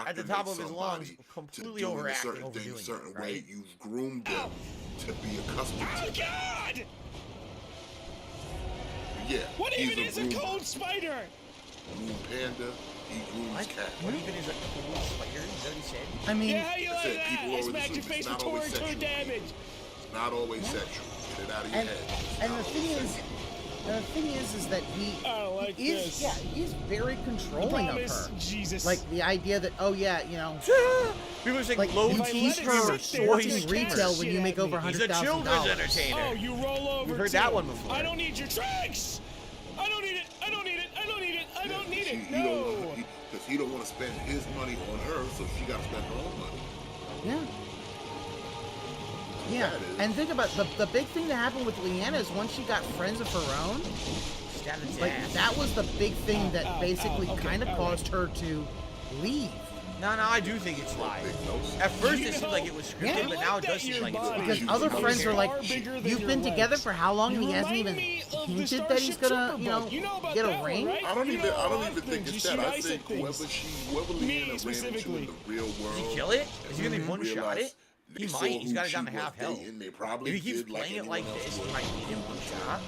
S2: at the top of his lungs, completely overacting, overdoing it, right?
S10: You've groomed them to be accustomed to.
S14: Oh god!
S10: Yeah.
S14: What even is a cold spider?
S10: Groom panda. He grooms cat.
S2: What even is a cold spider? Is that what he said?
S12: I mean,
S14: yeah, how you like that? I smacked your face with 2 damage.
S10: It's not always sexual. Get it out of your head.
S12: And the thing is that he is, yeah, he's very controlling of her.
S14: Jesus.
S12: Like the idea that, oh yeah, you know,
S2: people are saying
S12: like
S2: low
S12: you
S2: tease
S12: tease
S2: her
S12: her working retail when you make over
S2: He's a
S12: $100,000.
S2: children's entertainer.
S14: Oh, you roll over.
S2: We've heard that one before.
S14: I don't need your tricks. I don't need it. I don't need it. I don't need it. I don't need it. No.
S10: Because he don't want to spend his money on her, so she got to spend her own money.
S12: Yeah. Yeah, and think about the big thing that happened with Leanna is once she got friends of her own, like that was the big thing that basically kind of caused her to leave.
S2: No, I do think it's live. At first it seemed like it was scripted, but now it does seem like it's live.
S12: Because other friends are like, you've been together for how long and he hasn't even hinted that he's gonna, you know, get a ring?
S10: I don't even think it's that. I think whoever Leanna ran into in the real world.
S2: Did he kill it? Is he gonna one-shot it? He might. He's got it down to half health. If he keeps playing it like this, he might beat him one shot.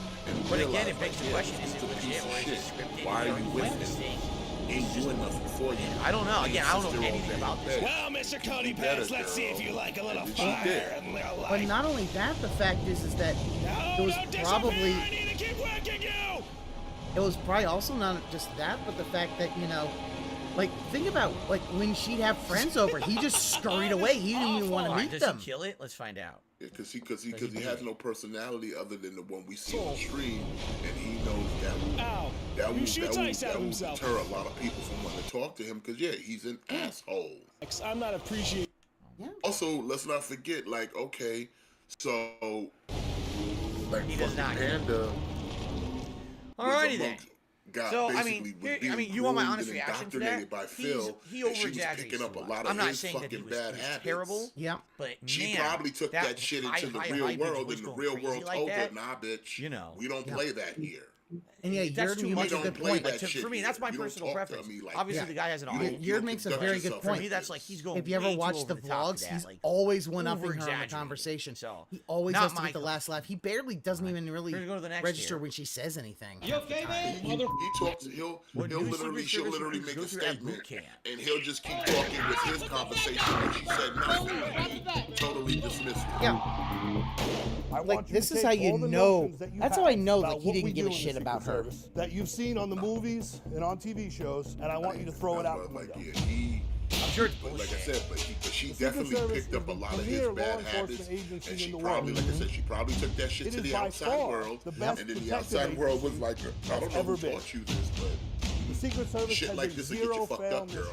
S2: But again, it begs the question, is it legit or is it scripted?
S10: Why are you with this thing? Ain't doing nothing for you.
S2: I don't know. Again, I don't know anything about this.
S14: Well, Mr. Cody Pants, let's see if you like a little fire and little light.
S12: But not only that, the fact is that it was probably...
S14: I need to keep working you!
S12: It was probably also not just that, but the fact that, you know, like, think about, like, when she'd have friends over, he just scurried away. He didn't even want to meet them.
S2: Does he kill it? Let's find out.
S10: Because he has no personality other than the one we see on stream, and he knows that will deter a lot of people from wanting to talk to him. Because he's an asshole.
S14: I'm not appreciating.
S12: Yeah.
S10: Also, let's not forget, like, okay, so like
S2: he does not.
S10: Panda.
S2: Alrighty then. So I mean, you want my honest reaction to that? He over-exaggerates a lot. I'm not saying that he was terrible.
S12: Yeah,
S10: but she probably took that shit into the real world, and the real world told her, "Nah, bitch, you know, we don't play that here."
S12: And yeah,
S2: that's too much
S12: of a good point.
S2: But for me, that's my personal preference. Obviously, the guy has an audience.
S12: Yerd makes a very good point.
S2: For me, that's like he's going.
S12: If you ever watch the vlogs, he's always one-upping her in the conversation.
S2: So
S12: he always has to get the last laugh. He barely doesn't even really register when she says anything.
S10: You okay, man? He talks. She'll literally make a statement, and he'll just keep talking with his conversation. And she said nothing. Totally dismissed it.
S12: Yeah. Like this is how you know. That's how I know that he didn't give a shit about her.
S15: That you've seen on the movies and on TV shows, and I want you to throw it out the window.
S2: I'm sure it's bullshit.
S10: Like I said, but she definitely picked up a lot of his bad habits, and she probably, like I said, she probably took that shit to the outside world, and then the outside world was like, I don't know who taught you this, but
S15: the Secret Service
S10: shit like this will get you fucked up, girl.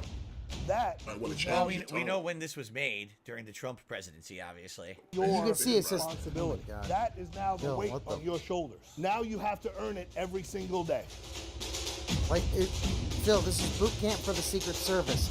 S2: Well, we know when this was made during the Trump presidency, obviously.
S12: You can see it's just
S15: responsibility. That is now the weight on your shoulders. Now you have to earn it every single day.
S12: Like, Phil, this is boot camp for the Secret Service.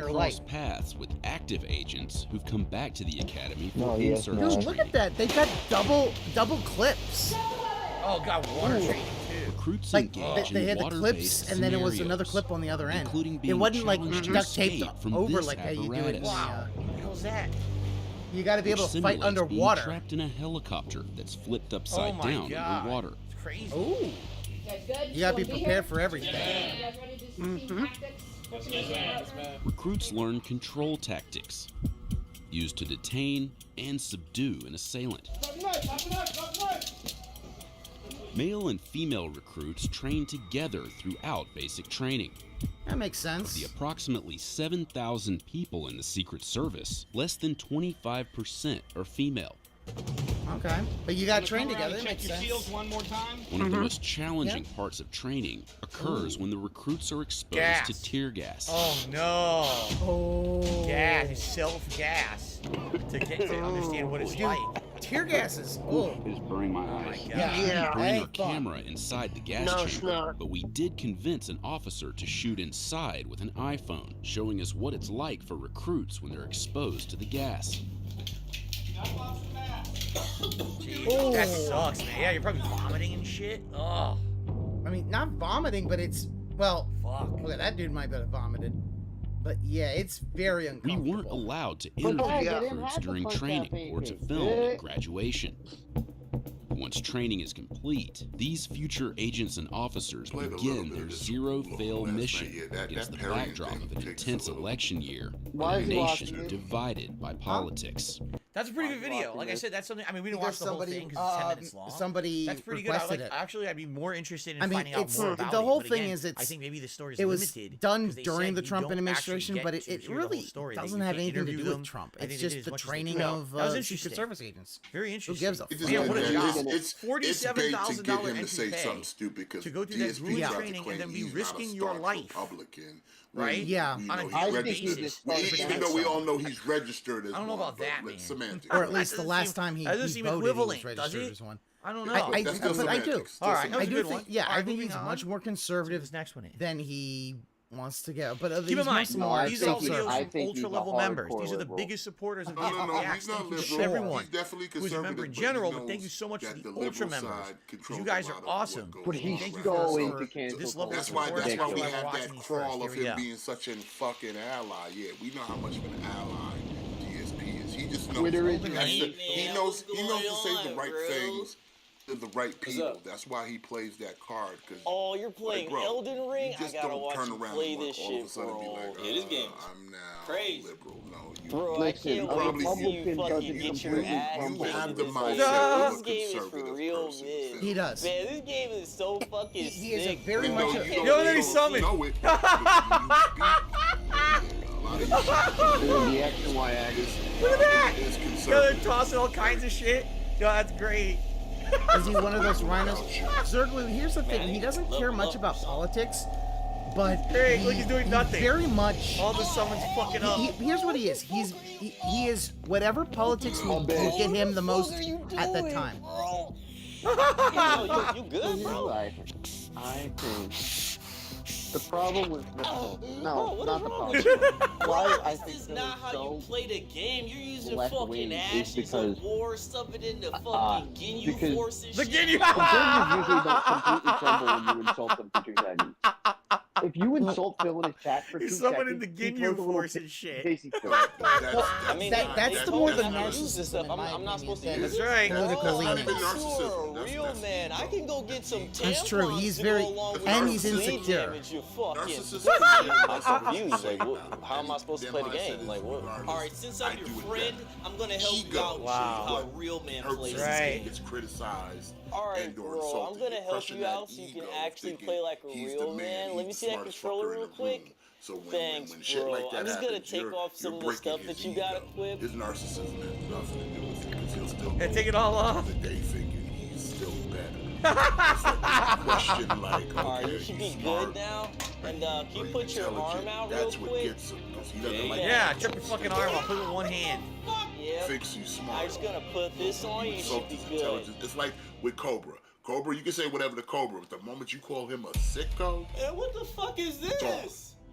S12: your
S6: cross
S12: light.
S6: paths with active agents who've come back to the academy
S13: No,
S6: for
S13: he has
S6: in-service
S12: Dude, look at that. They got double clips.
S2: Oh, God, water training, too.
S6: Recruits
S12: Like,
S6: engage
S12: they
S6: in
S12: had the
S6: water-based
S12: clips, and then it was another
S6: scenarios,
S12: clip on the other end.
S6: including
S12: It
S6: being
S12: wasn't like
S6: challenged to
S12: duct taped
S6: escape from
S12: over
S6: this
S12: like how you do it in
S6: apparatus.
S12: the,
S2: Wow. What the hell's that?
S12: You got to be
S6: which
S12: able to fight
S6: simulates being
S12: underwater.
S6: trapped in a helicopter that's flipped upside
S2: my
S6: down
S2: God.
S6: underwater.
S2: It's crazy.
S12: Ooh. You got to be prepared for everything.
S6: Recruits learn control tactics used to detain and subdue an assailant. Male and female recruits train together throughout basic training.
S12: That makes sense.
S6: Of the approximately 7,000 people in the Secret Service, less than 25% are female.
S12: Okay, but you got trained together. It makes
S14: Check your
S12: sense.
S14: seals one more time.
S6: One of the most challenging parts of training occurs when the recruits are exposed
S2: Gas.
S6: to tear gas.
S2: Oh no.
S12: Oh.
S2: Gas, self-gas. To get to understand what it's like.
S12: Tear gases. Oh.
S6: Is burning my eyes.
S12: Yeah.
S6: We didn't bring our
S12: Ain't fun.
S6: camera inside the gas
S8: No, it's
S6: chamber,
S8: not.
S6: but we did convince an officer to shoot inside with an iPhone, showing us what it's like for recruits when they're exposed to the gas.
S2: Jeez, that sucks, man. Yeah, you're probably vomiting and shit. Oh.
S12: I mean, not vomiting, but it's, well,
S2: Fuck.
S12: okay, that dude might have vomited. But yeah, it's very
S6: We
S12: uncomfortable.
S6: weren't allowed to
S11: But
S6: interview
S11: guys, I didn't
S6: recruits
S11: have to
S6: during
S11: punch that
S6: training or to
S11: pancake.
S6: film at graduation. Once training is complete, these future agents and officers
S10: Played a little
S6: begin
S10: bit
S6: their
S10: of this
S6: zero-fail
S10: last night.
S6: mission
S10: Yeah, that
S6: against the
S10: Perrier
S6: backdrop
S10: thing
S6: of an
S10: takes us
S6: intense
S10: a little-
S6: election year
S11: Why
S6: and
S11: is
S6: a
S11: he
S6: nation
S11: watching it?
S6: divided by politics.
S2: That's a pretty good video. Like I said, that's something. I mean, we didn't watch the whole
S12: Somebody,
S2: thing because it's 10 minutes long.
S12: somebody
S2: That's pretty good.
S12: requested it.
S2: Actually, I'd be more interested in
S12: I mean,
S2: finding out
S12: it's
S2: more about
S12: the
S2: it.
S12: whole
S2: But
S12: thing
S2: again,
S12: is it's
S2: I think maybe the story's
S12: it was
S2: limited.
S12: done
S2: 'cause they
S12: during
S2: said
S12: the
S2: you
S12: Trump
S2: don't
S12: administration,
S2: actually
S12: but
S2: get to
S12: it
S2: hear the whole
S12: really
S2: story, that
S12: doesn't
S2: you
S12: have
S2: can
S12: anything to
S2: interview
S12: do
S2: them.
S12: with Trump.
S2: I think
S12: It's
S2: they did
S12: just
S2: as
S12: the
S2: much as they
S12: training
S2: could.
S12: of
S2: That was
S12: Secret
S2: interesting.
S12: Service agents.
S2: Very
S12: Who
S2: interesting.
S12: gives a
S10: It
S12: fuck?
S10: just-
S2: Man, what a
S10: it's-
S2: job.
S10: it's- it's bait to
S2: $47,000
S10: get him to
S2: entry
S10: say
S2: pay
S10: something stupid because
S2: to go through that
S10: DSP
S2: grueling
S10: tried to
S2: training
S10: claim
S2: and then be
S10: he's not a
S2: risking your
S10: staunch
S2: life.
S10: Republican.
S2: Right?
S12: Yeah.
S10: You
S2: On a
S10: know,
S2: daily
S10: he's
S11: I think he
S10: registered.
S11: just
S10: Well,
S11: started
S10: even
S11: that
S10: though we
S11: song.
S10: all know he's registered as
S2: I don't know
S10: one,
S2: about that,
S10: but
S2: man.
S10: semantics.
S12: Or at least the
S2: doesn't
S12: last
S2: seem-
S12: time he
S2: that doesn't seem
S12: voted, he was
S2: equivalent, does
S12: registered
S2: it?
S12: as one.
S2: I don't know.
S10: That's still
S12: but I do.
S10: semantics. Still
S2: All right, that was a
S12: I do
S2: good
S12: think,
S2: one.
S12: yeah,
S2: All
S12: I
S2: right,
S12: think
S2: moving
S12: he's
S2: on.
S12: much more
S2: This
S12: conservative
S2: next one is.
S12: than he wants to go. But
S2: Keep in mind,
S12: much more
S2: these are all
S12: conservative.
S2: videos
S11: I
S2: from
S11: think he's a
S2: ultra-level members. These are the
S11: hardcore
S2: biggest supporters of
S10: No, no, no,
S2: DSP.
S10: he's not
S2: Thank you
S10: liberal.
S2: to everyone
S10: He's definitely
S2: who's a
S10: conservative,
S2: member in
S10: but he
S2: general, but
S10: knows
S2: thank you so much to
S10: that
S2: the
S10: the liberal
S2: ultra members.
S10: side
S2: 'Cause
S10: controls
S2: you
S10: a
S2: guys
S10: lot
S2: are
S10: of what
S2: awesome.
S10: goes
S11: But
S10: on
S11: he's
S2: Thank you
S10: right
S2: for
S10: now.
S11: going
S10: So-
S11: to cancel
S2: this level of
S10: That's
S2: support.
S10: why
S2: Thank you
S10: we
S2: for
S10: had
S2: watching
S10: that
S2: these
S10: crawl
S2: first.
S10: of
S2: Here we
S10: him
S2: go.
S10: being such a fucking ally. Yeah, we know how much of an ally DSP is. He just knows.
S11: Twitter is
S10: that's
S11: right.
S10: he knows to say the right things to the right people. That's why he plays that card. Cause,
S5: Oh, you're playing
S10: bro,
S5: Elden Ring?
S10: you
S5: I
S10: just
S5: gotta
S10: don't
S5: watch
S10: turn
S5: you
S10: around
S5: play
S10: and
S5: this
S10: all of a
S5: shit,
S10: sudden be
S5: bro.
S10: like,
S5: Yeah, this game's
S10: I'm now
S5: crazy.
S10: liberal. No, you.
S5: Bro, I
S11: Listen,
S5: can't
S11: a
S5: wait to see
S11: Republican
S5: you fucking
S11: doesn't
S5: get your
S11: completely
S5: ass
S11: crumble
S5: beat
S10: have
S5: in
S10: the
S5: this
S10: mindset
S5: game.
S10: of
S5: This
S10: a
S5: game is for
S10: conservative
S5: real,
S10: person.
S5: man.
S12: He does.
S5: Man, this game is so fucking
S12: He is a
S5: sick.
S12: very
S10: Even
S12: much
S10: though
S12: a-
S10: you
S2: Yo,
S10: don't-
S2: then he
S10: you don't
S2: summoned.
S10: know it, but when you speak,
S11: The X and Y axis.
S2: Look at that!
S10: is
S2: Yo, they're
S10: conservative.
S2: tossing all kinds of shit. Yo, that's great.
S12: Is he one of those rhinos? Zerglu, here's the thing. He doesn't care much about politics, but
S2: Hey, look, he's doing nothing.
S12: Very much.
S2: All the summons fucking up.
S12: Here's what he is. He is whatever politics will get him the most at that time.
S5: Yo, you good, bro?
S11: I think the problem with
S5: Bro,
S11: no,
S5: what
S11: not
S5: is
S11: the
S5: wrong
S11: problem.
S5: with you?
S11: Why I
S5: This
S11: think
S5: is
S11: that
S5: not
S11: it's
S5: how
S11: so
S5: you play the game. You're using
S11: left-wing
S5: fucking
S11: is
S5: ashes
S11: because-
S5: of war, stuff it into fucking Ginyu
S11: because-
S5: Force and
S2: The
S5: shit.
S2: Ginyu-
S11: Conservatives usually don't completely crumble when you insult them for 2 seconds. If you insult Phil in his chat for 2
S2: He's
S11: seconds,
S2: summoning the
S11: he
S2: Ginyu
S11: throws a little
S2: Force and shit.
S11: pacey fit.
S5: I mean,
S12: that's
S5: they
S12: the
S5: told
S12: more
S5: me
S12: the
S5: not to use this stuff.
S12: narcissism, in my
S5: I'm not supposed to
S12: opinion,
S5: use
S2: That's
S5: this.
S2: right.
S12: Political
S5: Oh,
S12: leaning.
S5: you're
S10: Narcissism.
S5: a real man. I can go get some tampons
S12: That's true. He's
S5: to
S12: very-
S5: go along with
S12: and
S5: your
S12: he's
S5: bleed
S12: insecure.
S5: damage, you fucking.
S10: Narcissism.
S5: I'm confused. Like, how am I supposed to play the game? Like, what? All right, since I'm your friend, I'm gonna help you out and show you how a real man plays this
S2: Right.
S5: game.
S10: Gets criticized.
S5: All right,
S10: and or
S5: bro, I'm
S10: insulted.
S5: gonna
S10: You're
S5: help
S10: crushing
S5: you
S10: that
S5: out so you can
S10: ego,
S5: actually
S10: thinking
S5: play like a
S10: he's
S5: real
S10: the
S5: man. Let me
S10: he's
S5: see
S10: the
S5: that
S10: smartest
S5: controller
S10: fucker in
S5: real
S10: the
S5: quick.
S10: room. So when,
S5: Thanks,
S10: when shit
S5: bro.
S10: like that
S5: I'm just gonna
S10: happens,
S5: take
S10: you're-
S5: off some
S10: you're
S5: of the stuff
S10: breaking
S5: that
S10: his
S5: you got
S10: ego.
S5: equipped.
S10: His narcissism has nothing to do with it because he'll still
S2: Yeah,
S10: go
S2: take it all off.
S10: the day thinking he's still better. It's like this question like,
S5: All right,
S10: okay,
S5: you should be
S10: he's
S5: good
S10: smart,
S5: now. And
S10: or
S5: can you
S10: he's
S5: put your arm
S10: intelligent.
S5: out real
S10: That's what
S5: quick?
S10: gets him because he doesn't like
S2: Yeah, chop your fucking arm off. Put it with one hand.
S5: Yep.
S10: thinks he's smart.
S5: I'm just gonna put this on you. You should
S10: Insult
S5: be
S10: his
S5: good.
S10: intelligence. It's like with Cobra. Cobra, you can say whatever to Cobra, but the moment you call him a sicko,
S5: And what the fuck is this?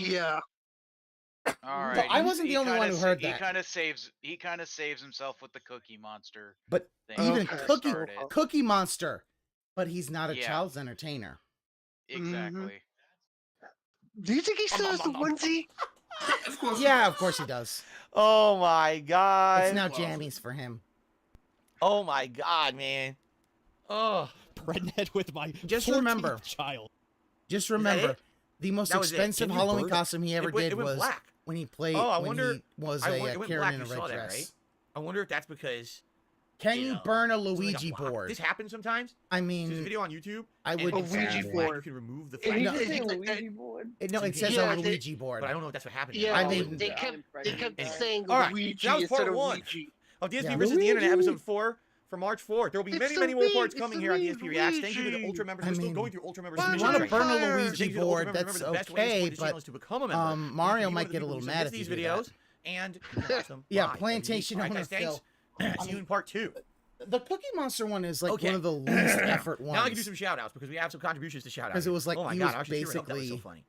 S8: Yeah.
S9: All
S12: No,
S9: right.
S12: I wasn't the only one who heard
S9: He
S12: that.
S9: kind of saves himself with the Cookie Monster.
S12: But
S9: thing
S12: even
S9: to
S12: Cookie
S9: start it.
S12: Cookie Monster, but he's not a
S9: Yeah.
S12: child's entertainer.
S9: Exactly.
S8: Do you think he still has the onesie?
S10: Of course.
S12: Yeah, of course he does.
S2: Oh my god.
S12: It's now jammies for him.
S2: Oh my god, man. Oh.
S16: Pregnant with my
S12: Just
S16: 14th
S12: remember.
S16: child.
S12: Just remember,
S2: it?
S12: the most
S2: That was it.
S12: expensive
S2: Can you
S12: Halloween
S2: burn it?
S12: costume he ever
S2: It went-
S12: did
S2: it went
S12: was
S2: black.
S12: when he played.
S2: Oh, I
S12: when
S2: wonder.
S12: he was
S2: I
S12: a
S2: wonder- it went
S12: Karen
S2: black.
S12: in a
S2: You
S12: red
S2: saw that,
S12: dress.
S2: right? I wonder if that's because.
S12: Can you
S2: know,
S12: burn a
S2: something got
S12: Luigi
S2: blocked.
S12: board?
S2: This happens sometimes.
S12: I
S2: So there's a
S12: mean,
S2: video on YouTube.
S12: I
S2: and
S12: would.
S2: if
S8: A
S2: it's
S8: Ouija
S2: black,
S8: board.
S2: You can remove the
S8: And he
S2: flag.
S8: did-
S11: Say
S8: he-
S11: Luigi board?
S12: No, it says
S8: Yeah,
S12: a
S8: they-
S12: Luigi board.
S2: But I don't know if that's what happened.
S8: Yeah,
S12: I
S8: they,
S12: mean-
S8: they kept saying
S2: All right,
S8: Luigi
S2: that was part
S8: instead of
S2: one.
S8: Luigi.
S2: Of DSP
S12: Yeah.
S2: versus the Internet,
S12: Luigi.
S2: episode 4 for March 4th. There will be many,
S8: It's
S2: many
S8: a
S2: more
S8: Wii-
S2: parts
S8: it's
S2: coming
S8: a
S2: here on
S8: Wii-
S2: DSP Reacts. Thank you to the
S8: Luigi.
S2: Ultra members.
S12: I
S2: We're still
S12: mean,
S2: going through Ultra members.
S8: if
S12: If you
S8: Mission
S12: want to burn a
S8: Fire.
S12: Luigi
S2: Thank you to the
S12: board,
S2: Ultra
S12: that's
S2: members. The best way to
S12: okay,
S2: support this channel
S12: but
S2: is to become a member.
S12: Mario
S2: You
S12: might
S2: are the
S12: get a
S2: people
S12: little
S2: who
S12: mad
S2: submit
S12: if you
S2: these
S12: do that.
S2: videos, and you can watch them
S12: Yeah,
S2: live every
S12: Plantation
S2: week. All right,
S12: owner
S2: guys, thanks.
S12: Phil.
S2: See you in part 2.
S12: The Cookie Monster one is like
S2: Okay.
S12: one of the least effort ones.
S2: Now I can do some shout outs because we have some contributions to shout out.
S12: 'Cause it was like
S2: oh my
S12: he
S2: god,
S12: was
S2: I actually teared up. That was so
S12: basically-
S2: funny.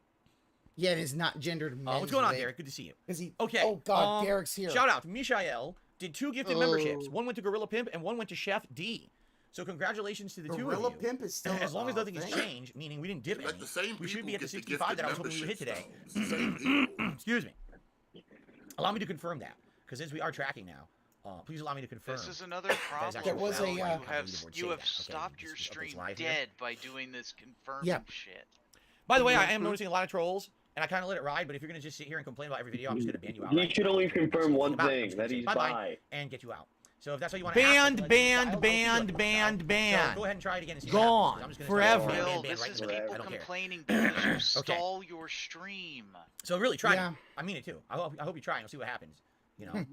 S12: Yeah, it is not gendered.
S2: What's going on, Derek? Good to see you.
S12: Is he?
S2: Okay.
S12: Oh God, Derek's here.
S2: Shout out to Mishael. Did 2 gifted memberships. One went to Gorilla Pimp and one went to Chef D. So congratulations to the 2
S12: Gorilla
S2: of you.
S12: Pimp is still
S2: As long as
S12: a
S2: nothing has
S12: thing.
S2: changed, meaning we didn't dip
S10: Like
S2: any,
S10: the same
S2: we should
S10: people
S2: be at the
S10: get the
S2: 65 that I was
S10: gifted
S2: hoping we would hit today.
S10: memberships, though. It's the same people.
S2: Excuse me. Allow me to confirm that, because as we are tracking now, please allow me to confirm.
S9: This is another
S2: that is
S9: problem.
S2: actually
S12: There was
S2: valid.
S12: a,
S9: you
S2: I
S9: have
S2: can't believe the board
S9: you
S2: say
S9: have
S2: that. Okay,
S9: stopped
S2: this
S9: your
S2: is- okay, it's
S9: stream
S2: live here.
S9: dead by doing this confirming
S12: Yeah.
S9: shit.
S2: By the way, I am noticing a lot of trolls, and I kind of let it ride, but if you're going to just sit here and complain about every video, I'm just going to ban you out.
S11: You
S2: right?
S11: should only
S2: I'm just gonna
S11: confirm
S2: say
S11: one
S2: bye-bye. I'm
S11: thing,
S2: just gonna
S11: that
S2: say
S11: he's
S2: bye-bye
S11: bi.
S2: and get you out. So if that's what you want Banned,
S9: Oh,
S2: banned, banned, banned.
S9: So
S2: go ahead and try it again and see Gone. what happens. I'm just gonna Forever. start
S9: Bill,
S2: ban, ban,
S9: this
S2: right
S9: is
S2: in the middle.
S9: people
S2: I don't care.
S9: complaining because you
S2: Okay.
S9: stall your stream.
S2: So really, try
S12: Yeah.
S2: it. I mean it too. I hope you try and you'll see what happens. You know.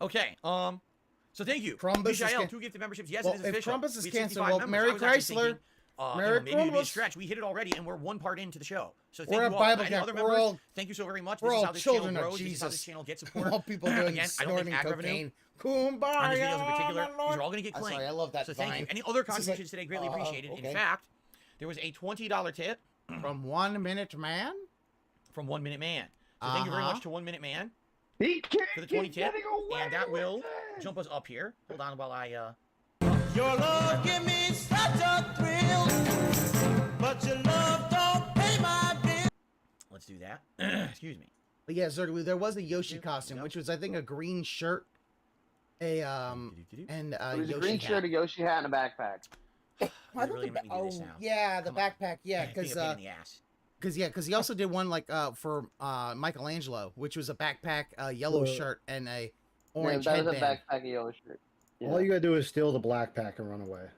S2: Okay. So thank you,
S12: Crumbus is
S2: Mishael,
S12: can-
S2: 2 gifted memberships. Yes,
S12: Well,
S2: it is
S12: if
S2: official.
S12: Crumbus is
S2: We had
S12: canceled,
S2: 65
S12: well,
S2: members.
S12: Merry
S2: I was actually
S12: Chrysler.
S2: thinking,
S12: Merry
S2: maybe it'd be a
S12: Crumbus.
S2: stretch. We hit it already, and we're 1 part into the show. So thank
S12: We're
S2: you
S12: a
S2: all.
S12: Bible
S2: Any
S12: camp.
S2: other
S12: We're
S2: members,
S12: all-
S2: thank you so very much.
S12: We're
S2: This is
S12: all
S2: how this channel
S12: children of
S2: grows. This is how this
S12: Jesus.
S2: channel gets support.
S12: All people doing
S2: Again, I don't make
S12: snorting
S2: ad revenue.
S12: cocaine. Kumbaya.
S2: On these videos in particular, these are all going to get
S12: I'm
S2: claimed.
S12: sorry, I love that
S2: So thank
S12: vine.
S2: you. Any other
S12: This is like,
S2: contributions today? Greatly appreciated.
S12: okay.
S2: In fact, there was a $20 tip
S12: From 1 Minute Man.
S2: from 1 Minute Man. So thank you very
S12: Uh-huh.
S2: much to 1 Minute Man
S11: He can't
S2: for the 20
S11: keep
S2: tip,
S11: getting away
S2: and that will
S11: with it.
S2: jump us up here. Hold on while I
S14: Your love give me such a thrill, but your love don't pay my bill.
S2: let's do that. Excuse me.
S12: But yeah, Zergloo, there was a Yoshi costume, which was I think a green shirt, and
S11: It was a
S12: Yoshi
S11: green
S12: hat.
S11: shirt, a Yoshi hat, and a backpack.
S12: I don't
S2: really
S12: think
S2: make me do this now.
S12: yeah, the backpack, yeah,
S2: Being a
S12: because
S2: pain in the ass.
S12: because he also did one like for Michelangelo, which was a backpack, yellow
S13: Well,
S12: shirt, and a
S11: Yeah,
S12: orange
S11: that was a
S12: headband.
S11: backpack, a yellow shirt. Yeah.
S13: All you gotta do is steal the black pack and run away.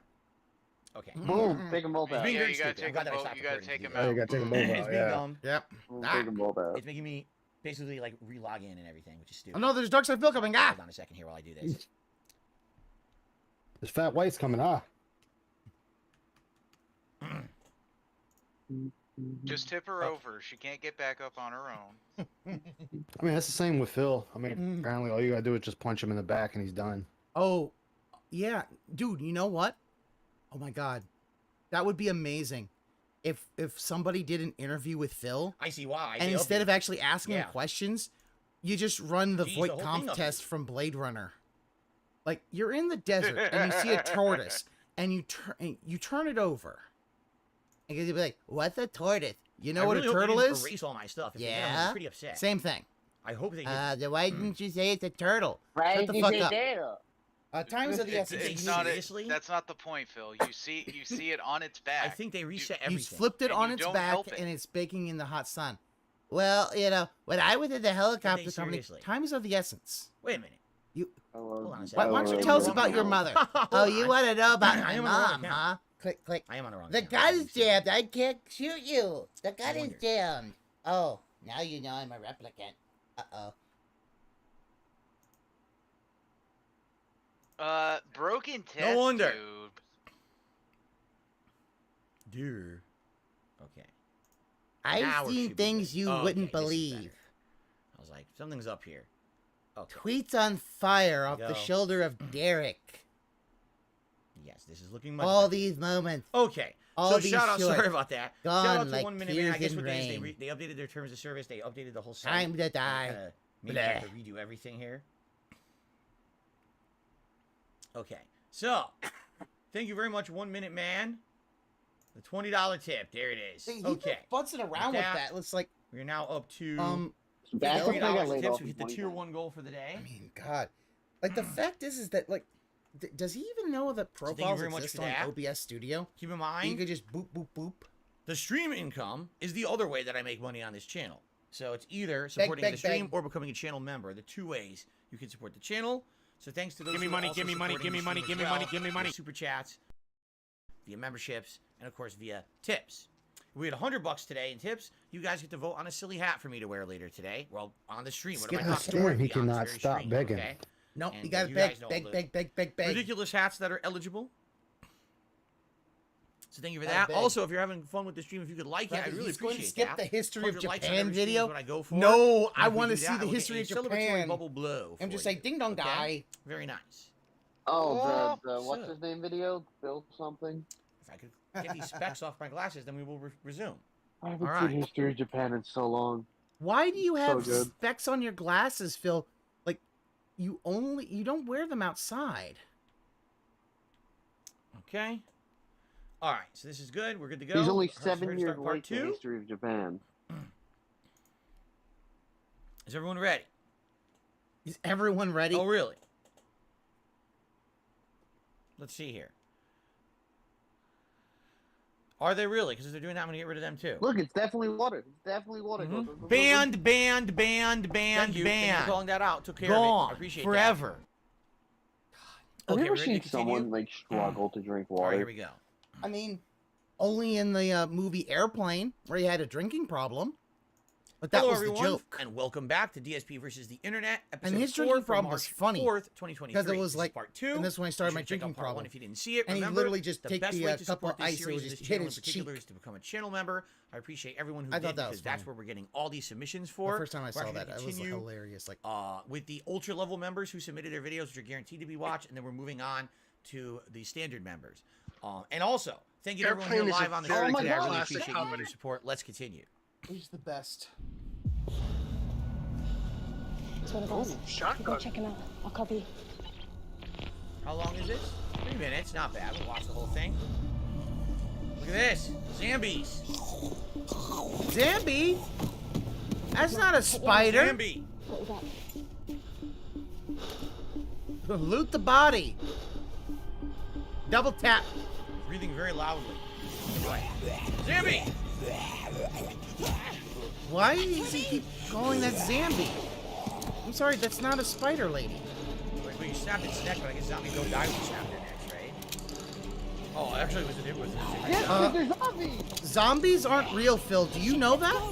S2: Okay.
S11: Boom, take them both
S2: It's
S11: out.
S2: being
S9: Yeah,
S2: very
S9: you gotta
S2: stupid. I'm
S9: take
S2: glad that I
S9: them
S2: stopped
S9: both. You gotta
S2: recording
S9: take
S2: to
S9: them
S2: do
S13: Oh,
S2: that.
S13: you gotta take them both
S2: It's
S13: out.
S2: being
S13: Yeah.
S2: dumb.
S12: Yep.
S11: Boom,
S12: Ah.
S11: take them both out.
S2: It's making me basically like re-log in and everything, which is stupid.
S12: Oh no, there's Dark Side Phil coming. Ah!
S2: Hold on a second here while I do this.
S13: This fat white's coming.
S9: Just tip her over. She can't get back up on her own.
S13: I mean, that's the same with Phil. I mean, apparently all you gotta do is just punch him in the back and he's done.
S12: Oh, yeah, dude. You know what? Oh my God, that would be amazing. If somebody did an interview with Phil,
S2: I see why.
S12: and instead of actually asking
S2: Yeah.
S12: him questions, you just run the
S2: Geez,
S12: Voight
S2: the whole
S12: Comp
S2: thing up
S12: test from Blade Runner. Like you're in the desert and you see a tortoise, and you turn it over, and you'll be like, "What's a tortoise? You know
S2: I
S12: what
S2: really
S12: a
S2: hope they
S12: turtle
S2: didn't
S12: is?"
S2: Erase all my stuff. If they did, I'm
S12: Yeah,
S2: gonna be pretty upset.
S12: same thing.
S2: I hope they did.
S12: Then why didn't you say it's a turtle?
S11: Why
S12: Shut
S11: did
S12: the
S11: you
S12: fuck
S11: say
S12: up.
S11: turtle?
S12: Times of the
S9: It's,
S12: essence.
S9: it's not it.
S2: Seriously?
S9: That's not the point, Phil. You see it on its back.
S2: I think they reset
S12: You
S2: everything.
S12: flipped it
S9: And
S12: on
S9: you
S12: its
S9: don't
S12: back
S9: help it.
S12: and it's baking in the hot sun. Well, you know, when I was in the helicopter company,
S2: seriously?
S12: time is of the essence.
S2: Wait a minute. Hold on a
S12: Why
S2: second.
S12: don't you tell us about your mother? Oh, you want to know about
S2: I
S12: my
S2: am on the wrong
S12: mom,
S2: account.
S12: huh? Click, click.
S2: I am on the wrong
S12: The
S2: account.
S12: gun is jammed. I can't shoot you. The gun is
S2: wonder.
S12: jammed. Oh, now you know I'm a replicant. Uh-oh.
S9: Broken test
S2: No wonder.
S9: tube.
S2: Dear. Okay.
S12: I've
S2: Now we're
S12: seen
S2: shooting
S12: things
S2: good.
S12: you
S2: Okay,
S12: wouldn't
S2: this is
S12: believe.
S2: better. I was like, something's up here. Okay.
S12: Tweets on fire off
S2: Go.
S12: the shoulder of Derek.
S2: Yes, this is looking much
S12: All
S2: better.
S12: these moments.
S2: Okay.
S12: All
S2: So
S12: these
S2: shout out,
S12: shorts
S2: sorry about that.
S12: gone
S2: Shout out to
S12: like
S2: 1 Minute Man. I
S12: tears
S2: guess
S12: in
S2: what they
S12: rain.
S2: they updated their terms of service. They updated the whole site.
S12: Time to die.
S2: Maybe I have to redo everything here. Okay, so thank you very much, 1 Minute Man. The $20 tip. There it is.
S12: See, he
S2: Okay.
S12: futzing around with that. It's like
S2: we're now up to
S11: Back when I got
S2: $3
S11: laid
S2: tips.
S11: off
S2: We
S11: in
S2: hit the tier 1 goal for the day.
S12: I mean, God. Like, the fact is that, like, does he even know that
S2: thank you
S12: profiles
S2: very much
S12: exist
S2: for
S12: on
S2: that.
S12: OBS Studio?
S2: Keep in mind,
S12: You could just boop, boop, boop.
S2: the stream income is the other way that I make money on this channel. So it's either supporting
S12: beg,
S2: the stream
S12: beg.
S2: or becoming a channel member. The two ways you can support the channel. So thanks to those
S4: Give me
S2: who are
S4: money,
S2: also
S4: give me money,
S2: supporting
S4: give me
S2: the
S4: money,
S2: stream
S4: give me
S2: as
S4: money,
S2: well,
S4: give me money.
S2: via super chats, via memberships, and of course via tips. We had $100 today in tips. You guys get to vote on a silly hat for me to wear later today. Well, on the stream. What am I talking about?
S13: He
S2: Be on this
S13: cannot
S2: very
S13: stop
S2: stream,
S13: begging.
S2: okay?
S12: Nope,
S2: And,
S12: you gotta
S2: you
S12: beg,
S2: guys know
S12: beg,
S2: all the
S12: beg, beg, beg, beg.
S2: ridiculous hats that are eligible. So thank you for
S12: Beg,
S2: that.
S12: beg.
S2: Also, if you're having fun with the stream, if you could like it, I
S12: Brother,
S2: really
S12: he's going to
S2: appreciate
S12: skip
S2: that.
S12: the history of
S2: 100 likes on
S12: Japan
S2: every stream is
S12: video.
S2: what I go for.
S12: No,
S2: And
S12: I
S2: if we
S12: want to
S2: do
S12: see
S2: that,
S12: the
S2: we'll get
S12: history
S2: a
S12: of
S2: celebratory
S12: Japan.
S2: bubble blow
S12: And just
S2: for
S12: say,
S2: you.
S12: ding dong
S2: Okay?
S12: die.
S2: Very nice.
S11: Oh, the
S2: So-
S11: what's his name video? Bill something.
S2: If I could get these specs off my glasses, then we will resume.
S11: I haven't
S2: All
S11: seen
S2: right.
S11: History of Japan in so long.
S12: Why do you have
S11: good.
S12: specs on your glasses, Phil? Like, you don't wear them outside.
S2: Okay. All right. So this is good. We're good to go.
S11: He's only
S2: So we're
S11: 7
S2: gonna
S11: years
S2: start part
S11: late to
S2: 2.
S11: History of Japan.
S2: Is everyone ready?
S12: Is everyone ready?
S2: Oh, really? Let's see here. Are they really? Because if they're doing that, I'm going to get rid of them too.
S11: Look, it's definitely water. It's definitely water. Go, go, go, go, go.
S2: Banned. Thank you. Thank you for calling that out. Took care of it. I
S12: Gone.
S2: appreciate
S12: Forever.
S11: I've
S2: Okay,
S11: never
S2: we're ready to
S11: seen someone
S2: continue?
S11: like struggle to drink
S2: All right,
S11: water.
S2: here we go.
S12: I mean, only in the movie Airplane, where he had a drinking problem. But that
S2: Hello,
S12: was
S2: everyone,
S12: the joke.
S2: and welcome back to DSP versus the Internet, episode
S12: And his
S2: 4
S12: drinking
S2: from
S12: problem was
S2: March
S12: funny.
S2: 4th, 2023.
S12: Because it was
S2: This is
S12: like,
S2: part 2.
S12: and this is when I started my
S2: You should check
S12: drinking
S2: out part 1
S12: problem.
S2: if you didn't see it.
S12: And he
S2: Remember,
S12: literally just
S2: the
S12: take
S2: best
S12: the,
S2: way to
S12: cup of
S2: support this
S12: ice, it
S2: series
S12: would
S2: and
S12: just
S2: this
S12: hit
S2: channel in
S12: his
S2: particular
S12: cheek.
S2: is to become a channel member. I appreciate everyone who
S12: I
S2: did
S12: thought that was
S2: because that's
S12: funny.
S2: where we're getting all these submissions for.
S12: The first time I
S2: We're
S12: saw
S2: actually
S12: that,
S2: gonna
S12: it was
S2: continue,
S12: hilarious. Like,
S2: with the ultra level members who submitted their videos, which are guaranteed to be watched, and then we're moving on to the standard members. And also, thank you to everyone here
S8: Airplane is a
S2: live on the
S8: very
S2: stream today. I really
S8: classic
S2: appreciate you and
S8: comedy.
S2: your support. Let's continue.
S12: he's the best.
S17: It's one of
S8: Oh,
S17: those.
S8: shotgun.
S17: Go check him out. I'll copy.
S2: How long is this? 3 minutes. Not bad. We'll watch the whole thing. Look at this. Zambies.
S12: Zambi? That's not a spider.
S2: Zambi.
S17: What we got?
S12: Loot the body. Double tap.
S2: Breathing very loudly. Anyway. Zambi!
S12: Why does he keep calling that Zambi? I'm sorry, that's not a spider lady.
S2: Like, well, you snapped its neck, but I guess zombies don't die when you snap their necks, right? Oh, actually, it was
S11: Yeah, they're zombies!
S12: Zombies aren't real, Phil. Do you know that?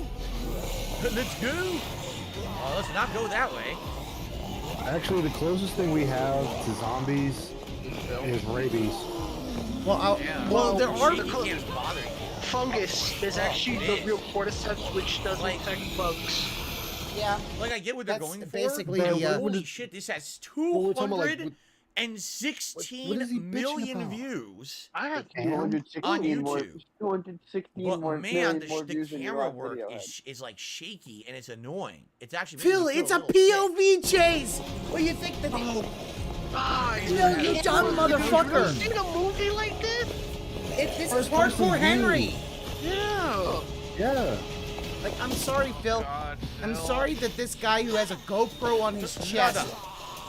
S2: Let's go! Oh, let's not go that way.
S13: Actually, the closest thing we have to zombies is rabies.
S12: Well,
S8: Well,
S12: there are.
S2: You can't bother you.
S8: Fungus is actually
S2: it
S8: the
S2: is.
S8: real cordyceps, which doesn't
S2: Like-
S8: affect bugs.
S12: Yeah.
S2: Like, I get what they're
S12: That's
S2: going for.
S12: basically
S2: but
S12: the,
S2: holy shit, this has
S13: we're talking about, like,
S2: 216
S13: what is he bitching
S2: million
S13: about?
S2: views.
S8: I have
S2: on
S11: 216 more,
S2: YouTube.
S11: 216
S2: But
S11: more,
S2: man,
S11: million
S2: the
S11: more views than your
S2: camera
S11: last
S2: work
S11: video had.
S2: is like shaky and it's annoying. It's actually making
S12: Phil,
S2: me feel
S12: it's a
S2: little sick.
S12: POV chase. What do you think that?
S8: Ah,
S12: No, you dumb motherfucker.
S8: seen a movie like this?
S12: This is
S13: First person
S12: hardcore
S13: view.
S12: Henry.
S8: Yeah.
S13: Yeah.
S12: Like, I'm sorry, Phil.
S9: God,
S12: I'm
S9: no.
S12: sorry that this guy who has a GoPro on his chest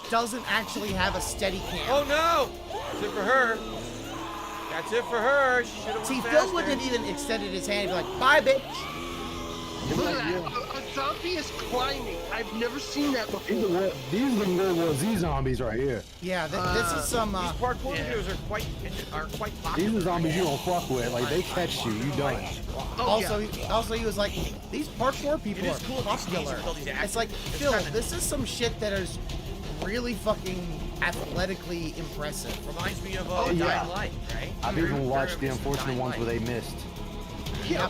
S12: doesn't actually have a steady cam.
S2: Oh no! That's it for her. That's it for her. She should have
S12: See,
S2: went
S12: Phil
S2: faster.
S12: wouldn't have even extended his hand and be like, bye, bitch.
S8: Look at that. A zombie is climbing. I've never seen that
S13: These
S8: before.
S13: are World War Z zombies right here.
S12: Yeah, this is some,
S2: These parkour videos are quite popular.
S13: These are zombies you don't fuck with. Like, they catch you, you done.
S12: also, he was like, these parkour people
S2: It
S12: are
S2: is cool
S12: popular.
S2: with all these
S12: It's like,
S2: actors. It's
S12: Phil,
S2: kinda-
S12: this is some shit that is really fucking athletically impressive.
S2: Reminds me of
S13: yeah.
S2: Dying Light, right?
S13: I've even watched the unfortunate ones where they missed.
S8: Yeah.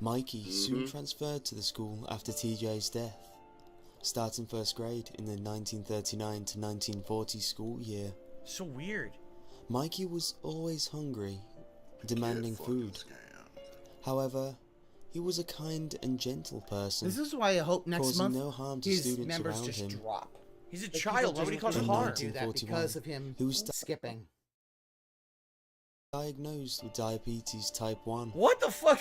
S18: Mikey soon transferred to the school after TJ's death, starting first grade in the 1939 to 1940 school year.
S2: So weird.
S18: Mikey was always hungry, demanding food. However, he was a kind and gentle person.
S12: This is why I hope next
S18: causing
S12: month
S18: no harm to
S12: his
S18: students
S12: members
S18: around
S12: just
S18: him.
S12: drop.
S2: He's a
S12: Like,
S2: child. Why would he cause
S12: people
S2: harm?
S12: just do that because of him skipping.
S18: Diagnosed with diabetes type 1.
S2: What the fuck?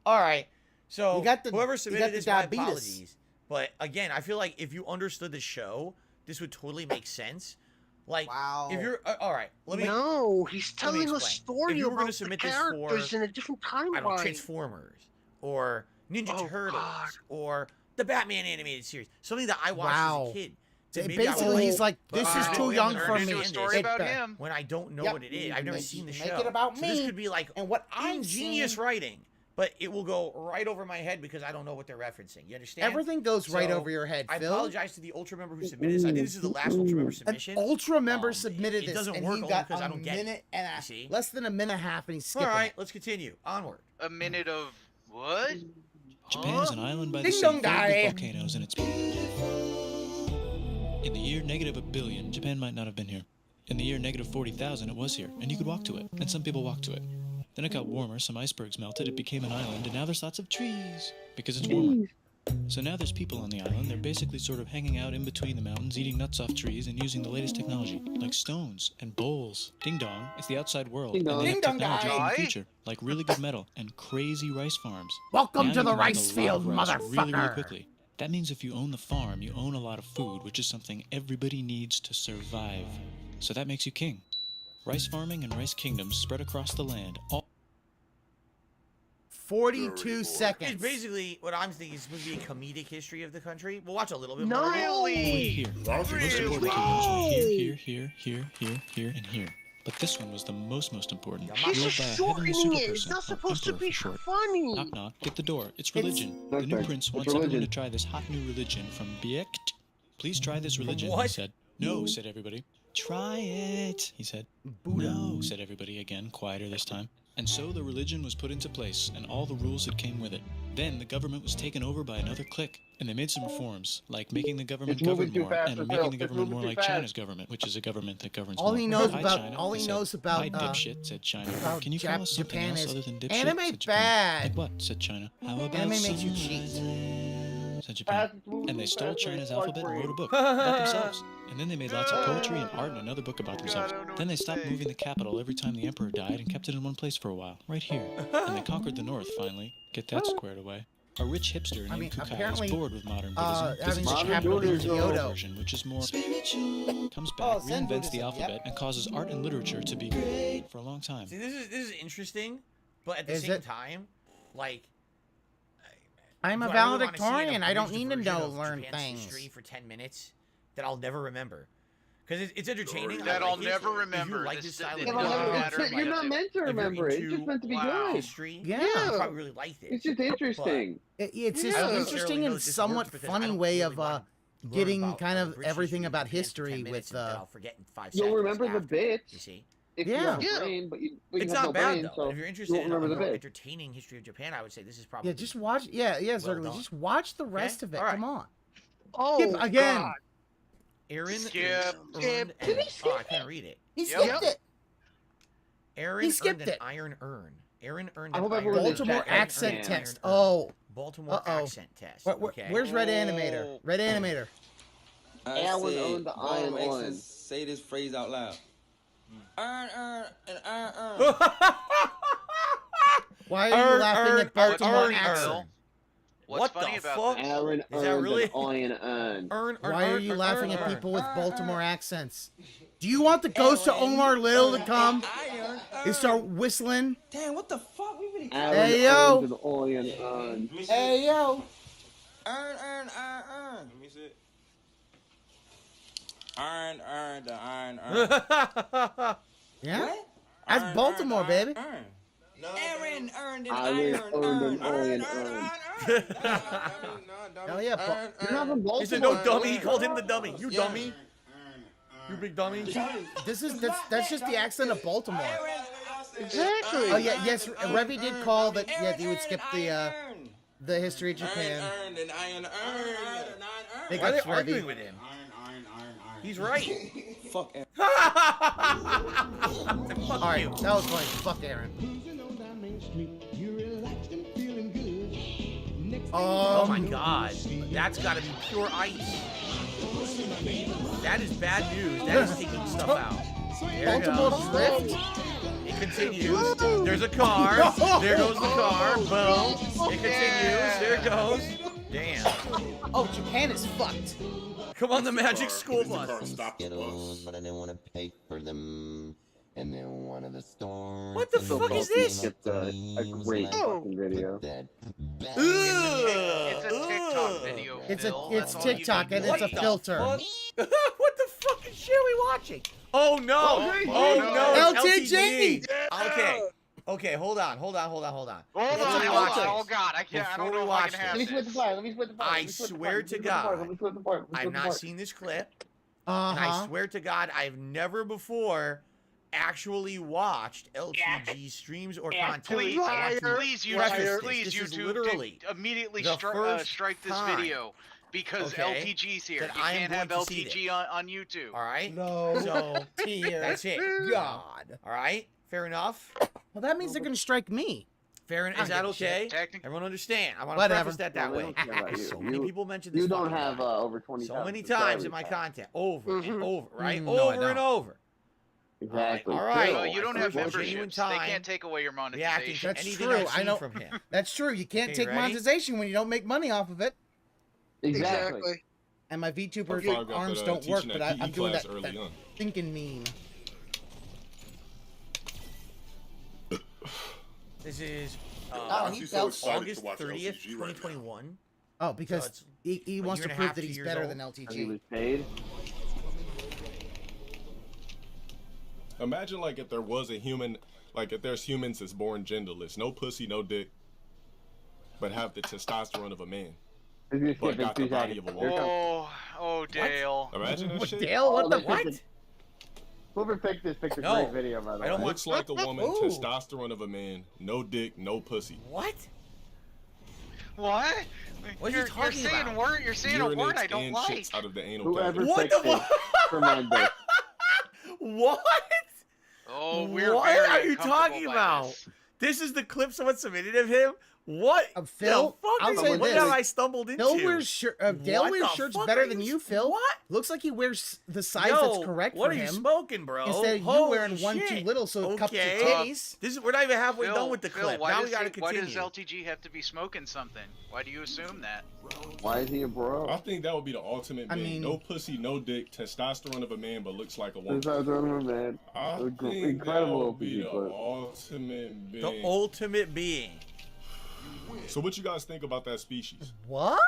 S2: All right. So
S12: You got the-
S2: whoever
S12: you
S2: submitted
S12: got the
S2: this, my
S12: diabetes.
S2: apologies. But again, I feel like if you understood the show, this would totally make sense. Like, if you're all right, let me.
S8: No, he's
S2: let me
S8: telling a
S2: explain.
S8: story
S2: If you were
S8: about
S2: gonna
S8: the
S2: submit this
S8: characters
S2: for,
S8: in a different
S2: I don't know,
S8: timeline.
S2: Transformers or Ninja
S8: Oh,
S2: Turtles
S8: God.
S2: or the Batman animated series, something that I watched
S12: Wow.
S2: as a kid.
S12: So
S2: then maybe I would
S12: basically,
S2: like,
S12: he's like,
S2: but
S12: this
S2: I
S12: is
S2: don't
S12: too
S2: know
S12: young
S2: him
S12: for
S2: to
S12: me.
S2: understand
S8: A story
S2: this
S8: about him.
S2: when I don't know
S12: Yep.
S2: what it is. I've never seen the show.
S12: Make it about
S2: So
S12: me.
S2: this could be like
S12: and what I'm
S2: ingenious
S12: seeing.
S2: writing, but it will go right over my head because I don't know what they're referencing. You understand?
S12: Everything goes right
S2: So,
S12: over your head,
S2: I
S12: Phil.
S2: apologize to the Ultra member who submitted this. I think this is the last Ultra member submission.
S12: An Ultra member submitted
S2: it
S12: this,
S2: doesn't
S12: and
S2: work
S12: he
S2: only
S12: got
S2: because I
S12: a
S2: don't get it.
S12: minute and
S2: You
S12: a
S2: see?
S12: less than a minute and a half, and he's
S2: All
S12: skipping.
S2: right, let's continue. Onward.
S9: A minute of what?
S16: Japan is an island by the
S12: Ding
S16: sea
S12: dong
S16: filled
S12: die.
S16: with volcanoes, and it's in the year -1 billion. Japan might not have been here. In the year -40,000, it was here, and you could walk to it, and some people walked to it. Then it got warmer, some icebergs melted, it became an island, and now there's lots of trees because it's warmer. So now there's people on the island. They're basically sort of hanging out in between the mountains, eating nuts off trees, and using the latest technology, like stones and bowls. Ding dong, it's the outside world.
S11: Ding
S16: And
S11: dong.
S16: they have
S12: Ding dong
S16: technology from
S12: die.
S16: the future, like really good metal and crazy rice farms.
S12: Welcome
S16: Now
S12: to
S16: you
S12: the
S16: can make
S12: rice
S16: a lot of
S12: field,
S16: rice really
S12: motherfucker.
S16: quickly. That means if you own the farm, you own a lot of food, which is something everybody needs to survive. So that makes you king. Rice farming and rice kingdoms spread across the land.
S12: 42
S2: It's
S12: seconds.
S2: basically what I'm thinking is supposed to be a comedic history of the country. We'll watch a little bit
S8: No.
S2: more.
S8: Really?
S16: Here. Most
S8: Really?
S16: important kingdoms were here, here, and here. But this one was the most important.
S2: This
S8: This
S16: Ruled
S8: is
S16: by a heavenly
S8: shortening
S16: super
S8: it. It's
S16: person,
S8: not
S16: or
S8: supposed to
S16: emperor
S8: be
S16: for short.
S8: funny.
S16: Knock knock, get the door. It's religion. The
S11: Okay,
S16: new prince
S11: it's
S16: wants everyone to
S11: religion.
S16: try this hot new religion from BOOBA. Please try this religion, he
S2: what?
S16: said. No, said everybody. Try it, he said.
S12: Buddha.
S16: No, said everybody again, quieter this time. And so the religion was put into place, and all the rules that came with it. Then the government was taken over by another clique, and they made some reforms, like making the government
S11: It's moving
S16: govern
S11: too
S16: more,
S11: fast
S16: and
S11: for
S16: making
S11: Phil.
S16: the
S11: It's
S16: government
S11: moving
S16: more
S11: too
S16: like
S11: fast.
S16: China's government, which is a government that governs
S12: All
S16: more.
S12: he knows
S16: Hi,
S12: about-
S16: China,
S12: all
S16: I
S12: he
S16: said.
S12: knows about,
S16: Hi, dipshit, said China.
S12: about
S16: Can you call us something
S12: Japan
S16: else
S12: is
S16: other than dipshit?
S12: anime
S16: said Japan.
S12: bad.
S16: Like what? Said China. How about
S12: Anime makes you
S16: sunrise?
S12: cheat.
S16: Said Japan.
S11: Fast, moving
S16: And they
S11: too
S16: stole
S11: fast,
S16: China's
S11: it's
S16: alphabet
S11: like
S16: and wrote a
S11: free.
S16: book about themselves. And then they made lots of poetry and art and another book about themselves. Then they stopped moving the capital every time the emperor died and kept it in one place for a while, right here. And they conquered the north finally. Get that squared away. A rich hipster named
S12: I mean,
S16: Kukai
S12: apparently,
S16: is bored with modern Buddhism.
S12: having
S16: visits
S12: the
S16: China
S12: capital
S16: and learns
S12: is
S16: the old
S12: Kyoto.
S16: version, which is more comes
S12: Oh,
S16: back,
S12: Zen
S16: reinvents
S12: Buddhism,
S16: the alphabet,
S12: yep.
S16: and causes art and literature to be great for a long time.
S2: See, this is interesting, but at the
S12: Is
S2: same
S12: it?
S2: time, like,
S12: I'm a
S2: do I really wanna see an
S12: valedictorian. I don't
S2: abridged
S12: need to
S2: version
S12: know
S2: of
S12: learn
S2: Japan's
S12: things.
S2: history for 10 minutes that I'll never remember. Because it's entertaining. I
S9: That I'll
S2: like it.
S9: never
S2: If you
S9: remember.
S2: like
S9: This-
S2: this style
S9: it
S2: of
S9: doesn't
S2: video,
S9: matter.
S2: like,
S11: You're not meant to
S2: if you're
S11: remember it. It's
S2: into
S11: just meant to be
S9: wow.
S11: good.
S2: history,
S12: Yeah.
S2: you probably really liked it.
S11: It's just interesting.
S12: It's just
S2: I don't
S12: an
S2: necessarily
S12: interesting
S2: know
S12: and
S2: that this
S12: somewhat
S2: works because I
S12: funny
S2: don't
S12: way
S2: really
S12: of
S2: wanna learn
S12: getting
S2: about
S12: kind of
S2: British
S12: everything
S2: history
S12: about
S2: in 10
S12: history
S2: minutes
S12: with
S2: and then I'll forget in 5
S11: You'll
S2: seconds
S11: remember the
S2: after,
S11: bits.
S2: You see?
S11: If you
S12: Yeah.
S11: have a brain, but you
S2: It's
S11: have
S2: not
S11: no
S2: bad
S11: brain,
S2: though.
S11: so
S2: If you're
S11: you
S2: interested
S11: won't
S2: in a
S11: remember the
S2: more
S11: bits.
S2: entertaining history of Japan, I would say this is probably
S12: Yeah, just watch. Yeah,
S2: well
S12: certainly.
S2: done.
S12: Just watch the rest of it.
S2: All right.
S12: Come on.
S8: Oh,
S12: Skip again.
S8: God.
S2: Aaron
S9: Skip.
S2: earned
S12: Did he
S2: an,
S12: skip
S2: I can't read it.
S12: He
S9: Yep.
S12: skipped it.
S2: Aaron
S12: He skipped
S2: earned an
S12: it.
S2: iron urn. Aaron earned
S11: I
S2: an
S11: hope
S2: iron
S11: everyone
S2: urn.
S11: did
S12: Baltimore
S11: check.
S12: accent
S11: Yeah.
S12: text.
S2: Iron urn.
S12: Oh.
S2: Baltimore
S12: Uh-oh.
S2: accent test.
S12: Where-
S2: Okay.
S12: Where's Red Animator? Red Animator.
S11: Alan owned the iron one.
S19: Say this phrase out loud. Earn, and earn.
S12: Why are you laughing at Baltimore accent?
S9: What's
S2: What
S9: funny
S2: the
S9: about
S2: fuck?
S9: this?
S11: Aaron
S2: Is that
S11: earned
S2: really?
S11: an iron earn.
S2: Earn,
S12: Why are you laughing at people with Baltimore accents? Do you want the ghost of Omar Little to come and start whistling?
S19: Damn, what the fuck? We really
S11: Aaron
S12: Hey, yo.
S11: earned an iron earn.
S12: Hey, yo.
S19: earn. Let me see it. Earn, the iron,
S12: Yeah?
S19: What?
S12: That's Baltimore, baby.
S19: Aaron earned an
S11: Aaron earned an iron earn.
S12: Hell yeah.
S11: You're not from Baltimore.
S2: He said no dummy. He called him the dummy. You dummy. You big dummy.
S12: That's just the accent of Baltimore.
S8: Exactly.
S12: Oh yeah, yes. Revy did call that. Yeah, he would skip the history of Japan.
S19: Earned an iron earn.
S12: Big
S2: Why are they
S12: ups,
S2: arguing
S12: Revy.
S2: with him? He's right.
S19: Fuck Aaron.
S2: Fuck
S12: All right,
S2: you.
S12: that was funny. Fuck Aaron.
S2: Oh my god. That's gotta be pure ice. That is bad news. That is taking stuff out. There it
S12: Multiple
S2: goes.
S12: drift.
S2: It continues. There's a car. There goes the car. Boom. It continues. There it goes. Damn.
S12: Oh, Japan is fucked.
S2: Come on, the magic school bus.
S3: Skittles, but I didn't want to pay for them. And then one of the stores.
S2: What the fuck is this?
S11: It's a great fucking video.
S9: It's a TikTok video.
S12: It's
S9: Phil.
S12: it's
S9: That's all you
S12: TikTok
S9: need
S12: and
S9: to
S12: it's a
S9: know.
S12: filter.
S2: What the fucking shit are we watching? Oh no! Oh no! It's
S12: LTG.
S2: Okay. Okay, hold on.
S9: Hold on,
S2: Before
S9: hold
S2: we
S9: on.
S2: watch
S9: Oh
S2: this.
S9: god, I can't. I
S2: Before
S9: don't
S2: we
S9: know if I
S2: watch
S9: can have
S11: Let me split the
S9: this.
S11: pie. Let me split the pie.
S2: I
S11: Let me split the pie.
S2: swear
S11: Let me
S2: to
S11: split the pie.
S2: God,
S11: Let me split the pie. Let me split
S2: I've
S11: the
S2: not
S11: pie.
S2: seen this clip. And I swear to God, I've never before actually watched LTG streams or content.
S9: Please,
S2: Preface
S9: please,
S2: this is
S9: YouTube,
S2: literally
S9: immediately
S2: the first
S9: strike this
S2: time,
S9: video because
S2: okay,
S9: LTG's here.
S2: that
S9: You
S2: I am
S9: can't have
S2: going to see
S9: LTG on YouTube.
S2: All right.
S12: No.
S2: So
S12: Dear
S2: that's it.
S12: God.
S2: All right. Fair enough.
S12: Well, that means they're gonna strike me.
S2: Fair enough. Is that okay? Everyone understand? I want to preface that that way. So many people mention this.
S11: You don't
S2: fucking
S11: have
S2: guy
S11: over 20,000
S2: so many times in my content, over and over, right? Over and over.
S11: Exactly.
S2: All right.
S9: No, you don't have
S2: Genuine
S9: memberships. They
S2: time
S9: can't take away your
S2: reacting
S9: monetization.
S2: to
S12: That's
S2: anything
S12: true.
S2: I've
S12: I
S2: seen
S12: know.
S2: from him.
S12: That's true. You can't
S2: Okay,
S12: take
S2: ready?
S12: monetization when you don't make money off of it.
S11: Exactly.
S12: And my VTuber
S20: That's why I got
S12: arms
S20: that,
S12: don't work,
S20: teaching
S12: but
S20: that
S12: I'm
S20: PE
S12: doing
S20: class
S12: that,
S20: early
S12: that
S20: on.
S12: thinking meme.
S2: This is
S12: he felt
S2: August 30th, 2021.
S12: Oh, because
S2: it's
S12: he
S2: a
S12: wants
S2: year
S12: to
S2: and a
S12: prove
S2: half,
S12: that
S2: 2
S12: he's
S2: years
S12: better
S2: old.
S12: than
S11: And he
S12: LTG.
S11: was paid.
S20: Imagine like if there was a human, like if there's humans that's born genderless, no pussy, no dick, but have the testosterone of a man, but got the body of a woman.
S9: Oh, Dale.
S20: Imagine that shit.
S12: Dale, what the what?
S11: Whoever picked this picked a
S2: No,
S11: great video, by the
S2: I don't
S11: way.
S20: Looks like a woman,
S12: Ooh.
S20: testosterone of a man, no dick, no pussy.
S2: What?
S9: What?
S2: What is he talking
S9: you're saying
S2: about?
S9: You're saying a word
S20: Urinates
S9: I don't
S20: and
S9: like.
S20: shits out of the anal
S11: Whoever
S20: cavity.
S2: What
S11: picked
S2: the
S11: this, tremendous.
S2: What?
S9: Oh, we're
S2: What
S9: very
S2: are you
S9: uncomfortable
S2: talking
S9: by
S2: about?
S9: this.
S2: This is the clip someone submitted of him? What?
S12: Phil,
S2: the fuck
S12: I'll
S2: is
S12: say
S2: what
S12: this.
S2: have I stumbled into?
S12: Dale wears Dale
S2: What
S12: wears
S2: the
S12: shirts
S2: fuck
S12: better
S2: are
S12: than
S2: you
S12: you, Phil.
S2: What?
S12: Looks like he wears the size
S2: Yo,
S12: that's correct
S2: what
S12: for
S2: are you
S12: him.
S2: smoking, bro?
S12: Instead of you
S2: Holy
S12: wearing one too
S2: shit.
S12: little, so it cups your
S2: Okay.
S12: titties.
S2: This is we're not even halfway
S9: Phil,
S2: done with the
S9: Phil,
S2: clip.
S9: why
S2: Now
S9: does
S2: we gotta
S9: he- Why
S2: continue.
S9: does LTG have to be smoking something? Why do you assume that?
S11: Why is he a bro?
S20: I think that would be the ultimate
S12: I
S20: man.
S12: mean-
S20: No pussy, no dick, testosterone of a man, but looks like a woman.
S11: Testosterone, man.
S20: I think that
S11: Incredible
S20: would be the
S11: clip.
S20: ultimate being.
S2: The ultimate being.
S20: So what you guys think about that species?
S12: What?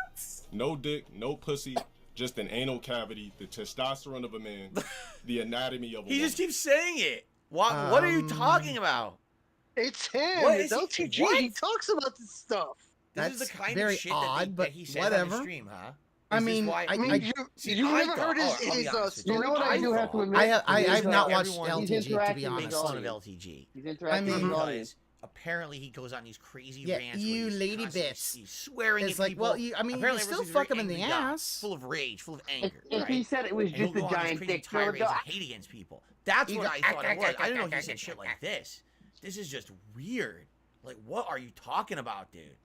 S20: No dick, no pussy, just an anal cavity, the testosterone of a man, the anatomy of a
S2: He
S20: woman.
S2: just keeps saying it. What are you talking about?
S8: It's him.
S2: What
S8: It's
S2: is
S8: LTG.
S2: he- what?
S8: He talks about this stuff.
S2: This is
S12: That's
S2: the kind
S12: very
S2: of shit
S12: odd,
S2: that he says on
S12: whatever.
S2: the stream, huh?
S12: I
S2: Is this
S12: mean,
S2: why-
S12: I
S8: mean, you've never heard his
S2: I'll be honest with
S8: story.
S11: You know what I do have to admit?
S12: I've not watched
S2: everyone-
S11: He's
S12: LTG, to
S11: interacting
S12: be
S11: with
S12: honest.
S11: his
S2: Makes fun of
S11: audience.
S2: LTG.
S11: He's interacting with
S12: mean-
S11: his audience.
S2: Because apparently he goes on these crazy
S12: Yeah,
S2: rants.
S12: you
S2: where he's
S12: lady
S2: constantly-
S12: bits.
S2: He's swearing
S12: It's
S2: at
S12: like,
S2: people.
S12: well, you still
S2: everyone's
S12: fuck
S2: very
S12: him in the
S2: angry guy,
S12: ass.
S2: full of rage, full of anger.
S11: If
S2: right?
S11: he said it was
S2: And he'll
S11: just a
S2: go on this
S11: giant
S2: crazy
S11: dick,
S2: tirades
S11: Phil,
S2: and hate against people. That's
S12: You
S2: what
S12: go,
S2: I thought it was. I didn't know he said shit like this. This is just weird. Like, what are you talking about, dude?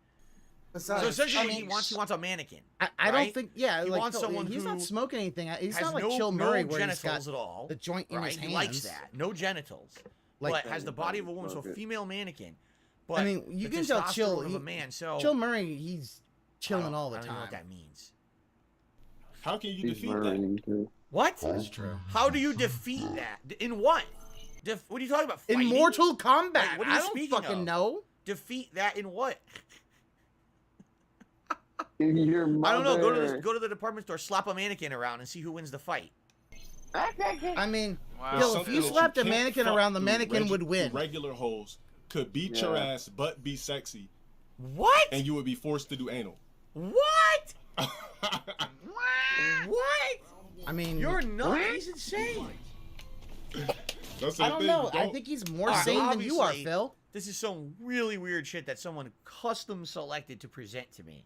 S2: So essentially, he wants a mannequin.
S12: I
S2: right?
S12: don't think. Yeah,
S2: He
S12: like
S2: wants
S12: Phil,
S2: someone
S12: he's
S2: who
S12: not smoking anything. He's
S2: has
S12: not like
S2: no,
S12: Chill Murray
S2: no
S12: where he's
S2: genitals
S12: got
S2: at all.
S12: the joint in
S2: right?
S12: his hands.
S2: He likes that. No genitals.
S12: Like-
S2: but has the body of a woman, so
S11: Okay.
S2: female mannequin. But
S12: I mean, you
S2: the
S12: can tell
S2: testosterone
S12: Chill.
S2: of a man. So
S12: Chill Murray, he's chilling all the
S2: I don't know
S12: time.
S2: what that means.
S20: How can you
S11: He's
S20: defeat that?
S11: murdering too.
S2: What?
S12: That's true.
S2: How do you defeat that? In what? What are you talking about?
S12: In
S2: Fighting?
S12: Mortal Kombat.
S2: Like, what are you
S12: I don't
S2: speaking
S12: fucking
S2: of?
S12: know.
S2: Defeat that in what?
S11: Your
S2: I don't know.
S11: mother.
S2: Go to the department store, slap a mannequin around, and see who wins the fight.
S12: I mean,
S9: Wow.
S12: Yo, if
S20: Something
S12: you
S20: that
S12: slapped a
S20: can't
S12: mannequin
S20: fuck
S12: around, the
S20: through
S12: mannequin would win.
S20: Regular hoes could beat
S11: Yeah.
S20: your ass, but be sexy,
S2: What?
S20: and you would be forced to do anal.
S2: What? What?
S12: I mean,
S2: You're nuts. He's insane.
S20: That's the
S12: I don't
S20: thing,
S12: know.
S20: you
S12: I think he's more
S2: All right,
S12: sane than you are,
S2: obviously,
S12: Phil.
S2: This is some really weird shit that someone custom selected to present to me.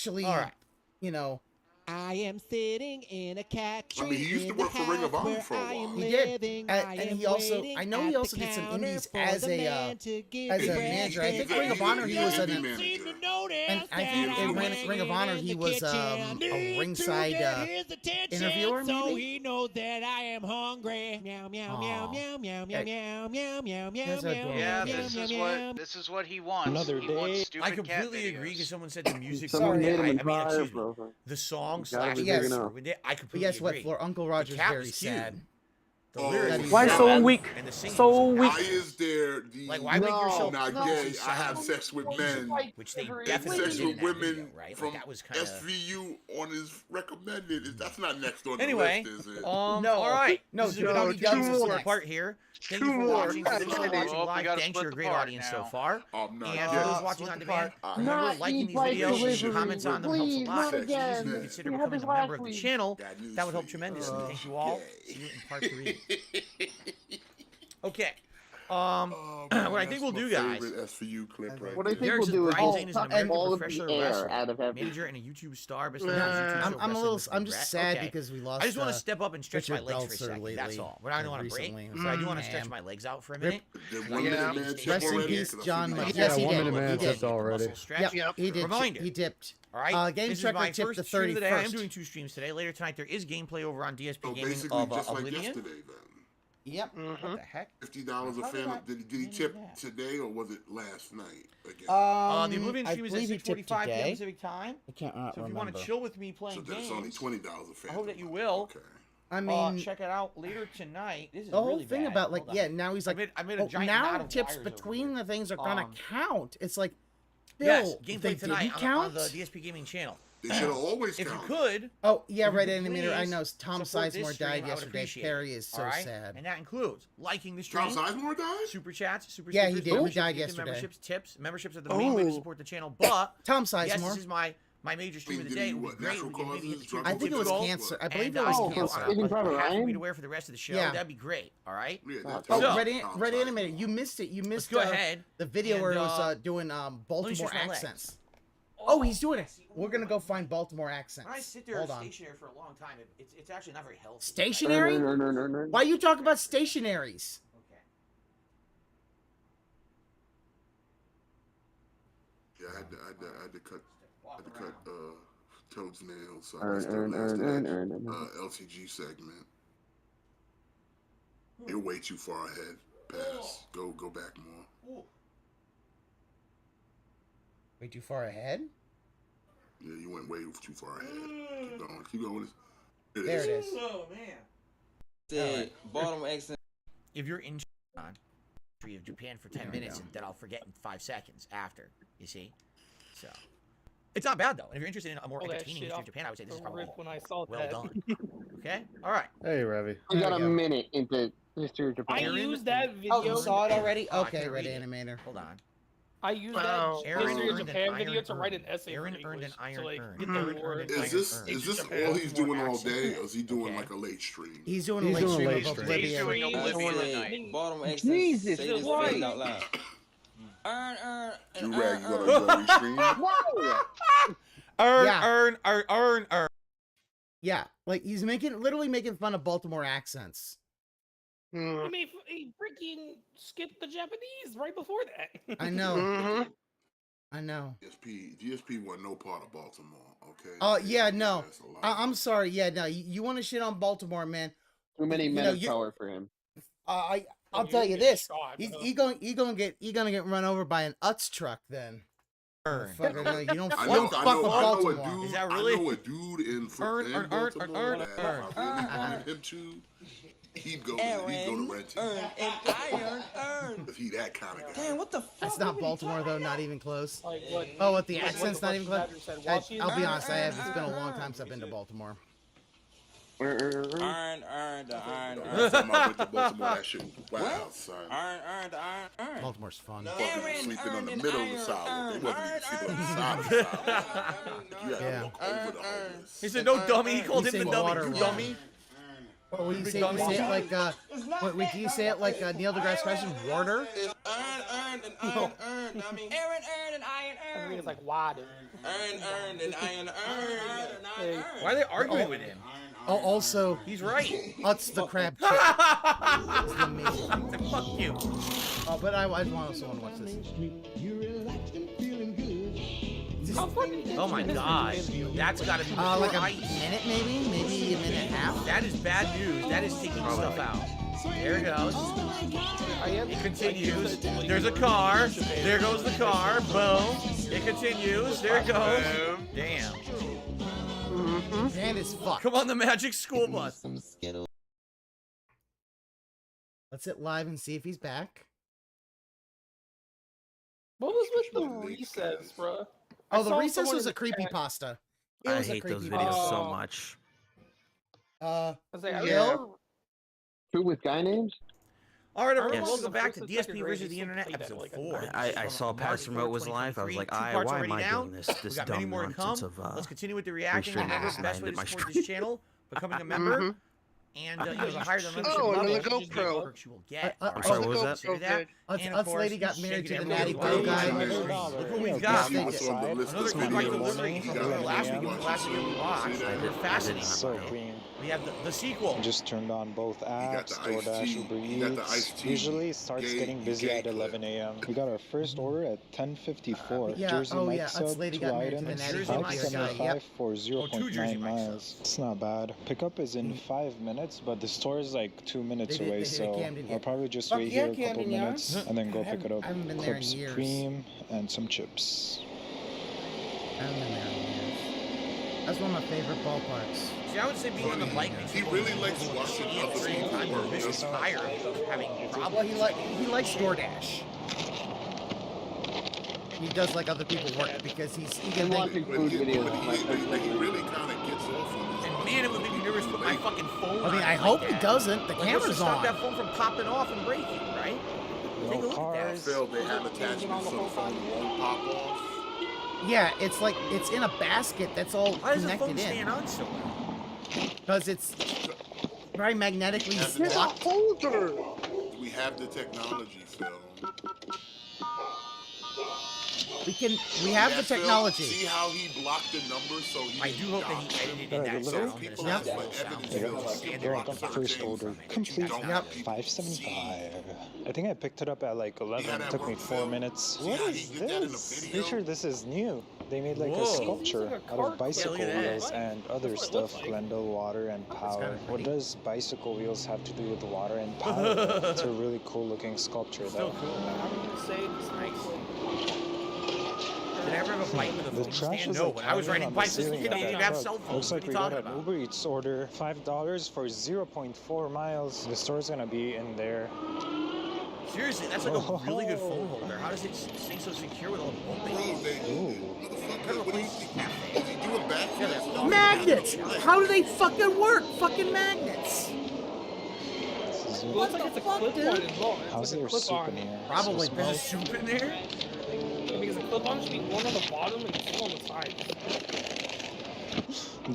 S12: actually, you know.
S7: I am sitting in a cat tree.
S10: I mean, he used to work for Ring of Honor for a while.
S12: He did, and he also, I know he also did some indies as a manager. I think Ring of Honor he was an, and I think in Ring of Honor he was a ringside interviewer.
S7: So he knows that I am hungry. Meow meow meow meow meow meow meow meow meow meow.
S9: Yeah, this is what he wants.
S2: Another
S9: he wants
S2: day.
S9: stupid
S2: I completely
S9: cat
S2: agree because someone said the music.
S11: Someone made him
S2: I mean,
S11: admire,
S2: excuse me, the song song slash
S12: Yes.
S2: I
S12: But
S2: completely
S12: guess what,
S2: agree.
S12: Floor? Uncle Roger's
S2: cap
S12: very
S2: is cute.
S12: sad.
S2: The lyrics
S12: Why
S2: are
S12: so
S2: sad,
S12: weak?
S2: and the singing
S12: So
S2: is
S12: weak?
S10: Why is there the
S2: Like, why make yourself
S10: not
S2: no.
S10: gay? I have sex with men.
S2: Which they
S10: And
S2: definitely
S10: sex
S2: did in
S10: with
S2: that
S10: women
S2: video, right?
S10: from
S2: Like, that was kind of...
S10: SVU on his recommended. That's not next on
S2: Anyway,
S10: the list, is it?
S2: all right.
S12: No,
S2: this is a good
S12: Johnny
S2: part here. Thank you for watching. For those who are watching live, thanks for a great audience so far. And for those watching on demand, remember liking these videos, comments on them helps a lot. If you consider becoming a member of the channel, that would help tremendously. Thank you all. See you in part 3. Okay. What I think we'll do, guys.
S11: What I think we'll do is
S2: Brian Zane is an American
S11: all of
S2: professional
S11: the air
S2: wrestler,
S11: out of every.
S2: manager, and a YouTube star. Best known as YouTube show
S12: I'm a
S2: Wrestling
S12: little.
S2: with
S12: I'm just
S2: Regret.
S12: sad
S2: Okay.
S12: because we lost.
S2: I just want to step up and stretch my
S12: Richard
S2: legs for a
S12: Belzer
S2: second.
S12: lately,
S2: That's all. But I don't want to break,
S12: recently.
S2: so I do want to stretch my legs out for a
S12: Rip.
S2: minute.
S12: Rest in peace, John.
S13: Yeah,
S12: Yes, he
S13: 1
S12: did.
S13: minute man
S12: He did.
S13: tipped already.
S12: Yep, he did.
S2: Reminder.
S12: He dipped.
S2: All right.
S12: Game
S2: This is
S12: Tracker
S2: my
S12: tipped
S2: first
S12: the
S2: stream of the day. I am
S12: 31st.
S2: doing 2 streams today. Later tonight there is gameplay over on DSP
S10: So
S2: Gaming
S10: basically,
S2: of
S10: just like
S2: Oblivion.
S10: yesterday, then.
S12: Yep.
S2: What the heck?
S10: $50 a fan. Did he tip today or was it last night again?
S2: The Oblivion
S12: I
S2: stream is at
S12: believe he tipped
S2: 6:45 p.m.
S12: today.
S2: Pacific time.
S12: I can't
S2: So if you want
S12: remember.
S2: to chill with me playing
S10: So then
S2: games,
S10: it's only $20 a fan.
S2: I hope that you will.
S10: Okay.
S12: I mean,
S2: check it out later tonight. This is
S12: the whole
S2: really
S12: thing
S2: bad.
S12: about like
S2: Hold on.
S12: yeah, now he's like,
S2: I made a giant
S12: now
S2: knot of
S12: tips
S2: wires over
S12: between
S2: here.
S12: the things are gonna count. It's like,
S2: Yes,
S12: Bill,
S2: gameplay
S12: they
S2: tonight
S12: didn't
S2: on
S12: count.
S2: the DSP Gaming channel.
S10: They should have always
S2: If you
S10: counted.
S2: could.
S12: Oh yeah,
S2: if you
S12: Red
S2: could
S12: Animator. I
S2: please
S12: know. Tom
S2: support this
S12: Sizemore
S2: stream,
S12: died
S2: I would
S12: yesterday.
S2: appreciate
S12: Perry
S2: it.
S12: is so
S2: All right?
S12: sad.
S2: And that includes liking the stream.
S10: Tom Sizemore died?
S2: Super chats, super
S12: Yeah, he
S2: stickers,
S12: did. He
S2: memberships,
S12: died
S2: gift
S12: yesterday.
S2: Memberships, tips. Memberships are the main way to support the channel. But
S12: Tom
S2: yes,
S12: Sizemore.
S2: this is my major stream of the day. It would be great. We can maybe hit the 2
S12: I think it was
S2: goal.
S12: cancer. I believe
S2: And,
S12: it was
S2: you know,
S12: cancer.
S2: a hat for me to wear for the rest of the show.
S12: Yeah.
S2: That'd be great. All right.
S12: Oh,
S2: So,
S12: Red Animator, you missed it. You missed
S2: go ahead
S12: the video
S2: and,
S12: where he was doing Baltimore
S2: stretch my legs.
S12: accents. Oh, he's doing it. We're gonna go find Baltimore accents.
S2: When I sit there
S12: Hold on.
S2: stationary for a long time, it's actually not very healthy.
S12: Stationary? Why you talk about stationaries?
S10: Yeah, I had to cut Toad's nails. So I
S11: Earn,
S10: missed the
S11: earn,
S10: last
S11: earn, earn,
S10: LTG segment. You're way too far ahead. Pass. Go back more.
S12: Way too far ahead?
S10: Yeah, you went way too far ahead. Keep going. Keep going.
S12: There it is.
S2: Oh man.
S19: Said bottom accent.
S2: If you're in history of Japan for 10 minutes, and then I'll forget in 5 seconds after. You see, so it's not bad though. And if you're interested in a more entertaining history of Japan, I would say this is probably
S15: when I saw
S2: well
S15: that.
S2: done. Okay, all right.
S13: Hey, Revy.
S11: We got a minute into history of
S15: I
S11: Japan.
S15: used that video.
S12: Oh, you saw it already?
S2: Oh, I
S12: Okay,
S2: can't
S12: Red
S2: read it.
S12: Animator.
S2: Hold on.
S15: I used
S12: Wow.
S15: that
S2: Aaron
S15: history of
S2: earned
S15: Japan
S2: an
S15: video
S2: iron
S15: to write an
S2: urn.
S15: essay
S2: Aaron
S15: for
S2: earned an
S15: English,
S2: iron
S15: to like
S2: urn.
S15: get
S2: Aaron
S15: the
S2: earned
S15: word.
S2: an
S10: Is this
S2: iron urn.
S10: all he's doing all
S2: accent.
S10: day, or is he doing
S2: Okay.
S10: like a late stream?
S12: He's doing a
S13: He's
S12: late
S13: doing a
S12: stream
S13: late
S12: of
S13: stream.
S12: Oblivion.
S15: Doing
S19: Said bottom accent.
S11: Jesus
S19: Say this
S15: Christ.
S19: phrase out loud. Earn, and
S10: Durag, you
S19: earn.
S10: gonna restream?
S11: Whoa!
S2: Earn.
S12: Yeah, like he's literally making fun of Baltimore accents.
S15: He freaking skipped the Japanese right before that.
S12: I know.
S10: Mm-hmm.
S12: I know.
S10: GSP wasn't no part of Baltimore, okay?
S12: Oh yeah, no.
S10: That's a lie.
S12: I'm sorry. Yeah, no. You want to shit on Baltimore, man?
S11: Too many
S12: You
S11: men
S12: know,
S11: of color for him.
S12: I'll tell you this. He gonna get run over by an Utz truck then. Fucker, no, you don't
S10: I
S12: fuck
S10: know
S12: with
S10: a
S12: Baltimore.
S10: dude.
S2: Is that really?
S10: I know a dude in Baltimore that if I really wanted him to, he'd go to Renton. If he that kind of guy.
S19: Damn, what the fuck?
S12: That's not Baltimore though. Not even close.
S15: Like what?
S12: Oh, what the
S15: Like
S12: accent's
S15: what
S12: not even close.
S15: said,
S12: I'll be honest. It's been a long time since I've been to Baltimore.
S19: Earn.
S10: Last time I went to Baltimore, that shit was wild, son.
S19: Earn.
S12: Baltimore's fun.
S10: Fucking sleeping on the middle of the sidewalk. They wasn't even sleeping on the side of the sidewalk. You had to look over the homeless.
S2: He said, "No dummy." He called
S12: He
S2: him the
S12: said
S2: dummy.
S12: water
S2: You
S12: wrong.
S2: dummy.
S12: What would you say? You say it like wait, do you say it like Neil deGrasse Tyson? Water?
S19: Earn, I mean, earn, and iron,
S15: I think it's like water.
S19: earn, and iron, earn.
S2: Why are they arguing with him?
S12: Oh, also,
S2: He's right.
S12: Utz the crab chip. It's amazing.
S2: Fuck you.
S12: Oh, but I also want to watch this.
S2: Oh my god. That's gotta be
S12: Like a
S2: right.
S12: minute, maybe a minute and a half.
S2: That is bad news. That is taking stuff out. There it goes. It continues. There's a car. There goes the car. Boom. It continues. There it goes. Damn.
S12: And it's fucked.
S2: Come on, the magic school bus.
S3: Some Skittles.
S12: Let's hit live and see if he's back.
S15: What was with the recess, bro?
S12: Oh, the recess was a creepypasta.
S21: I hate those videos so much.
S12: Gil?
S11: Food with guy names?
S2: All right, everyone,
S21: Yes.
S2: welcome back to DSP versus the Internet, episode 4.
S21: I saw Pastor Remote was live. I was like, why am I doing this? This
S2: got many
S21: dumb
S2: more to come.
S21: nonsense of
S2: Let's continue with the reaction.
S21: REE-Stream
S2: Remember, the best way to support this channel, becoming a member. And the higher the membership
S8: another
S2: level,
S8: GoPro.
S2: perks you will get.
S21: I'm sorry, what was that?
S2: Consider that. And of
S12: Us
S2: course,
S12: lady got married to the
S2: shaking
S12: natty
S2: everyone's
S12: bro guy.
S2: Look what we've
S10: Yeah,
S2: got.
S10: he was on the list
S2: Another
S10: of
S2: quick bike
S10: videos.
S2: delivery from the last week. The last video we watched. They're fascinating.
S22: So clean.
S2: We have the sequel.
S22: Just turned on both apps,
S10: the iced
S22: DoorDash,
S10: tea.
S22: Uber
S10: You got the
S22: Eats.
S10: iced tea.
S22: Usually it starts
S10: Gay-
S22: getting busy
S10: gay
S22: at
S10: clip.
S22: 11 a.m. We got our first order at 10:54.
S12: Yeah,
S22: Jersey
S12: oh
S22: Mike
S12: yeah, us
S22: sub,
S12: lady
S22: 2
S12: got married to the
S22: items,
S12: natty
S2: Jersey
S12: bro
S2: Mike
S12: guy.
S2: sub.
S22: 575
S12: Yep.
S22: for
S2: Jersey
S22: 0.9
S2: Mike
S22: miles. It's not bad. Pickup is in 5 minutes, but the store is like 2 minutes
S12: They did-
S22: away,
S12: they did
S22: so
S12: Camden, yeah.
S22: I'll probably just
S12: Fuck
S22: wait
S12: yeah,
S22: here a couple
S12: Camden, yeah.
S22: minutes and then go pick it up.
S12: I haven't been there in
S22: Clip
S12: years.
S22: Supreme and some chips.
S12: I haven't been there in years. That's one of my favorite ballparks.
S2: See, I would say being on the bike makes
S10: He really likes watching other people work.
S2: This is tired of having
S12: Well,
S2: problems.
S12: he likes DoorDash. He does like other people work because he can
S11: And watching food videos is my favorite.
S10: He really kind of gets off on
S2: And man, it would make me nervous to put my fucking phone
S12: I mean,
S2: on
S12: I
S2: like
S12: hope
S2: that.
S12: he doesn't. The
S2: Like, what's to
S12: camera's
S2: stop
S12: on.
S2: that phone from popping off and breaking, right? Take a look at that.
S10: Phil, they have attachments so the phone won't pop off.
S12: Yeah, it's like it's in a basket that's all
S2: Why does the phone
S12: connected
S2: stand
S12: in.
S2: on so well?
S12: Because it's very magnetically
S10: There's
S8: There's a
S12: locked.
S8: holder.
S10: We have the technology, Phil.
S12: We have the
S10: Phil,
S12: technology.
S10: see how he blocked the number so he
S2: I do hope that he edited in that sound. That it's not full sound.
S22: You're on first order complete.
S2: Yep.
S22: 575. I think I picked it up at like 11. It took me 4 minutes. What is this? Pretty sure this is new. They made like
S2: Whoa.
S22: a sculpture out of bicycle
S2: Yeah, look at that.
S22: wheels and other stuff. Glendale water and power. What does bicycle wheels have to do with water and power? It's a really cool looking sculpture though.
S2: Did I ever have a bike with a
S22: The
S2: phone
S22: trash
S2: stand?
S22: is
S2: No,
S22: like
S2: when I was
S22: hanging
S2: riding
S22: on the
S2: bikes, they
S22: ceiling
S2: didn't
S22: of
S2: even
S22: that
S2: have
S22: truck.
S2: cell phones.
S22: Looks
S2: What
S22: like
S2: are
S22: we
S2: you
S22: got
S2: talking
S22: an
S2: about?
S22: Uber Eats order, $5 for 0.4 miles. The store's gonna be in there.
S2: Seriously, that's like a really good phone holder. How does it stay so secure with all the bumping?
S12: Magnets! How do they fucking work? Fucking magnets!
S15: Looks like it's a clip on as well.
S22: How's there soup in here?
S12: Probably
S2: There's a
S12: both.
S2: soup in there?
S15: Because a clip on should be one on the bottom and two on the side.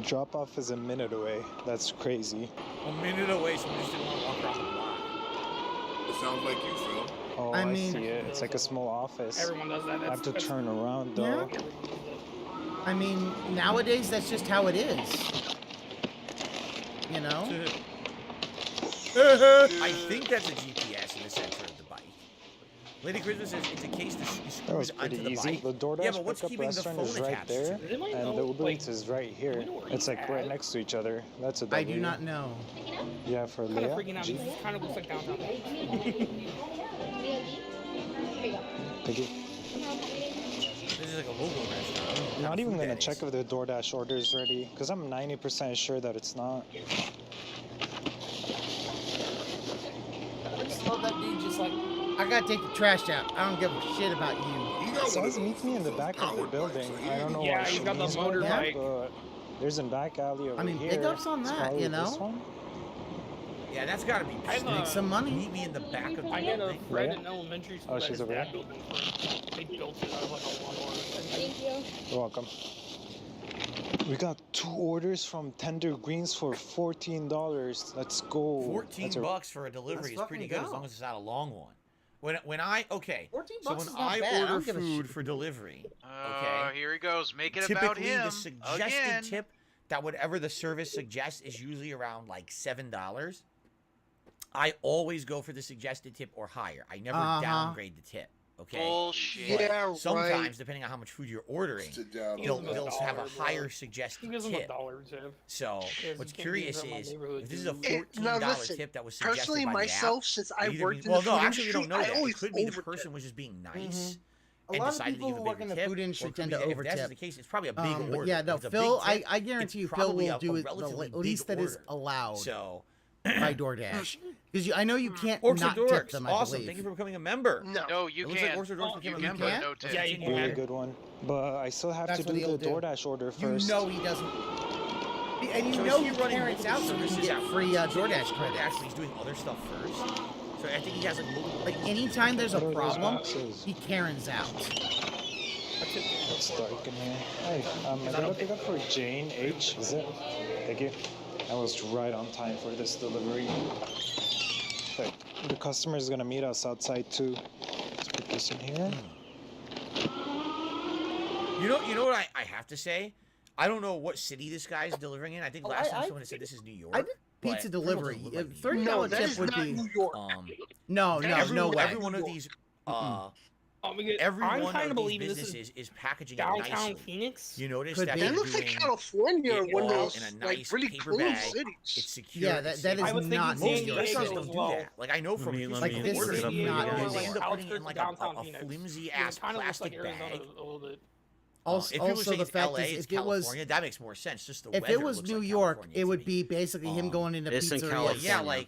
S22: Drop off is a minute away. That's crazy.
S2: A minute away, so we just didn't want to walk around the block.
S10: It sounds like you, Phil.
S22: Oh,
S12: I
S22: I
S12: mean-
S22: see it. It's like a small office.
S15: Everyone does that.
S22: I have to turn around though.
S12: Yeah. I mean, nowadays that's just how it is. You know?
S2: I think that's a GPS in the center of the bike. Lady Christmas says it's a case to
S22: That
S2: screw
S22: was
S2: it onto
S22: pretty
S2: the
S22: easy.
S2: bike.
S22: The DoorDash
S2: Yeah, but what's
S22: pickup
S2: keeping the
S22: restaurant
S2: phone
S22: is right
S2: attached
S22: there,
S2: to it?
S22: and the Uber Eats is right here. It's like right next to each other. That's a
S12: I
S22: W.
S12: do not know.
S22: Yeah, for
S15: Kind of
S22: Leah.
S15: freaking out.
S22: G.
S15: This kind of looks like downtown.
S22: Thank you.
S2: This is like a local restaurant.
S22: Not even gonna check if the DoorDash order is ready, because I'm 90% sure that it's not.
S12: I just love that dude just like, I gotta take the trash out. I don't give a shit about you.
S22: It says meet me in the back of the building. I don't know
S15: Yeah,
S22: why
S15: he's got the
S22: she's
S15: motorbike.
S22: but there's a back alley over
S12: I mean,
S22: here.
S12: big ups on
S22: It's
S12: that,
S22: probably
S12: you
S22: this
S12: know?
S22: one.
S2: Yeah, that's gotta be
S12: Make some money.
S2: Meet me in the back of the
S15: I had a
S2: building.
S15: friend
S22: Leia?
S15: in elementary school
S22: Oh,
S15: that
S22: she's
S15: his
S22: over
S15: dad
S22: there?
S15: built one for. They built it out of like a lawnmower.
S17: Thank you.
S22: You're welcome. We got 2 orders from Tender Greens for $14. Let's go.
S2: $14 for a delivery is pretty good as long as it's not a long one. When I okay,
S12: 14
S2: so
S12: bucks
S2: when
S12: is not
S2: I
S12: bad. I
S2: order
S12: don't give a
S2: food
S12: shit.
S2: for delivery, okay,
S9: Here he goes. Make it about
S2: typically
S9: him.
S2: the suggested
S9: Again.
S2: tip that whatever the service suggests is usually around like $7. I always go for the suggested tip or higher. I never downgrade the tip. Okay.
S9: Bullshit.
S8: Yeah,
S2: Sometimes,
S8: right.
S2: depending on how much food you're ordering,
S10: down
S2: they'll
S15: Give him a
S2: have a
S15: dollar, bro.
S2: higher suggested
S15: Who gives him
S2: tip.
S15: $1, Jeff?
S2: So
S15: Yes,
S2: what's
S15: you can't
S2: curious
S15: use that in my
S2: is
S15: neighborhood,
S2: if this is a
S15: dude.
S2: $14
S8: Now listen,
S2: tip that was suggested
S8: personally
S2: by
S8: myself,
S2: the
S8: since
S2: app,
S8: I
S2: either
S8: worked
S2: means-
S8: in
S2: well,
S8: the
S2: no,
S8: food
S2: actually we don't know
S8: industry,
S2: that.
S8: I
S2: It
S8: always
S2: could be the
S8: overtip.
S2: person was just being nice, and
S12: lot of
S2: decided to
S12: people
S2: give a
S12: who work
S2: bigger
S12: in the
S2: tip,
S12: food industry
S2: or it could
S12: tend
S2: be
S12: to
S2: that if that's
S12: overtip.
S2: the case, it's probably a big order.
S12: But yeah, no,
S2: If it's a big
S12: Phil,
S2: tip,
S12: I guarantee you,
S2: it's
S12: Phil
S2: probably
S12: will
S2: a
S12: do it the
S2: relatively big
S12: least that is
S2: order.
S12: allowed
S2: So
S12: by DoorDash. Because I know you can't
S2: Orcs
S12: not
S2: or
S12: tip
S2: Dorks,
S12: them, I
S2: awesome.
S12: believe.
S2: Thank you for becoming a member.
S9: No, you
S2: It looks like
S9: can.
S2: Orcs or Dorks became a
S9: You
S2: member.
S9: can, no tip.
S2: Yeah, you
S22: Really
S2: can.
S22: good one. But I still have
S12: That's
S22: to
S12: what
S22: do
S12: he'll
S22: the
S12: do.
S22: DoorDash order first.
S12: You know he doesn't. And you
S2: So
S12: know
S2: is
S12: he
S2: he running
S12: carries out so he can
S2: services
S12: get
S2: out
S12: free
S2: front?
S12: DoorDash credits.
S2: Actually, he's doing other stuff first. So I think he has like multiple.
S12: Like anytime there's a
S22: What are those
S12: problem,
S22: boxes?
S12: he Karens out.
S22: It's dark in here. Hey, I got a pickup for Jane H. Is it? Thank you. I was right on time for this delivery. Okay, the customer is gonna meet us outside too. Let's put this in here.
S2: You know what I have to say? I don't know what city this guy's delivering in. I think last time someone said this is New York.
S12: I did pizza delivery. $30
S8: that
S12: tip
S8: is
S12: would
S8: not
S12: be.
S8: New York.
S12: No way.
S2: Every one of these. Every
S15: I'm
S2: one
S15: kind
S2: of
S15: of
S2: these
S15: believing this is
S2: businesses is packaging it
S15: downtown
S2: nicely.
S15: Phoenix.
S2: You notice
S12: Could
S2: that
S12: be.
S2: they're
S8: It looks like
S2: doing
S8: California,
S2: it
S8: one of
S2: all
S8: those
S2: in a
S8: like
S2: nice
S8: really
S2: paper
S8: cool
S2: bag.
S8: cities.
S2: It's secure.
S12: Yeah,
S2: it's
S12: that
S2: safe.
S12: is not
S2: Most
S12: New York
S2: restaurants
S12: City.
S2: don't do that. Like I know from
S12: Like this
S2: orders,
S12: is
S2: you
S12: not
S2: guys
S12: New
S2: end
S12: York.
S2: up putting it in like
S15: Downtown
S2: a
S15: Phoenix.
S2: flimsy
S15: Yeah,
S2: ass
S15: it kinda looks like
S2: plastic
S15: Arizona
S2: bag.
S15: a little bit.
S12: Also,
S2: if people
S12: also
S2: say
S12: the
S2: it's
S12: fact
S2: LA,
S12: is,
S2: it's
S12: if it was,
S2: California, that makes more sense. Just the
S12: if
S2: weather
S12: it was
S2: looks
S12: New
S2: like
S12: York,
S2: California
S12: it
S2: to
S12: would
S2: me.
S12: be basically him going into
S21: It's in
S12: pizzeria.
S21: California.
S2: Yeah, like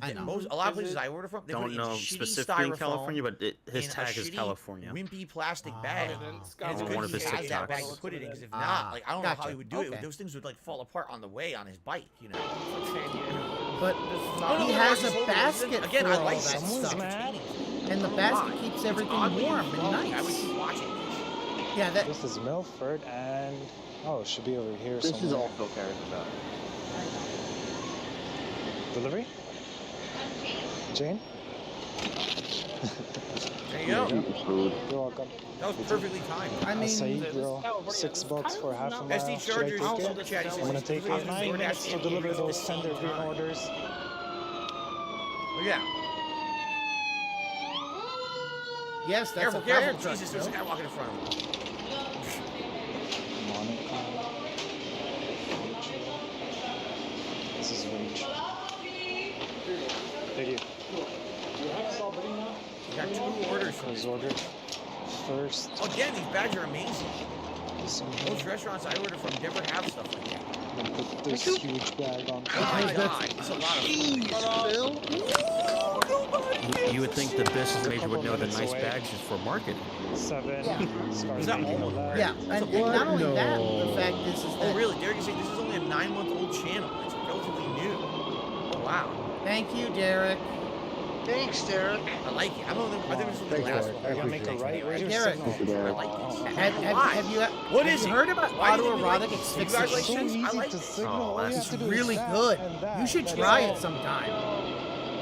S12: I know.
S2: a lot of places I order from, they put
S21: Don't
S2: it in
S21: know
S2: shitty
S21: specifically in
S2: styrofoam
S21: California, but his
S2: in a
S21: tag is
S2: shitty,
S21: California.
S2: wimpy plastic bag.
S15: Okay, then it's
S2: And it's
S15: got
S2: good
S21: one of
S2: he
S21: his
S2: has that bag
S21: TikToks.
S2: to put it in, because if not, like I don't know how
S12: gotcha.
S2: he would do it.
S12: Okay.
S2: Those things would like fall apart on the way on his bike, you know.
S12: But
S2: not
S12: he
S2: New
S12: has
S2: York,
S12: a
S2: it's
S12: basket
S2: again,
S12: for
S2: I
S12: all
S2: like
S12: that
S2: that
S12: stuff. And the basket keeps everything warm and
S2: I would
S12: nice.
S2: keep watching this.
S12: Yeah, that.
S22: This is Milford and it should be over here
S11: This
S22: somewhere.
S11: is all Phil cares about.
S22: Delivery? Jane?
S2: There you go.
S22: You're welcome.
S2: That was perfectly timed.
S12: I mean,
S22: Acai grill, $6 for half a mile.
S2: SD
S22: Should I
S2: Chargers
S22: take
S2: also
S22: it?
S2: the chat. He
S22: I'm
S2: says
S22: gonna
S2: he's
S22: take
S2: delivering
S22: 9
S2: DoorDash
S22: minutes to
S2: and
S22: deliver
S2: at the
S22: those
S2: same
S22: tender green
S2: time.
S22: orders.
S2: Look at that.
S12: Yes, that's
S2: Careful,
S12: a fire
S2: careful.
S12: truck.
S2: Jesus, there's a guy walking in front of him.
S22: Monica. This is Rage. Thank you.
S2: You got 2 orders from
S22: His order. First.
S2: Again, these bags are amazing.
S22: This one.
S2: Most restaurants I order from never have stuff like that.
S22: Then put this huge bag on
S2: Oh my god, it's a lot of
S21: You would think the business major would know the nice bags is for marketing.
S22: 7.
S2: Is that all?
S12: Yeah, and not only that, the fact is
S2: Oh
S12: that.
S2: really? Derek is saying this is only a 9-month-old channel. It's relatively new. Oh wow.
S12: Thank you, Derek.
S8: Thanks, Derek.
S2: I like it. I think this will be the last one.
S22: I gotta make a right razor
S12: Derek.
S22: signal.
S2: I like this.
S12: Have you
S2: What
S12: have
S2: is
S12: you
S2: it?
S12: heard about
S2: Why do you like
S12: autoerotic
S2: this? You guys like
S12: asphyxiation?
S22: So
S2: I
S22: easy
S2: like
S22: to
S2: it.
S22: signal.
S21: Oh,
S22: All you
S21: that's
S22: have to do
S12: Really
S22: is that
S12: good.
S22: and that.
S12: You should
S22: That is
S12: try
S22: all.
S12: it sometime.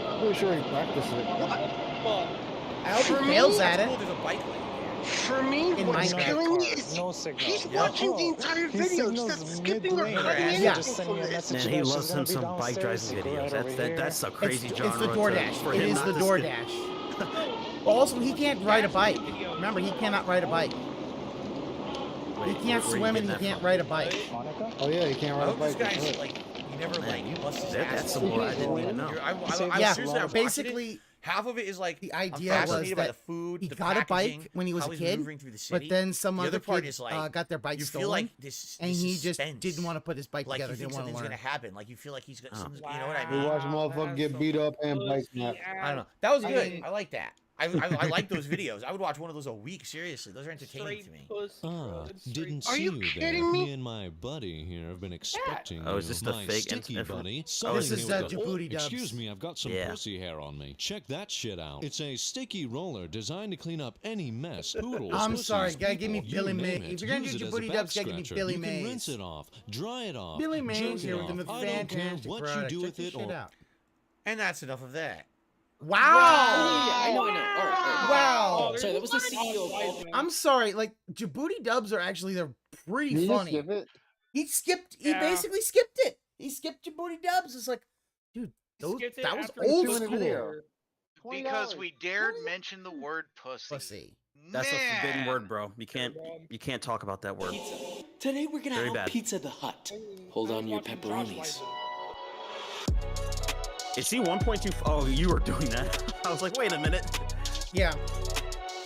S13: I'm pretty sure he practices it.
S12: I hope
S8: For
S12: he
S8: me,
S12: fails at it.
S2: Cool, there's a bike lane.
S8: For me,
S12: In
S8: what's
S12: Minecraft.
S8: killing me is
S22: No signal.
S8: he's
S22: Yeah.
S8: watching the entire
S22: He
S8: video
S22: signals
S8: instead of skipping or
S22: mid-lane.
S8: cutting
S12: Yeah.
S8: anything
S22: Just send
S8: from
S22: me a
S8: this.
S22: message.
S21: Man,
S22: that
S21: he
S22: she's
S21: loves
S22: gonna
S21: him
S22: be
S21: some bike
S22: downstairs.
S21: driving
S22: Go right
S21: videos.
S22: over
S21: That's a
S12: It's,
S21: crazy
S12: it's
S21: genre.
S12: the DoorDash.
S21: For
S12: It
S21: him
S12: is
S21: not
S12: the
S21: to skip.
S12: DoorDash. Also, he can't ride a bike. Remember, he cannot ride a bike. He can't
S21: where you
S12: swim and
S21: getting
S12: he
S21: that
S12: can't
S21: from?
S12: ride a bike.
S22: Monica?
S13: Oh yeah, he can't
S2: I
S13: ride a
S2: hope this
S13: bike. that's
S2: guy's
S13: right.
S2: like, he never like busts his
S21: That's
S2: ass.
S21: some more I didn't even know.
S12: Yeah,
S2: seriously, I watched
S12: basically,
S2: it. Half of it is like
S12: the
S2: I'm
S12: idea was
S2: fascinated by
S12: that
S2: the food,
S12: he
S2: the
S12: got a
S2: packaging,
S12: bike when he was
S2: how
S12: a
S2: he's
S12: kid,
S2: maneuvering through the city.
S12: but then some
S2: the
S12: other
S2: other part
S12: kid
S2: is like
S12: got their bike
S2: you
S12: stolen,
S2: feel like this
S12: and he just
S2: suspense.
S12: didn't want to put his bike
S2: like
S12: together.
S2: you think
S12: Didn't want to
S2: something's
S12: learn.
S2: gonna happen. Like you feel like he's gonna, you know what I
S13: We
S2: mean?
S13: watch a motherfucker get beat up and bike snap.
S2: I don't know. That was
S12: I
S2: good.
S12: mean-
S2: I like that. I like those videos. I would watch one of those a week. Seriously, those are entertaining to me.
S5: Didn't
S8: Are
S5: see
S8: you
S5: you there.
S8: kidding me?
S5: Me and my buddy here have been expecting
S21: Oh, is this the
S5: my
S21: fake
S5: sticky
S21: info?
S5: buddy.
S21: Oh,
S12: this is
S5: Something
S12: Djibouti Dubs.
S5: Excuse me, I've got some
S21: Yeah.
S5: pussy hair on me. Check that shit out. It's a sticky roller designed to clean up any mess. Poodles,
S12: I'm
S5: pussies,
S12: sorry, gotta give me
S5: people,
S12: Billy
S5: you
S12: Mays.
S5: name it.
S12: If you're gonna
S5: Use
S12: do
S5: it as a
S12: Djibouti
S5: back
S12: Dubs, gotta give me
S5: scratcher.
S12: Billy
S5: You can rinse
S12: Mays.
S5: it off, dry it off,
S12: Billy
S5: jerk
S12: Mays
S5: it
S12: here with
S5: off.
S12: the
S5: I don't care
S12: fantastic
S5: what
S12: product.
S5: you do
S12: Check
S5: with
S12: this
S5: it
S12: shit
S5: or
S12: out.
S2: And that's enough of that.
S12: Wow!
S6: I know. All right.
S12: Wow!
S6: Sorry, that was the CEO of
S12: I'm sorry, like Djibouti Dubs are actually they're pretty
S11: Did you just
S12: funny.
S11: skip it?
S12: He skipped. He
S15: Yeah.
S12: basically skipped it. He skipped Djibouti Dubs. It's like, dude, that was old school.
S9: Because we dared mention the word pussy.
S12: Pussy.
S21: That's a forbidden
S9: Man.
S21: word, bro. You can't talk about that word.
S6: Today we're gonna
S21: Very
S6: help
S21: bad.
S6: Pizza the Hut. Hold on to your pepperonis.
S21: Is he 1.2? Oh, you were doing that. I was like, wait a minute.
S12: Yeah.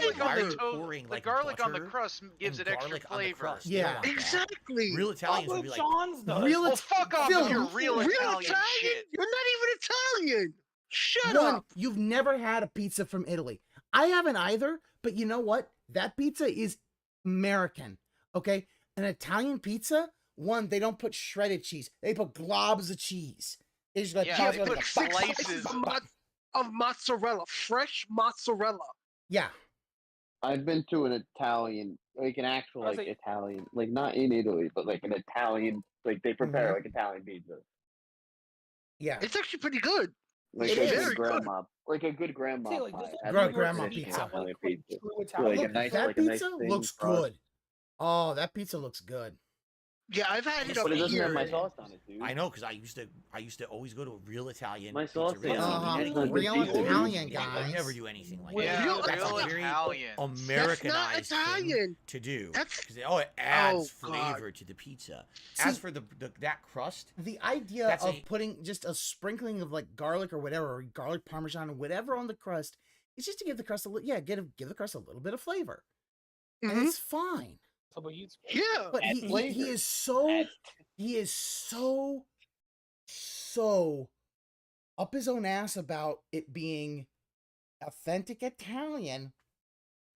S9: garlic on the
S2: Why
S9: toast,
S2: pouring,
S9: the
S2: like,
S9: garlic on the
S2: butter
S9: crust gives
S2: and
S9: it extra
S2: garlic on the
S9: flavor.
S2: crust? They
S12: Yeah.
S2: don't want that.
S8: Exactly.
S2: Real Italians would be like,
S15: John's does.
S12: Real
S9: Well, fuck off
S12: Phil,
S9: with your real Italian shit.
S8: You're not even Italian. Shut
S12: One,
S8: up.
S12: you've never had a pizza from Italy. I haven't either, but you know what? That pizza is American, okay? An Italian pizza, one, they don't put shredded cheese. They put globs of cheese. They just got
S9: Yeah,
S12: cheese
S9: they
S12: with
S9: put
S12: like a box.
S9: slices.
S8: of mozzarella, fresh mozzarella.
S12: Yeah.
S11: I've been to an Italian, like an actual like Italian, like not in Italy, but like an Italian, like they prepare like Italian pizza.
S12: Yeah,
S8: it's actually pretty good.
S11: Like a good grandma, like a good grandma.
S15: like,
S12: grandma pizza. That pizza looks good. Oh, that pizza looks good.
S8: Yeah, I've had it up
S11: But it doesn't
S8: here.
S11: have my sauce on it, dude.
S2: I know, because I used to always go to a real Italian.
S11: My sauce is
S12: real Italian, guys.
S2: I never do anything like
S9: Yeah,
S2: that. That's
S9: real
S2: a very
S9: Italian.
S2: Americanized
S8: That's not Italian.
S2: thing to do.
S8: That's
S2: it adds
S8: Oh, God.
S2: flavor to the pizza. As for that crust,
S12: The idea
S2: That's
S12: of putting just a sprinkling of like garlic or whatever, or garlic parmesan or whatever on the crust, is just to give the crust give the crust a little bit of flavor, and it's fine.
S8: Yeah,
S12: But he is so up his own ass about it being authentic Italian.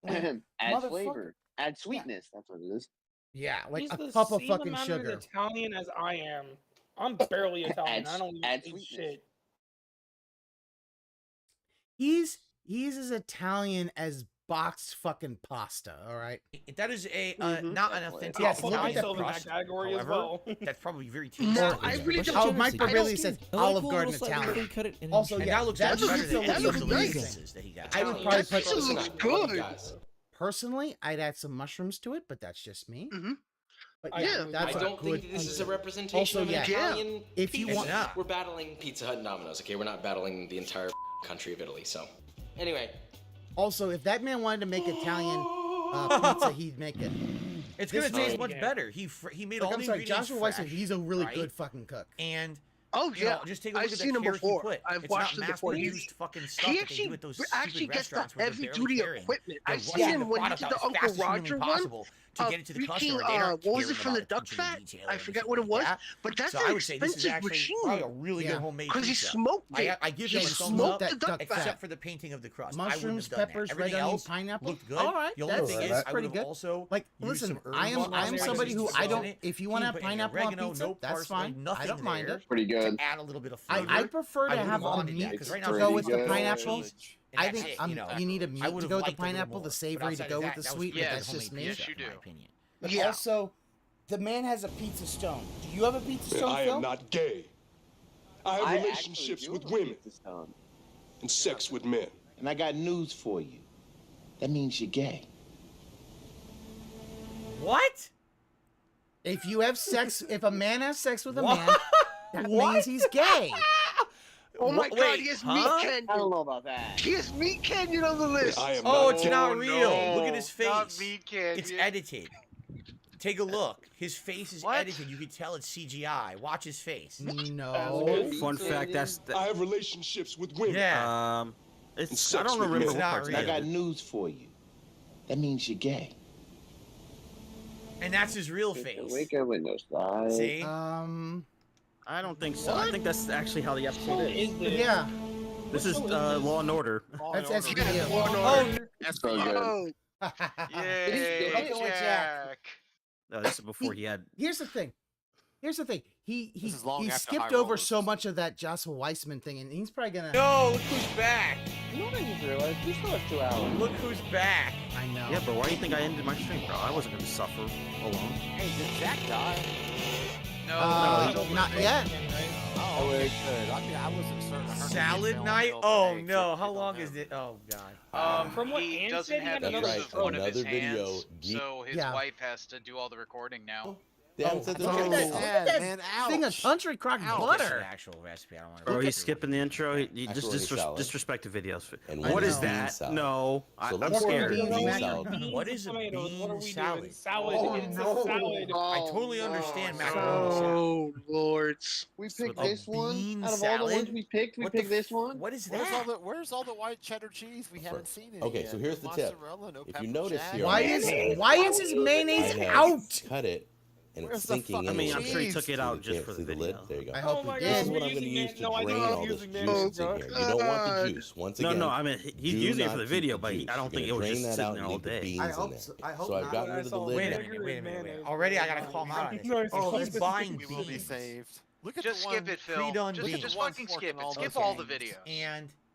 S11: Add
S12: Motherfucker.
S11: flavor, add sweetness. That's what it is.
S12: Yeah, like
S15: He's
S12: a
S15: the
S12: cup of
S15: same
S12: fucking
S15: amount
S12: sugar.
S15: of Italian as I am. I'm barely Italian. I don't
S11: add
S15: eat
S11: sweetness.
S15: shit.
S12: He's as Italian as boxed fucking pasta. All right.
S2: that is a not an authentic
S12: Yes,
S15: I'll put
S12: look at
S2: Italian
S12: that
S15: myself in that
S2: crust.
S15: category as
S2: However,
S15: well.
S2: that's probably very tasty.
S8: No, I really don't.
S12: Oh, Mike
S8: I don't
S12: Barilli
S8: think-
S12: says
S14: I like
S12: Olive
S14: cool
S12: Garden
S14: little slightly
S12: Italian.
S14: cut it and
S12: Also,
S2: And
S12: yeah,
S2: that looks
S12: that
S2: much better
S12: pizza
S2: than any of
S12: looks
S2: the
S12: amazing.
S2: pizzas that he got.
S12: I would probably
S8: That pizza
S12: put
S8: looks good.
S12: personally, I'd add some mushrooms to it, but that's just me. But
S8: Yeah.
S12: that's
S6: I
S12: a
S6: don't
S12: good
S6: think this is a
S12: answer.
S6: representation
S12: Also,
S6: of an
S12: yeah.
S6: Italian
S12: If you
S6: pizza.
S12: want-
S2: not.
S6: We're battling Pizza Hut and Domino's, okay? We're not battling the entire country of Italy, so. Anyway.
S12: Also, if that man wanted to make Italian pizza, he'd make it.
S2: It's gonna
S12: This
S2: taste
S12: man-
S2: much better. He made
S12: Like,
S2: all
S12: I'm
S2: the
S12: sorry,
S2: ingredients
S12: Joshua Weiss,
S2: fresh,
S12: he's a really
S2: right?
S12: good fucking cook.
S2: And
S8: Oh
S2: you
S8: yeah,
S2: know, just take a look
S8: I've
S2: at the
S8: seen him
S2: care
S8: before.
S2: he put.
S8: I've
S2: It's
S8: watched
S2: not
S8: him before.
S2: mass-produced fucking stuff
S8: He
S2: that they do at those
S8: actually
S2: stupid
S8: gets the
S2: restaurants where they're
S8: heavy
S2: barely
S8: duty
S2: carrying.
S8: equipment.
S2: They're
S8: I've
S2: rushing
S8: seen
S2: the
S8: him when he
S2: product
S8: did
S2: out
S8: the
S2: as
S8: Uncle
S2: fast as humanly
S8: Roger one.
S2: possible to get it to the
S8: freaking,
S2: customer. They don't
S8: what was it
S2: care
S8: from
S2: about
S8: the duck
S2: attention to
S8: fat?
S2: detail or
S8: I forget
S2: anything
S8: what it
S2: like
S8: was,
S2: that.
S8: but that's
S2: So
S8: an
S2: I would say this is
S8: expensive
S2: actually
S8: machine.
S2: probably a really
S12: Yeah.
S2: good homemade
S8: Because he
S2: pizza.
S8: smoked it.
S2: I give
S8: He
S2: him a thumbs
S8: smoked
S2: up,
S8: the duck
S2: except
S8: fat.
S2: for the painting of the crust. I wouldn't
S12: Mushrooms,
S2: have done
S12: peppers,
S2: that.
S12: red
S2: Everything
S12: onion,
S2: else
S12: pineapple.
S2: looked good.
S12: All right,
S2: The only thing is,
S12: that's
S2: I
S12: pretty
S2: would have
S12: good.
S2: also
S12: Like,
S2: used
S12: listen,
S2: some herbs
S12: I am
S2: on there,
S12: somebody
S2: just
S12: who
S2: to
S12: I
S2: salt
S12: don't.
S2: it.
S12: If you
S2: You
S12: want to
S2: can
S12: have
S2: put any
S12: pineapple on
S2: oregano,
S12: pizza,
S2: no
S12: that's
S2: parsley,
S12: fine. I
S2: nothing
S12: don't mind
S2: there
S12: it.
S11: Pretty good.
S2: to add a little bit of flavor.
S12: I prefer to
S2: I would've
S12: have a
S2: wanted
S12: meat
S2: that, 'cause right
S12: to
S2: now
S12: go
S2: it's
S12: with the
S11: pretty good.
S12: pineapple.
S2: And
S12: I
S2: that's
S12: think
S2: it, you know.
S12: you need a
S2: I
S12: meat to
S2: would've
S12: go with the
S2: liked a little
S12: pineapple,
S2: more,
S12: the
S2: but
S12: savory to
S2: outside
S12: go
S2: of
S12: with
S2: that,
S12: the
S2: that was
S12: sweet, but
S2: pretty
S12: that's
S2: good
S12: just
S2: homemade
S12: me.
S9: Yes,
S2: pizza,
S9: you
S2: in my
S9: do.
S2: opinion.
S12: But
S8: Yeah.
S12: also, the man has a pizza stone. Do you have a pizza stone,
S4: I
S12: Phil?
S4: am not gay. I have relationships with women and sex with men.
S3: And I got news for you. That means you're gay.
S2: What?
S12: If you have sex, if a man has sex with a
S2: What?
S12: man, that means he's gay.
S8: Oh my
S2: Wait,
S8: God, he has
S2: huh?
S8: meat canyon.
S11: I don't know about that.
S8: He has meat canyon on the list.
S4: I am
S2: Oh,
S4: not
S2: it's
S4: gay.
S2: not real.
S9: no,
S2: Look at his
S9: not
S2: face.
S9: meat canyon.
S2: It's edited. Take a look. His face is
S9: What?
S2: edited. You can tell it's CGI. Watch his face.
S12: No.
S21: Fun fact, that's
S4: I have relationships with women.
S2: Yeah.
S21: it's I don't remember
S2: It's
S21: what
S2: not
S21: parts
S2: real.
S3: I
S21: of
S3: got
S21: it.
S3: news for you. That means you're gay.
S2: And that's his real face.
S11: Wake up windows. Bye.
S2: See?
S21: I don't think so. I think that's actually how the episode is.
S12: Yeah.
S21: This is Law and Order.
S12: That's SVU.
S2: Oh,
S11: That's so good.
S8: Oh,
S9: Yay,
S12: Okay, well,
S9: Jack.
S21: No, this is before he had.
S12: Here's the thing. He
S18: This is long after
S12: skipped
S18: High
S12: over
S18: Rollers.
S12: so much of that Joshua Weissman thing, and he's probably gonna.
S2: no, look who's back.
S11: You know what I just realized? We still have 2 hours.
S2: Look who's back.
S12: I know.
S21: Yeah, but why do you think I ended my stream, bro? I wasn't gonna suffer alone.
S18: Hey, did Jack die?
S9: No,
S12: not yet.
S18: Oh, okay, good. I mean, I wasn't certain. I heard
S2: Salad
S18: that
S2: night?
S18: Bill
S2: Oh
S18: Gates
S2: no,
S18: hit
S2: how
S18: on
S2: long
S18: him.
S2: is it? Oh god.
S15: From what
S9: he
S15: Ann
S9: doesn't
S15: said, he
S9: have
S15: had
S9: use
S15: another-
S9: of one of his
S3: Another video,
S9: hands,
S3: geek-
S9: so his
S12: Yeah.
S9: wife has to do all the recording now.
S3: Damn, said
S12: Look at that, look at that
S18: man,
S12: thing of
S18: ouch.
S12: country crock
S2: It's an
S12: butter.
S2: actual recipe. I don't want
S21: Bro, he's skipping the intro. He just
S3: Macaroni salad.
S21: disrespect the videos.
S3: And
S21: What
S3: one
S21: is
S3: bean
S21: that?
S3: salad.
S21: No,
S3: So
S21: I'm
S3: let's
S21: scared.
S3: order bean
S12: Beans,
S3: salad.
S2: What is a
S15: Tomatoes, what are
S2: bean
S15: we
S2: salad?
S15: doing? Salad.
S11: Oh,
S15: It's
S11: no.
S15: a salad.
S2: I totally understand macaroni salad.
S8: oh, lords.
S11: We
S2: So
S11: picked
S2: a
S11: this one.
S2: bean
S11: Out of all the
S2: salad?
S11: ones we picked, we
S2: What
S11: picked
S2: the
S11: this one.
S2: What is
S18: Where's
S2: that?
S18: where's all the white cheddar cheese? We haven't seen it.
S3: Okay, so here's the tip. If you notice here,
S12: Why is his mayonnaise out?
S3: Cut it, and
S18: Where's
S3: it's
S18: the
S3: sinking in.
S18: fucking
S21: I mean, I'm sure he
S18: cheese?
S21: took it out just
S3: You
S21: for
S3: can't
S21: the
S3: see
S21: video.
S3: lid. There you go.
S12: I hope
S15: Oh my
S12: he
S3: This
S15: God,
S3: is
S12: did.
S3: what
S15: we're
S3: I'm going to
S15: using
S3: use
S15: it.
S3: to
S15: No, I
S3: drain
S15: love
S3: all this
S15: using
S3: juice
S15: it.
S3: that's in here. You don't want the juice. Once
S21: No,
S3: again,
S21: no, I mean he's
S3: do
S21: using it
S3: not
S21: for the
S3: keep
S21: video,
S3: the
S21: but
S3: juice.
S21: I don't
S3: You're
S21: think it
S3: gonna
S21: was
S3: drain
S21: just
S3: that
S21: sitting
S3: out
S21: there
S3: and
S21: all
S3: leave the
S21: day.
S3: beans
S12: I
S3: in
S12: hope
S3: there.
S12: so. I hope
S3: So I've
S12: not.
S3: gotten rid of the lid.
S2: Wait a
S3: now.
S2: minute, wait a minute. Already I gotta call him out on this.
S18: Nice.
S2: Oh, he's buying
S18: We will be
S2: beans.
S18: saved. Look at
S9: Just
S18: the
S9: skip
S18: one.
S9: it, Phil.
S2: Pre-done
S9: Just
S2: beans.
S9: fucking skip it. Skip all the videos.
S2: And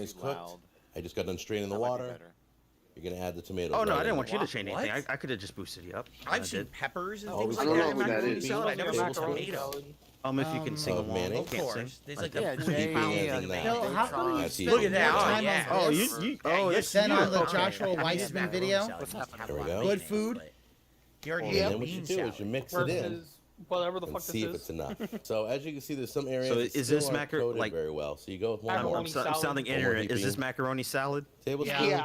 S16: macaroni's cooked. I just got done straining the water. You're gonna add the tomatoes.
S21: Oh no,
S16: right
S21: I didn't
S16: in
S21: want
S16: there.
S21: you to change anything. I could have just boosted you up.
S2: I've seen peppers and
S16: Oh,
S2: things
S16: I
S2: like
S16: don't
S2: that
S16: know
S2: in
S16: who that
S2: macaroni
S16: is.
S2: salad. I never seen
S16: Tablespoon.
S2: tomato.
S21: If you can sing
S16: Of
S21: along.
S16: mayonnaise?
S2: Of course. There's like
S21: Yeah,
S2: a
S21: Jay,
S2: pound
S21: yeah,
S2: thing in
S21: yeah.
S2: there.
S12: Bill, how come you
S16: That's
S12: spent
S16: easy.
S2: Look at that.
S12: more
S2: Oh,
S12: time
S2: yeah.
S12: on this
S2: Yes,
S12: than on the
S2: okay.
S12: Joshua
S2: Yeah,
S12: Weissman
S2: macaroni
S12: video?
S2: salad.
S16: There we go.
S12: Good food?
S2: You already
S16: And
S2: had
S16: then what you
S2: bean
S16: do
S2: salad.
S16: is you mix it in
S15: Versus whatever the
S16: and
S15: fuck
S16: see if
S15: this
S16: it's
S15: is.
S16: enough. So as you can see, there's some areas
S21: So
S16: that
S21: is
S16: still
S21: this
S16: aren't
S21: macar-
S16: coated
S21: like-
S16: very well. So you go with one
S15: Macaroni
S16: more
S21: I'm
S15: salad.
S21: sounding
S16: One more
S21: ignorant. Is this
S16: heaping.
S21: macaroni salad?
S16: tablespoon.
S8: Yeah.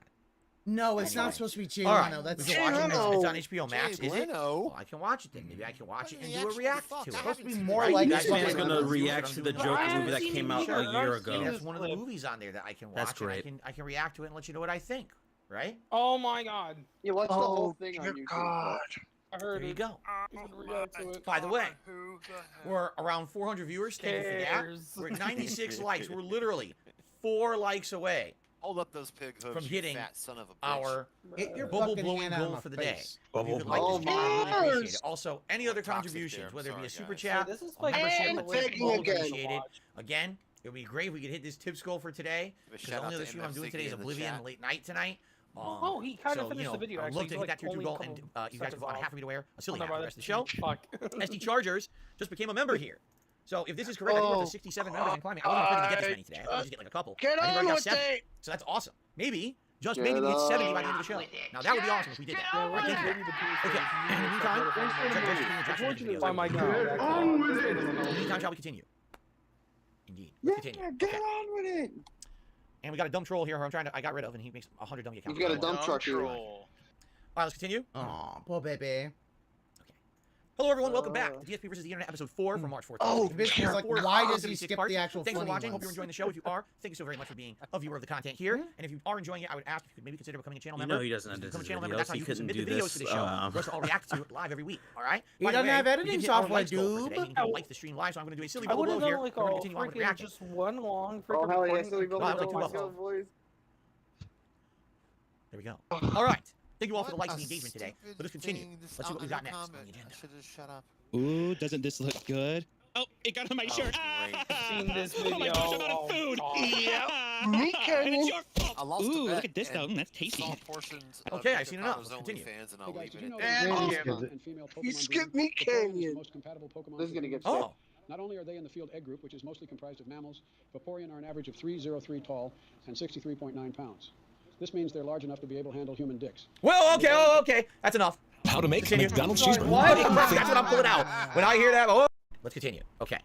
S12: No, it's not supposed to be Jay
S2: All right,
S12: Leno. That's
S2: we can watch it. It's on HBO Max,
S18: Jay
S2: is it?
S18: Leno.
S2: Well, I can watch it then. Maybe I can watch it and do a
S18: actually
S2: react
S18: fuck,
S2: to it.
S18: that
S12: supposed to be
S18: happens
S12: more
S18: right
S12: like
S21: This
S12: fucking
S21: man's gonna
S2: reviews
S21: react
S2: that
S21: to
S2: I'm
S21: the
S2: doing.
S21: Joker
S15: I
S21: movie that
S15: haven't
S21: came
S15: seen
S21: out
S15: the
S21: a
S15: show.
S21: year
S15: I've
S21: ago.
S15: seen
S2: That's one of the
S15: clip.
S2: movies on there that I can watch.
S21: That's great.
S2: And I can react to it and let you know what I think. Right?
S15: Oh my god.
S11: You watch the whole thing on YouTube.
S8: God.
S15: I heard
S2: There you
S15: it.
S2: go.
S15: You should react to it.
S2: By the way, we're around 400 viewers. Thank you for that.
S15: Cares?
S2: We're at 96 likes. We're literally 4 likes away
S18: Hold up those pig hooves,
S2: from
S18: you
S2: hitting
S18: fat son of a bitch.
S2: our
S12: Get your
S2: bubble
S12: fucking
S2: blowing
S12: hand out of
S2: goal
S12: my
S2: for the day.
S12: face.
S2: If you could like
S11: Oh
S2: this video, I really
S8: my
S2: appreciate it.
S8: gosh.
S2: Also, any other
S18: Toxic
S2: contributions,
S18: there,
S2: whether it be
S18: sorry,
S2: a super
S18: guys.
S2: chat,
S15: This is
S2: a
S15: like
S2: membership,
S8: And
S2: a tip,
S8: begging
S2: all
S8: again.
S2: appreciated. Again, it would be great if we could hit this tips goal for today.
S18: Give a
S2: Because
S18: shout
S2: the only
S18: out
S2: other
S18: to
S2: stream I'm doing
S18: MFCG
S2: today is
S18: in the
S2: Oblivion
S18: chat.
S2: late night tonight.
S15: Oh, he kind of
S2: so,
S15: finished the video,
S2: I'd
S15: actually.
S2: love to
S15: He's
S2: hit that tier 2
S15: only
S2: goal,
S15: couple
S2: and you guys can
S15: seconds
S2: go on a
S15: off.
S2: half a me to wear a silly
S15: Oh,
S2: hat
S15: no,
S2: for the rest of the show.
S15: Fuck.
S2: SD Chargers just became a member here. So if this is correct, I think we're up to 67 members and climbing. I wasn't expecting to get this many today. I thought I'd just get like a couple.
S8: Get
S2: I think we
S8: on
S2: already got
S8: with
S2: 7.
S8: it.
S2: So that's awesome. Maybe, just
S11: Get
S2: maybe we hit 70 by the
S11: on
S2: end of the show. Now that would be awesome if we did that.
S15: Yeah, we're
S2: Right,
S15: just
S2: thank you.
S15: ready to do
S2: Okay. In the meantime,
S15: Oh my god.
S2: In the meantime, shall we continue? Indeed. Let's continue.
S11: Get on with it.
S2: And we got a dumb troll here who I got rid of, and he makes 100 dummy accounts.
S11: He's got a dump truck here.
S2: All right, let's continue.
S12: Aw, poor baby.
S2: Hello, everyone. Welcome back to DSP vs. the Internet, episode 4 from March 4th.
S12: Oh, bitch is like, why does he skip the actual
S2: Thanks for
S12: funny
S2: watching. Hope
S12: ones?
S2: you're enjoying the show. If you are, thank you so very much for being a viewer of the content here. And if you are enjoying it, I would ask if you could maybe consider becoming a channel
S21: You
S2: member.
S21: know he doesn't
S2: If you
S21: edit
S2: become a
S21: his
S2: channel member,
S21: videos.
S2: that's how
S21: He
S2: you can
S21: couldn't
S2: submit
S21: do
S2: the videos
S21: this,
S2: for the show. For us to all react to it live every week. All right?
S12: He
S2: By the
S12: doesn't
S2: way,
S12: have
S2: we
S12: editing
S2: did hit our
S12: software,
S2: likes goal for
S12: dude.
S2: today. You can like the stream live, so I'm going to do a silly
S15: I
S2: bubble
S15: would
S2: blow
S15: have
S2: here.
S15: done like
S2: We're going
S15: a
S2: to continue on with
S15: freaking
S2: reacting.
S15: just one long freaking
S11: Oh, hell yeah,
S15: recording
S11: silly
S15: of
S11: bubble
S2: Wow,
S11: blow.
S2: like
S11: Let's
S2: 12.
S11: go, boys.
S2: There we go. All right. Thank you all for the likes and the engagement today. Let us continue. Let's see what we got next on the agenda.
S18: I should just shut up.
S19: Ooh, doesn't this look good? Oh, it got on my shirt.
S15: I've seen this
S19: Oh my
S15: video.
S19: gosh, I'm out of food.
S8: Yep. Me,
S19: And it's
S8: Kenny.
S19: your fault.
S18: I lost
S19: Ooh,
S18: a bet
S19: look at this though.
S18: and
S19: That's tasty.
S18: saw portions of
S2: Okay, I've
S18: Mr.
S2: seen enough.
S18: Potter's
S2: Let's continue.
S18: OnlyFans, and
S22: Hey
S18: I'll
S22: guys,
S18: leave
S22: did
S18: it
S22: you know
S18: at
S22: that
S18: that.
S8: And
S22: male
S8: him.
S22: and female
S8: He
S22: Pokemon
S8: skipped
S22: breeding,
S8: me,
S22: Vaporeon is the
S8: Canyon.
S22: most compatible Pokemon
S11: This is
S22: for
S11: gonna
S22: humans.
S11: get sick.
S2: Oh.
S22: Not only are they in the field egg group, which is mostly comprised of mammals, Vaporeon are an average of 303 tall and 63.9 pounds. This means they're large enough to be able to handle human dicks.
S2: Well, okay, oh, okay. That's enough.
S5: How to make
S2: Continue.
S5: McDonald's cheeseburger.
S2: What? That's what I'm pulling out. When I hear that, oh. Let's continue. Okay.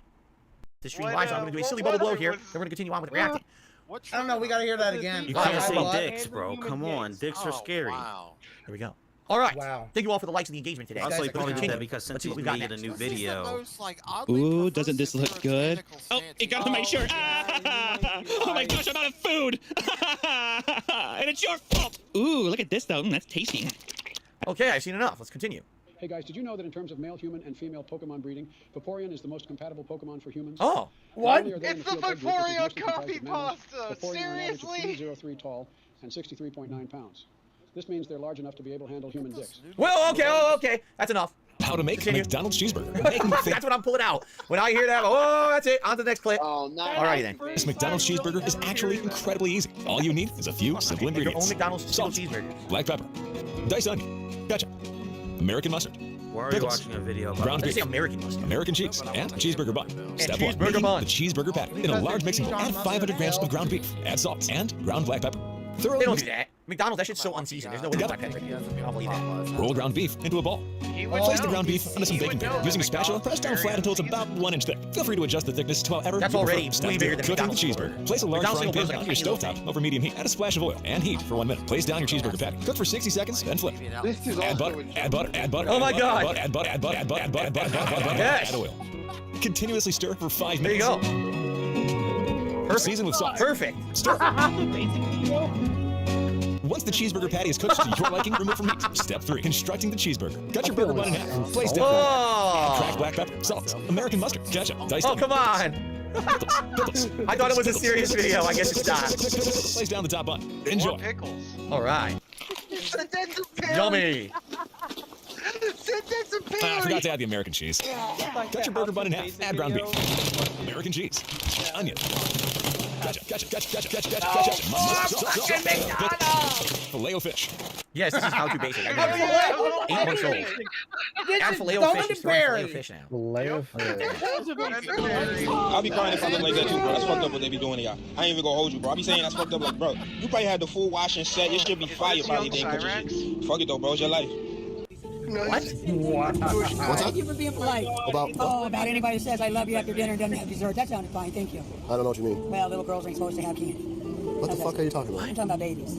S2: The stream live, so I'm going to do a silly bubble blow here. Then we're going to continue on with reacting.
S12: I don't know. We gotta hear that again.
S21: You can't say
S12: What?
S21: dicks, bro. Come on, dicks are scary.
S18: Wow.
S2: Here we go. All right.
S12: Wow.
S2: Thank you all for the likes and the engagement today.
S21: Also, he
S2: Let's
S21: probably did
S2: continue.
S21: that because
S2: Let's
S21: since
S2: see
S21: he's
S2: what we got
S21: making a
S2: next.
S21: new video.
S19: Ooh, doesn't this look good? Oh, it got on my shirt. Oh my gosh, I'm out of food. And it's your fault. Ooh, look at this though. That's tasty.
S2: Okay, I've seen enough. Let's continue.
S22: Hey guys, did you know that in terms of male human and female Pokemon breeding, Vaporeon is the most compatible Pokemon for humans?
S2: Oh.
S22: What?
S9: It's the Vaporeon copy pasta.
S22: Vaporeon are an average of
S9: Seriously?
S22: 303 tall and 63.9 pounds. This means they're large enough to be able to handle human dicks.
S2: Well, okay, oh, okay. That's enough.
S5: How to make
S2: Continue.
S5: McDonald's cheeseburger.
S2: That's what I'm pulling out. When I hear that, oh, that's it. On to the next clip.
S11: Oh, no.
S2: Alrighty then.
S5: This McDonald's cheeseburger is actually incredibly easy. All you need is a few simple
S2: Make your
S5: ingredients.
S2: own McDonald's
S5: Salt,
S2: cheeseburger.
S5: black pepper, diced onion, ketchup, American mustard,
S21: Why are you
S5: pickles,
S21: watching a video about
S5: ground
S2: Let's
S5: beef,
S2: say American mustard.
S5: American cheese, and cheeseburger bun. Step 1,
S2: cheeseburger
S5: making
S2: bun.
S5: the cheeseburger patty. In a large mixing bowl, add 500 grams of ground beef, add salt, and ground black pepper. Thoroughly
S2: They don't
S5: mix.
S2: do that. McDonald's, that shit's so unseasoned. There's no way black pepper. I don't believe that.
S5: Roll ground beef into a bowl. Place the ground beef onto some baking paper. Using a spatula, press down flat until it's about 1 inch thick. Feel free to adjust the thickness to however
S2: That's
S5: you prefer.
S2: already
S5: Step
S2: way
S5: 2,
S2: bigger than
S5: cooking the
S2: McDonald's.
S5: cheeseburger. Place a large
S2: McDonald's
S5: frying
S2: still
S5: pan
S2: goes like
S5: on your
S2: tiny little
S5: stovetop over medium heat. Add a splash of oil and heat for 1 minute. Place down your cheeseburger patty. Cook for 60 seconds, then flip.
S11: This is
S5: Add
S11: also
S5: butter,
S11: a
S5: add butter, add butter.
S2: Oh my
S5: add
S2: God.
S5: butter, add butter, add butter, add butter, add butter, add butter, add butter,
S2: Yes.
S5: add oil. Continuously stir for 5
S2: There you
S5: minutes.
S2: go. Perfect.
S5: Season with salt.
S2: Perfect.
S5: Stir. Once the cheeseburger patty is cooked to your liking, remove from heat. Step 3, constructing the cheeseburger. Cut your burger bun in half. Place down.
S2: Oh.
S5: Cracked black pepper, salt, American mustard, ketchup, diced
S2: Oh,
S5: onion.
S2: come on.
S5: Pickles.
S2: I thought it was a serious video. I guess it's not.
S5: Place down the top bun. Enjoy.
S9: Pickles.
S2: All right.
S8: Sentence of Perry.
S2: Yummy.
S8: Sentence of Perry.
S5: I forgot to add the American cheese. Cut your burger bun in half. Add ground beef. American cheese. Onion. Ketchup, ketchup, ketchup, ketchup, ketchup, ketchup, ketchup. Filet-O-Fish.
S2: Yes, this is how to basic. I mean, 8 months old. Add filet-O-Fish. He's throwing filet-O-Fish now.
S20: I'll be crying if I look like that too, bro. That's fucked up what they be doing to y'all. I ain't even gonna hold you, bro. I be saying that's fucked up, like, bro. You probably had the full washing set. Your shit be fire, probably didn't cook your shit. Fuck it though, bro. It's your life.
S2: What?
S23: Thank you for being polite. About anybody who says I love you after dinner and doesn't have dessert. That sounded fine, thank you.
S24: I don't know what you mean.
S23: Well, little girls ain't supposed to have candy.
S24: What the fuck are you talking about?
S23: I'm talking about babies.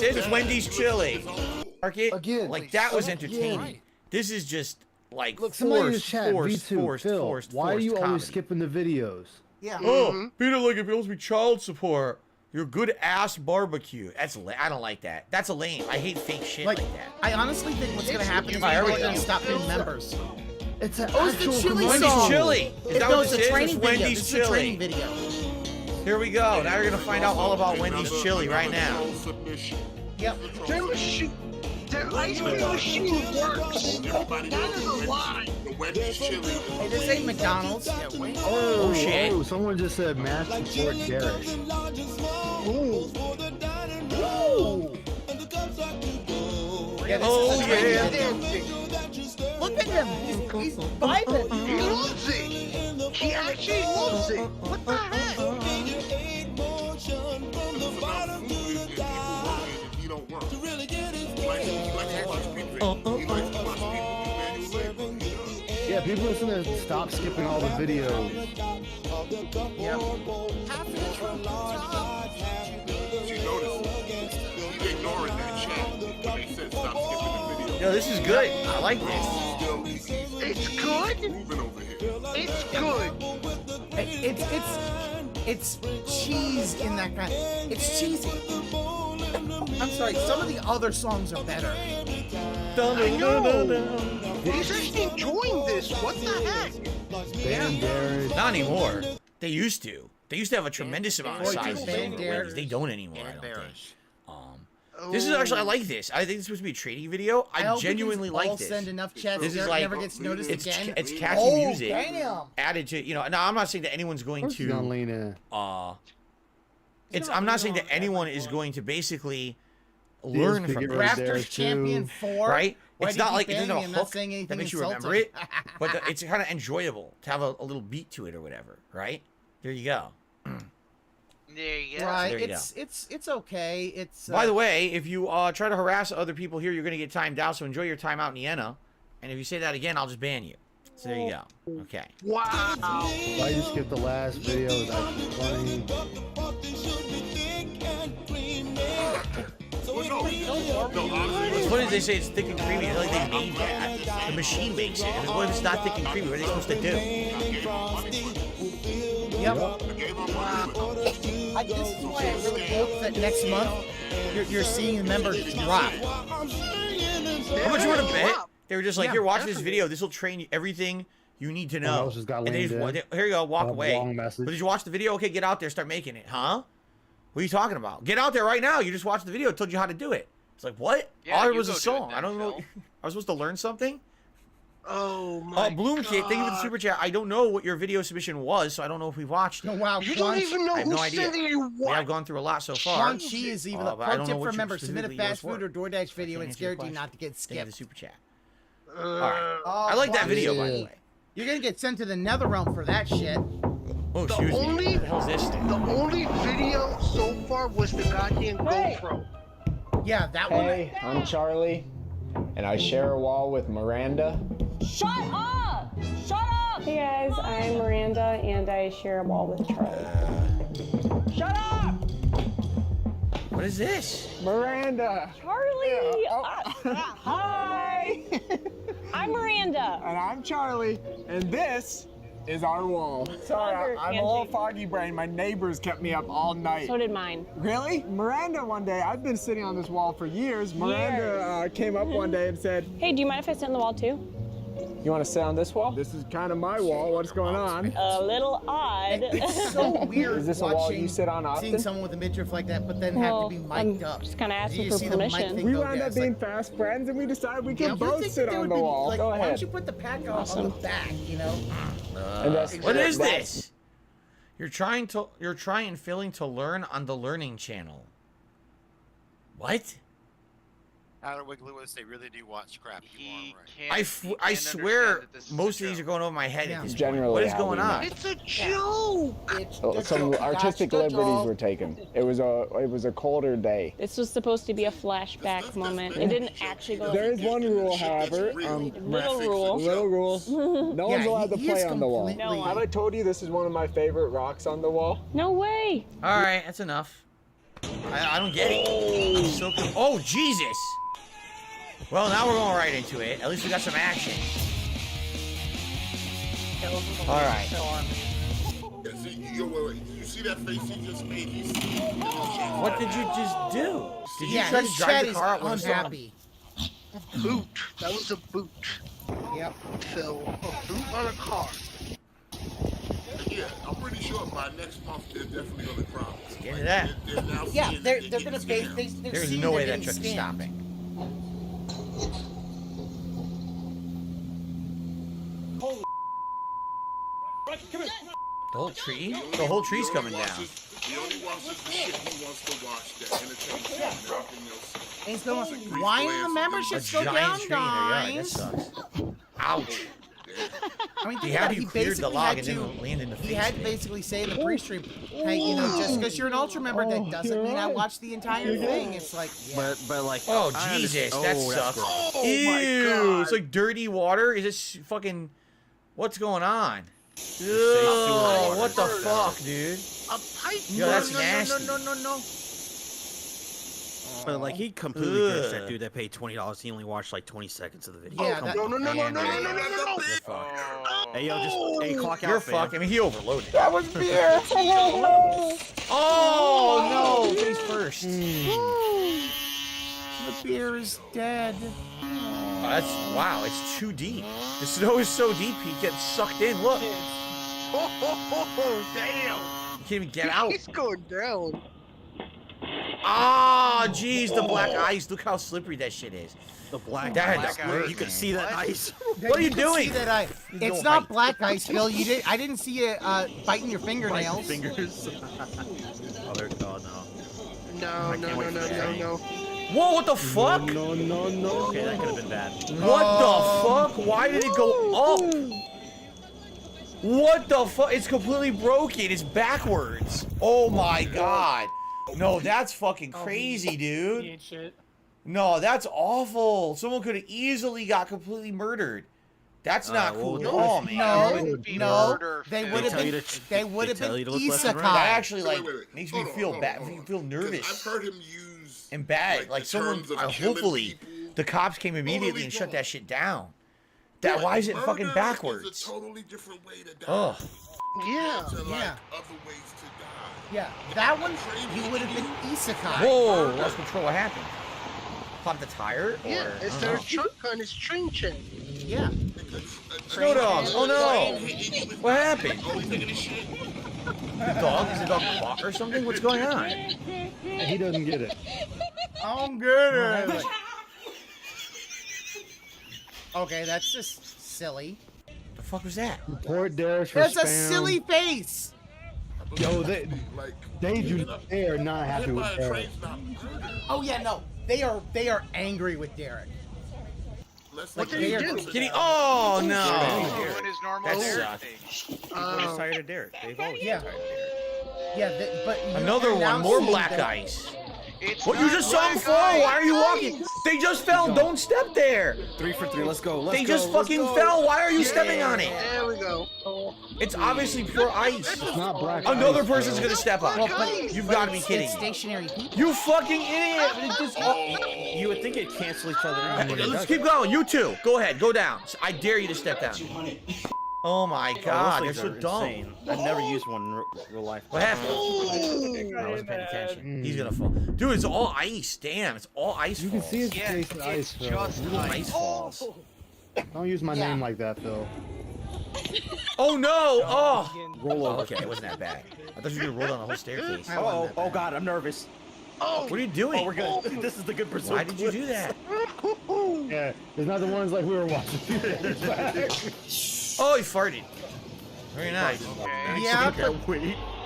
S2: this is Wendy's chili. Mark it. Again, like that was entertaining. This is just like
S10: Look, somebody in the
S2: forced,
S10: chat,
S2: forced,
S10: V2,
S2: forced,
S10: Phil,
S2: forced.
S10: why are you
S2: forced
S10: always
S2: comedy.
S10: skipping the videos?
S12: Yeah.
S2: Oh, Peter, like if it owes me child support. Your good ass barbecue. That's I don't like that. That's a lame. I hate fake shit like that.
S12: I honestly think what's gonna happen is
S2: All right,
S12: people
S2: here
S12: are
S2: we
S12: gonna
S2: go.
S12: stop being members.
S10: It's an
S12: Oh, it's the
S10: actual
S12: chili
S10: commercial.
S12: song.
S2: Chili. Is that
S12: No,
S2: what
S12: it's
S2: this
S12: a
S2: is?
S12: training
S2: It's
S12: video.
S2: Wendy's
S12: This is a
S2: chili.
S12: training video.
S2: Here we go. Now you're gonna find out all about Wendy's chili right now.
S12: Yep.
S8: Their machine, their ice cream machine works. That is a lie.
S12: Hey, this ain't McDonald's.
S2: Oh shit.
S10: Oh, someone just said match support Derek.
S12: Ooh. Yeah, this
S2: Oh,
S12: is a training
S2: yeah.
S12: video. Look at him. He's vibing.
S8: He loves it. He actually loves it. What the heck?
S10: Yeah, people listen to stop skipping all the videos.
S8: Yeah.
S17: She noticed. He's ignoring that chat when they said stop skipping the video.
S2: Yo, this is good. I like this.
S8: It's good. It's good.
S12: It's cheese in that kind. It's cheesy. I'm sorry. Some of the other songs are better.
S8: I know. He's actually enjoying this. What the heck?
S2: Not anymore. They used to. They used to have a tremendous amount of
S12: Boy,
S2: size.
S12: dude, Banderas.
S2: They don't anymore. I don't think. This is actually, I like this. I think it's supposed to be a trading video. I genuinely like this.
S12: Send enough chats.
S2: This is
S12: Derek
S2: like
S12: never gets noticed again.
S2: It's catchy
S12: Oh,
S2: music
S12: damn.
S2: added to Now I'm not saying that anyone's going to. I'm not saying that anyone is going to basically learn from this.
S12: Raptors Champion 4.
S2: Right?
S12: Why
S2: It's
S12: do you
S2: not like
S12: keep
S2: it's
S12: banning
S2: not a
S12: him? Not
S2: hook
S12: saying anything
S2: that makes you
S12: insulting.
S2: remember it, but it's kind of enjoyable to have a little beat to it or whatever, right? There you go.
S9: There you go.
S12: Right.
S2: There you
S12: It's okay. It's.
S2: By the way, if you try to harass other people here, you're going to get timed out. So enjoy your time out in Vienna. And if you say that again, I'll just ban you. So there you go. Okay.
S8: Wow.
S10: Why you skip the last video? It was actually funny.
S2: What's funny is they say it's thick and creamy. It's like they made that. The machine makes it. And what if it's not thick and creamy? What are they supposed to do?
S12: Yep. This is why I really hope that next month you're seeing the members drop.
S2: How much you want to bet? They were just like, here, watch this video. This will train you everything you need to know.
S10: else just got
S2: And they just,
S10: landed.
S2: here you go, walk
S10: A
S2: away.
S10: long message.
S2: But did you watch the video? Okay, get out there, start making it. Huh? What are you talking about? Get out there right now. You just watched the video. It told you how to do it. It's like, what?
S9: Yeah,
S2: All it
S9: you
S2: was a
S9: go do it
S2: song.
S9: then,
S2: I don't know.
S9: Phil.
S2: I was supposed to learn something?
S8: Oh my
S2: Bloom Kid, thank you for the super chat. I don't know what your video submission was, so I don't know if we've watched it.
S12: No, wow.
S8: You don't even know
S2: I have
S8: who's
S2: no idea.
S8: sending you
S2: We
S8: what.
S2: have gone through a lot so far.
S12: Quan Chi is even the
S2: but I
S12: pro
S2: don't
S12: tip
S2: know what
S12: for
S2: you
S12: members. Submit a
S2: specifically
S12: fast
S2: yours
S12: food or
S2: were.
S12: DoorDash video and it's
S2: answer your
S12: guaranteed
S2: question.
S12: not to get
S2: Thank you for the
S12: skipped.
S2: super chat. All right. I like that
S12: Quan
S2: video,
S12: Chi.
S2: by the way.
S12: You're gonna get sent to the nether realm for that shit.
S2: Oh, excuse me. What the hell's this thing?
S8: The only video so far was the goddamn GoPro.
S12: Yeah, that one.
S3: Hey, I'm Charlie, and I share a wall with Miranda.
S23: Shut up! Shut up! Hey guys, I'm Miranda and I share a wall with Charlie.
S3: Shut up!
S2: What is this?
S3: Miranda!
S23: Charlie!
S3: Yeah, Hi!
S23: I'm Miranda.
S3: And I'm Charlie, and this is our wall. Sorry, I'm a little foggy brain. My neighbors kept me up all night.
S23: So did mine.
S3: Really? Miranda, one day, I've been sitting on this wall for years. Miranda came up one day and said,
S23: Hey, do you mind if I sit on the wall too?
S3: you want to sit on this wall? This is kind of my wall. What's going on?
S23: A little odd.
S12: It's so weird.
S3: Is this a wall
S12: watching,
S3: you sit on often?
S12: Seeing someone with a midriff like that, but then have to be mic'd up.
S23: Just kind of asking
S12: You
S23: for
S12: see the mic
S23: permission.
S12: thing
S3: We
S12: go
S3: wound
S12: down.
S3: up
S12: It's
S3: being
S12: like,
S3: fast friends, and we decided we could
S12: you
S3: both
S12: think
S3: sit
S12: there
S3: on
S12: would
S3: the
S12: be,
S3: wall.
S12: like,
S3: Go
S12: why
S3: ahead.
S12: don't you put the pack on the back, you know?
S3: And that's-
S2: What is
S3: that's-
S2: this? You're trying failing to learn on the learning channel. What?
S18: Outer Wig Lewis, they really do watch crap. You are right.
S2: I swear most of these are going over my head at this point.
S3: Generally
S2: What is
S3: how
S2: going
S3: we
S2: on?
S3: met.
S8: It's a joke.
S3: Some artistic liberties were taken. It was a colder day.
S23: This was supposed to be a flashback moment. It didn't actually go.
S3: There is one rule, however.
S23: Little rule.
S3: Little rules. No one's allowed to play on the wall.
S23: No
S3: Have I told you this is one of my favorite rocks on the wall?
S23: No way.
S2: All right, that's enough. I don't get it. So oh, Jesus. Well, now we're going right into it. At least we got some action. All right.
S17: yo, wait. Did you see that face he just made?
S2: What did you just do? Did you
S12: Yeah,
S2: try
S12: his
S2: to drive
S12: chat
S2: the
S12: is
S2: car out with a
S12: unhappy.
S8: Boot. That was a boot.
S12: Yep.
S8: Phil, a boot on a car.
S17: Yeah, I'm pretty sure by next month they're definitely gonna crop.
S2: Get into that.
S12: Yeah, they're gonna base. They're
S2: There's
S12: seeing
S2: no way
S12: they're
S2: that
S12: getting
S2: truck is
S12: scammed.
S2: stopping.
S15: Holy. Come here.
S2: The whole tree? The whole tree's coming down.
S17: He only watches the shit he wants to watch that entertains him and everything else.
S12: And he's going, why did the memberships go down,
S2: giant tree in their yard. That
S12: guys?
S2: sucks. Ouch.
S12: I mean,
S2: He had you cleared the log and then land in the face.
S12: He had to basically say in the pre-stream, hey, you know, just because you're an ultra member, that doesn't mean I watch the entire thing. It's like, yeah.
S21: But like,
S2: Oh,
S21: I
S2: Jesus,
S21: understand-
S2: that
S21: oh, that's
S2: sucks.
S21: gross.
S2: Ew, it's like dirty water. Is this fucking... What's going on? Ew, what the fuck, dude?
S8: A pipe?
S2: Yo, that's nasty.
S8: No.
S21: But like, he completely ditched that dude that paid $20. He only watched like 20 seconds of the video.
S12: Yeah,
S21: Come
S12: that-
S21: on,
S8: No.
S21: man.
S2: You're fucked.
S21: Hey, yo, just hey, clock
S2: You're
S21: out, fam.
S2: fucked. I mean, he overloaded.
S12: That was beer.
S2: Oh, no. Face first.
S12: The beer is dead.
S2: Wow, it's too deep. The snow is so deep, he gets sucked in. Look. You
S8: Damn.
S2: can't even get out.
S8: He's going down.
S2: Ah, jeez, the black ice. Look how slippery that shit is.
S21: The black
S2: That
S21: ice.
S2: had to hurt,
S21: You can
S2: man.
S21: see that ice.
S2: What are you
S12: can
S2: doing?
S12: See that it's not black ice, Phil. You did. I didn't see you biting your fingernails.
S21: Fingers. Oh, there. Oh no.
S8: No.
S2: Whoa, what the fuck?
S10: No.
S21: Okay, that could have been bad.
S2: What the fuck? Why did it go up? What the fuck? It's completely broken. It's backwards. Oh my god. No, that's fucking crazy,
S15: He
S2: dude.
S15: ain't shit.
S2: No, that's awful. Someone could have easily got completely murdered. That's not cool at all, man.
S12: No. They would have
S21: tell you
S12: been.
S21: to-
S12: They would have
S21: they tell
S12: been
S21: you to look left and
S12: isekai.
S21: right.
S2: That actually like
S17: Wait.
S2: makes
S17: Hold
S2: me
S17: on,
S2: feel
S17: hold
S2: bad.
S17: on.
S2: Makes me feel
S17: 'Cause
S2: nervous
S17: I've heard him use
S2: and bad.
S17: like,
S2: Like
S17: the
S2: someone,
S17: terms of killing
S2: hopefully,
S17: people.
S2: the cops came immediately and shut that shit down. That why is it fucking
S17: Murder
S2: backwards?
S17: is a totally different way to die.
S2: Oh,
S8: Yeah.
S17: To, like,
S12: Yeah.
S17: other ways to die.
S12: Yeah, that one you would have been isekai.
S2: whoa! Lost control. What happened? Pop the tire? Or,
S8: Yeah. Is
S2: I
S8: there a
S2: don't know.
S8: truck on his train check?
S12: Yeah.
S2: Snow dog. Oh no! What happened?
S17: Oh, he's taking his shit.
S2: The dog? Is the dog caught or something? What's going on?
S10: He doesn't get it.
S12: I'm good. Okay, that's just silly.
S2: The fuck was that?
S10: Report Darius for
S12: That's a
S10: spam.
S12: silly face.
S10: Yo,
S17: Like,
S10: they are not happy
S17: hit
S10: with
S17: by a
S10: Darius.
S17: train's not murder.
S12: Oh yeah, no. They are angry with Derek.
S17: Let's
S12: Like,
S17: look
S12: they
S17: at
S12: are-
S17: it.
S2: Kitty. Oh no!
S9: Doing his normal
S2: That
S9: Derek
S2: sucked.
S9: thing.
S21: Everybody's tired of Derek. They've always
S12: Yeah.
S21: been tired of Derek.
S12: Yeah, but you
S2: Another
S12: are now
S2: one. More
S12: seeing
S2: black
S12: that-
S2: ice.
S9: It's
S2: What, you
S9: not
S2: just saw him
S9: black
S2: fall?
S9: ice.
S2: Why are you walking? They just fell. Don't step there.
S21: 3 for 3. Let's go.
S2: They just fucking fell. Why are you stepping on it?
S8: There we go.
S2: It's obviously pure ice.
S10: It's not black
S2: Another
S10: ice,
S2: person's
S10: bro.
S2: gonna step on it. You've got to be
S12: it's
S2: kidding me.
S12: stationary people.
S2: You fucking idiot. It just-
S21: You would think it'd cancel each other out. but it
S2: Let's
S21: doesn't.
S2: keep going. You two. Go ahead. Go down. I dare you to step down. Oh my god. They're
S21: Those
S2: so
S21: things are
S2: dumb.
S21: insane. I've never used one in real life.
S2: What happened? I wasn't paying attention. He's gonna fall. Dude, it's all ice. Damn, it's all ice
S10: You
S2: falls.
S10: can see his
S9: Yeah,
S10: face in
S9: it's
S10: ice, Phil.
S9: just
S2: Ice falls.
S10: Don't use my name like that, Phil.
S2: Oh no! Oh!
S21: Roll over.
S2: Okay, it wasn't that bad. I thought you were gonna roll down the whole staircase.
S21: Oh god, I'm nervous.
S2: What are you doing?
S21: Oh, we're good. This is the good pursuit.
S2: Why did you do that?
S10: Yeah, there's not the ones like we were watching.
S2: Oh, he farted. Very nice.
S12: Yeah, but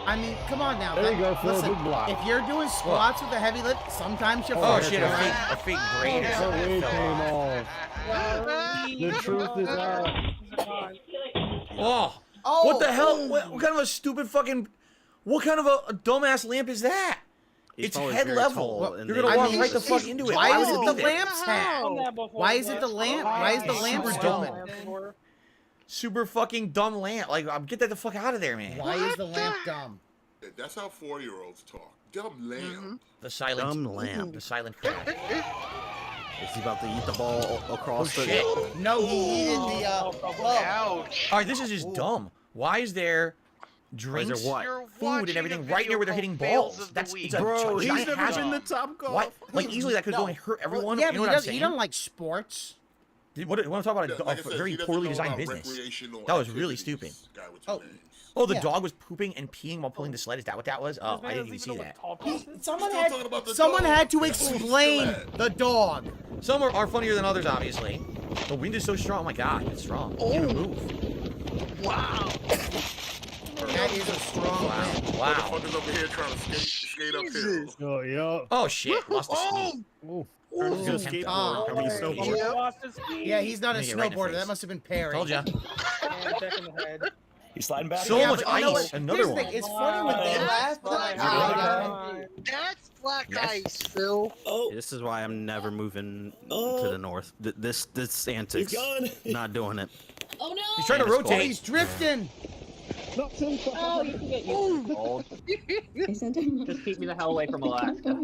S12: I mean, come on now.
S10: There you go, Phil,
S12: Listen,
S10: big block.
S12: if you're doing squats with a heavy lift, sometimes you
S2: Oh
S12: fall.
S2: shit, a fake grade or
S10: Her
S2: something
S10: wig
S2: fell
S10: came
S2: off.
S10: off. The truth is out.
S2: Oh!
S12: Oh,
S2: What the hell? What kind of a stupid fucking... What kind of a dumbass lamp is that?
S21: He's
S2: It's
S21: probably
S2: head
S21: very
S2: level.
S21: tall, and
S2: You're
S21: they-
S2: gonna walk
S12: I mean,
S2: right the fuck into it.
S12: Why is
S2: would
S12: it
S2: be
S12: the
S2: there?
S12: lamp's hat? Why is it the lamp? Why is the lamp
S2: Super
S12: dumb?
S2: Super fucking dumb lamp. Like, get that the fuck out of there, man.
S12: Why is the lamp dumb?
S17: That's how 4-year-olds talk. Dumb lamb.
S2: The silent
S21: Dumb lamp.
S2: The silent crab.
S21: Is he about to eat the ball across
S2: Oh,
S21: the...
S2: shit.
S12: No, he needed the
S9: Ouch.
S2: All right, this is just dumb. Why is there drinks,
S9: You're
S2: food,
S9: watching
S2: and everything
S9: a
S2: right near where they're
S9: video
S2: hitting
S9: called Fails
S2: balls.
S9: of the
S2: That's
S9: Week.
S2: it's a
S21: Bro,
S2: giant
S21: he's never
S2: hazard.
S21: been to Top Golf.
S2: What? Like easily that could go and hurt everyone.
S12: Yeah,
S2: you know
S12: but
S2: what I'm saying?
S12: you don't like sports.
S2: What I'm talking about,
S17: Yeah, like I
S2: a
S17: said,
S2: very
S17: he doesn't
S2: poorly
S17: know
S2: designed
S17: about
S2: business.
S17: recreational
S2: That was really
S17: activities,
S2: stupid.
S17: guy with two names.
S2: Oh, the
S12: Yeah.
S2: dog was pooping and peeing while pulling the sled. Is that what that was? Oh, I didn't even see that.
S12: Someone
S17: Still talking about the
S12: someone
S17: dog.
S12: had to
S17: That's where he's
S12: explain
S17: still at.
S12: the dog.
S2: Some are funnier than others, obviously. The wind is so strong. Oh my god, it's strong. Can't even move.
S8: Wow.
S12: That is a strong wind.
S2: Wow.
S17: Motherfuckers over here trying to skate uphill.
S10: Oh, yeah.
S2: Oh shit, lost the speed.
S12: Oh,
S21: skateboard.
S12: okay.
S21: Snowboard.
S12: Yeah, he's not a
S2: Let me get right in the
S12: snowboarder.
S2: face.
S12: That must have been Perry.
S2: Told ya.
S21: He's sliding back.
S2: So
S12: Yeah,
S2: much
S12: but you know
S2: ice.
S12: what?
S2: Another
S12: Here's the
S2: one.
S12: thing, it's funny when they laugh.
S8: That's black ice, Phil.
S21: This is why I'm never moving to the north. This antics. Not doing it.
S23: Oh no!
S2: He's trying to
S21: And it's
S2: rotate.
S12: He's drifting.
S23: Oh, you can get you.
S13: Just keep me the hell away from Alaska.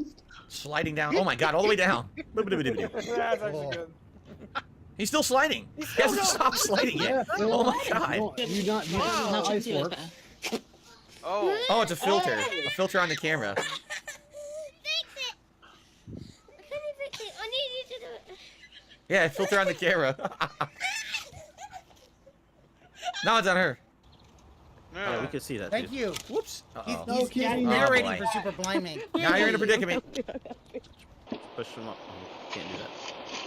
S2: Sliding down. Oh my god, all the way down.
S15: That's actually good.
S2: He's still sliding. He hasn't stopped sliding yet. Oh my god.
S10: You not know how ice works.
S9: Oh.
S2: Oh, it's a filter. A filter on the camera. Yeah, a filter on the camera. Now it's on her.
S21: Yeah, we could see that.
S12: Thank
S21: dude.
S12: you.
S2: Whoops. Uh-oh.
S12: He's
S2: Oh,
S12: narrating
S2: boy.
S12: for Super Blind Man.
S2: Now you're in a predicament.
S21: Push him up. Oh, can't do that.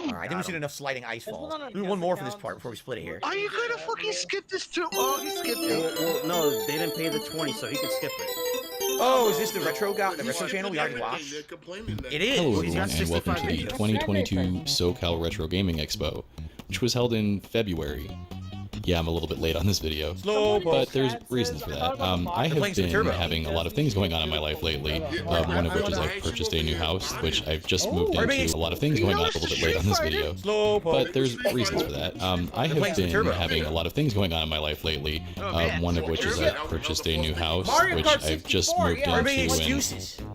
S2: All right, I think we've seen enough sliding ice falls. Do one more for this part before we split it here.
S8: Are you gonna fucking skip this too? Oh, he skipped it.
S21: Well, no, they didn't pay the 20, so he could skip it.
S2: Oh, is this the retro guy, the retro channel we already watched? It is.
S5: Hello
S2: He's got
S5: everyone and welcome
S2: 65
S5: to the
S2: videos.
S5: 2022 SoCal Retro Gaming Expo, which was held in February. Yeah, I'm a little bit late on this video, but there's reasons for that. I have been having a lot of things going on in my life lately, one of which is I've purchased a new house, which I've just moved into. A lot of things going on, a little bit late on this video, but there's reasons for that. I have been having a lot of things going on in my life lately, one of which is I've purchased a new house, which I've just moved into, and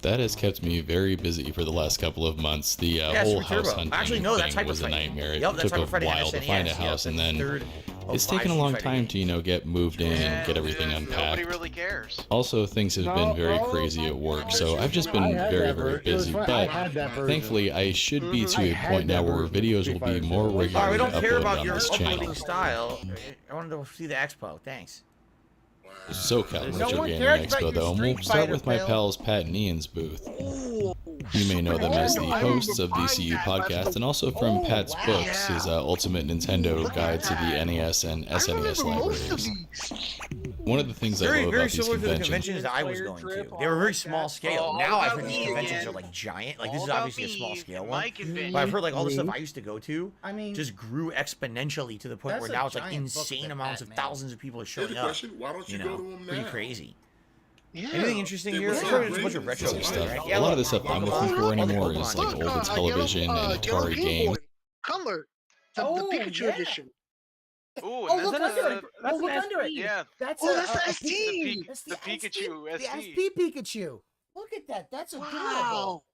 S5: that has kept me very busy for the last couple of months. The whole house hunting thing was a nightmare. It took a while to find a house, and then it's taken a long time to, get moved in and get everything unpacked.
S9: Nobody really cares.
S5: Also, things have been very crazy at work, so I've just been very, very busy. But thankfully, I should be to a point now where videos will be more
S2: All right, we
S5: regularly
S2: don't care
S5: uploaded
S2: about
S5: on
S2: your
S5: this
S2: uploading
S5: channel.
S2: style. I wanted to see the expo. Thanks.
S5: SoCal
S12: No
S5: Retro
S12: one
S5: Gaming
S12: cares about
S5: Expo,
S12: your
S5: though, and
S12: Street
S5: we'll start
S12: Fighter,
S5: with my
S12: Phil.
S5: pals Pat and Ian's booth. You may know them as the hosts of the CU podcast, and also from Pat's books, his Ultimate Nintendo Guide to the NES and SNES libraries. One of the things I
S2: Very,
S5: love
S2: very
S5: about these
S2: similar to the
S5: conventions.
S2: conventions that I was going to. They were very small scale. Now I've heard these conventions are like giant. Like this is obviously a small scale one. But I've heard like all the stuff I used to go to just grew exponentially to the point where
S12: That's a
S2: now it's like
S12: giant book
S2: insane
S12: that
S2: amounts of
S12: Batman.
S2: thousands of people are
S17: Here's
S2: showing
S17: the
S2: up.
S17: question: why don't you go to them
S2: Pretty
S17: now?
S2: crazy.
S8: Yeah.
S2: Anything interesting here?
S17: Yeah.
S2: There's a bunch of retro
S5: Other
S2: stuff.
S5: stuff.
S2: Right?
S5: A lot of the stuff I'm looking for anymore
S2: Pokemon.
S5: is like
S8: Look,
S5: old television and Atari games.
S8: Color. The Pikachu edition.
S9: Ooh,
S12: Oh,
S9: and
S12: look
S9: that's
S12: under
S9: a,
S12: it. Oh, look under it.
S9: Yeah.
S12: That's
S8: Oh,
S12: a,
S8: that's the
S12: a-
S8: SD.
S12: That's
S9: the Pikachu
S12: The
S9: SD.
S12: SP Pikachu. Look at that. That's adorable.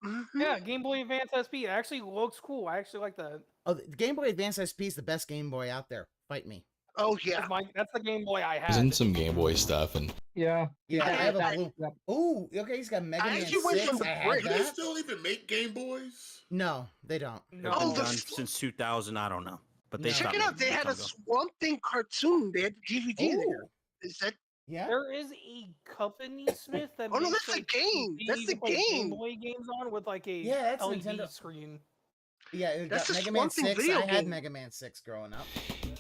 S8: Wow.
S15: Yeah, Game Boy Advance SP. It actually looks cool. I actually like that.
S12: Oh, the Game Boy Advance SP is the best Game Boy out there. Fight me.
S8: Oh yeah.
S15: That's the Game Boy I
S5: There's
S15: had.
S5: in some Game Boy stuff, and
S12: Yeah, I have a
S8: that-
S12: blue. Ooh, okay, he's got Mega
S8: I
S12: Man
S8: actually went
S12: 6.
S8: from
S12: I had
S8: brick.
S17: Do they
S12: that.
S17: still even make Game Boys?
S12: No, they don't.
S15: No.
S8: Oh,
S21: Been
S8: the
S21: done since 2000, I don't know. But they
S12: No.
S8: Check
S21: stopped
S8: it out. They
S21: making
S8: had a
S21: some ago.
S8: Swamp Thing cartoon. They had the DVD there. Is that?
S12: Yeah.
S15: There is a company, Smith, that
S8: Oh, no,
S15: makes,
S8: that's the
S15: like,
S8: game.
S15: TVs
S8: That's the
S15: to play Game
S8: game.
S15: Boy games on with like a
S12: Yeah, that's
S15: LED
S12: Nintendo.
S15: screen.
S12: Yeah, it
S8: That's
S12: got
S8: the
S12: Mega Man
S8: Swamp Thing
S12: 6.
S8: video
S12: I had
S8: game.
S12: Mega Man 6 growing up.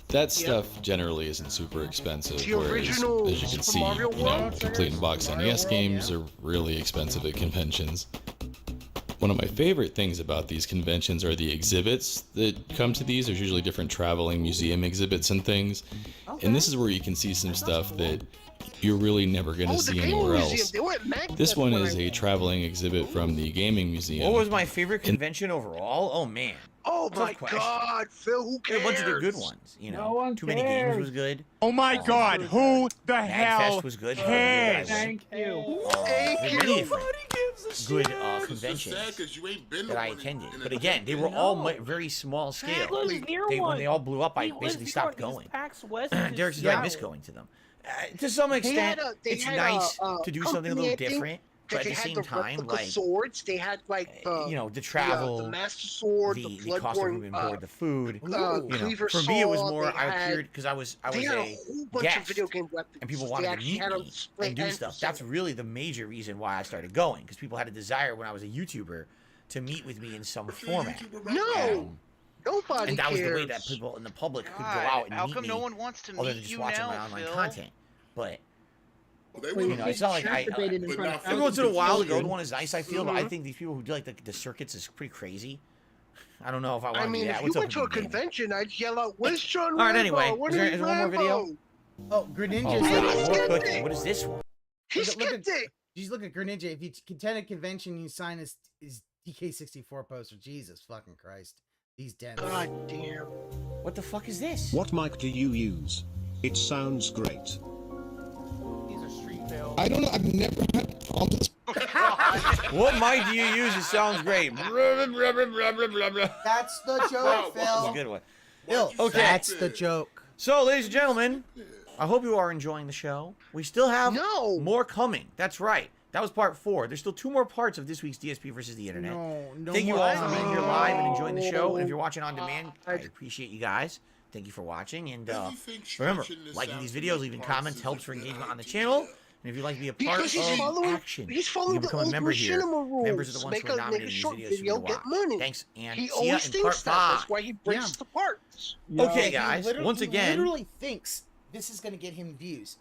S5: that stuff generally isn't super expensive.
S8: The
S5: Whereas,
S8: original
S5: as you can
S8: Super
S5: see,
S8: Mario World?
S5: complete in box NES games are really expensive at conventions. One of my favorite things about these conventions are the exhibits that come to these. There's usually different traveling museum exhibits and things. And this is where you can see some stuff that you're really never going to
S8: Oh, the
S5: see
S8: Game
S5: anywhere
S8: Museum.
S5: else.
S8: They were at Magnet
S5: This one
S8: when
S5: is
S8: I
S5: a
S8: went.
S5: traveling exhibit from the Gaming Museum.
S2: What was my favorite convention overall? Oh man.
S8: Oh
S2: Tough
S8: my
S2: question.
S8: God, Phil, who
S2: There
S8: cares?
S2: were a bunch of the good ones. You know,
S3: No one
S2: Too Many Games
S3: cares.
S2: was good.
S3: Oh my God, who the hell
S2: Magfest was good.
S3: cares?
S15: Thank you.
S8: Thank
S2: Many
S8: you.
S2: good
S17: It's just
S2: conventions
S17: sad 'cause you ain't been to
S2: that I
S17: one
S2: attended.
S17: in
S2: But
S17: a
S2: again, they were all very small scale.
S15: He lives near
S2: When
S15: one.
S2: they all blew up, I
S15: He lives
S2: basically
S15: near
S2: stopped
S15: one. He's
S2: going.
S15: PAX West.
S2: Derek says I miss going to them. To some extent,
S8: they
S2: it's
S8: had
S2: nice
S8: a
S2: to do something a
S8: company,
S2: little
S8: I think,
S2: different, but at
S8: they
S2: the
S8: had
S2: same
S8: the
S2: time,
S8: replica
S2: like
S8: swords. They had like the
S2: you know, the travel,
S8: the master sword,
S2: the
S8: the
S2: cost of room
S8: bloodborne,
S2: and board, the food. You know,
S8: cleaver
S2: for me it was
S8: saw,
S2: more
S8: they
S2: I
S8: had-
S2: appeared because I was
S8: they had a
S2: a
S8: whole bunch
S2: guest,
S8: of video game weapons.
S2: and people
S8: They
S2: wanted to
S8: actually
S2: meet
S8: had a
S2: me
S8: split
S2: and do
S8: end
S2: stuff.
S8: for
S2: That's
S8: sale.
S2: really the major reason why I started going, because people had a desire when I was a YouTuber to meet with me in some format.
S8: No, nobody
S2: And that was
S8: cares.
S2: the way that people in the public could go
S9: God,
S2: out and
S9: how
S2: meet
S9: come
S2: me,
S9: no one wants to
S2: other
S9: meet
S2: than just
S9: you
S2: watching
S9: now,
S2: my online
S9: Phil?
S2: content. But
S17: Well,
S2: you know, it's not like every once in a while to go to one is nice, I feel, but I
S8: Mhm.
S2: think these people who do like the circuits is pretty crazy. I don't know if I want to
S8: I mean,
S2: do that.
S8: if
S2: What's
S8: you
S2: up
S8: went to a
S2: with you, David?
S8: convention, I'd yell out, "Where's John
S2: All right,
S8: Rambo?
S2: anyway,
S8: What
S2: is there one more video?
S8: Rambo?"
S12: Oh, Greninja.
S2: Oh, God, more cooking. What is this one?
S8: He skipped it.
S12: Just look at Greninja. If you attend a convention, you sign his DK64 poster. Jesus fucking Christ. These dents.
S8: God damn.
S2: What the fuck is this?
S4: What mic do you use? It sounds great.
S17: I don't know. I've never had problems.
S2: What mic do you use? It sounds great.
S12: That's the joke,
S2: That's a
S12: Phil.
S2: good one.
S12: Phil,
S2: Okay.
S12: that's the joke.
S2: So, ladies and gentlemen, I hope you are enjoying the show. We still have more coming. That's right. That was part 4. There's still 2 more parts of this week's DSP versus the Internet.
S12: No
S2: Thank you
S12: more.
S2: all for being here live and enjoying the show. And if you're watching on demand, I appreciate you guys. Thank you for watching. And remember, liking these videos, leaving comments helps for engagement on the channel. And if you'd like to be a part
S8: Because he's
S2: of
S8: following,
S2: action,
S8: he's
S2: you
S8: following
S2: can
S8: the
S2: become a
S8: old
S2: member here.
S8: machinima rules.
S2: Members are the ones
S8: Make
S2: who are
S8: a
S2: nominated in these
S8: short
S2: videos
S8: video,
S2: for you to
S8: get
S2: watch.
S8: money.
S2: Thanks, and
S8: He
S2: see ya
S8: always
S2: in
S8: thinks
S2: part
S8: that. That's
S2: 5.
S8: why he breaks the parts.
S2: Okay,
S12: He
S2: guys,
S12: literally-
S2: once again,
S12: he literally thinks this is going to get him views.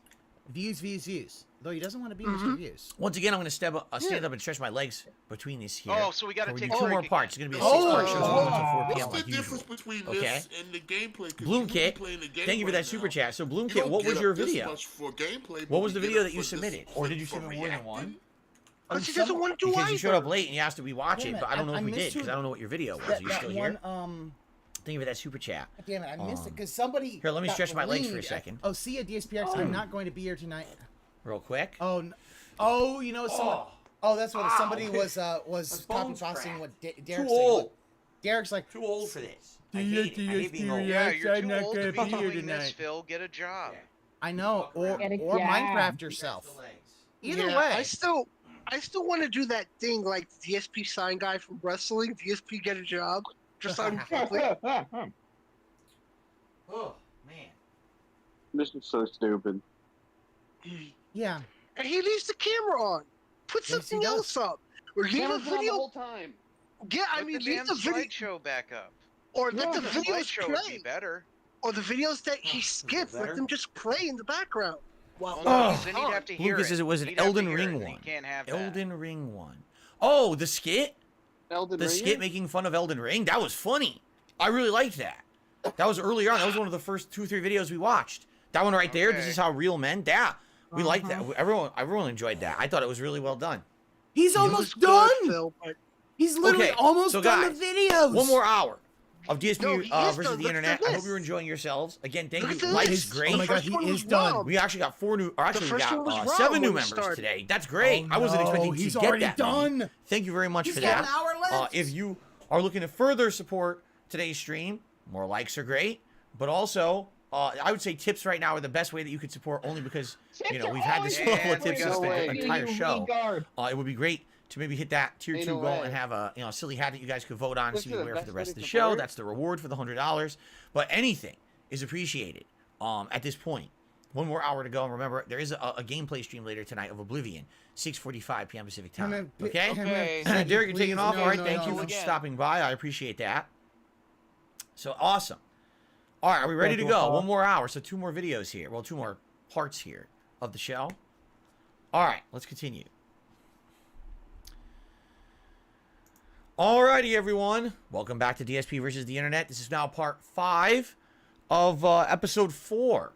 S12: Views. Though he doesn't want to be Mr. Views.
S2: once again, I'm going to stand up and stretch my legs between these here.
S9: Oh, so we gotta
S2: before
S9: take
S2: do
S9: a
S2: 2
S9: break
S2: more
S9: again.
S2: parts. It's going to be a 6-part show from 1 until 4 p.m.
S17: What's
S2: like
S17: the difference
S2: usual.
S17: between
S2: Okay?
S17: this and the gameplay? 'Cause
S2: Bloom
S17: you
S2: Kit,
S17: playing the game
S2: thank you for
S17: right
S2: that super
S17: now.
S2: chat. So Bloom
S17: You
S2: Kit,
S17: don't
S2: what was
S17: get
S2: your
S17: up this
S2: video?
S17: much for gameplay,
S2: What
S17: but
S2: was
S17: you
S2: the
S17: get
S2: video
S17: up
S2: that you
S17: for this
S2: submitted? Or did you
S17: for
S2: submit more than one?
S8: Because he doesn't want to do
S2: Because you showed
S8: either.
S2: up late and you asked if we watch it,
S12: Damn it,
S2: but I don't know
S12: I
S2: if we
S12: missed
S2: did because
S12: you-
S2: I don't know what your video was.
S12: That,
S2: Are you
S12: that
S2: still
S12: one,
S2: here? Thank you for that super chat.
S12: Damn it, I missed it because somebody.
S2: Here, let me
S12: got
S2: stretch my legs for a
S12: blamed.
S2: second.
S12: Oh, see ya, DSPX. I'm not going to be here tonight.
S2: Real quick.
S12: Oh, you know, that's what somebody was copy pasting what Derek said.
S2: old.
S12: Derek's like
S2: too old for this.
S12: I hate being old.
S9: Yeah, you're too old to be doing this, Phil. Get a job.
S12: I know, or
S8: Get a
S12: Minecraft
S8: job.
S12: yourself. Either
S8: Yeah,
S12: way,
S8: I still want to do that thing like DSP sign guy from wrestling. DSP get a job. Just on quick.
S2: Oh man,
S11: This is so stupid.
S12: Yeah.
S8: And he leaves the camera on. Put
S12: Yes, he
S8: something
S12: does.
S8: else up. Or leave a
S11: Camera's on the
S8: video.
S11: whole time.
S8: Yeah, I
S9: Put
S8: mean,
S9: the
S8: leave
S9: damn
S8: the video.
S9: slideshow back up.
S8: Or let the
S9: The
S8: videos
S9: slideshow would be
S8: play.
S9: better.
S8: Or the videos that he skips, let
S2: better?
S8: them just play in the background.
S9: Well,
S8: Wow.
S9: no, 'cause then he'd have to hear
S2: Lucas
S9: it.
S2: says it was an
S9: He'd have to
S2: Elden
S9: hear it,
S2: Ring
S9: and he
S2: one.
S9: can't have that.
S2: Elden Ring one. Oh, the skit?
S11: Elden
S2: The
S11: Ring?
S2: skit making fun of Elden Ring? That was funny. I really liked that. That was earlier on. That was one of the first 2 or 3 videos we watched. That one right there, This Is How Real Men. Yeah, we liked that. Everyone enjoyed that. I thought it was really well done.
S12: he's almost done. He's literally
S2: Okay,
S12: almost
S2: so
S12: done
S2: guys,
S12: the videos.
S2: 1 more hour of DSP
S8: No, he is
S2: versus
S8: done.
S2: the
S8: Look at
S2: internet.
S8: the
S2: I hope
S8: list.
S2: you're enjoying yourselves. Again, thank
S8: Look
S2: you.
S8: at the
S2: Life's
S8: list.
S2: great.
S12: Oh my God, he is done.
S2: We actually got 4 new, or actually we
S8: first
S2: got
S8: one was Rob
S2: 7 new
S8: when we
S2: members
S8: started.
S2: today. That's great.
S12: Oh,
S2: I wasn't
S12: no,
S2: expecting
S12: he's
S2: to get
S12: already
S2: that many.
S12: done.
S2: Thank you very much
S12: He's
S2: for
S12: got
S2: that.
S12: an hour left.
S2: If you are looking to further support today's stream, more likes are great, but also I would say tips right now are the best way that you could support, only because we've had this level of tips since the entire show. It would be great to maybe hit that tier 2 goal and have a silly hat that you guys could vote on and see me wear for the rest of the show. That's the reward for the $100. But anything is appreciated at this point. 1 more hour to go. And remember, there is a gameplay stream later tonight of Oblivion, 6:45 p.m. Pacific time. Okay? Derek, you're taking off. All right, thank you for stopping by. I appreciate that. So awesome. All right, are we ready to go? 1 more hour, so 2 more videos here. Well, 2 more parts here of the show. All right, let's continue. Alrighty, everyone. Welcome back to DSP versus the Internet. This is now part 5 of episode 4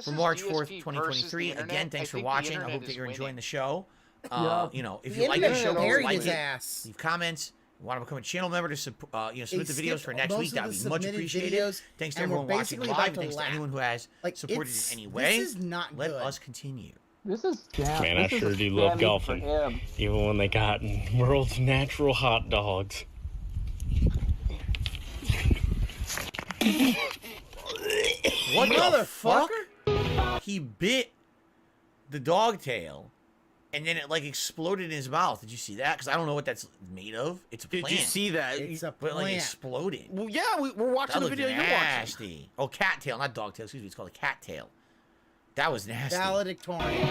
S9: From
S2: March 4th, 2023. Again, thanks for watching. I hope that you're enjoying the show. If you like the show, like it, leave comments. Want to become a channel member to submit the videos for next week? That would be much appreciated. Thanks to everyone watching live. Thanks to anyone who has supported in any way.
S12: This is not
S2: Let
S12: good.
S2: us continue.
S11: This is
S6: Man, I sure do love golfing. Even when they got world's natural hot dogs.
S2: What the fuck? he bit the dog tail, and then it like exploded in his mouth. Did you see that? Because I don't know what that's made of. It's a plant.
S21: Did you see that?
S12: It's a
S2: But it, like
S12: plant.
S2: exploded.
S21: Well, yeah, we're watching
S2: That
S21: the
S2: looked
S21: video you're watching.
S2: nasty. Oh, cat tail, not dog tail. Excuse me. It's called a cat tail. That was nasty.
S12: Valedictorian.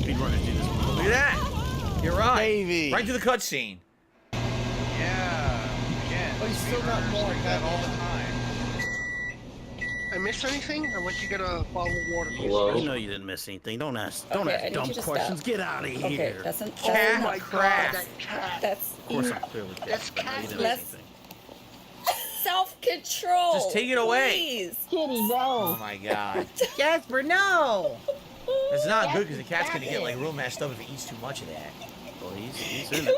S21: Speedrunners do this.
S2: Look at that. You're right.
S21: Baby.
S2: Right to the cutscene.
S9: Yeah. Again.
S12: Oh, he's still got more.
S9: that all the time.
S8: I missed anything? I went to get a bottle of water.
S21: You know you didn't miss anything. Don't ask dumb questions. Get out of here.
S1: Okay, that's an
S2: Cat
S8: Oh my
S2: crap.
S8: god, that cat.
S1: That's
S21: Of course, I'm clearly dead.
S8: That's
S21: I know you didn't
S1: Let's-
S21: miss anything.
S1: self-control.
S2: Just take it away.
S1: Please.
S23: Kitty, no.
S2: Oh my god.
S12: Jasper, no.
S2: That's not good because the cat's gonna get like real messed up if it eats too much of that.
S21: Well, he's in it.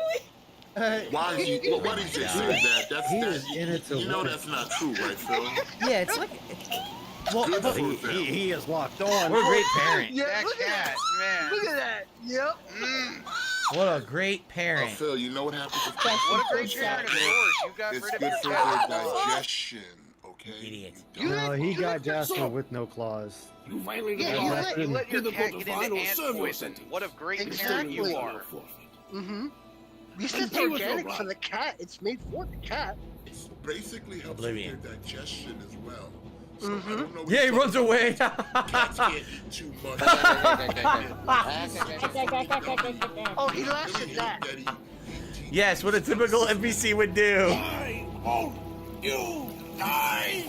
S17: Why is he saying that? That's
S10: He is in it to
S17: you know
S10: win.
S17: that's not true, right, Phil?
S12: Yeah, it's like. Well,
S17: Good
S12: but,
S17: for them.
S21: He is locked on.
S2: What a great parent.
S8: Yeah,
S9: That
S8: look at
S9: cat,
S8: that.
S9: man.
S8: Look at that. Yep.
S2: What a great
S17: Oh,
S2: parent.
S17: Phil, you know what happens?
S9: What a great parent of yours. You got
S17: It's
S9: rid of
S17: good
S9: your
S17: for
S9: cat.
S17: their digestion, okay?
S2: Idiot.
S10: No, he got Jasper with no claws.
S23: You violated
S8: Yeah,
S23: the
S8: you
S23: law.
S8: let-
S9: You let your
S23: You're
S9: cat
S23: the
S9: get
S23: final
S9: into ant
S23: serve your
S9: poison.
S23: sentence.
S9: What a great
S8: Exactly.
S9: parent you are.
S8: Mm-hmm. At least
S23: And
S8: it's
S23: pay with your
S8: organic
S23: right.
S8: for the cat. It's made for the cat.
S17: It's basically helps
S2: Oblivion.
S17: with their digestion as well. So I
S8: Mhm.
S17: don't know what
S2: Yeah, he
S17: you're
S2: runs
S17: talking
S2: away.
S17: about. Cats can't eat too much.
S8: Oh, he laughs at that.
S2: Yes, what a typical NPC would do.
S23: I won't you die.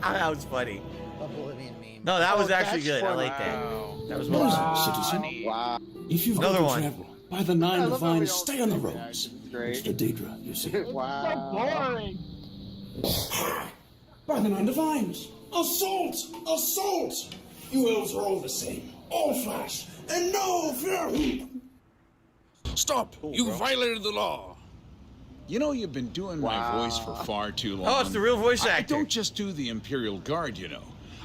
S2: That was funny.
S12: Oblivion meme.
S2: No, that was
S8: Oh,
S2: actually
S8: that's
S2: good. I
S8: funny.
S2: like that.
S9: Wow.
S2: That was well done.
S23: Citizen,
S11: Wow.
S23: if you've
S2: Another
S23: got to
S2: one.
S23: travel by the nine
S8: I love how we
S23: divines,
S8: all
S23: stay on the
S8: say that.
S23: roads. It's
S11: Great.
S23: the Daedra, you see.
S11: Wow.
S8: Boring.
S23: By the nine divines. Assault! Assault! You elves are all the same. All flash and no fear. Stop! You violated the law.
S7: You know, you've been doing my voice for far too long.
S2: Oh, it's the real voice
S7: I
S2: actor.
S7: don't just do the Imperial Guard, you know.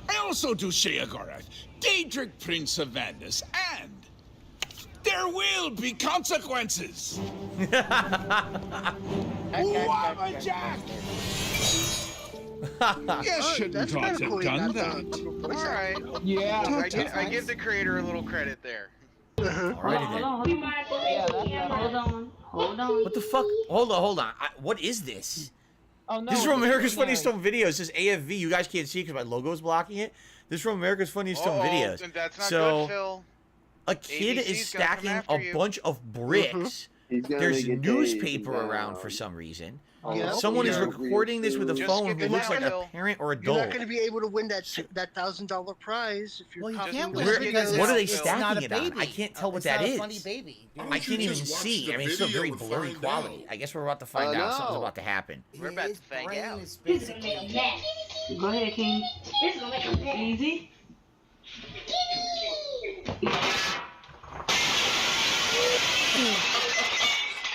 S7: I also do Sheogorath, Daedric Prince of Madness, and there will be consequences.
S23: Wabba Jack!
S7: You shouldn't have done that.
S9: All right.
S8: Yeah.
S9: I give the creator a little credit there.
S2: Alrighty then.
S1: Hold on.
S2: What the fuck? Hold on. What is this?
S23: Oh, no,
S2: This is from America's Funniest Home Videos. This is AFV. You guys can't see it because my logo is blocking it. This is from America's Funniest Home Videos.
S9: That's not
S2: So,
S9: good, Phil.
S2: a kid
S9: ABC's
S2: is
S9: gonna come
S2: stacking
S9: after
S2: a
S9: you.
S2: bunch of bricks.
S11: He's gonna
S2: There's
S11: make it
S2: newspaper
S11: days
S2: around
S11: down.
S2: for some reason.
S8: Yeah.
S2: Someone is
S8: Yeah.
S2: recording this with a
S9: Just
S2: phone
S9: skip
S2: who
S9: it
S2: looks
S9: now,
S2: like a
S9: Phil.
S2: parent or
S8: You're
S2: adult.
S8: not going to be able to win that $1,000 prize if you're
S12: Well, you
S8: copying
S12: can't
S8: the
S12: win
S2: Where-
S12: because
S2: what are they
S12: it's
S2: stacking
S12: not a
S2: it on?
S12: baby.
S2: I can't tell what
S12: It's
S2: that
S12: not
S2: is.
S12: a funny baby.
S17: Why
S2: I
S17: don't you
S2: can't even
S17: just watch
S2: see.
S17: the
S2: I mean, it's still
S17: video
S2: very
S17: and
S2: blurry
S17: find
S2: quality.
S17: out?
S2: I guess we're about to find out. Something's
S11: no.
S2: about to happen.
S9: We're about to find
S12: brain
S9: out.
S12: is basically
S1: Go ahead, King. This is gonna make him easy.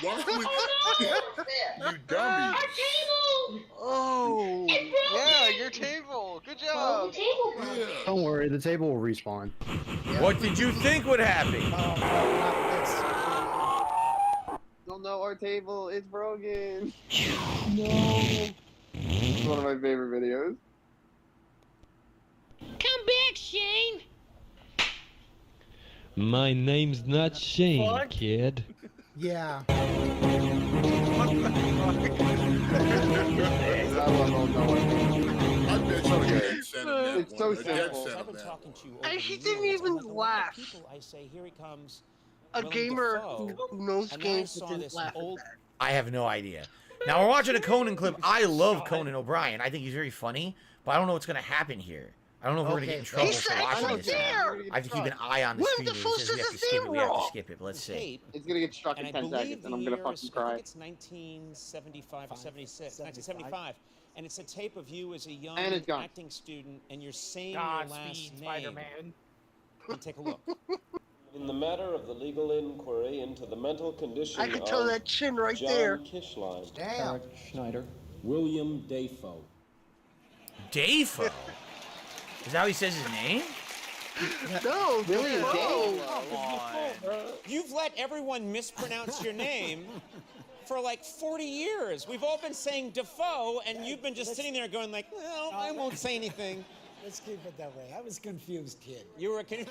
S17: Why would you dummy?
S8: Oh.
S9: Yeah, your table. Good job.
S17: Yeah.
S10: Don't worry, the table will respawn.
S2: What did you think would happen?
S11: Don't know our table. It's broken. No. It's one of my favorite videos.
S1: Come back, Shane.
S6: My name's not Shane,
S8: What?
S6: kid.
S12: Yeah.
S11: I love Old Noah.
S17: I bet you Ed sent him that
S11: It's so
S17: one. Ed
S11: simple.
S17: sent him that one.
S8: And he didn't even laugh. A gamer who knows games but didn't laugh at that.
S2: I have no idea. Now we're watching a Conan clip. I love Conan O'Brien. I think he's very funny, but I don't know what's gonna happen here. I don't know if we're gonna get in trouble
S8: He's
S2: for watching
S8: actually
S2: this.
S8: there.
S2: I have to keep an eye on the
S8: When
S2: screen.
S8: the
S2: It
S8: fuck
S2: says we
S8: does
S2: have to
S8: his
S2: skip it.
S8: name
S2: We have to
S8: roll?
S2: skip it. But let's see.
S11: It's gonna get struck in 10 seconds, and I'm gonna fucking cry.
S14: it's 1975 or 76, 1975, and it's a tape of you as a young
S11: And it's gone.
S14: acting student, and you're saying your last
S15: Godspeed,
S14: name.
S15: Spider-Man.
S14: And take a look.
S16: In the matter of the legal inquiry into the mental condition
S8: I can tell that chin right there.
S16: Kishline,
S12: Damn.
S16: Schneider, William Dafoe.
S2: Dafoe. Is that how he says his name?
S8: No,
S11: Really?
S8: no.
S14: You've let everyone mispronounce your name for like 40 years. We've all been saying Defoe, and you've been just sitting there going like, well, I won't say anything.
S22: Let's keep it that way. I was a confused kid.
S14: You were a kid.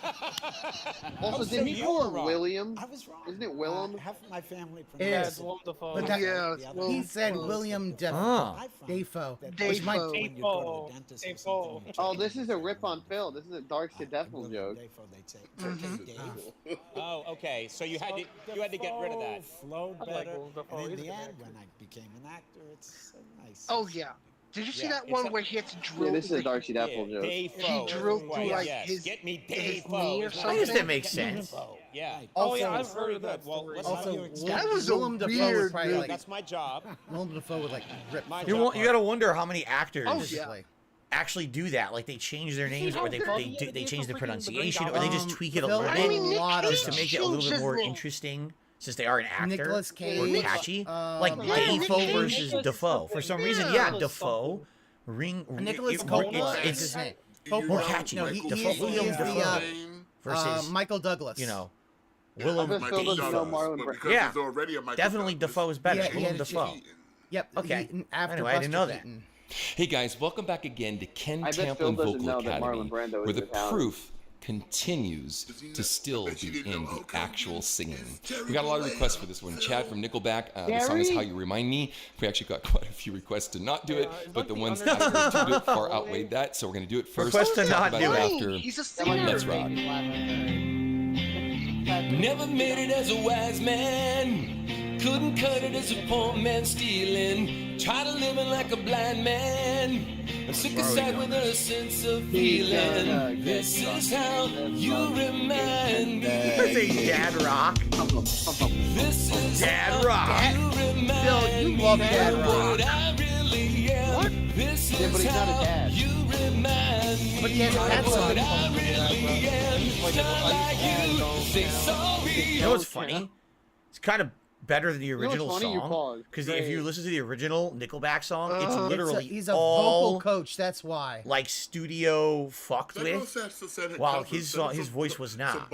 S11: Also,
S14: so
S11: didn't he
S14: you
S11: call
S14: were
S11: him
S14: wrong.
S11: William?
S22: I was wrong.
S11: Isn't it Willem?
S22: Half of my family
S12: Yes.
S22: pronounced it.
S12: But that, he said William Defoe. Defoe. Which might-
S11: Oh, this is a rip on Phil. This is a Dark to Devil joke.
S14: Oh, okay. So you had to get rid of that.
S22: Flowed better. And in the end, when I became an actor, it's nice.
S8: Oh yeah. Did you see that
S14: it's
S8: one
S14: a-
S8: where he had to drill?
S11: Yeah, this is a Darcy Daffel joke.
S8: He drilled through like his
S14: Get me
S8: his
S14: Defoe.
S8: knee or
S14: Is
S8: something.
S2: I guess that makes sense.
S14: Yeah.
S12: Also,
S14: I've heard of that. Well, let's
S12: also,
S8: That was a
S12: Willem Dafoe was
S8: weird
S12: probably
S8: movie.
S12: like,
S14: that's my job.
S12: Willem Dafoe would like rip.
S2: You gotta wonder how many actors
S8: Oh, yeah.
S2: actually do that. Like they change their names, or they change the pronunciation, or they just tweak it a
S12: Phil,
S2: little
S12: I
S2: bit
S12: mean, Nick
S2: just to make it a little bit more
S8: Cage.
S2: interesting. Since they are an actor
S12: Nicolas
S2: or
S12: Cage,
S2: catchy, like
S8: yeah,
S2: Defoe
S8: Nick
S2: versus
S8: Cage.
S2: Defoe. For some reason,
S8: Yeah.
S2: Defoe.
S12: Nicholas Coppola is his name.
S2: more catchy.
S12: No, he
S2: Defoe,
S12: is
S2: William
S12: the
S2: Defoe versus
S12: Michael Douglas.
S2: you know,
S11: I
S2: Willem
S11: bet Phil doesn't know
S2: Dafoe.
S11: Marlon
S17: But
S11: Brando.
S17: because
S2: Yeah,
S17: there's already a Michael
S2: definitely
S17: Douglas.
S2: Defoe is better.
S12: Yeah,
S2: Willem
S12: yeah,
S2: Dafoe.
S12: Yep.
S2: Okay.
S12: After
S2: Anyway, I didn't know
S12: Buster
S2: that.
S12: Keaton.
S19: Hey guys, welcome back again to Ken
S11: I bet Phil
S19: Tamplin
S11: doesn't
S19: Vocal
S11: know that
S19: Academy,
S11: Marlon Brando
S19: where
S11: is
S19: the
S11: Italian.
S19: proof continues to still be in the actual singing. We got a lot of requests for this one. Chad from Nickelback, the song is How You Remind Me. We actually got quite a few requests to not do it, but the ones I heard to do it far outweighed that, so we're going to do it first.
S2: Request to
S19: talk
S2: not
S19: about
S2: do
S19: it
S2: it.
S19: after.
S8: He's a singer.
S19: Let's rock. Never made it as a wise man, couldn't cut it as a poor man stealing, try to live it like a blind man, I'm sick aside with a sense of feeling, this is how you remind me.
S2: Dad Rock.
S19: This is
S2: Dad
S19: how
S2: Rock.
S19: you remind
S12: Phil, you love Dad
S19: me
S12: Rock.
S19: what I really am.
S12: What?
S19: This
S11: Yeah, but
S19: is
S11: he's not a
S19: how
S11: dad.
S19: you remind me
S12: But he hasn't had
S19: what
S12: something
S19: I
S12: called
S19: really am. Not like you, say sorry.
S2: You know what's funny? It's kind of better than the
S11: know what's
S2: original
S11: funny? Your
S2: song.
S11: pause.
S2: Because if you listen to the original Nickelback song, it's
S12: It's
S2: literally
S12: he's a
S2: all
S12: vocal coach. That's why.
S2: like studio fucked with, while his voice was not.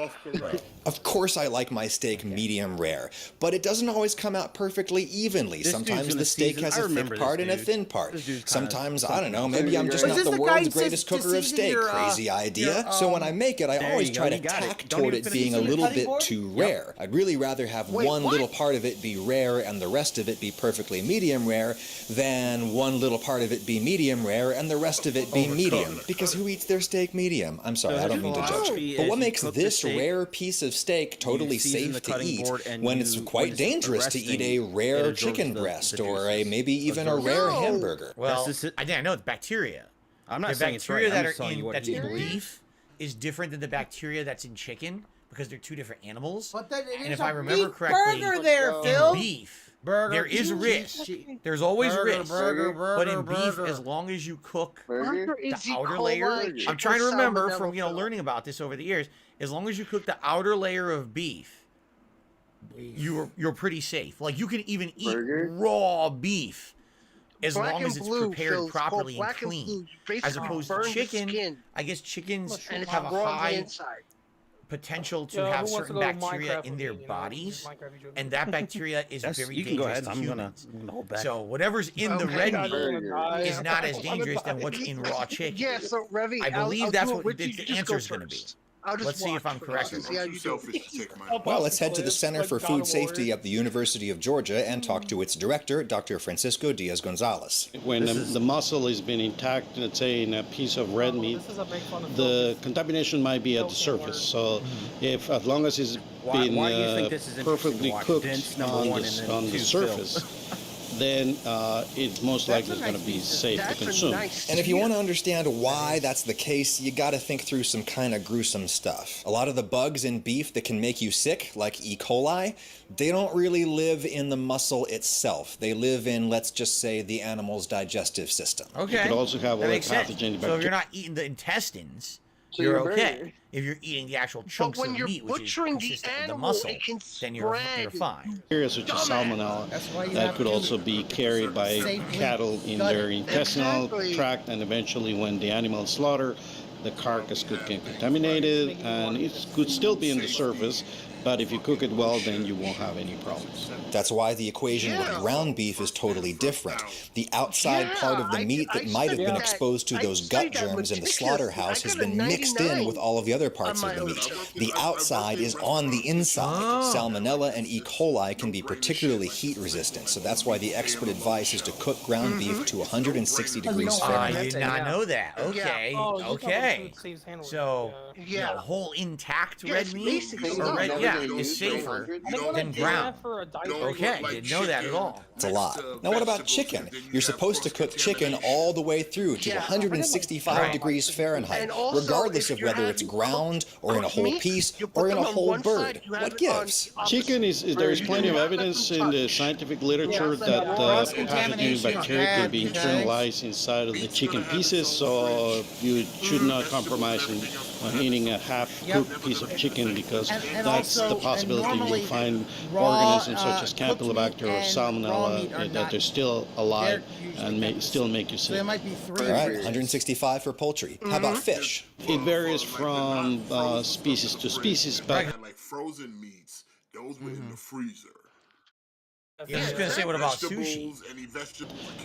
S20: Of course I like my steak medium rare, but it doesn't always come out perfectly evenly.
S21: This dude's
S20: Sometimes
S21: in
S20: the
S21: the
S20: steak
S21: season.
S20: has
S21: I
S20: a
S21: remember
S20: thick
S21: this
S20: part and a
S21: dude.
S20: thin part.
S21: This dude's kinda
S20: Sometimes, I don't know, maybe I'm just
S12: Is
S20: not
S12: this
S20: the
S12: the guy
S20: world's
S12: who
S20: greatest
S12: sits to
S20: cooker of
S12: season
S20: steak.
S12: your,
S20: Crazy idea. So when I make it, I
S21: There
S20: always
S21: you
S20: try
S21: go,
S20: to
S21: you got it.
S20: tack
S21: Don't
S20: toward
S21: even
S20: it
S21: finish
S20: being a
S21: the
S20: little
S21: cutting
S20: bit
S21: board?
S20: too rare. I'd really rather have
S8: Wait,
S20: one
S8: what?
S20: little part of it be rare and the rest of it be perfectly medium rare than one little part of it be medium rare and the rest of it be medium. Because who eats their steak medium? I'm sorry, I don't mean to judge. But what makes this rare piece of steak totally safe to eat when it's quite dangerous to eat a rare chicken breast or a maybe even a rare hamburger?
S2: Well, I know it's bacteria.
S21: I'm not
S2: the
S21: saying it's
S2: bacteria
S21: right. I'm
S2: that
S21: just
S2: are
S21: telling you
S2: in
S21: what
S2: that's
S21: he
S2: in
S21: believes.
S2: beef is different than the bacteria that's in chicken because they're two different animals.
S12: But then it
S2: And
S12: is
S2: if
S12: a
S2: I remember
S12: beef
S2: correctly,
S12: burger there,
S2: in
S12: Phil.
S2: beef,
S12: Burger,
S2: there is
S12: cheese,
S2: risk.
S12: cheese.
S2: There's always
S12: Burger,
S2: risk.
S12: burger,
S2: But in
S12: burger,
S2: beef,
S12: burger.
S2: as long as you cook
S8: Burger
S2: the
S8: is E.
S2: outer
S8: coli,
S2: layer,
S8: chicken
S2: I'm trying to remember
S8: salmonella,
S2: from
S8: Phil.
S2: learning about this over the years. As long as you cook the outer layer of beef, you're pretty safe. Like you can even eat raw beef as
S8: Black
S2: long
S8: and
S2: as it's
S8: blue,
S2: prepared
S8: Phil, it's
S2: properly
S8: called
S2: and
S8: black and
S2: clean.
S8: blue. You
S2: As
S8: basically
S2: opposed
S8: burn
S2: to
S8: the
S2: chicken,
S8: skin.
S2: I guess chickens
S8: And it's
S2: have a
S8: raw on the
S2: high
S8: inside.
S2: potential to
S15: Yo,
S2: have
S15: who wants to
S2: certain
S15: go to
S2: bacteria
S15: Minecraft
S2: in
S15: with
S2: their
S15: me, you know?
S2: bodies,
S15: Minecraft video.
S2: and that bacteria is
S21: That's-
S2: very
S21: you can go
S2: dangerous
S21: ahead.
S2: to
S21: I'm gonna
S2: humans.
S21: hold back.
S2: So whatever's in the red meat is not as
S15: I'm
S2: dangerous than
S15: gonna
S2: what's
S15: die.
S2: in raw chicken.
S8: Yeah, so Revy,
S2: I believe
S8: I'll
S2: that's
S8: do it
S2: what
S8: with
S2: the
S8: you. Just
S2: answer
S8: go
S2: is going to be.
S8: first. I'll just
S2: Let's see if
S8: watch
S2: I'm
S8: for
S2: correct or
S8: us and see how
S2: not.
S8: you do.
S20: Well, let's head to the Center for Food Safety at the University of Georgia and talk to its director, Dr. Francisco Diaz-Gonzalez.
S24: When the muscle is being intact, let's say in a piece of red meat, the contamination might be at the surface. So if as long as it's been
S21: why do you think this is interesting
S24: perfectly
S21: to watch?
S24: cooked
S21: Dense,
S24: on
S21: #1, and then
S24: the
S21: 2,
S24: surface, then it's most likely going to be safe to consume.
S20: And if you want to understand why that's the case, you got to think through some kind of gruesome stuff. A lot of the bugs in beef that can make you sick, like E. coli, they don't really live in the muscle itself. They live in, let's just say, the animal's digestive system.
S2: Okay.
S24: You could also have
S2: that
S24: a
S2: makes sense.
S24: pathogenic
S2: So if you're
S24: bacteria.
S2: not eating the intestines,
S8: So
S2: you're
S8: you're
S2: okay.
S8: very-
S2: If you're eating the actual chunks
S8: when
S2: of
S8: you're
S2: meat, which is
S8: butchering the
S2: consistent with the
S8: animal,
S2: muscle,
S8: it can
S2: then you're
S8: spread.
S2: fine.
S24: Bacteria such as salmonella that could also be carried by
S12: Safely
S24: cattle in
S12: gut
S24: their
S12: it.
S24: intestinal
S8: Exactly.
S24: tract, and eventually when the animal is slaughtered, the carcass could get contaminated and it could still be in the surface, But if you cook it well, then you won't have any problems.
S20: That's why the equation with ground beef is totally different. The outside part of the meat that might have been exposed to those gut germs in the slaughterhouse has been mixed in with all of the other parts of the meat. The outside is on the inside. Salmonella and E. coli can be particularly heat resistant, so that's why the expert advice is to cook ground beef to 160 degrees Fahrenheit.
S2: I did not know that. Okay, okay. So, you know, whole intact red meat or red, is safer than ground. Okay, didn't know that at all.
S20: It's a lot. Now what about chicken? You're supposed to cook chicken all the way through to 165 degrees Fahrenheit, regardless of whether it's ground or in a whole piece or in a whole bird. What gives?
S24: Chicken there's plenty of evidence in the scientific literature that pathogenic bacteria can be internalized inside of the chicken pieces, so you should not compromise on eating a half-cooked piece of chicken, because that's the possibility you will find organisms such as Campylobacter or Salmonella that are still alive and still make you sick.
S12: There might be 3.
S20: All right, 165 for poultry. How about fish?
S24: It varies from species to species, but
S17: like frozen meats, those were in the freezer.
S2: I was just gonna say, what about sushi?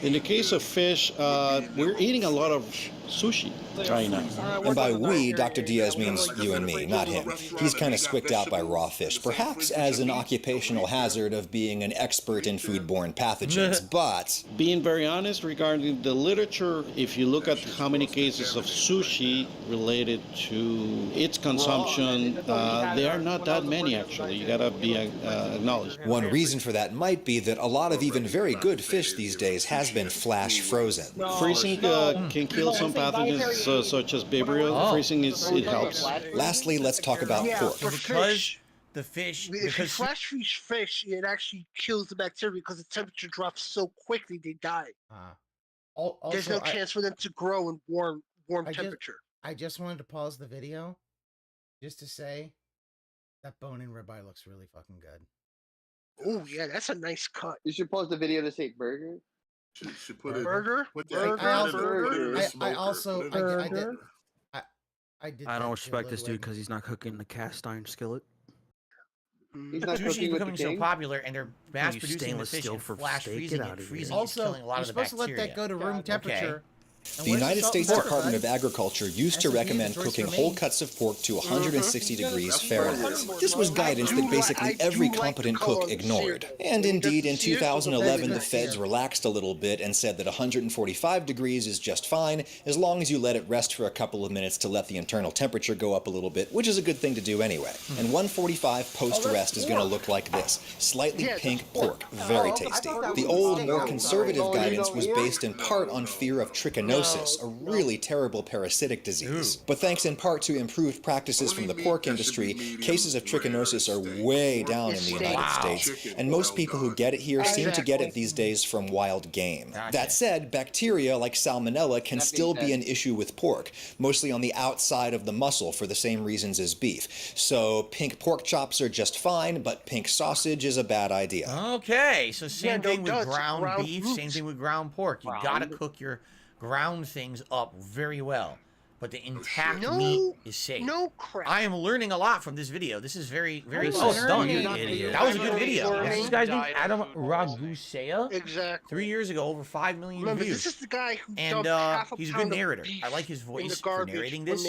S24: In the case of fish, we're eating a lot of sushi right now.
S20: And by we, Dr. Diaz means you and me, not him. He's kind of squicked out by raw fish, perhaps as an occupational hazard of being an expert in foodborne pathogens, but...
S24: Being very honest regarding the literature, if you look at how many cases of sushi related to its consumption, there are not that many, actually. You gotta be acknowledged.
S20: One reason for that might be that a lot of even very good fish these days has been flash frozen.
S24: Freezing can kill some pathogens such as Vibrio. Freezing it helps.
S20: Lastly, let's talk about pork.
S2: Because the fish,
S8: if you flash freeze fish, it actually kills the bacteria because the temperature drops so quickly they die. There's no chance for them to grow in warm temperature.
S12: I just wanted to pause the video just to say that bone and ribeye looks really fucking good.
S8: Oh yeah, that's a nice cut.
S11: You should pause the video to say burger.
S17: Should put it
S8: burger.
S21: I don't respect this dude because he's not cooking the cast iron skillet.
S2: Sushi is becoming so popular, and they're mass producing the fish and flash freezing and freezing.
S12: Also,
S2: killing a lot
S12: you're
S2: of the
S12: supposed to let that go to room temperature.
S20: The United States Department of Agriculture used to recommend cooking whole cuts of pork to 160 degrees Fahrenheit. This was guidance that basically every competent cook ignored. And indeed, in 2011, the feds relaxed a little bit and said that 145 degrees is just fine, as long as you let it rest for a couple of minutes to let the internal temperature go up a little bit, which is a good thing to do anyway. And 145 post-rest is going to look like this. Slightly pink pork, very tasty. The old, more conservative guidance was based in part on fear of trichinosis, a really terrible parasitic disease. But thanks in part to improved practices from the pork industry, cases of trichinosis are way down in the United States, and most people who get it here seem to get it these days from wild game. That said, bacteria like salmonella can still be an issue with pork, mostly on the outside of the muscle for the same reasons as beef. So pink pork chops are just fine, but pink sausage is a bad idea.
S2: Okay, so same thing with ground beef, same thing with ground pork. You gotta cook your ground things up very well, but the intact meat is safe.
S8: No crap.
S2: I am learning a lot from this video. This is very well done. That was a good video. This guy's name Adam Ragusea.
S8: Exactly.
S2: 3 years ago, over 5 million views.
S8: This is the guy who
S2: and he's a good narrator. I like his voice for narrating this.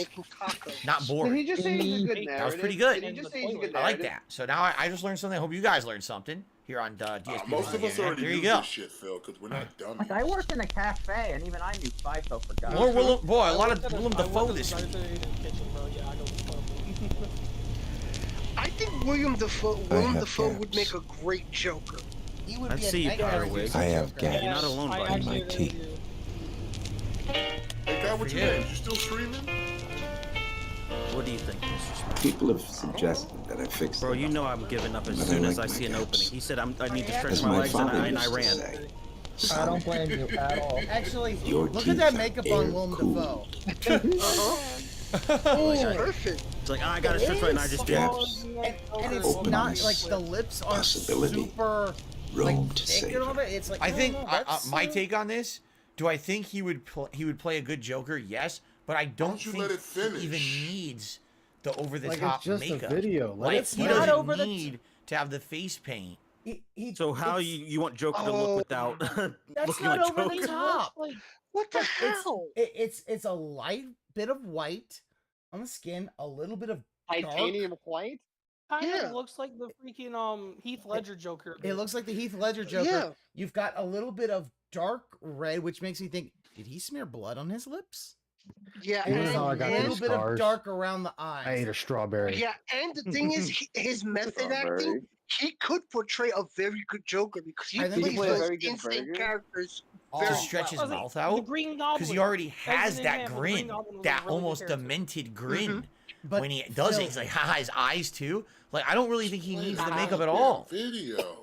S2: Not boring.
S11: Did he just say he's a good narrator?
S2: That was pretty good.
S11: Did he just say he's a good
S2: I like that. So now I just learned something. I hope you guys learned something here on DSP.
S17: Most of us already
S2: there you
S17: knew
S2: go.
S17: this shit, Phil, because we're not dumb.
S3: Like, I worked in a cafe, and even I knew FIFO for guys.
S2: More Willem, boy, a lot of Willem Dafoe this week.
S8: I think William Dafoe would make a great Joker.
S12: He would
S21: I'd see you, Powerwig.
S5: I have gaps
S21: You're not alone, buddy.
S5: in my teeth.
S17: Hey, guy, what you doing? You still streaming?
S21: What do you think, Mr. Smith?
S5: People have suggested that I fix
S21: Bro,
S5: them
S21: you
S5: up,
S21: know I'm giving up as
S5: but
S21: soon
S5: I
S21: as
S5: like
S21: I see
S5: my
S21: an
S5: gaps.
S21: opening. He said I need to stretch
S5: As
S21: my
S5: my
S21: legs,
S5: father
S21: and I
S5: used to
S21: ran.
S5: say,
S3: I don't blame you at all.
S12: Actually,
S5: Your
S12: look at
S5: teeth
S12: that
S5: are
S12: makeup
S5: air
S12: on Willem
S5: cooled.
S12: Dafoe.
S8: Perfect.
S21: It's like, I gotta stretch right now, I just did.
S5: Gaps.
S12: And it's
S5: Open
S12: not
S5: eyes.
S12: like the lips are
S5: Possibility.
S12: super
S5: Room to
S12: thick and all
S5: savor.
S12: that. It's like
S2: I think
S12: that's
S2: my take on this. Do I think he would play a good Joker? Yes, but I don't
S17: you
S2: think
S17: let it finish?
S2: he even needs the over the
S10: Like,
S2: top
S10: it's just a
S2: makeup.
S10: video. Let
S2: Like
S10: it
S2: he
S10: slide.
S2: doesn't
S12: over the
S2: need to have the face paint.
S21: So how you want Joker to look without
S12: That's
S21: looking
S12: not
S21: like
S12: over
S21: Joker?
S12: the top.
S8: What the
S12: It's,
S8: hell?
S12: it's a light bit of white on the skin, a little bit of dark.
S11: Titanium white?
S15: Kind of looks like the freaking Heath Ledger Joker.
S12: It looks like the Heath Ledger Joker.
S15: Yeah.
S12: You've got a little bit of dark red, which makes me think, did he smear blood on his lips?
S8: Yeah,
S10: You know how I
S12: a
S10: got
S12: little
S10: these
S12: bit of
S10: scars?
S12: dark around the eyes.
S10: I ate a strawberry.
S8: Yeah, and the thing is, his method acting, he could portray a very good Joker because he
S12: I think he
S8: plays
S12: plays a
S8: those
S12: very good
S8: instant
S12: burger.
S8: characters
S2: To
S8: very
S2: stretch his
S8: well.
S2: mouth
S15: The
S2: out
S15: Green
S2: because he
S15: Goblin.
S2: already has
S15: Resident
S2: that
S15: Evil, the
S2: grin,
S15: Green Goblin was
S2: that
S15: a really good
S2: almost
S15: character.
S2: demented grin.
S12: But
S2: when he does it, he's like, haha, his eyes too. Like, I don't really think he needs the makeup at all.
S17: Video.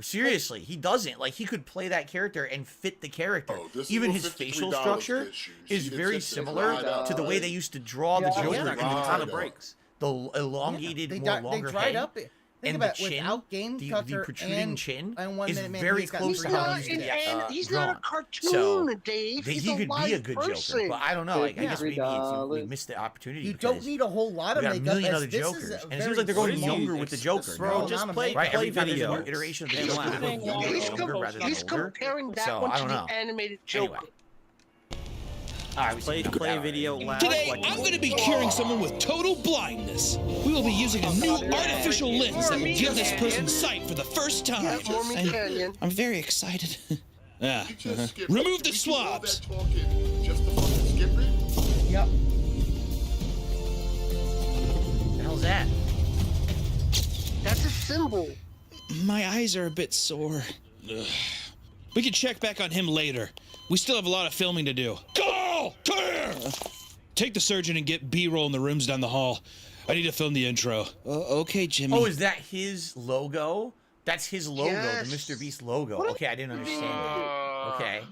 S2: Seriously, he doesn't. Like, he could play that character and fit the character. Even his facial structure is very similar to the way they used to draw the Joker in the comic books. The elongated, more longer
S12: dried
S2: head.
S12: up. Think
S2: And
S12: about
S2: the
S12: it,
S2: chin,
S12: without Game
S2: the
S12: Tucker
S2: protruding
S12: and,
S2: chin
S12: and 1
S2: is
S12: Minute Man,
S2: very
S12: he's got
S2: close to
S12: three
S2: how
S12: colors
S2: he used to
S12: today.
S2: be
S8: he's
S2: drawn.
S8: not a cartoon,
S2: So,
S8: Dave.
S2: he
S8: He's
S2: could
S8: a
S2: be a
S8: live
S2: good
S8: person.
S2: Joker, but I don't know. I guess maybe we missed the opportunity.
S12: You
S2: because
S12: don't need a whole lot of
S2: we got a
S12: makeup.
S2: million
S12: as
S2: other
S12: this
S2: Jokers,
S12: is a
S2: and it seems
S12: very
S2: like they're going
S12: small-
S2: younger with the Joker.
S21: Bro,
S2: now.
S21: just play
S2: right. Every time there's a
S21: video.
S2: new iteration of the
S21: And
S2: Joker,
S21: laugh.
S2: they're going younger, younger rather than
S8: He's
S2: older.
S8: comparing that
S2: So
S8: one
S2: I
S8: to
S2: don't
S8: the
S2: know.
S8: animated Joker.
S2: Anyway. All right,
S21: play video laugh.
S19: Today,
S21: like
S19: I'm going to be curing someone with total blindness. We will be using a new artificial lens that will give this person sight for the first time. I'm very excited. Remove the swabs.
S17: Just to fucking skip it?
S12: Yep.
S2: What the hell's that?
S8: That's a symbol.
S19: My eyes are a bit sore. Ugh. We can check back on him later. We still have a lot of filming to do. Carl! Come here! Take the surgeon and get B-roll in the rooms down the hall. I need to film the intro. Okay, Jimmy.
S2: Oh, is that his logo? That's his logo,
S8: Yes.
S2: the Mr. Beast logo. Okay, I didn't understand it. Okay.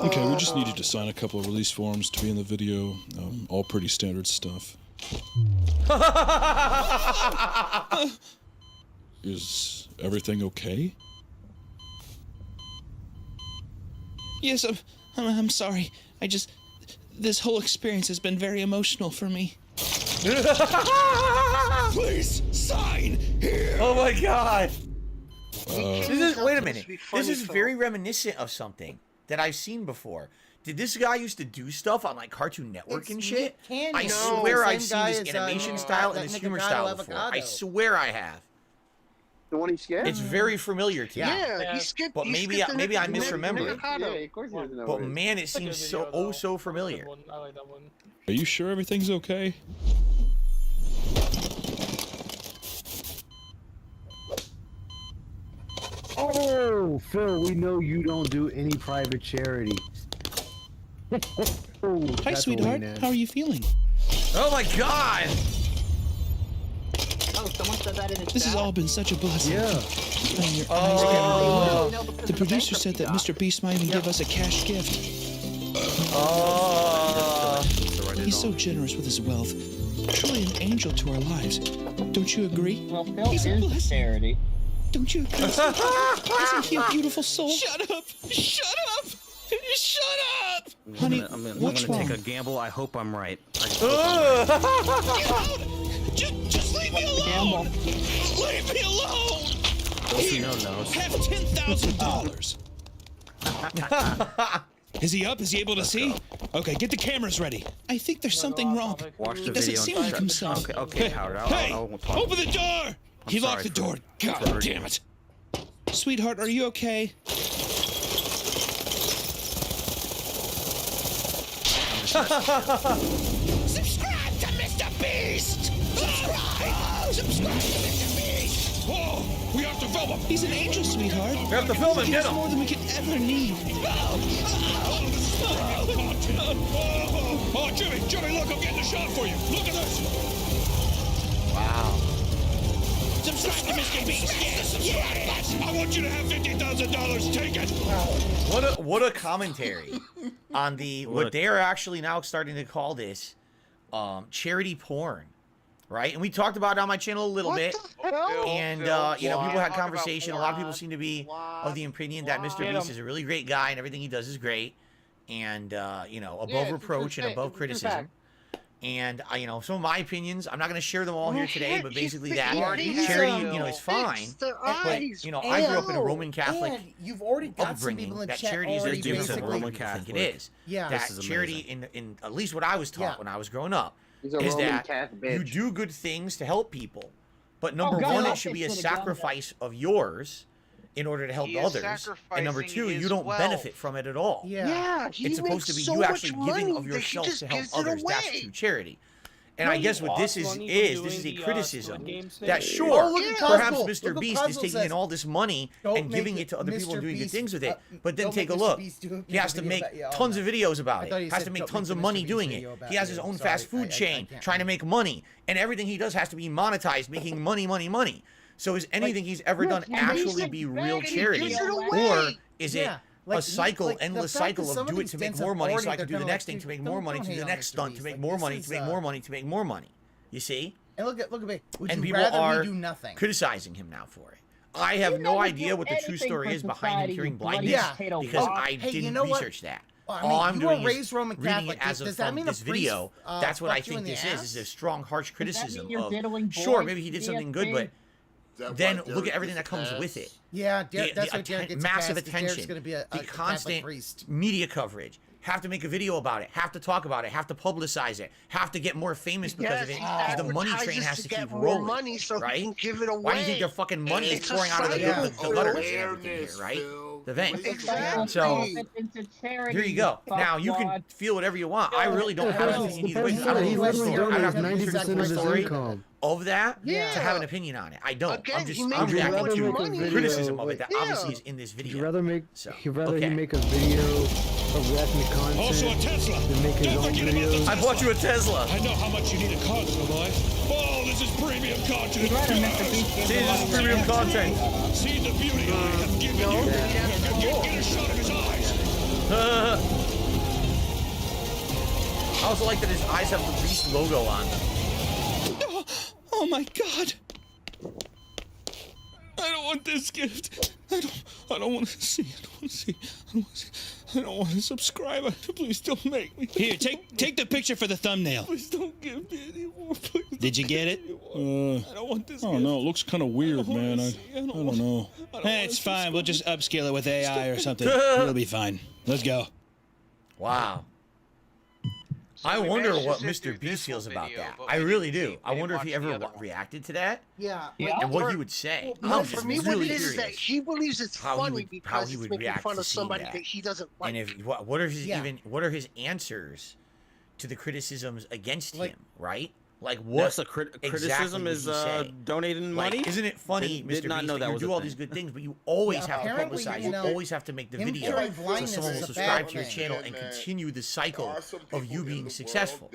S19: Okay, we just needed to sign a couple of release forms to be in the video. All pretty standard stuff. Is everything okay? Yes, I'm sorry. This whole experience has been very emotional for me. Please sign here.
S2: Oh my god. This is, wait a
S8: supposed
S2: minute.
S8: to be funny,
S2: This is
S8: Phil.
S2: very reminiscent of something that I've seen before. Did this guy used to do stuff on like Cartoon Network and shit?
S12: Nick Canyon.
S2: I
S12: No,
S2: swear
S12: same
S2: I've seen
S12: guy
S2: this
S12: as,
S2: animation style
S12: that
S2: and this
S12: Nick
S2: humor
S12: Avocado
S2: style before. I
S12: Avocado.
S2: swear I have.
S11: The one he skipped?
S2: It's very familiar to me.
S8: Yeah, he skipped.
S2: But
S8: he
S2: maybe
S8: skipped the
S2: maybe I
S8: Nick-
S2: misremember
S8: Nick
S2: it.
S8: Avocado.
S11: Yeah, of course he doesn't know
S2: But
S11: what it is.
S2: man, it seems so familiar.
S15: I like that one.
S19: Are you sure everything's okay?
S10: Oh, Phil, we know you don't do any private charity. Oh,
S19: Hi,
S10: that's
S19: sweetheart.
S10: what we
S19: How are you feeling?
S2: Oh my god!
S23: Oh, someone said that in the
S19: This has all been such a blessing.
S10: Yeah.
S19: And your
S2: Oh.
S19: eyes get The producer said that Mr. Beast might even give us a cash gift.
S2: Oh.
S19: He's so generous with his wealth. Truly an angel to our lives. Don't you agree?
S23: Well, Phil
S19: He's a
S23: is
S19: blessing.
S23: charity.
S19: Don't you agree? Isn't he a beautiful soul? Shut up! Shut up! Shut up! Honey,
S21: I'm gonna
S19: what's
S21: take
S19: wrong?
S21: a gamble. I hope I'm right.
S19: Just leave me alone! Leave me alone!
S21: Those who
S19: Here,
S21: know knows.
S19: have $10,000. Is he up? Is he able to see? Okay, get the cameras ready. I think there's something wrong.
S21: Watch the
S19: He doesn't
S21: video
S19: seem
S21: and
S19: like himself.
S21: Okay, Howard.
S19: Hey,
S21: I'll talk.
S19: open the door! He
S21: sorry
S19: locked the
S21: for-
S19: door. God
S21: for-
S19: damn it. Sweetheart, are you okay? Subscribe to Mr. Beast! Subscribe to Mr. Beast! Whoa! We have to film him! He's an angel, sweetheart.
S2: We have to film him,
S19: He
S2: get
S19: gives
S2: him!
S19: more than we could ever need. Oh, Jimmy, look, I'm getting a shot for you. Look at this.
S2: Wow.
S19: Subscribe to Mr. Beast. Yes. I want you to have $50,000. Take it.
S2: What a commentary on the what they are actually now starting to call this charity porn, right? And we talked about it on my channel a little bit, and you know, people had conversation. A lot of people seem to be of the opinion that Mr. Beast is a really great guy and everything he does is great, and you know, above reproach and above criticism. And you know, some of my opinions, I'm not going to share them all here today, but basically that
S8: he's
S2: charity, you know, is fine. But you know, I grew up in a Roman Catholic
S12: And you've already got some people
S2: upbringing.
S12: in the
S2: That
S12: chat
S2: charity is
S12: already
S2: as good as
S12: basically.
S2: Roman Catholic. It is.
S12: Yeah.
S2: That
S21: This is
S2: charity, in at least what I was taught when I was growing up,
S11: He's a
S2: is
S11: Roman
S2: that
S11: Catholic
S2: you
S11: bitch.
S2: do good things to help people. But number
S11: God,
S2: one,
S11: I'll
S2: it should be a
S11: fix it again.
S2: sacrifice of yours in order to help
S9: He is
S2: others. And number two,
S9: sacrificing
S2: you don't
S9: his
S2: benefit from it at all.
S8: Yeah, he
S2: It's supposed
S8: makes
S2: to be
S8: so
S2: you
S8: much
S2: actually giving
S8: money
S2: of
S8: that he
S2: yourself
S8: just
S2: to help
S8: gives it
S2: others. That's
S8: away.
S2: true charity. And
S15: No,
S2: I guess
S15: he
S2: what this
S15: lost
S2: is,
S15: money
S2: this
S15: from
S2: is a
S15: doing the,
S2: criticism
S15: Squid Game thing.
S2: that sure,
S12: Oh, look at
S2: perhaps
S12: Cosmo.
S2: Mr.
S12: Look what
S2: Beast
S12: Cosmo
S2: is taking
S12: says.
S2: in all this money
S12: Don't
S2: and
S12: make
S2: giving it to other people
S12: Mr.
S2: and doing good
S12: Beast,
S2: things with it. But then
S12: don't
S2: take a
S12: make Mr.
S2: look.
S12: Beast
S2: He
S12: make
S2: has
S12: a
S2: to
S12: video
S2: make
S12: about- yeah,
S2: tons of videos about
S12: I
S2: it.
S12: thought he
S2: Has
S12: said
S2: to make
S12: don't
S2: tons
S12: make
S2: of
S12: Mr.
S2: money
S12: Beast
S2: doing
S12: video
S2: it.
S12: about
S2: He has
S12: it.
S2: his own
S12: Sorry,
S2: fast
S12: I
S2: food chain,
S12: can't
S2: trying to make money. And everything he does has to be monetized, making money, money, money. So is anything he's ever done actually be real charity? Or is it a cycle, endless cycle of do it to make more money so I can do the next thing to make more money, to do the next stunt, to make more money, to make more money, to make more money. You see?
S12: And look at me. Would
S2: And
S12: you
S2: people
S12: rather
S2: are
S12: we do nothing?
S2: criticizing him now for it. I have no idea what the true story is behind him curing blindness because I
S12: Hey, you
S2: didn't
S12: know what?
S2: research that.
S12: Well, I
S2: All
S12: mean,
S2: I'm
S12: you
S2: doing
S12: were
S2: is
S12: raised Roman
S2: reading
S12: Catholic.
S2: it as of
S12: Does that
S2: from
S12: mean a
S2: this video.
S12: priest,
S2: That's what I
S12: fucked you
S2: think
S12: in the
S2: this
S12: ass?
S2: is a strong, harsh criticism
S12: you're
S2: of,
S12: diddling
S2: sure,
S12: boys,
S2: maybe he did something good,
S12: DFP?
S2: but then look at everything that comes with it.
S12: Yeah,
S2: The-
S12: that's
S2: the
S12: why Derek gets
S2: massive
S12: passed. Derek's
S2: attention,
S12: gonna be a
S2: the
S12: Catholic
S2: constant
S12: priest.
S2: media coverage, have to make a video about it, have to talk about it, have to publicize it, have to get more famous because of it, because the money train has to keep rolling,
S8: money so
S2: right?
S8: he can give it away.
S2: Why do you think their fucking money is
S8: It's a
S2: pouring out of the
S8: cycle.
S2: gutters and everything here, right? The vents.
S8: Exactly.
S2: So here you go. Now you can feel whatever you want. I really don't have an opinion either way. I don't know the story. I have to research the story of that to have an opinion on it. I don't. I'm just I'm reacting to criticism of it that obviously is in this video.
S10: He'd rather make he
S2: okay.
S10: make a video of reacting to content
S4: Also a Tesla.
S10: than make his own videos.
S2: I bought you a Tesla.
S4: I know how much you need a car, little boy. Oh, this is premium content.
S2: See, this is premium content.
S4: See the beauty I have given you. Get a shot of his eyes.
S2: I also like that his eyes have the Beast logo on them.
S4: Oh my God. I don't want this gift. I don't want to see. I don't want to subscribe. Please don't make me. Here, take the picture for the thumbnail. Please don't give me any more. Please. Did you get it? I don't want this. I don't know. It looks kind of weird, man. I don't know. Hey, it's fine. We'll just upscale it with AI or something. It'll be fine. Let's go.
S2: Wow. I wonder what Mr. Beast feels about that. I really do. I wonder if he ever reacted to that.
S12: Yeah.
S2: And what he would say.
S8: No,
S2: I'm
S8: for
S2: just
S8: me, what
S2: really
S8: it is
S2: curious.
S8: that he believes it's funny because
S2: he
S8: it's
S2: would
S8: making
S2: react
S8: fun
S2: to
S8: of
S2: seeing
S8: somebody
S2: that.
S8: that he doesn't like.
S2: And if what are his what are his answers to the criticisms against him, right? Like what
S21: That's a criticism
S2: exactly
S21: is
S2: did he say?
S21: donating money.
S2: Like, isn't it funny, Mr.
S21: Did not
S2: Beast,
S21: know that
S2: you
S21: was
S2: do
S21: a
S2: all
S21: thing.
S2: these good things, but you always have to
S12: apparently,
S2: publicize.
S12: you know,
S2: You always have to make the
S12: him
S2: video
S12: curing
S2: so
S12: blindness
S2: someone will
S12: is a
S2: subscribe
S12: bad
S2: to your
S12: thing.
S2: channel and continue the cycle of you being successful,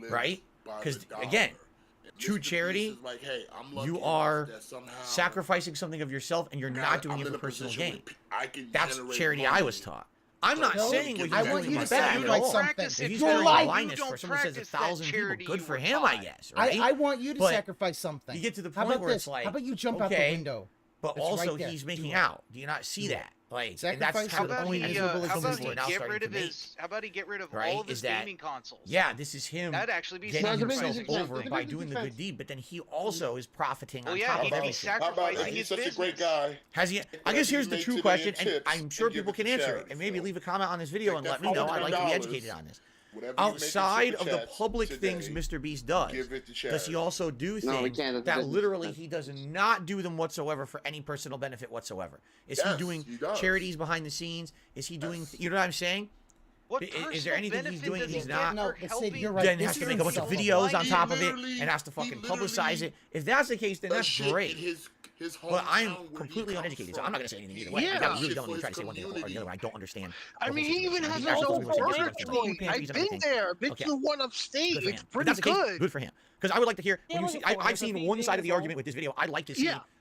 S2: right? Because
S17: the
S2: again,
S17: dollar.
S2: true
S17: Mr.
S2: charity,
S17: Beast is like, hey, I'm lucky
S2: you
S17: enough
S2: are
S17: that somehow
S2: sacrificing something of yourself, and you're not doing
S17: I'm
S2: it
S17: in
S2: for
S17: a
S2: personal
S17: position
S2: gain.
S17: where I can
S2: That's
S17: generate
S2: charity
S17: money.
S2: I was taught. I'm not
S12: No,
S2: saying what
S12: I
S2: he's
S12: want
S2: doing
S12: you to
S2: was bad at
S12: sacrifice
S2: all.
S12: something.
S2: If he's
S12: Your
S2: doing
S12: life.
S2: blindness for someone who says 1,000 people, good for him, I guess, right?
S12: I want you to
S2: But
S12: sacrifice something.
S2: you get to the
S12: How
S2: point
S12: about
S2: where
S12: this?
S2: it's like,
S12: how about you jump out the
S2: okay,
S12: window?
S2: But
S12: It's
S2: also
S12: right there.
S2: he's making
S12: Do it.
S2: out. Do you not see that? Like, and that's
S12: Sacrifice
S2: kind of the
S9: How
S2: point
S9: about
S2: people
S9: he
S2: are now
S9: get
S2: starting
S9: rid
S2: to
S9: of
S2: make.
S9: his? How about he get rid of
S2: Right?
S9: all of his
S2: Is that
S9: gaming consoles?
S2: yeah, this is him
S9: That'd actually be
S2: getting
S9: sacrifice.
S2: himself over by doing the good deed, but then he also is profiting
S9: Well,
S2: on
S9: yeah,
S2: top of
S9: he'd be
S2: everything.
S9: sacrificing
S17: He's
S9: his
S17: such a
S9: business.
S17: great guy.
S2: Has he? I guess here's the true
S17: Make
S2: question,
S17: today
S2: and
S17: chips
S2: I'm sure
S17: and give
S2: people
S17: it
S2: can
S17: to
S2: answer it,
S17: charity,
S2: and maybe
S17: so
S2: leave a comment on this video
S17: take
S2: and
S17: that
S2: let me know. I'd like to be
S17: $400,
S2: educated on this.
S17: whatever you make in
S2: Outside
S17: super
S2: of the
S17: chats
S2: public
S17: today,
S2: things Mr. Beast does,
S17: give it to
S2: does
S17: charity.
S2: he also do
S11: No, we
S2: things
S11: can't. That's
S2: that
S11: business.
S2: literally he does not do them whatsoever for any personal benefit whatsoever? Is he
S17: Yes,
S2: doing
S17: he does.
S2: charities behind the scenes? Is he doing, you know what I'm saying?
S9: What
S2: Is there anything he's doing
S9: does he
S2: he's
S9: get
S2: not?
S12: No,
S9: for
S12: but Sid,
S9: helping?
S12: you're right.
S2: Then
S12: This
S2: has to
S12: is
S2: make a bunch of
S12: himself.
S2: videos on
S17: He
S2: top of it
S17: literally-
S2: and has to fucking
S17: he
S2: publicize
S17: literally
S2: it. If that's the case, then
S17: does
S2: that's
S17: shit in
S2: great.
S17: his
S2: But I'm
S17: hometown where
S2: completely
S17: he comes
S2: uneducated, so
S17: from.
S2: I'm not going to say anything either way.
S8: Yeah.
S2: I really
S17: Shit
S2: don't
S17: for
S2: even try to
S17: his
S2: say one thing or the
S17: community.
S2: other. I don't understand.
S8: I mean, he even has
S2: He
S8: his
S2: actually
S8: own
S2: was like,
S8: burger
S2: "Hey,
S8: joint.
S2: you can't use
S8: I've
S2: everything."
S8: been there. Been
S2: Okay.
S8: to the one upstate.
S2: Good for
S8: It's
S2: him. If
S8: pretty
S2: that's the case,
S8: good.
S2: good for him. Because I would like to hear when
S15: Yeah,
S2: you
S15: it
S2: see.
S15: was a
S2: I've seen one side of the
S15: philosophy
S2: argument with this video. I'd like to see
S8: Yeah.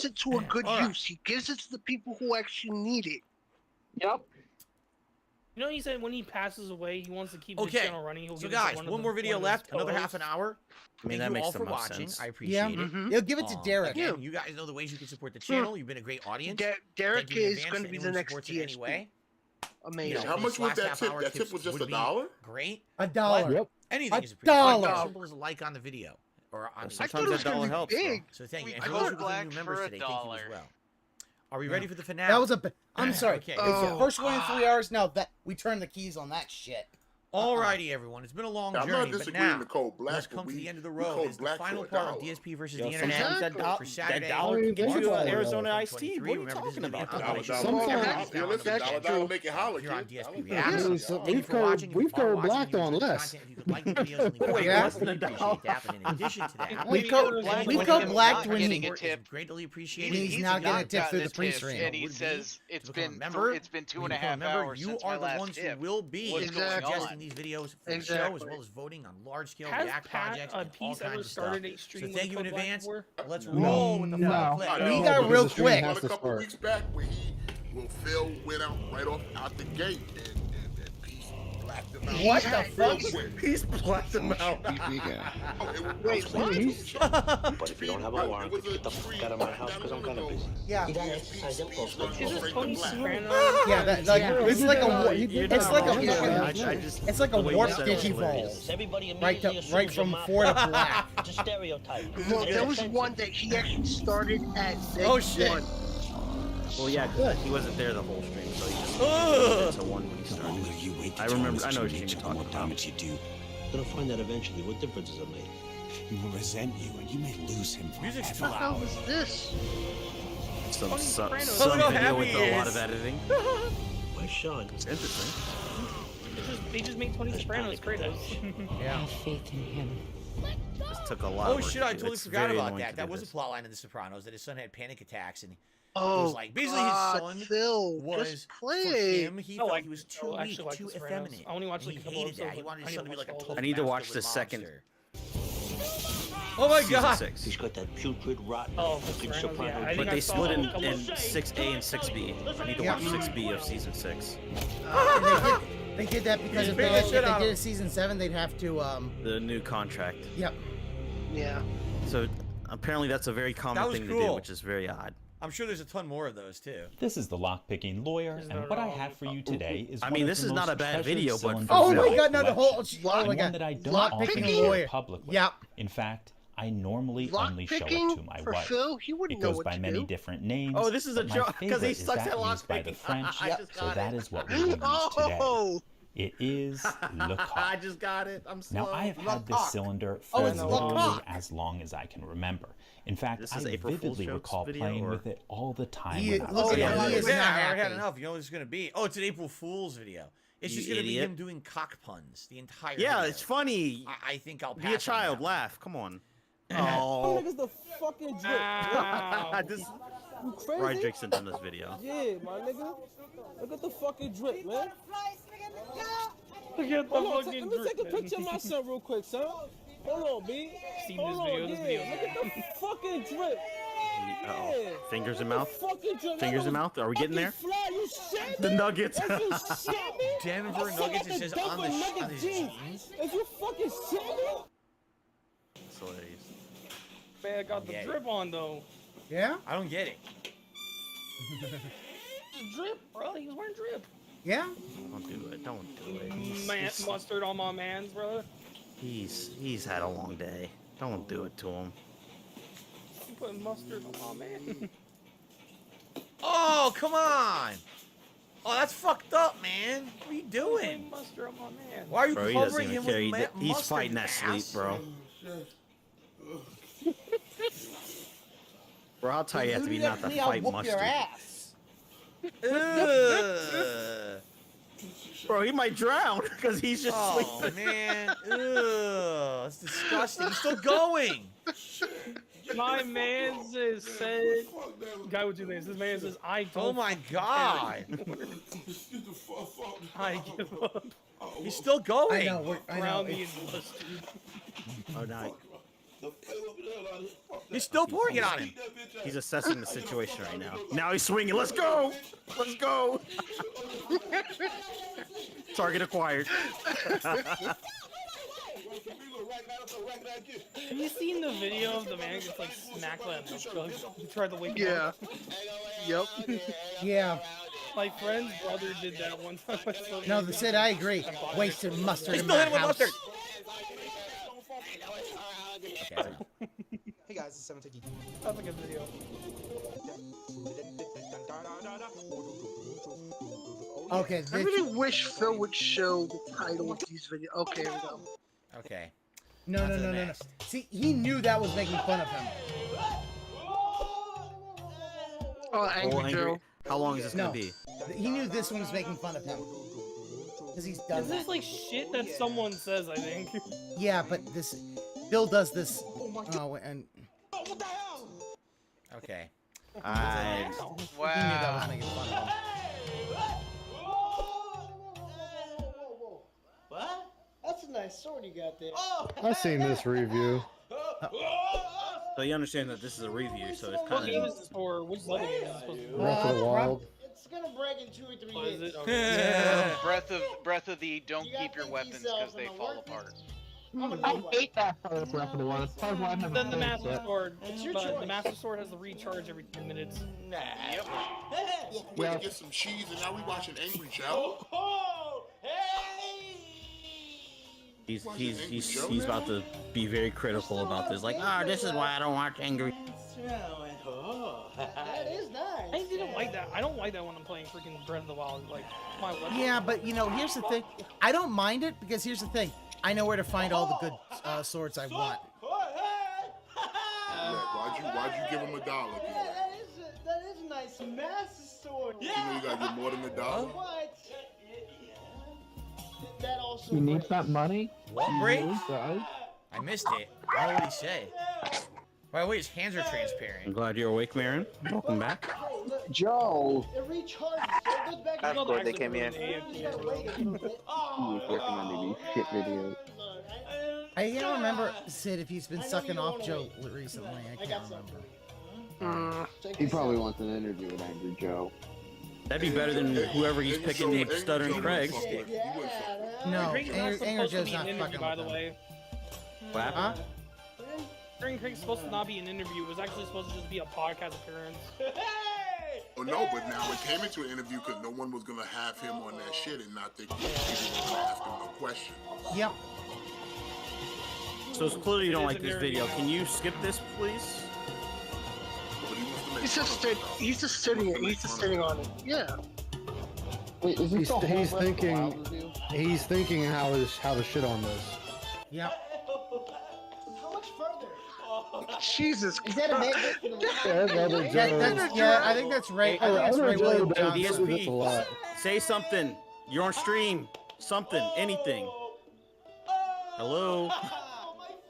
S8: puts it to a good use. He gives it to the people who actually need it.
S11: Yep.
S15: You know, he said when he passes away, he wants to keep his
S2: Okay,
S15: channel running. He'll
S2: so
S15: give it to
S2: guys,
S15: one of
S2: one
S15: the-
S2: more video
S15: one of his
S2: left, another
S15: pillars.
S2: half an hour.
S21: I mean,
S2: Thank
S21: that
S2: you
S21: makes
S2: all
S21: the
S2: for
S21: most
S2: watching.
S21: sense.
S2: I appreciate it.
S12: He'll give it to Derek.
S2: Again, you guys know the ways you can support the channel. You've been a great audience.
S8: Derek
S2: Thank you in
S8: is
S2: advance
S8: going
S2: to
S8: to be
S2: anyone
S8: the
S2: who
S8: next
S2: supports it
S8: DSP.
S2: anyway.
S8: Amazing.
S17: How much was
S2: Last
S17: that
S2: half
S17: tip?
S2: hour
S17: That tip
S2: tips
S17: was just
S2: would be
S17: $1?
S2: Great.
S12: $1.
S2: What? Anything
S12: A
S2: is appreciated.
S12: dollar.
S2: As simple as a like on the video. Or on
S17: I thought it was gonna be
S21: helps,
S17: big.
S2: So thank you.
S9: We
S2: And for
S9: go
S2: those who
S9: black
S2: became new members
S9: for
S2: today, thank you as
S9: $1.
S2: well. Are we ready for the finale?
S12: That was a. I'm sorry.
S2: Okay.
S12: It's the first one in 3 hours. No, that we turned the keys on that shit.
S2: Alrighty, everyone. It's been a long
S17: I'm
S2: journey,
S17: not
S2: but
S17: disagreeing
S2: now
S17: with Code Black,
S2: let's
S17: but
S2: come to
S17: we-
S2: the end of the
S17: we
S2: road.
S17: code
S2: It's the
S17: Black
S2: final
S17: for a
S2: part of
S17: dollar.
S2: DSP versus
S21: Yo,
S2: the internet
S21: sometimes
S2: for Saturday.
S21: that dollar can get
S2: March
S21: you
S2: 4th,
S21: Arizona iced tea.
S2: 2023.
S21: What are you
S2: Remember, this
S21: talking
S2: is gonna be
S21: about?
S2: a compilation
S17: Dollar,
S2: of
S17: dollar,
S2: all
S17: dollar.
S2: videos
S17: Yeah,
S2: now on
S17: listen,
S2: the
S17: dollar,
S2: weekend.
S17: dollar, make it holler,
S2: Here on
S17: kid.
S2: DSP
S17: Dollar,
S2: Reacts.
S17: dollar.
S2: Thank you for
S10: We've
S2: watching.
S10: we've
S2: Follow
S10: covered
S2: us
S10: Black
S2: and leave
S10: on
S2: us
S10: less.
S2: content. If you could like the videos and leave
S12: Wait,
S2: comments,
S12: what?
S2: we appreciate that. But in addition to that,
S12: We code blacked when
S9: getting
S12: he
S9: a tip.
S2: greatly appreciated.
S12: He's not getting a tip through the pre-stream.
S9: And he says it's been
S2: member.
S9: it's been 2.5 hours
S2: You
S9: since
S2: are
S9: my
S2: the
S9: last
S2: ones
S9: tip.
S2: who will be
S9: What's going
S2: suggesting
S9: on?
S2: these videos for the show, as well as voting on large-scale
S15: Has
S2: React
S15: Pat
S2: projects and all
S15: Piece ever
S2: kinds of stuff.
S15: started a
S2: So
S15: stream
S2: thank you in
S15: with Code Black
S2: advance.
S15: before?
S2: Let's roll with the final clip.
S12: We got real quick.
S17: A couple weeks back when Phil went out out the gate and Peace blacked him out.
S12: What the fuck?
S21: Peace blacked him out.
S17: Wait, what?
S6: But if you don't have a warrant, get the fuck out of my house because I'm kind of busy.
S12: Yeah.
S6: You gotta exercise impulse control.
S15: Is this Tony Soprano?
S12: Yeah, that, like it's like a it's like a warp
S6: Everybody
S12: digivolve. Right,
S6: immediately
S12: right
S6: assumes
S12: from
S6: you're
S12: 4 to
S6: mafia.
S12: black.
S6: It's a stereotype.
S8: Well, there was one that he actually started at
S12: Oh, shit.
S8: 1.
S21: Well, yeah, because he wasn't there the whole stream, so he just it's a one when he started. I remember. I know what you're talking about.
S6: damage you do. You're gonna find out eventually what difference does it make.
S4: He will resent you, and you may lose him
S2: Music's too
S8: What the hell
S2: loud.
S8: was this?
S21: Some
S2: Look
S21: video
S2: how
S21: with
S2: happy he
S21: a lot
S2: is.
S21: of editing.
S6: Where's Sean?
S21: It's interesting.
S15: They just made Tony Soprano's Kratos.
S12: Yeah.
S6: Have faith in him.
S21: This took a lot.
S2: Oh
S21: of work
S2: shit!
S21: to
S2: I
S21: do.
S2: totally
S21: It's
S2: forgot
S21: very
S2: about
S21: annoying
S2: that.
S21: to
S2: That
S21: do
S2: was a
S21: this.
S2: plot line in The Sopranos that his son had panic attacks and.
S8: Oh,
S2: it was like basically his son
S8: Phil,
S2: was
S8: just
S2: for
S8: play.
S2: him. He
S15: I
S2: felt
S15: like-
S2: he was
S15: I
S2: too
S15: actually
S2: weak,
S15: like
S2: too
S15: The Sopranos.
S2: effeminate.
S15: I only watched
S2: and
S15: like a
S2: he
S15: couple
S2: hated that.
S15: episodes,
S2: He wanted
S15: but
S2: his son to be
S15: I
S2: like a
S15: need to watch
S2: tough
S21: I need to watch the
S2: masculine
S21: second.
S2: monster. Oh my
S21: Season
S2: god!
S21: 6.
S6: He's got that putrid, rotten,
S15: Oh,
S6: fucking
S15: Sopranos,
S6: soprano.
S15: yeah, I think
S21: But
S15: I
S21: they
S15: saw
S21: split in
S15: a couple-
S21: 6A and 6B. I need to
S12: Yeah.
S21: watch 6B of season 6.
S12: They did that because if
S2: Beat
S12: they,
S2: the
S12: if
S2: shit
S12: they
S2: out of
S12: did
S2: him.
S12: a season 7, they'd have to
S21: The new contract.
S12: Yep.
S8: Yeah.
S21: So apparently that's a very
S2: That
S21: common
S2: was
S21: thing to
S2: cool.
S21: do, which is very odd.
S2: I'm sure there's a ton more of those too.
S1: This is the lockpicking lawyer, and what I have for you today is
S21: I
S1: one
S21: mean,
S1: of
S21: this
S1: the
S21: is not
S1: most
S21: a bad
S1: treasured
S21: video, but
S1: cylinders
S12: Oh
S1: in
S12: my
S1: my
S12: god, no, the whole
S1: collection,
S12: oh my
S1: and one
S12: god.
S1: that I don't
S12: Lock
S1: often
S12: picking
S1: share
S12: lawyer.
S1: publicly.
S12: Yep.
S1: In fact, I normally
S8: Lock
S1: only show it
S8: picking
S1: to my
S8: for
S1: wife.
S8: Phil, he wouldn't
S1: It
S8: know
S1: goes
S8: what
S1: by
S8: to
S1: many
S8: do.
S1: different names.
S21: Oh, this is a
S1: but my
S21: joke, 'cause he
S1: favorite is
S21: sucks
S1: that
S21: at
S1: used by the
S21: lockpicking.
S1: French,
S21: I just
S1: so
S21: got
S1: that
S21: it.
S1: is what we will use today.
S8: Oh,
S1: It is Le
S21: I
S1: Coq.
S21: just got it. I'm slow.
S1: Now, I have had this
S12: Coq.
S1: cylinder
S12: Oh,
S1: for
S12: it's Le
S1: literally
S12: Coq.
S1: as long as I can remember. In fact,
S21: This
S1: I
S21: is April Fool's
S1: vividly
S21: jokes
S1: recall
S21: video,
S1: playing
S21: or-
S1: with it all the time.
S12: He-
S1: when I was
S12: look at
S1: younger.
S12: him, he is
S2: yeah,
S12: not
S2: I already had
S12: happy.
S2: enough. You know what it's gonna be? Oh, it's an April Fool's video. It's
S21: You
S2: just gonna be
S21: idiot.
S2: him doing cock puns the entire
S21: Yeah,
S2: video.
S21: it's funny.
S2: I think I'll pass
S21: Be a
S2: on
S21: child.
S2: that.
S21: Laugh. Come on.
S15: Oh.
S22: Niggas the fucking drip.
S15: Wow.
S21: This
S22: You crazy?
S21: Ryan Dixon's in this video.
S22: Yeah, my nigga. Look at the fucking drip, man.
S15: Look at the
S22: Hold on,
S15: fucking
S22: let me take a
S15: drip,
S22: picture of
S15: man.
S22: my son real quick, son. Hold on, B.
S15: Seen
S22: Hold
S15: this
S22: on,
S15: video, this
S22: yeah.
S15: video's
S22: Look at the fucking drip.
S21: Uh-oh.
S22: Yeah.
S21: Fingers in
S22: Look at
S21: mouth.
S22: the fucking drip.
S21: Fingers in mouth. Are we getting there?
S22: Fly, you shit
S21: The
S22: me?
S21: Nuggets.
S22: If you shit me?
S2: Damage
S22: I
S2: or
S22: feel
S2: nuggets,
S22: like
S2: it says
S22: a dunk
S2: on
S22: with
S2: the
S22: nugget
S2: his
S22: jeans.
S2: jeans.
S22: If you fucking shit me?
S21: It's hilarious.
S15: Man, I got the
S2: Yeah.
S15: drip on though.
S12: Yeah?
S2: I don't get it.
S15: Drip, bro. He was wearing drip.
S12: Yeah?
S21: Don't do it. Don't do it.
S15: Man, mustard on my man's, bro.
S21: He's had a long day. Don't do it to him.
S15: You putting mustard on my man.
S2: Oh, come on! Oh, that's fucked up, man. What are you doing?
S15: Putting mustard on my man.
S2: Why are you
S21: Bro, he doesn't
S2: covering
S21: even
S2: him
S21: care.
S2: with
S21: He's
S2: mustard,
S21: fighting that sleep,
S2: ass?
S21: bro. Bro, how tired you have to be not to fight mustard.
S2: Ugh.
S21: Bro, he might drown because he's just
S2: Oh,
S21: sleeping.
S2: man. Ugh. That's disgusting. He's still going.
S15: My man said, guy with two names. This man says, I don't.
S2: Oh, my God.
S15: I give up.
S2: He's still going.
S12: I know. I know.
S15: Brownie and mustard.
S21: Oh, no.
S2: He's still pouring it on him.
S21: He's assessing the situation right now. Now he's swinging. Let's go. Let's go. Target acquired.
S15: Have you seen the video of the man gets like smacked by a milk jug? He tried to wake him
S8: yeah.
S15: up.
S8: Yep.
S12: Yeah.
S15: My friend's brother did that one time.
S12: No, they said I agree. Wasted mustard
S2: He's
S12: in
S2: still
S12: my
S2: hitting with
S12: house.
S2: mustard.
S22: Hey guys, it's 750.
S15: That's a good video.
S12: Okay.
S8: I really wish Phil would show the title of these videos. Okay, here we go.
S2: Okay.
S12: No. See, he knew that was making fun of him.
S8: Oh, Angry Joe.
S21: How long is this gonna be?
S12: He knew this one was making fun of him. Because he's done
S15: This is like shit that someone says, I think.
S12: Yeah, but this... Bill does this... Oh, and...
S2: Okay.
S12: He knew that was making fun of him.
S7: What? That's a nice sword you got there.
S10: I've seen this review.
S21: So you understand that this is a review, so it's
S15: What
S21: kind
S15: game
S21: of.
S15: is this for? Which other game is this supposed to be?
S10: Breath of the Wild.
S7: It's gonna break in 2 or 3
S15: Oh, is
S7: hits.
S15: it? Okay.
S9: Breath of the don't keep your weapons because they fall apart.
S3: I hate that part of Breath of the Wild. It's part of why I never
S15: Then the
S3: played
S15: Master
S3: it.
S15: Sword.
S7: It's your
S15: But the
S7: choice.
S15: Master Sword has the recharge every 10 minutes.
S9: Yep.
S17: Went to get some cheese, and now we watching Angry Joe.
S21: He's about to be very critical about this. Like, this is why I don't watch Angry.
S7: That is nice.
S15: I didn't like that. I don't like that when I'm playing freaking Breath of the Wild. Like, my weapon.
S12: Yeah, but you know, here's the thing. I don't mind it because here's the thing. I know where to find all the good swords I want.
S17: Why'd you give him $1?
S7: That is a nice Master Sword.
S17: You know you gotta get more than $1.
S7: What? That also.
S3: You need that money?
S2: What break?
S3: Guys?
S2: I missed it. What did he say? By the way, his hands are transparent.
S21: I'm glad you're awake, Marin. Welcome back.
S11: Joe.
S7: It recharges, so it goes back
S11: That's
S7: to
S11: good, they came in.
S7: You gotta wait a little bit.
S11: He's recommending these shit videos.
S12: I can't remember, Sid, if he's been sucking off Joe recently. I can't remember.
S11: He probably wants an interview with Angry Joe.
S21: That'd be better than whoever he's picking named Stuttering Craig.
S12: No,
S15: Craig's not
S12: Angry
S15: supposed to
S12: Joe's
S15: be
S12: not
S15: an
S12: fucking
S15: interview, by
S12: with
S15: the
S12: him.
S15: way.
S21: What?
S12: Huh?
S15: Craig's supposed to not be an interview. It was actually supposed to just be a podcast appearance.
S17: Oh no, but now it came into an interview because no one was gonna have him on that shit and not think people were gonna ask him no question.
S12: Yep.
S21: So it's clearly you don't like this video. Can you skip this, please?
S8: He's just sitting on it. Yeah.
S11: Wait, is this
S10: He's thinking. He's thinking how to shit on this.
S12: Yep.
S7: How much further?
S8: Jesus
S7: Is that a
S8: Christ.
S12: Yeah, I think that's Ray. I think that's Ray William Johnson.
S21: DSP, say something. You're on stream. Something. Anything. Hello?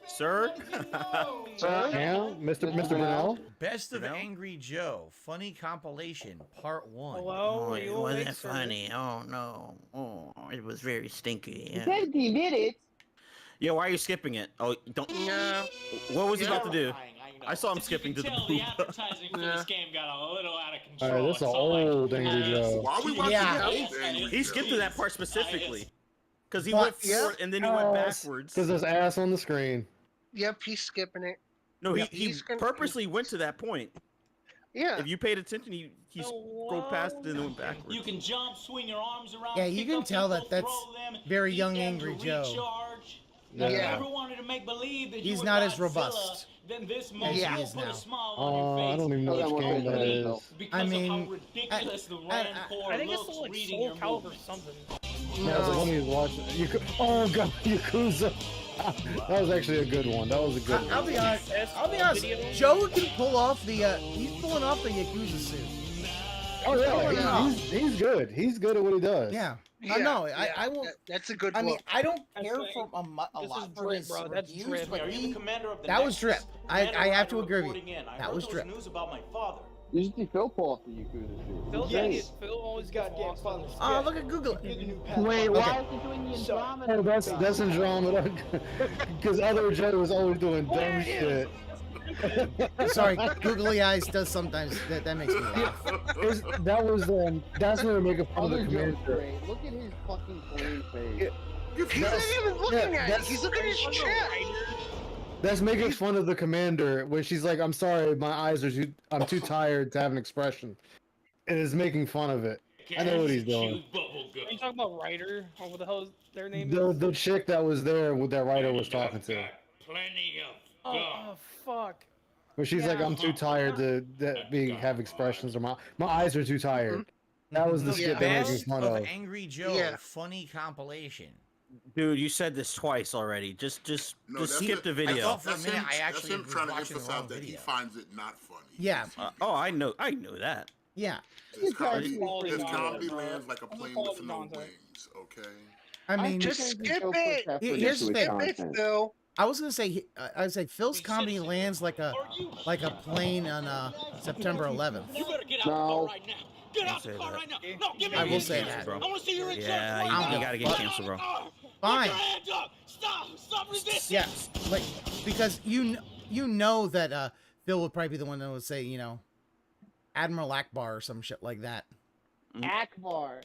S21: Sir?
S10: Yeah, Mr. Brunel?
S2: Best of Angry Joe, funny compilation, part 1.
S15: Hello?
S21: Oh,
S15: Are
S21: it
S15: you
S21: wasn't
S15: awake, sir?
S21: funny. Oh, no. Oh, it was very stinky. Yeah.
S11: 17 minutes?
S21: Yeah, why are you skipping it? Oh, don't.
S8: Yeah.
S21: What was he about to do? I saw him
S6: As
S21: skipping to
S6: you
S21: the
S6: can tell, the
S21: BOOBA.
S6: advertising for this game got a little out of control.
S10: Alright, that's an old Angry Joe.
S17: Why are we watching Angry
S21: He
S17: Joe?
S21: skipped to that part specifically. Because he went forward and then he went backwards.
S10: Because there's ass on the screen.
S8: Yep, he's skipping it.
S21: No,
S8: Yep,
S21: he
S8: he's gonna-
S21: purposely went to that point.
S8: Yeah.
S21: If you paid attention, he scrolled past it and then went backwards.
S6: You can jump, swing your arms around.
S12: Yeah, you
S6: pick
S12: can
S6: up
S12: tell
S6: people,
S12: that that's
S6: throw them,
S12: very
S6: beat
S12: young
S6: them
S12: Angry
S6: to
S12: Joe.
S6: recharge.
S10: Yeah.
S6: If you
S12: Yeah.
S6: ever wanted to make believe that
S12: He's
S6: you were
S12: not as
S6: Godzilla,
S12: robust
S6: then this
S12: as
S6: moment
S12: he
S6: will
S12: is
S6: put
S12: now.
S6: a smile on your face.
S10: I don't even know which game that is.
S6: Because
S12: I
S6: of
S12: mean,
S6: how ridiculous the Rancor
S15: I think it's
S6: looks
S15: like
S6: reading
S15: Soul
S6: your
S15: Calibur
S6: movements.
S15: something.
S10: That was when he was watching. Oh god, Yakuza. That was actually a good one. That was a good
S12: I'll
S10: one.
S12: be honest. I'll be honest. Joe can pull off the. He's pulling off the Yakuza suit.
S10: Oh yeah, he's good. He's good at what he does.
S12: Yeah.
S8: Yeah,
S12: No,
S8: yeah,
S12: I won't.
S8: That's a good
S12: I mean,
S8: look.
S12: I don't
S15: That's
S12: care
S15: right.
S12: for a
S15: This
S12: lot
S15: is
S12: for
S15: drip,
S12: his
S15: bro. That's
S12: reviews,
S15: drip.
S12: but
S6: Are you the commander of the
S12: that was drip.
S6: Nexus?
S12: I
S6: Commander
S12: have to
S6: Ryder
S12: agree with you.
S6: reporting in. I
S12: That
S6: heard
S12: was
S6: there
S12: drip.
S6: news about my father.
S11: You should see Phil pull off the Yakuza
S15: Phil,
S11: suit.
S15: Phil always got
S7: Goddamn fun.
S12: Oh, look at Google.
S7: Wait,
S12: why
S7: is he doing the Andromeda?
S10: Oh, that's Andromeda. Because other Joe was always doing dumb shit.
S12: Sorry, googly eyes does sometimes. That makes me laugh.
S10: That's when they make fun of the
S11: Other Joe's
S10: commander.
S11: great. Look at his fucking plain face.
S8: He's not even looking at it. He's looking at his chat.
S10: That's making fun of the commander when she's like, "I'm sorry, my eyes are I'm too tired to have an expression," and is making fun of it. I know what he's doing.
S15: Are you talking about Ryder? Or what the hell is their name?
S10: The chick that was there, with that writer was talking to,
S6: Plenty of
S15: Oh, fuck.
S10: where she's like, "I'm too tired to have expressions, or my eyes are too tired." That was the skit they're making
S2: Best
S10: fun
S2: of
S10: of.
S2: Angry Joe funny compilation.
S21: Dude, you said this twice already. Just skip the video.
S2: I thought for a minute I actually
S17: That's him trying to
S2: was watching the
S17: emphasize
S2: wrong
S17: that he
S2: video.
S17: finds it not funny.
S12: Yeah.
S21: I knew that.
S12: Yeah.
S17: His comedy lands like a plane with no wings. Okay.
S12: I mean,
S8: just skip it.
S12: Here's the thing.
S8: Skip it, Phil.
S12: I was gonna say, Phil's comedy lands like a plane on September 11th.
S6: You better get out the car right now. Get out the car right now. No, give me
S12: I will say that.
S21: bro.
S6: I want to see your
S21: Yeah, you gotta get canceled, bro.
S12: Fine.
S6: Put your hands up. Stop resisting.
S12: Yeah, like because you know that Phil would probably be the one that would say, you know, Admiral Akbar or some shit like that.
S3: Akbar.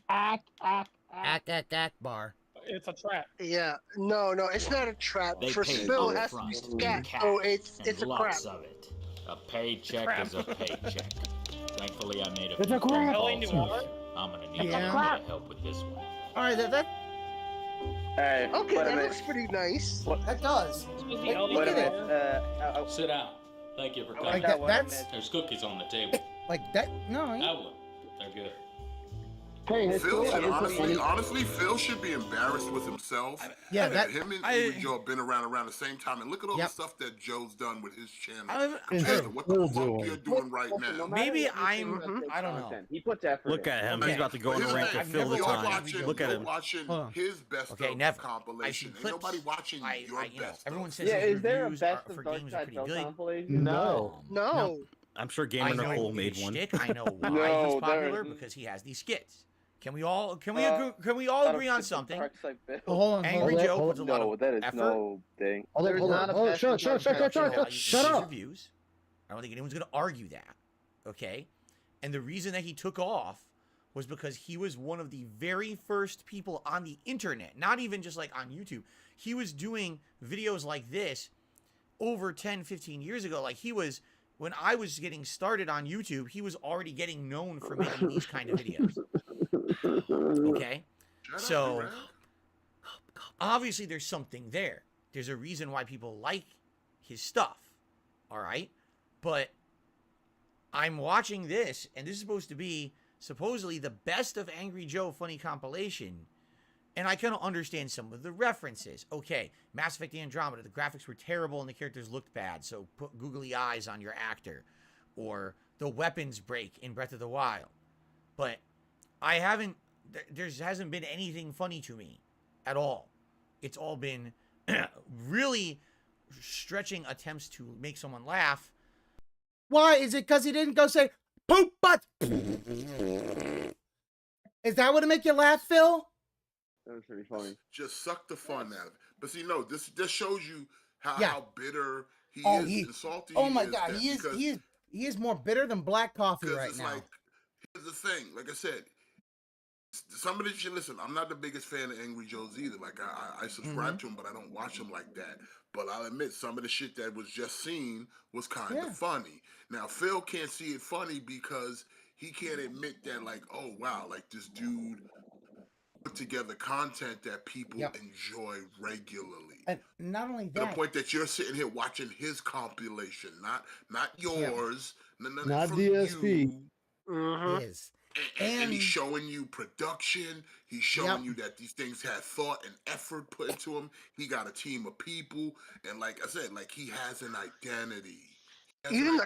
S12: Akbar.
S15: It's a trap.
S8: Yeah, no, it's not a trap.
S6: They
S8: For
S6: paid
S8: Phil,
S6: up
S8: it has to
S6: front
S8: be
S6: in
S8: scat.
S6: cash
S8: Oh, it's
S6: and
S8: a crap.
S6: lots of it. A paycheck is a paycheck. Thankfully, I made a
S10: It's a
S6: few
S10: crap.
S6: phone calls here. I'm gonna need
S12: Yeah.
S6: a little bit of help with this one.
S12: All right, that
S11: Hey,
S8: Okay,
S11: wait a
S8: that
S11: minute.
S8: looks pretty nice.
S12: that does.
S11: Wait a minute.
S6: Sit down. Thank you for coming.
S12: Like that's
S6: There's cookies on the table.
S12: like that. No.
S6: I will. They're good.
S11: Hey,
S17: Phil should honestly, Phil should be embarrassed with himself.
S12: Yeah,
S17: that
S12: that-
S17: him and Angry Joe have been around the same time, and look at all
S12: Yep.
S17: the stuff that Joe's done with his channel.
S2: I'm-
S17: compared to what the
S10: Still
S17: fuck
S10: doing.
S17: you're doing right now.
S2: Maybe I'm. I don't know.
S11: He puts effort.
S21: Look at him.
S2: Okay.
S21: He's about to go in the
S17: Here's
S21: ring
S17: the
S21: to
S17: thing.
S21: fill the
S2: You're
S21: time. Look at
S17: You're
S21: him.
S17: watching
S12: Hold on.
S17: his best
S2: Okay,
S17: of
S2: never. I
S17: compilation.
S2: see
S17: Ain't
S2: clips.
S17: nobody watching your
S2: you know,
S17: best.
S2: everyone
S17: of.
S2: says
S11: Yeah,
S2: his
S11: is there a
S2: reviews
S11: best
S2: for
S11: of Dark
S2: games are
S11: Side
S2: pretty
S11: Phil
S2: good.
S11: compilation?
S10: No.
S8: No.
S21: I'm sure
S2: I
S21: Gamer
S2: know
S21: Nicole made
S2: his
S21: one.
S2: shtick. I know why
S11: No,
S2: he's
S11: there
S2: popular
S11: isn't.
S2: because he has these skits. Can we all agree on something?
S12: Hold on.
S2: Angry
S10: Hold
S2: Joe
S10: on.
S2: puts a lot
S11: No,
S2: of
S11: that is
S2: effort.
S11: no thing.
S10: Hold on,
S11: There's
S10: hold
S11: not
S10: on.
S11: a
S10: Hold on.
S11: best
S10: Shut
S11: of Dark
S10: up.
S11: Side
S10: Shut
S2: his
S10: up.
S2: reviews. I don't think anyone's going to argue that. Okay? And the reason that he took off was because he was one of the very first people on the internet, not even just like on YouTube. He was doing videos like this over 10, 15 years ago. Like he was, when I was getting started on YouTube, he was already getting known for making these kind of videos. Okay? So, obviously there's something there. There's a reason why people like his stuff. All right? But I'm watching this, and this is supposed to be supposedly the best of Angry Joe funny compilation. And I kind of understand some of the references. Okay, Mass Effect Andromeda, the graphics were terrible and the characters looked bad, so put googly eyes on your actor. Or the weapons break in Breath of the Wild. But I haven't, there hasn't been anything funny to me at all. It's all been really stretching attempts to make someone laugh.
S12: Why? Is it because he didn't go say poop butt? Is that what to make you laugh, Phil?
S11: That was pretty funny.
S17: Just suck the fun out of it. But see, no, this shows you how,
S12: Yeah.
S17: how bitter he
S12: Oh,
S17: is
S12: he-
S17: and salty
S12: Oh
S17: he
S12: my
S17: is.
S12: God,
S17: that-
S12: he is
S17: because-
S12: he is more bitter than black coffee
S17: Because
S12: right
S17: it's
S12: now.
S17: like, here's the thing. Like I said, some of this shit, listen, I'm not the biggest fan of Angry Joe's either. Like, I subscribe to him, but I don't watch him like that. But I'll admit, some of the shit that was just seen was kind of funny. Now, Phil can't see it funny because he can't admit that, like, oh, wow, like, this dude put together content that people enjoy regularly.
S12: And not only
S17: To the
S12: that,
S17: point that you're sitting here watching his compilation, not yours,
S10: Not
S17: from
S10: DSP.
S17: you.
S12: is.
S17: And he's showing you production. He's showing you that these things had thought and effort put into them. He got a team of people, and like I said, like he has an identity.
S8: Even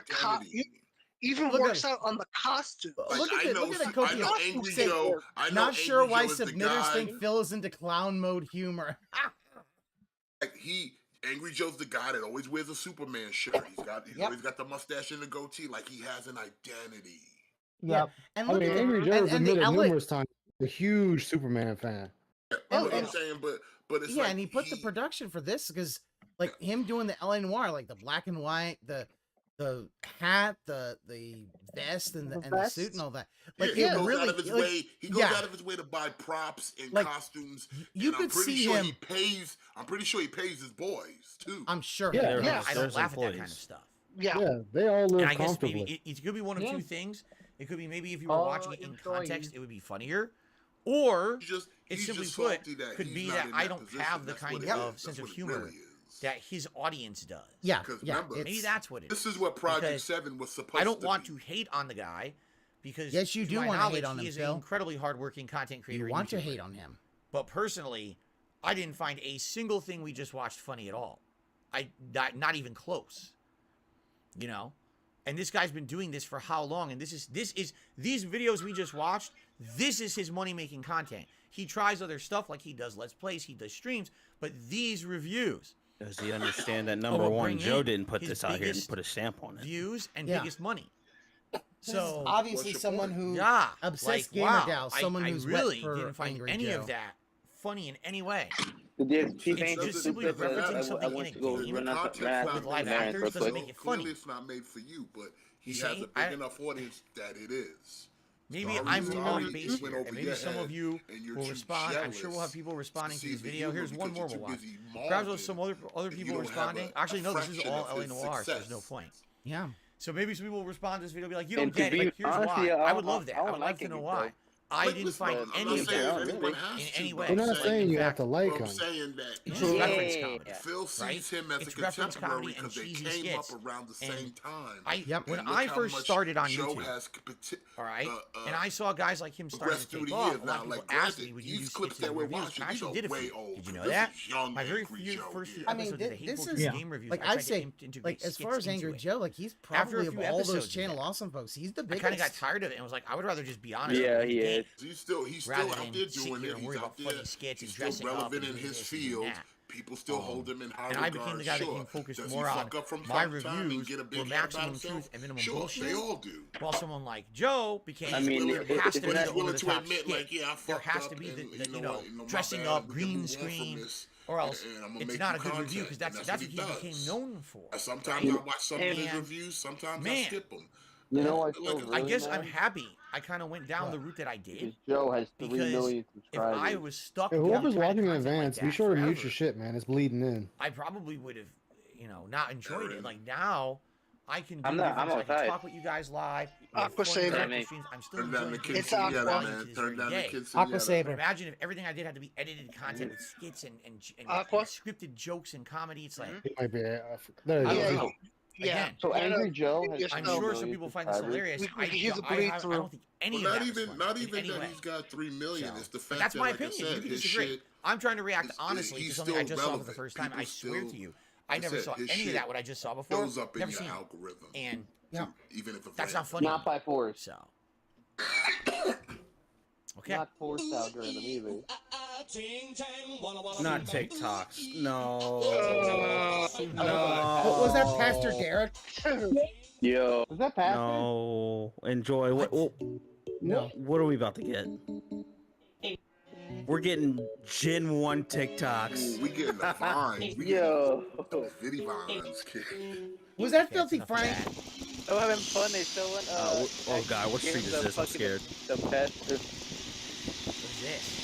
S8: even
S12: Look
S8: works
S12: at-
S8: out on the costume.
S12: Look at the
S17: I know Angry Joe. I know
S12: Not sure
S17: Angry
S12: why
S17: Joe is the
S12: submitters
S17: guy.
S12: think Phil is into clown mode humor.
S17: Like Angry Joe's the guy that always wears a Superman shirt. He's always got the mustache and the goatee. Like he has an identity.
S12: Yeah. And
S10: I
S12: look
S10: mean,
S12: at
S10: Angry Joe's
S12: and the
S10: admitted
S12: LA
S10: numerous times he's a huge Superman fan.
S17: You know what I'm saying? But it's
S12: yeah,
S17: like
S12: and he put the production for this because like him doing the LA Noir, like the black and white, the hat, the vest, and the suit and all that. Like
S17: he
S12: it
S17: goes
S12: really,
S17: out of his
S12: like,
S17: way. He goes out of his way to buy props and
S12: Like,
S17: costumes.
S12: you
S17: and
S12: could
S17: I'm pretty
S12: see
S17: sure
S12: him-
S17: He pays. I'm pretty sure he pays his boys too.
S12: I'm sure.
S10: Yeah.
S2: I don't laugh at that kind of stuff.
S10: Yeah, they all live
S2: And I guess
S10: comfortably.
S2: maybe it could be one of
S10: Yeah.
S2: two things. It could be maybe if you were watching it in context, it would be funnier. Or it's simply
S17: just
S2: put,
S17: salty that
S2: could
S17: he's
S2: be
S17: not
S2: that
S17: in
S2: I
S17: that
S2: don't
S17: position.
S2: have the
S17: That's
S2: kind
S17: what it
S2: of
S17: is.
S2: sense of
S17: That's what it
S2: humor
S17: really
S2: that his audience does.
S12: Yeah,
S17: Because
S12: yeah.
S17: remember,
S2: Maybe that's what it is.
S17: This is what Project
S2: Because
S17: 7 was supposed
S2: I don't
S17: to
S2: want
S17: be.
S2: to hate on the guy, because
S12: Yes, you
S2: to
S12: do
S2: my
S12: wanna
S2: knowledge,
S12: hate on
S2: he
S12: him,
S2: is an
S12: Phil.
S2: incredibly hardworking content creator.
S12: You
S2: and
S12: want to
S2: YouTuber.
S12: hate on him.
S2: But personally, I didn't find a single thing we just watched funny at all. Not even close. You know? And this guy's been doing this for how long? And this is these videos we just watched, this is his money-making content. He tries other stuff like he does Let's Plays, he does streams, but these reviews.
S21: Does he understand that number one, Joe didn't put this out here and put a stamp on it?
S2: Views and biggest money. So
S12: obviously someone who obsessed
S2: like,
S12: gamer
S2: wow,
S12: gal, someone
S2: I
S12: who's
S2: really
S12: wet for
S2: didn't find
S12: Angry
S2: any
S12: Joe.
S2: of that funny in any way.
S11: It's
S2: just simply referencing something in a game with live actors doesn't make it funny.
S17: Clearly, it's not made for you, but he
S2: You
S17: has
S2: see?
S17: a big enough audience that it is.
S2: Maybe I'm off base here, and maybe some of you will respond. I'm sure we'll have people responding to this video. Here's one more we'll watch. Perhaps with some other people responding. Actually, no, this is all LA Noir, so there's no point.
S12: Yeah.
S2: So maybe some people will respond to this video and be like, you don't get it. Like, here's why. I would love that. I would like to know why. I didn't find any of that in any way.
S10: We're not saying you have to like him.
S17: I'm saying that
S2: it's reference comedy.
S17: Phil sees him as a contemporary because they came up around the same time.
S2: When I first started on YouTube, all right, and I saw guys like him starting to take off, a lot of people asked me, would you use skits and reviews? And I actually did it for you. Did you know that? My very first few episodes of the Hateful Truth game reviews,
S12: like
S2: I
S12: I'd say, like as far as Angry Joe, like he's probably of all those Channel Awesome folks, he's the biggest.
S2: I kind of got tired of it and was like, I would rather just be honest.
S11: Yeah, he is.
S17: He's still out there doing it. He's out there. He's still relevant in his field. People still hold him in high regard.
S2: And I became the guy that can focus more on my reviews for maximum truth and minimum bullshit.
S17: They all do.
S2: While someone like Joe became, there has to be the over-the-top skit. There has to be the dressing up, green screen, or else it's not a good review because that's what he became known for.
S17: Sometimes I watch some of his reviews. Sometimes I skip them.
S11: You know what?
S2: I guess I'm happy. I kind of went down the route that I did.
S11: Joe has 3 million subscribers.
S2: If I was stuck,
S10: whoever's watching in advance, be sure to mute your shit, man. It's bleeding in.
S2: I probably would have, not enjoyed it. Like now, I can do
S11: I'm
S2: I can talk with you guys live.
S8: Aqua Saber.
S2: I'm still enjoying it.
S8: It's Aqua.
S12: Aqua Saber.
S2: Imagine if everything I did had to be edited content with skits and scripted jokes and comedy. It's like
S10: It might be. There you go.
S8: Yeah.
S2: Again,
S11: So Angry Joe has
S2: I'm sure some people find this hilarious. I don't think any of that was funny.
S17: Not even that he's got 3 million. It's the fact
S2: that's
S17: that,
S2: my
S17: like
S2: opinion.
S17: I said,
S2: you can
S17: his
S2: disagree.
S17: shit.
S2: I'm trying to react honestly to
S17: he's
S2: something I
S17: still
S2: just saw for the
S17: relevant.
S2: first time. I
S17: People
S2: swear
S17: still-
S2: to you,
S17: like
S2: I
S17: I
S2: never
S17: said,
S2: saw
S17: his
S2: any of
S17: shit
S2: that what I just saw before.
S17: Goes up in
S2: Never
S17: your
S2: seen it.
S17: algorithm.
S2: And
S17: Even if
S2: that's not funny.
S11: Not by force.
S2: So. Okay.
S11: Not forced algorithm either.
S21: Not TikToks. No.
S12: What was that, Pastor Derek?
S11: Yo. Was that Pastor?
S21: No. Enjoy. What are we about to get? We're getting Gen 1 TikToks.
S17: We getting the vines. We
S11: Yo.
S17: getting video vines, kid.
S12: Was that Filthy Frank?
S11: Oh, having fun. They still went.
S21: Oh God, what street is this? I'm scared.
S11: The Pastor.
S2: What's this?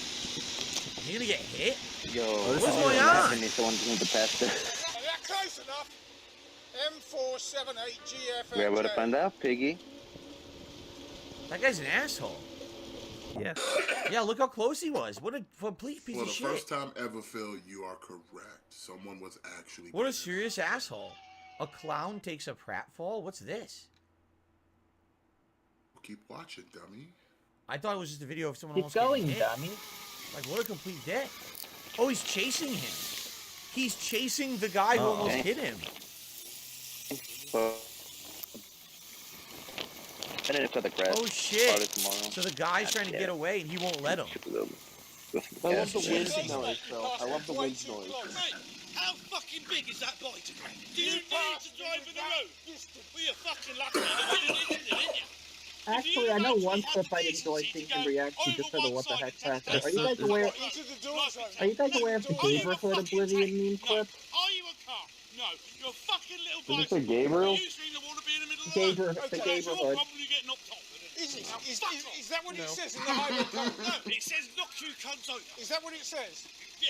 S2: Is he gonna get hit?
S11: Yo.
S2: What's going on?
S11: The Pastor.
S22: That close enough. M478GF.
S11: We're about to find out, Piggy.
S2: That guy's an asshole.
S21: Yeah.
S2: Yeah, look how close he was. What a complete piece
S17: For
S2: of
S17: the
S2: shit.
S17: first time ever, Phil, you are correct. Someone was actually.
S2: What a serious asshole. A clown takes a pratfall? What's this?
S17: Keep watching, dummy.
S2: I thought it was just a video of someone
S3: Keep
S2: else
S3: going,
S2: getting hit.
S3: dummy.
S2: Like, what a complete dick. Oh, he's chasing him. He's chasing the guy who almost hit him. Oh, shit. So the guy's trying to get away and he won't let him.
S11: I love the wind noise, though. I love the wind noise.
S4: How fucking big is that bite? Do you need to drive in the road? Well, you're fucking lucky.
S3: Actually, I know one clip I enjoyed thinking reaction just for the what the heck factor. Are you guys aware? Are you guys aware of the Gamer Hood Oblivion meme clip?
S4: Are you a cop? No, you're a fucking little
S11: Is this a Gabriel?
S3: Gamer, the Gamer Hood.
S22: Is that what it says in the highway code?
S4: No, it says knock you cunts over.
S22: Is that what it says?
S4: Yeah.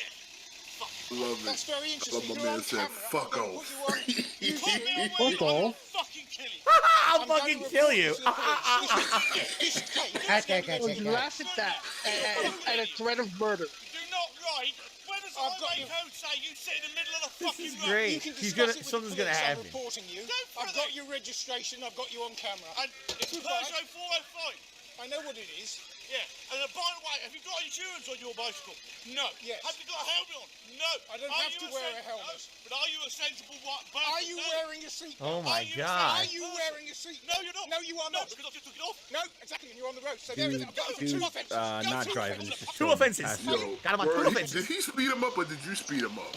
S17: Love
S22: That's
S17: it.
S22: very interesting.
S17: Love my man said, fuck off.
S22: Fuck
S17: off.
S2: I'll fucking kill you.
S8: Laugh at that at a threat of murder.
S4: Do not write. Where does highway code say you sit in the middle of the
S2: This
S4: fucking
S2: is
S4: road.
S2: great.
S4: You can
S2: He's
S4: discuss
S2: gonna-
S4: it with
S2: something's
S4: the
S2: gonna
S4: police. I'm
S2: happen.
S4: reporting you. I've got your registration. I've got you on camera. And it's Peugeot 405. I know what it is. Yeah. And by the way, have you got insurance on your bicycle? No. Yes. Have you got a helmet on? No. I don't have to wear a helmet. No. But are you a sensible bicycle? Are you wearing a seatbelt?
S2: Oh my God.
S4: Are you wearing a seatbelt? No, you're not. No, you are not. Because I just took it off. No, exactly. And you're on the road. So there is. I've got two offences.
S21: Not driving.
S2: Two offenses. Got him on two offenses.
S17: Did he speed him up or did you speed him up?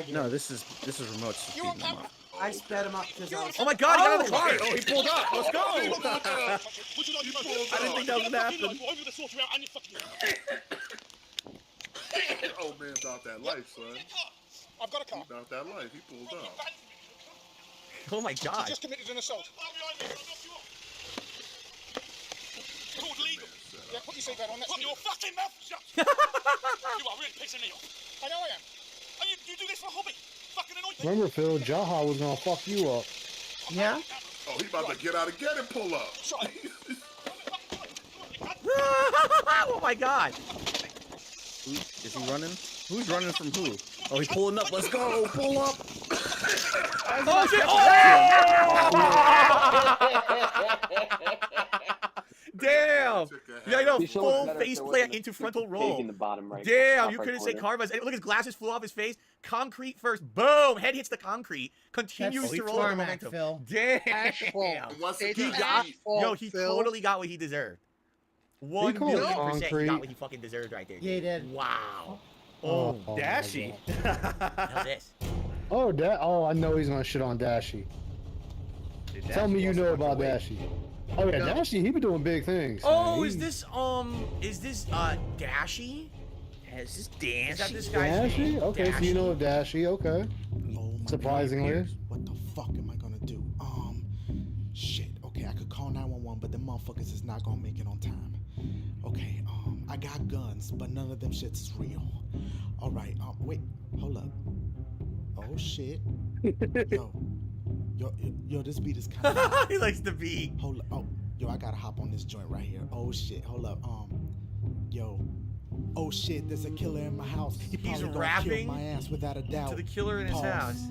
S21: No, this is remote speeding him up.
S12: I sped him up because I was...
S2: Oh my God, he got out of the car.
S21: Oh, he pulled up. Let's go.
S4: I
S21: didn't think that was gonna happen.
S17: Oh man, about that life, son.
S4: I've got a car.
S17: About that life. He pulled up.
S2: Oh my
S4: You
S2: God.
S4: just committed an assault. Called legal. Yeah, put your seatbelt on. That's put your fucking mouth shut. You are really pissing me off. I know I am. And you do this for a hobby. Fucking annoy me.
S10: Remember, Phil, Jaha was gonna fuck you up.
S12: Yeah?
S17: Oh, he about to get out again and pull up.
S2: Oh my God.
S21: Is he running? Who's running from who? Oh, he's pulling up. Let's go. Pull up.
S2: Oh shit! Oh! Damn! Yeah, I know. Full face plant into frontal roll.
S11: In the bottom right.
S2: Damn!
S11: Top
S2: You
S11: right
S2: couldn't say
S11: corner.
S2: karmas. Look, his glasses flew off his face. Concrete first. Boom! Head hits the concrete. Continues
S12: That's
S2: to roll with
S12: Tarmac,
S2: momentum.
S12: Phil.
S2: Damn!
S8: It's
S2: Yo, he totally got what he deserved. 1,000,000% he
S10: concrete.
S2: got what he fucking deserved right there.
S12: Yeah, he did.
S2: Wow.
S10: Oh,
S21: Dashy.
S2: How's this?
S10: Oh, I know he's gonna shit on Dashy. Tell me you know about Dashy. Oh yeah, Dashy, he be doing big things.
S2: Oh,
S10: man.
S2: is this Dashy?
S21: Yeah, is this
S2: Is
S21: Dashy?
S2: that this guy's
S10: Dashy?
S2: name?
S10: Okay, so you know of Dashy, okay.
S22: Oh my
S10: Surprisingly.
S22: God, what the fuck am I gonna do? Shit. Okay, I could call 911, but the motherfuckers is not gonna make it on time. Okay, I got guns, but none of them shits is real. All right, wait, hold up. Oh shit. Yo, this beat is kind of.
S2: He likes the beat.
S22: Hold up. Oh, yo, I gotta hop on this joint right here. Oh shit, hold up. Yo. Oh shit, there's a killer in my house. He's probably gonna
S2: rapping
S22: kill my ass without a doubt.
S2: to the killer in his
S22: Pause.
S2: house.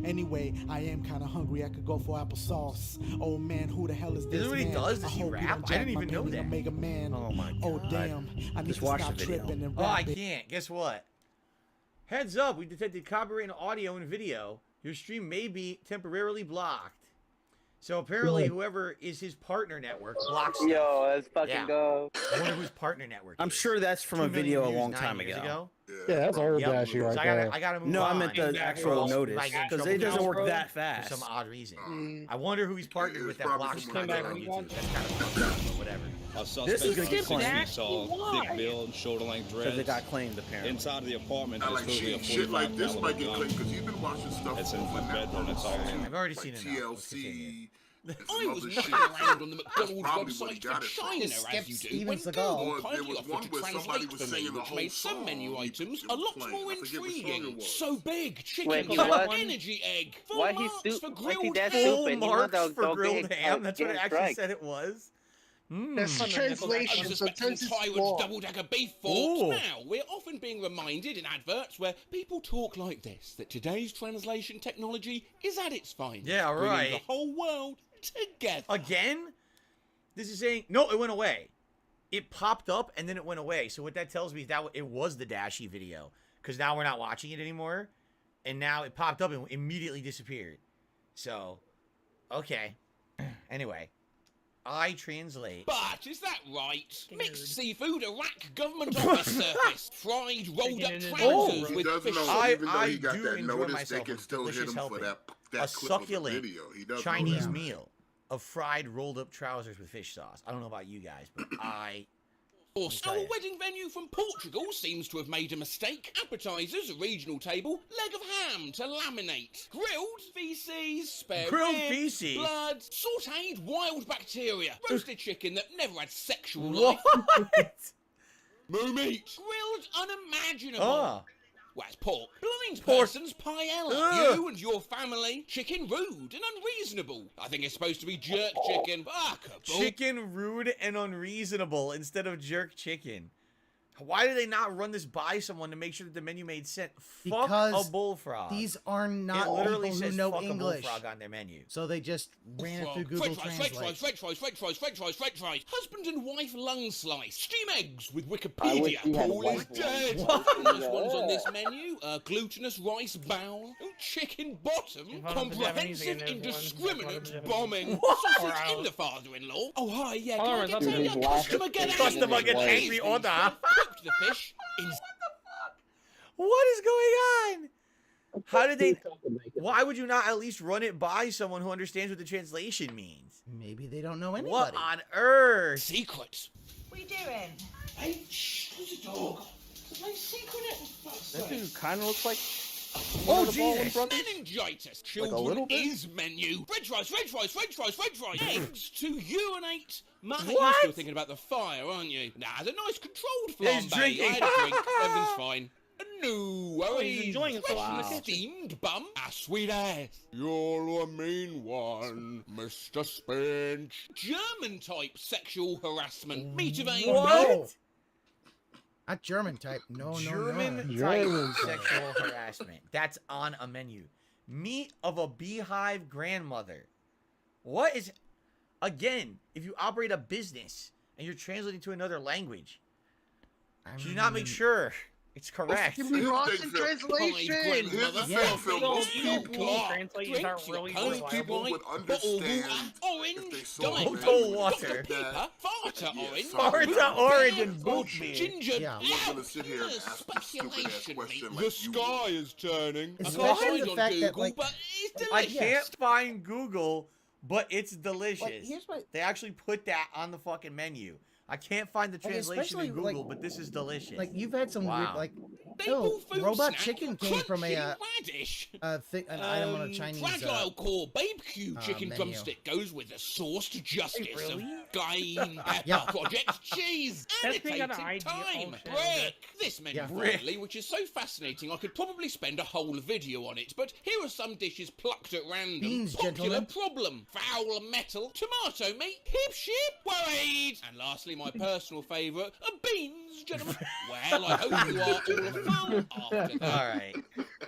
S22: Anyway, I am kind of hungry. I could go for applesauce. Oh man, who the hell is this?
S2: Is this what he
S22: man?
S2: does? Does
S22: I
S2: he
S22: hope you
S2: rap?
S22: don't
S2: I
S22: jack
S2: didn't
S22: my
S2: even know
S22: penny
S2: that.
S22: Omega Man.
S21: Oh my
S22: Oh
S21: God.
S22: damn, I need
S21: Just
S22: to
S21: watch
S22: stop
S21: the video.
S22: tripping and
S2: Oh, I
S22: rapping.
S2: can't. Guess what? Heads up, we detected copyright in audio and video. Your stream may be temporarily blocked. So apparently, whoever is his partner network blocks stuff.
S11: Yo, let's fucking go.
S2: I wonder whose partner network
S21: I'm
S2: is.
S21: sure that's from a
S2: 2 million
S21: video a
S2: views
S21: long
S2: 9
S21: time
S2: years
S21: ago.
S10: Yeah, that's old
S2: Yep.
S10: Dashy right
S2: So
S10: there.
S2: I gotta move
S21: No,
S2: on.
S21: I meant the actual
S2: Or else
S21: notice,
S2: we might get in
S21: 'cause
S2: trouble
S21: it doesn't
S2: for
S21: work that fast.
S2: For some odd reason. I wonder who he's partnered with that
S17: probably
S2: blocks
S17: someone
S2: content
S17: that
S2: on
S17: I
S2: YouTube. That's kind of fucked up, but whatever.
S4: A suspect
S21: This is gonna get
S4: 6
S21: claimed.
S4: feet tall, thick build, shoulder-length
S21: Because
S4: dreads.
S21: it got claimed apparently.
S4: Inside of the apartment,
S17: Now,
S4: there's
S17: like
S4: supposed to be a
S17: shit like
S4: 45
S17: this might get
S4: caliber
S17: claimed
S4: gun.
S17: because you've been watching stuff
S4: It's in
S17: over
S4: the bedroom, that's all.
S2: I've already
S17: like
S2: seen it now. Let's continue.
S17: TLC.
S6: I was knocking around on the McDonald's
S17: probably what he
S6: website
S17: got
S6: for
S17: it from.
S6: China,
S12: Skip
S6: as you do,
S12: Steven
S6: when
S12: Seagal.
S6: Google
S17: Or there
S6: kindly
S17: was
S6: offered
S17: one
S6: to
S17: where somebody
S6: translate
S17: was
S6: for me,
S17: saying the
S6: which
S17: whole
S6: made so
S17: song.
S6: menu
S17: He
S6: items a
S17: was
S6: lot
S17: playing.
S6: more
S17: I forget what song it
S6: intriguing.
S17: was.
S6: So big, chicken
S11: Wait, he
S6: for
S11: what?
S6: energy egg, full
S11: Why he
S6: marks for
S11: why he
S6: grilled
S11: that
S6: ham.
S2: Full
S11: stupid? He
S2: marks
S11: want
S2: for
S11: to
S2: grilled ham. That's what it actually said it was.
S8: That's the
S6: I
S8: translation.
S6: suspect
S8: Sometimes it's
S6: Tyrant's
S8: flawed.
S6: double-decker beef
S2: Ooh.
S6: forks. Now, we're often being reminded in adverts where people talk like this, that today's translation technology is at its finest.
S2: Yeah,
S6: bringing
S2: right.
S6: the whole world together.
S2: Again? This is saying, no, it went away. It popped up and then it went away. So what that tells me is that it was the Dashy video. Because now we're not watching it anymore. And now it popped up and immediately disappeared. So, okay. Anyway. I translate.
S6: But is that right? Mixed seafood, Iraq government office surface, fried rolled up trousers
S17: He
S6: with
S17: does
S6: fish.
S17: know, even though he
S2: I
S17: got
S2: do
S17: that
S2: enjoy
S17: notice, they
S2: myself
S17: can
S2: with
S17: still hit
S2: delicious
S17: him for
S2: helping.
S17: that
S2: A
S17: clip of the
S2: succulent
S17: video. He does know
S2: Chinese
S17: that.
S2: meal of fried rolled up trousers with fish sauce. I don't know about you guys, but
S6: Our wedding venue from Portugal seems to have made a mistake. Appetizers, a regional table, leg of ham to laminate. Grilled feces, spare
S2: Grilled
S6: rib,
S2: feces?
S6: blood, sautéed wild bacteria, roasted chicken that never had sexual
S2: What?
S6: life. Moo meat. Grilled unimaginable.
S2: Ah.
S6: Well, it's pork. Blind
S2: Pork.
S6: person's paella.
S2: Ugh.
S6: You and your family. Chicken rude and unreasonable. I think it's supposed to be jerk chicken. Ah, kaboom.
S2: Chicken rude and unreasonable instead of jerk chicken. Why do they not run this by someone to make sure that the menu made sense? Fuck
S12: Because
S2: a bullfrog.
S12: these are not
S2: it literally
S12: people who
S2: says
S12: know
S2: fuck
S12: English.
S2: A bullfrog on their menu.
S12: So they just ran it through Google Translate.
S6: French fries. Husband and wife lung slice. Steam eggs with
S11: I wish
S6: Wikipedia.
S11: we had
S6: Paul is
S11: white
S6: dead.
S11: ones.
S6: Nice ones on this menu. Glutinous rice bowl. Chicken bottom. Comprehensive indiscriminate bombing. Sausage in the father-in-law. Oh, hi, yeah. Can I get a customer get
S2: angry order?
S6: Cooked the fish in...
S2: What is going on? How did they... Why would you not at least run it by someone who understands what the translation means?
S12: Maybe they don't know anybody.
S2: What on earth?
S6: Secrets.
S23: What are you doing?
S6: Hey, shh, who's a dog? My secret.
S21: That dude kind of looks like.
S2: Oh, Jesus!
S6: Meningitis. Children is menu. French fries. Eggs to urinate. Matt, you're still thinking about the fire, aren't you? Nah, the nice controlled
S2: He's
S6: flambe.
S2: drinking.
S6: I had a drink. Everything's fine. No worries.
S15: He's enjoying himself in the
S6: Fresh
S15: kitchen.
S6: steamed bum. A sweet ass. You're a mean one, Mr. Spinch. German type sexual harassment. Meat of aim.
S12: What? Not German type. No,
S2: German
S12: no.
S2: type sexual harassment. That's on a menu. Meat of a beehive grandmother. What is... Again, if you operate a business and you're translating to another language, should you not make sure it's correct?
S8: Give me lost in translation.
S17: Here's the thing, Phil. Most people would understand if they saw it.
S2: Total water. Farta orange and boot me.
S6: Ginger.
S17: I'm not gonna sit here and ask a stupid ass question
S6: The sky is turning.
S12: Especially the fact that, like,
S6: but it's
S2: I
S6: delicious.
S2: can't find Google, but it's delicious.
S12: Like, here's my-
S2: They actually put that on the fucking menu. I can't find the translation
S12: especially,
S2: in Google,
S12: like-
S2: but this is delicious.
S12: Like you've had some weird,
S2: Wow.
S12: like,
S6: Staple food
S12: robot
S6: snack,
S12: chicken came from a
S6: radish.
S12: an item on a Chinese.
S6: Fragile core barbecue chicken
S12: menu.
S6: drumstick goes with the sauce to justice of
S15: really?
S6: Green Pepper
S12: Yeah.
S6: Project cheese.
S15: That thing got
S6: Annotated
S15: an idea.
S6: time.
S15: Oh, shit.
S6: Brick. This menu
S12: Yeah.
S6: friendly, which is so fascinating I could probably spend a whole video on it. But here are some dishes plucked at random.
S12: Beans,
S6: Popular
S12: gentlemen.
S6: problem. Foul metal. Tomato meat. Hip ship. Worried. And lastly, my personal favourite, beans, gentlemen. Well, I hope you are all full after that.
S2: All right.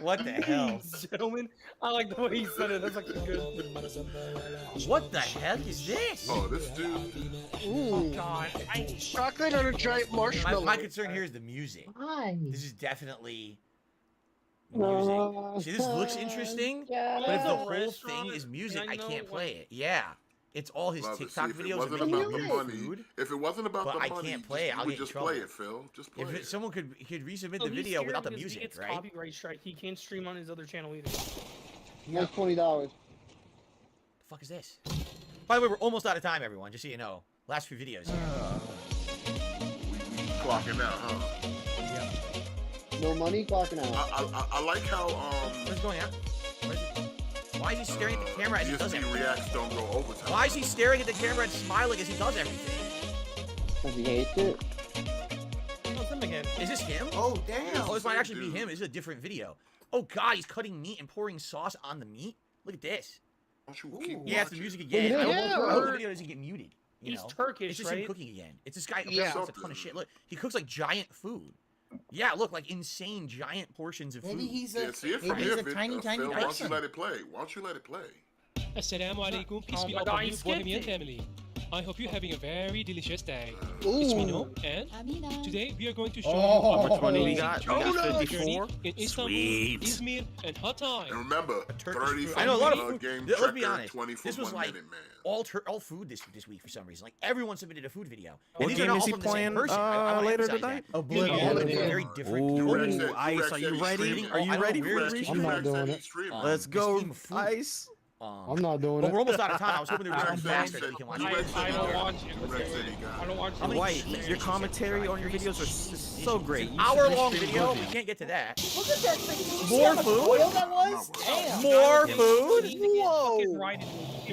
S2: What the hell?
S15: Gentlemen, I like the way he said it. That's actually good.
S2: What the heck is this?
S17: Oh, this dude.
S15: Oh God,
S8: Chocolate on a giant marshmallow.
S2: My concern here is the music.
S3: Hi.
S2: This is definitely music. See, this looks interesting, but if the whole thing is music, I can't play it. Yeah. It's all his
S17: Love it.
S2: TikTok
S17: See, if
S2: videos
S17: it
S2: of
S17: wasn't
S2: making
S17: about the money,
S2: food.
S17: if it wasn't about
S2: But
S17: the
S2: I
S17: money,
S2: can't play it.
S17: you
S2: I'll
S17: would
S2: get in
S17: just
S2: trouble.
S17: play it, Phil. Just play
S2: If
S17: it.
S2: someone could resubmit
S15: So
S2: the
S15: he's
S2: video
S15: scared
S2: without the
S15: because
S2: music,
S15: It's
S2: right?
S15: copyright strike. He can't stream on his other channel either.
S11: That's $20.
S2: The fuck is this? By the way, we're almost out of time, everyone. Just so you know, last few videos.
S17: Clocking out, huh?
S11: No money, clocking out.
S17: I like how
S2: What's going on? Why is he staring at the camera as he does
S17: ESP
S2: everything?
S17: reacts don't go overtime.
S2: Why is he staring at the camera and smiling as he does everything?
S11: Because he hates it.
S15: Oh, it's him again.
S2: Is this him?
S12: Oh damn!
S2: Oh, this might actually be him. This is a different video. Oh god, he's cutting meat and pouring sauce on the meat. Look at this. Yeah, it's the music again.
S8: Look at
S2: I
S8: that.
S2: hope the video doesn't get muted. You
S15: He's
S2: know?
S15: Turkish,
S2: It's just him
S15: right?
S2: cooking again. It's this guy who
S8: Yeah.
S2: cooks a ton of shit. Look, he cooks like giant food. Yeah, look, like insane giant portions of food.
S12: Maybe he's
S17: Yeah,
S12: a
S17: see it from
S12: maybe
S17: here,
S12: he's a tiny
S17: Phil, why don't you
S12: person.
S17: let it play? Why don't you let it play?
S13: Assalamu alaikum, peace
S15: Oh
S13: be
S15: my
S13: upon
S15: God,
S13: you,
S15: he skipped
S13: Bohemian
S15: it.
S13: family. I hope you're having a very delicious day.
S8: Ooh.
S13: It's Mino, and today we are going to show you
S21: How much
S13: our
S21: money we
S13: amazing
S21: got? We
S13: journey
S21: got
S13: journey
S21: 54.
S13: in Istanbul,
S21: Sweet.
S13: Izmir, and Hatay.
S17: And remember, 30
S2: I know a lot of
S17: from
S2: food.
S17: game
S2: Let's be
S17: tracker,
S2: honest.
S17: 20 for
S2: This was
S17: 1
S2: like
S17: minute, man.
S2: all food this week for some reason. Like everyone submitted a food video. And
S21: What
S2: these are
S21: game
S2: not
S21: is
S2: all
S21: he
S2: from the same
S21: playing
S2: person. I wanna
S21: later
S2: emphasize
S21: tonight?
S2: that.
S12: Oblivion.
S2: All of them are
S12: Oblivion.
S2: very different.
S21: Ooh, Ice, are you ready? Are you ready for this?
S12: I'm not doing it.
S21: Let's go, Ice.
S12: I'm not doing
S2: But
S12: it.
S2: we're almost out of time. I was hoping they would turn
S17: Rex
S2: faster
S17: said-
S2: so we can watch
S17: Rex
S2: it.
S17: said
S15: I
S17: he
S15: don't
S17: got
S15: want
S17: it.
S15: you.
S17: Rex said he got
S15: I
S17: it.
S15: don't want
S2: How many
S15: you.
S21: White, your commentary on your videos are so great. You
S2: Hour
S21: should
S2: long
S21: stream
S2: video.
S21: Oblivion.
S2: We can't get to that.
S3: Look at that thing. Did you see
S2: More
S3: how much
S2: food?
S3: oil that was? Damn.
S2: More food.
S8: Whoa.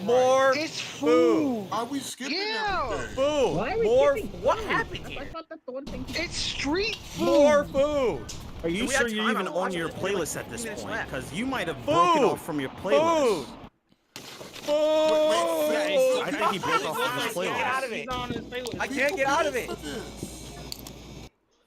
S2: More
S8: It's
S2: food.
S17: Are we skipping
S8: Yeah.
S17: everything?
S2: Food.
S3: Why are we
S2: More.
S3: skipping
S2: What
S3: food?
S2: happened here?
S3: I thought that's the one thing.
S8: It's street food.
S2: More food.
S21: Are you
S2: Do we have
S21: sure you
S2: time?
S21: even
S2: I'm
S21: own
S2: watching
S21: your
S2: it. We have like
S21: playlist at
S2: 15
S21: this
S2: minutes
S21: point?
S2: left.
S21: Because you might have broken off from your playlist.
S2: Food.
S21: I think he broke off from his
S2: I can't get out of
S21: playlist.
S2: it. I can't get out of it.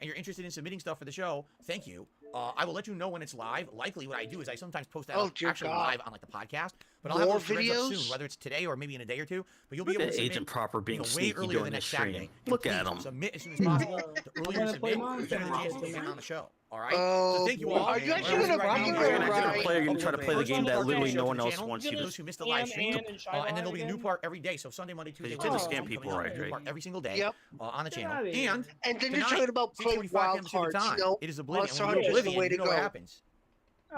S2: and you're interested in submitting stuff for the show, thank you. I will let you know when it's live. Likely what I do is I sometimes post that actually live on like the podcast, but I'll have those threads up soon, whether it's today or maybe in a day or two. But you'll be able to submit
S21: Agent Proper being
S2: way
S21: sneaky
S2: earlier
S21: during
S2: than
S21: the
S2: next
S21: stream.
S2: Saturday.
S21: Look at him.
S2: Submit as soon as possible. The earlier you submit, the better chance to get on the show. All right. So thank you all.
S8: Are you actually gonna
S21: Are you gonna try to play the game that literally no one else wants you to?
S2: Those who missed the live stream, and then there'll be a new part every day. So Sunday, Monday, Tuesday,
S21: You tend to scam people, right, Drake?
S2: every single day on the channel.
S8: And then you're talking about playing wild cards.
S2: it is Oblivion.
S8: Monster Hunter is the way to
S2: know what
S8: go.
S2: happens.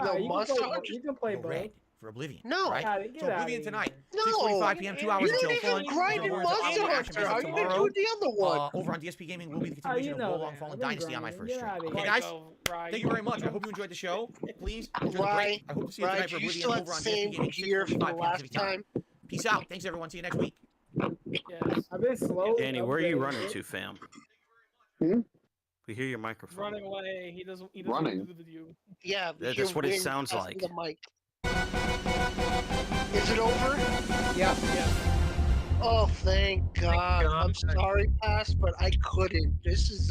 S8: No,
S15: you
S8: Monster
S15: can play,
S8: Hunter.
S15: you can play both.
S2: Red for Oblivion.
S8: No.
S2: Right?
S15: Get
S2: So
S15: outta
S2: Oblivion
S15: here.
S2: tonight.
S8: No.
S2: 6:45 p.m. 2 hours
S8: You
S2: until
S8: didn't
S2: fun.
S8: even grind in
S2: Rewards of
S8: Monster
S2: Aqua Action
S8: Hunter. How
S2: Visit
S8: you gonna
S2: tomorrow.
S8: do the other one?
S2: Over on DSP Gaming will be the
S15: you
S2: continuation
S15: know
S2: of Wolong
S15: that.
S2: Fallen
S15: I've been
S2: Dynasty on my
S15: grinding.
S2: first
S15: Get
S2: stream.
S15: outta
S2: Okay,
S15: here.
S2: guys? Thank you very much. I hope you enjoyed the show. Please enjoy the break. I hope to see you tonight for
S8: you
S2: Oblivion
S8: still have
S2: over
S8: the
S2: on
S8: same
S2: DSP Gaming
S8: gear from
S2: 6:45 p.m.
S8: last
S2: Pacific time.
S8: time.
S2: Peace out. Thanks everyone. See you next week.
S15: Yes. I've been slow.
S21: Danny, where are you running to, fam?
S11: Hmm?
S21: We hear your microphone.
S15: Running away. He doesn't
S11: Running.
S15: do with you.
S8: Yeah,
S21: That's what it sounds
S8: passing
S21: like.
S8: The mic. Is it over?
S12: Yeah.
S8: Oh, thank God. I'm sorry, Pass, but I couldn't. This is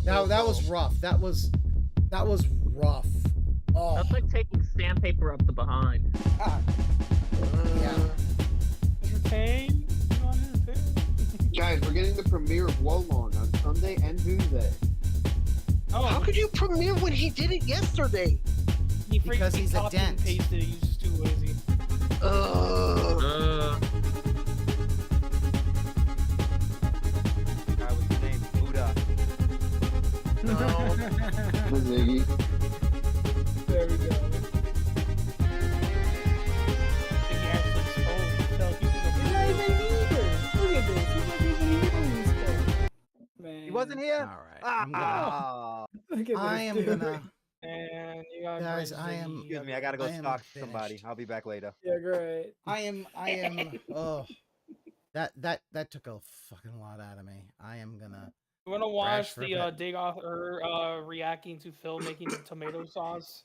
S12: That was rough. That was rough. Oh.
S3: That's like taking sandpaper up the behind.
S12: Yeah.
S15: Entertain? You want to entertain?
S11: Guys, we're getting the premiere of Wolong on Sunday and Tuesday.
S15: Oh,
S8: How could you premiere when he did it yesterday?
S15: he
S12: Because
S15: freaking
S12: he's a
S15: copied and
S12: dent.
S15: pasted it. He's just too lazy.
S21: Guy with the name Buddha.
S11: The Ziggy.
S15: There we go. He actually spoke. Tell people to- He's not even here. Look at this. He's not even here. Man.
S3: He wasn't here?
S2: All right.
S15: Look at
S12: I
S15: this
S12: am
S15: dude.
S12: gonna.
S15: And you got
S12: Guys, I am.
S3: Excuse me, I gotta go
S12: I am
S3: stalk
S12: finished.
S3: somebody. I'll be back later.
S15: Yeah, great.
S12: I am. Oh, that took a fucking lot out of me. I am gonna.
S15: You want to
S12: Crash
S15: watch
S12: for a
S15: the
S12: bit.
S15: dig off or reacting to Phil making the tomato sauce?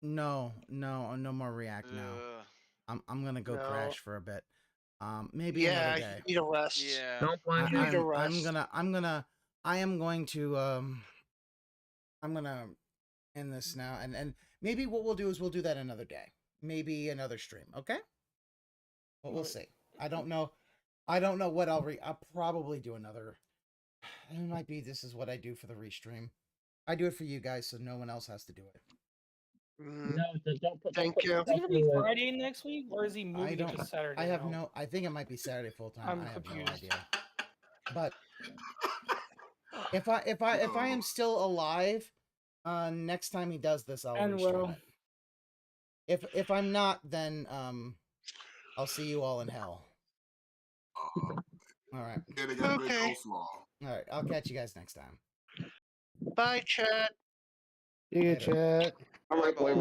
S12: No more react now. I'm gonna go
S8: No.
S12: crash for a bit. Maybe
S8: Yeah,
S12: another day.
S8: you need a rest.
S9: Yeah.
S3: Don't blame
S8: You need a
S12: I'm
S8: rest.
S12: I'm gonna end this now, and maybe what we'll do is we'll do that another day, maybe another stream. Okay. Well, we'll see. I don't know what I'll probably do another. It might be this is what I do for the restream. I do it for you guys, so no one else has to do it.
S8: Thank you.
S15: Is it gonna be Friday next week, or is he moving it to Saturday?
S12: I have
S15: now?
S12: no. I think it might be Saturday full time.
S15: I'm
S12: I have
S15: confused.
S12: no idea. But if I am still alive, next time he does this, I'll
S15: And
S12: restream it. If I'm not, then I'll see you all in hell. All right.
S17: Yeah, they got
S8: Okay.
S17: good coleslaw.
S12: All right. I'll catch you guys next time.
S8: Bye, chat.
S10: See you, chat.
S11: All right, boy.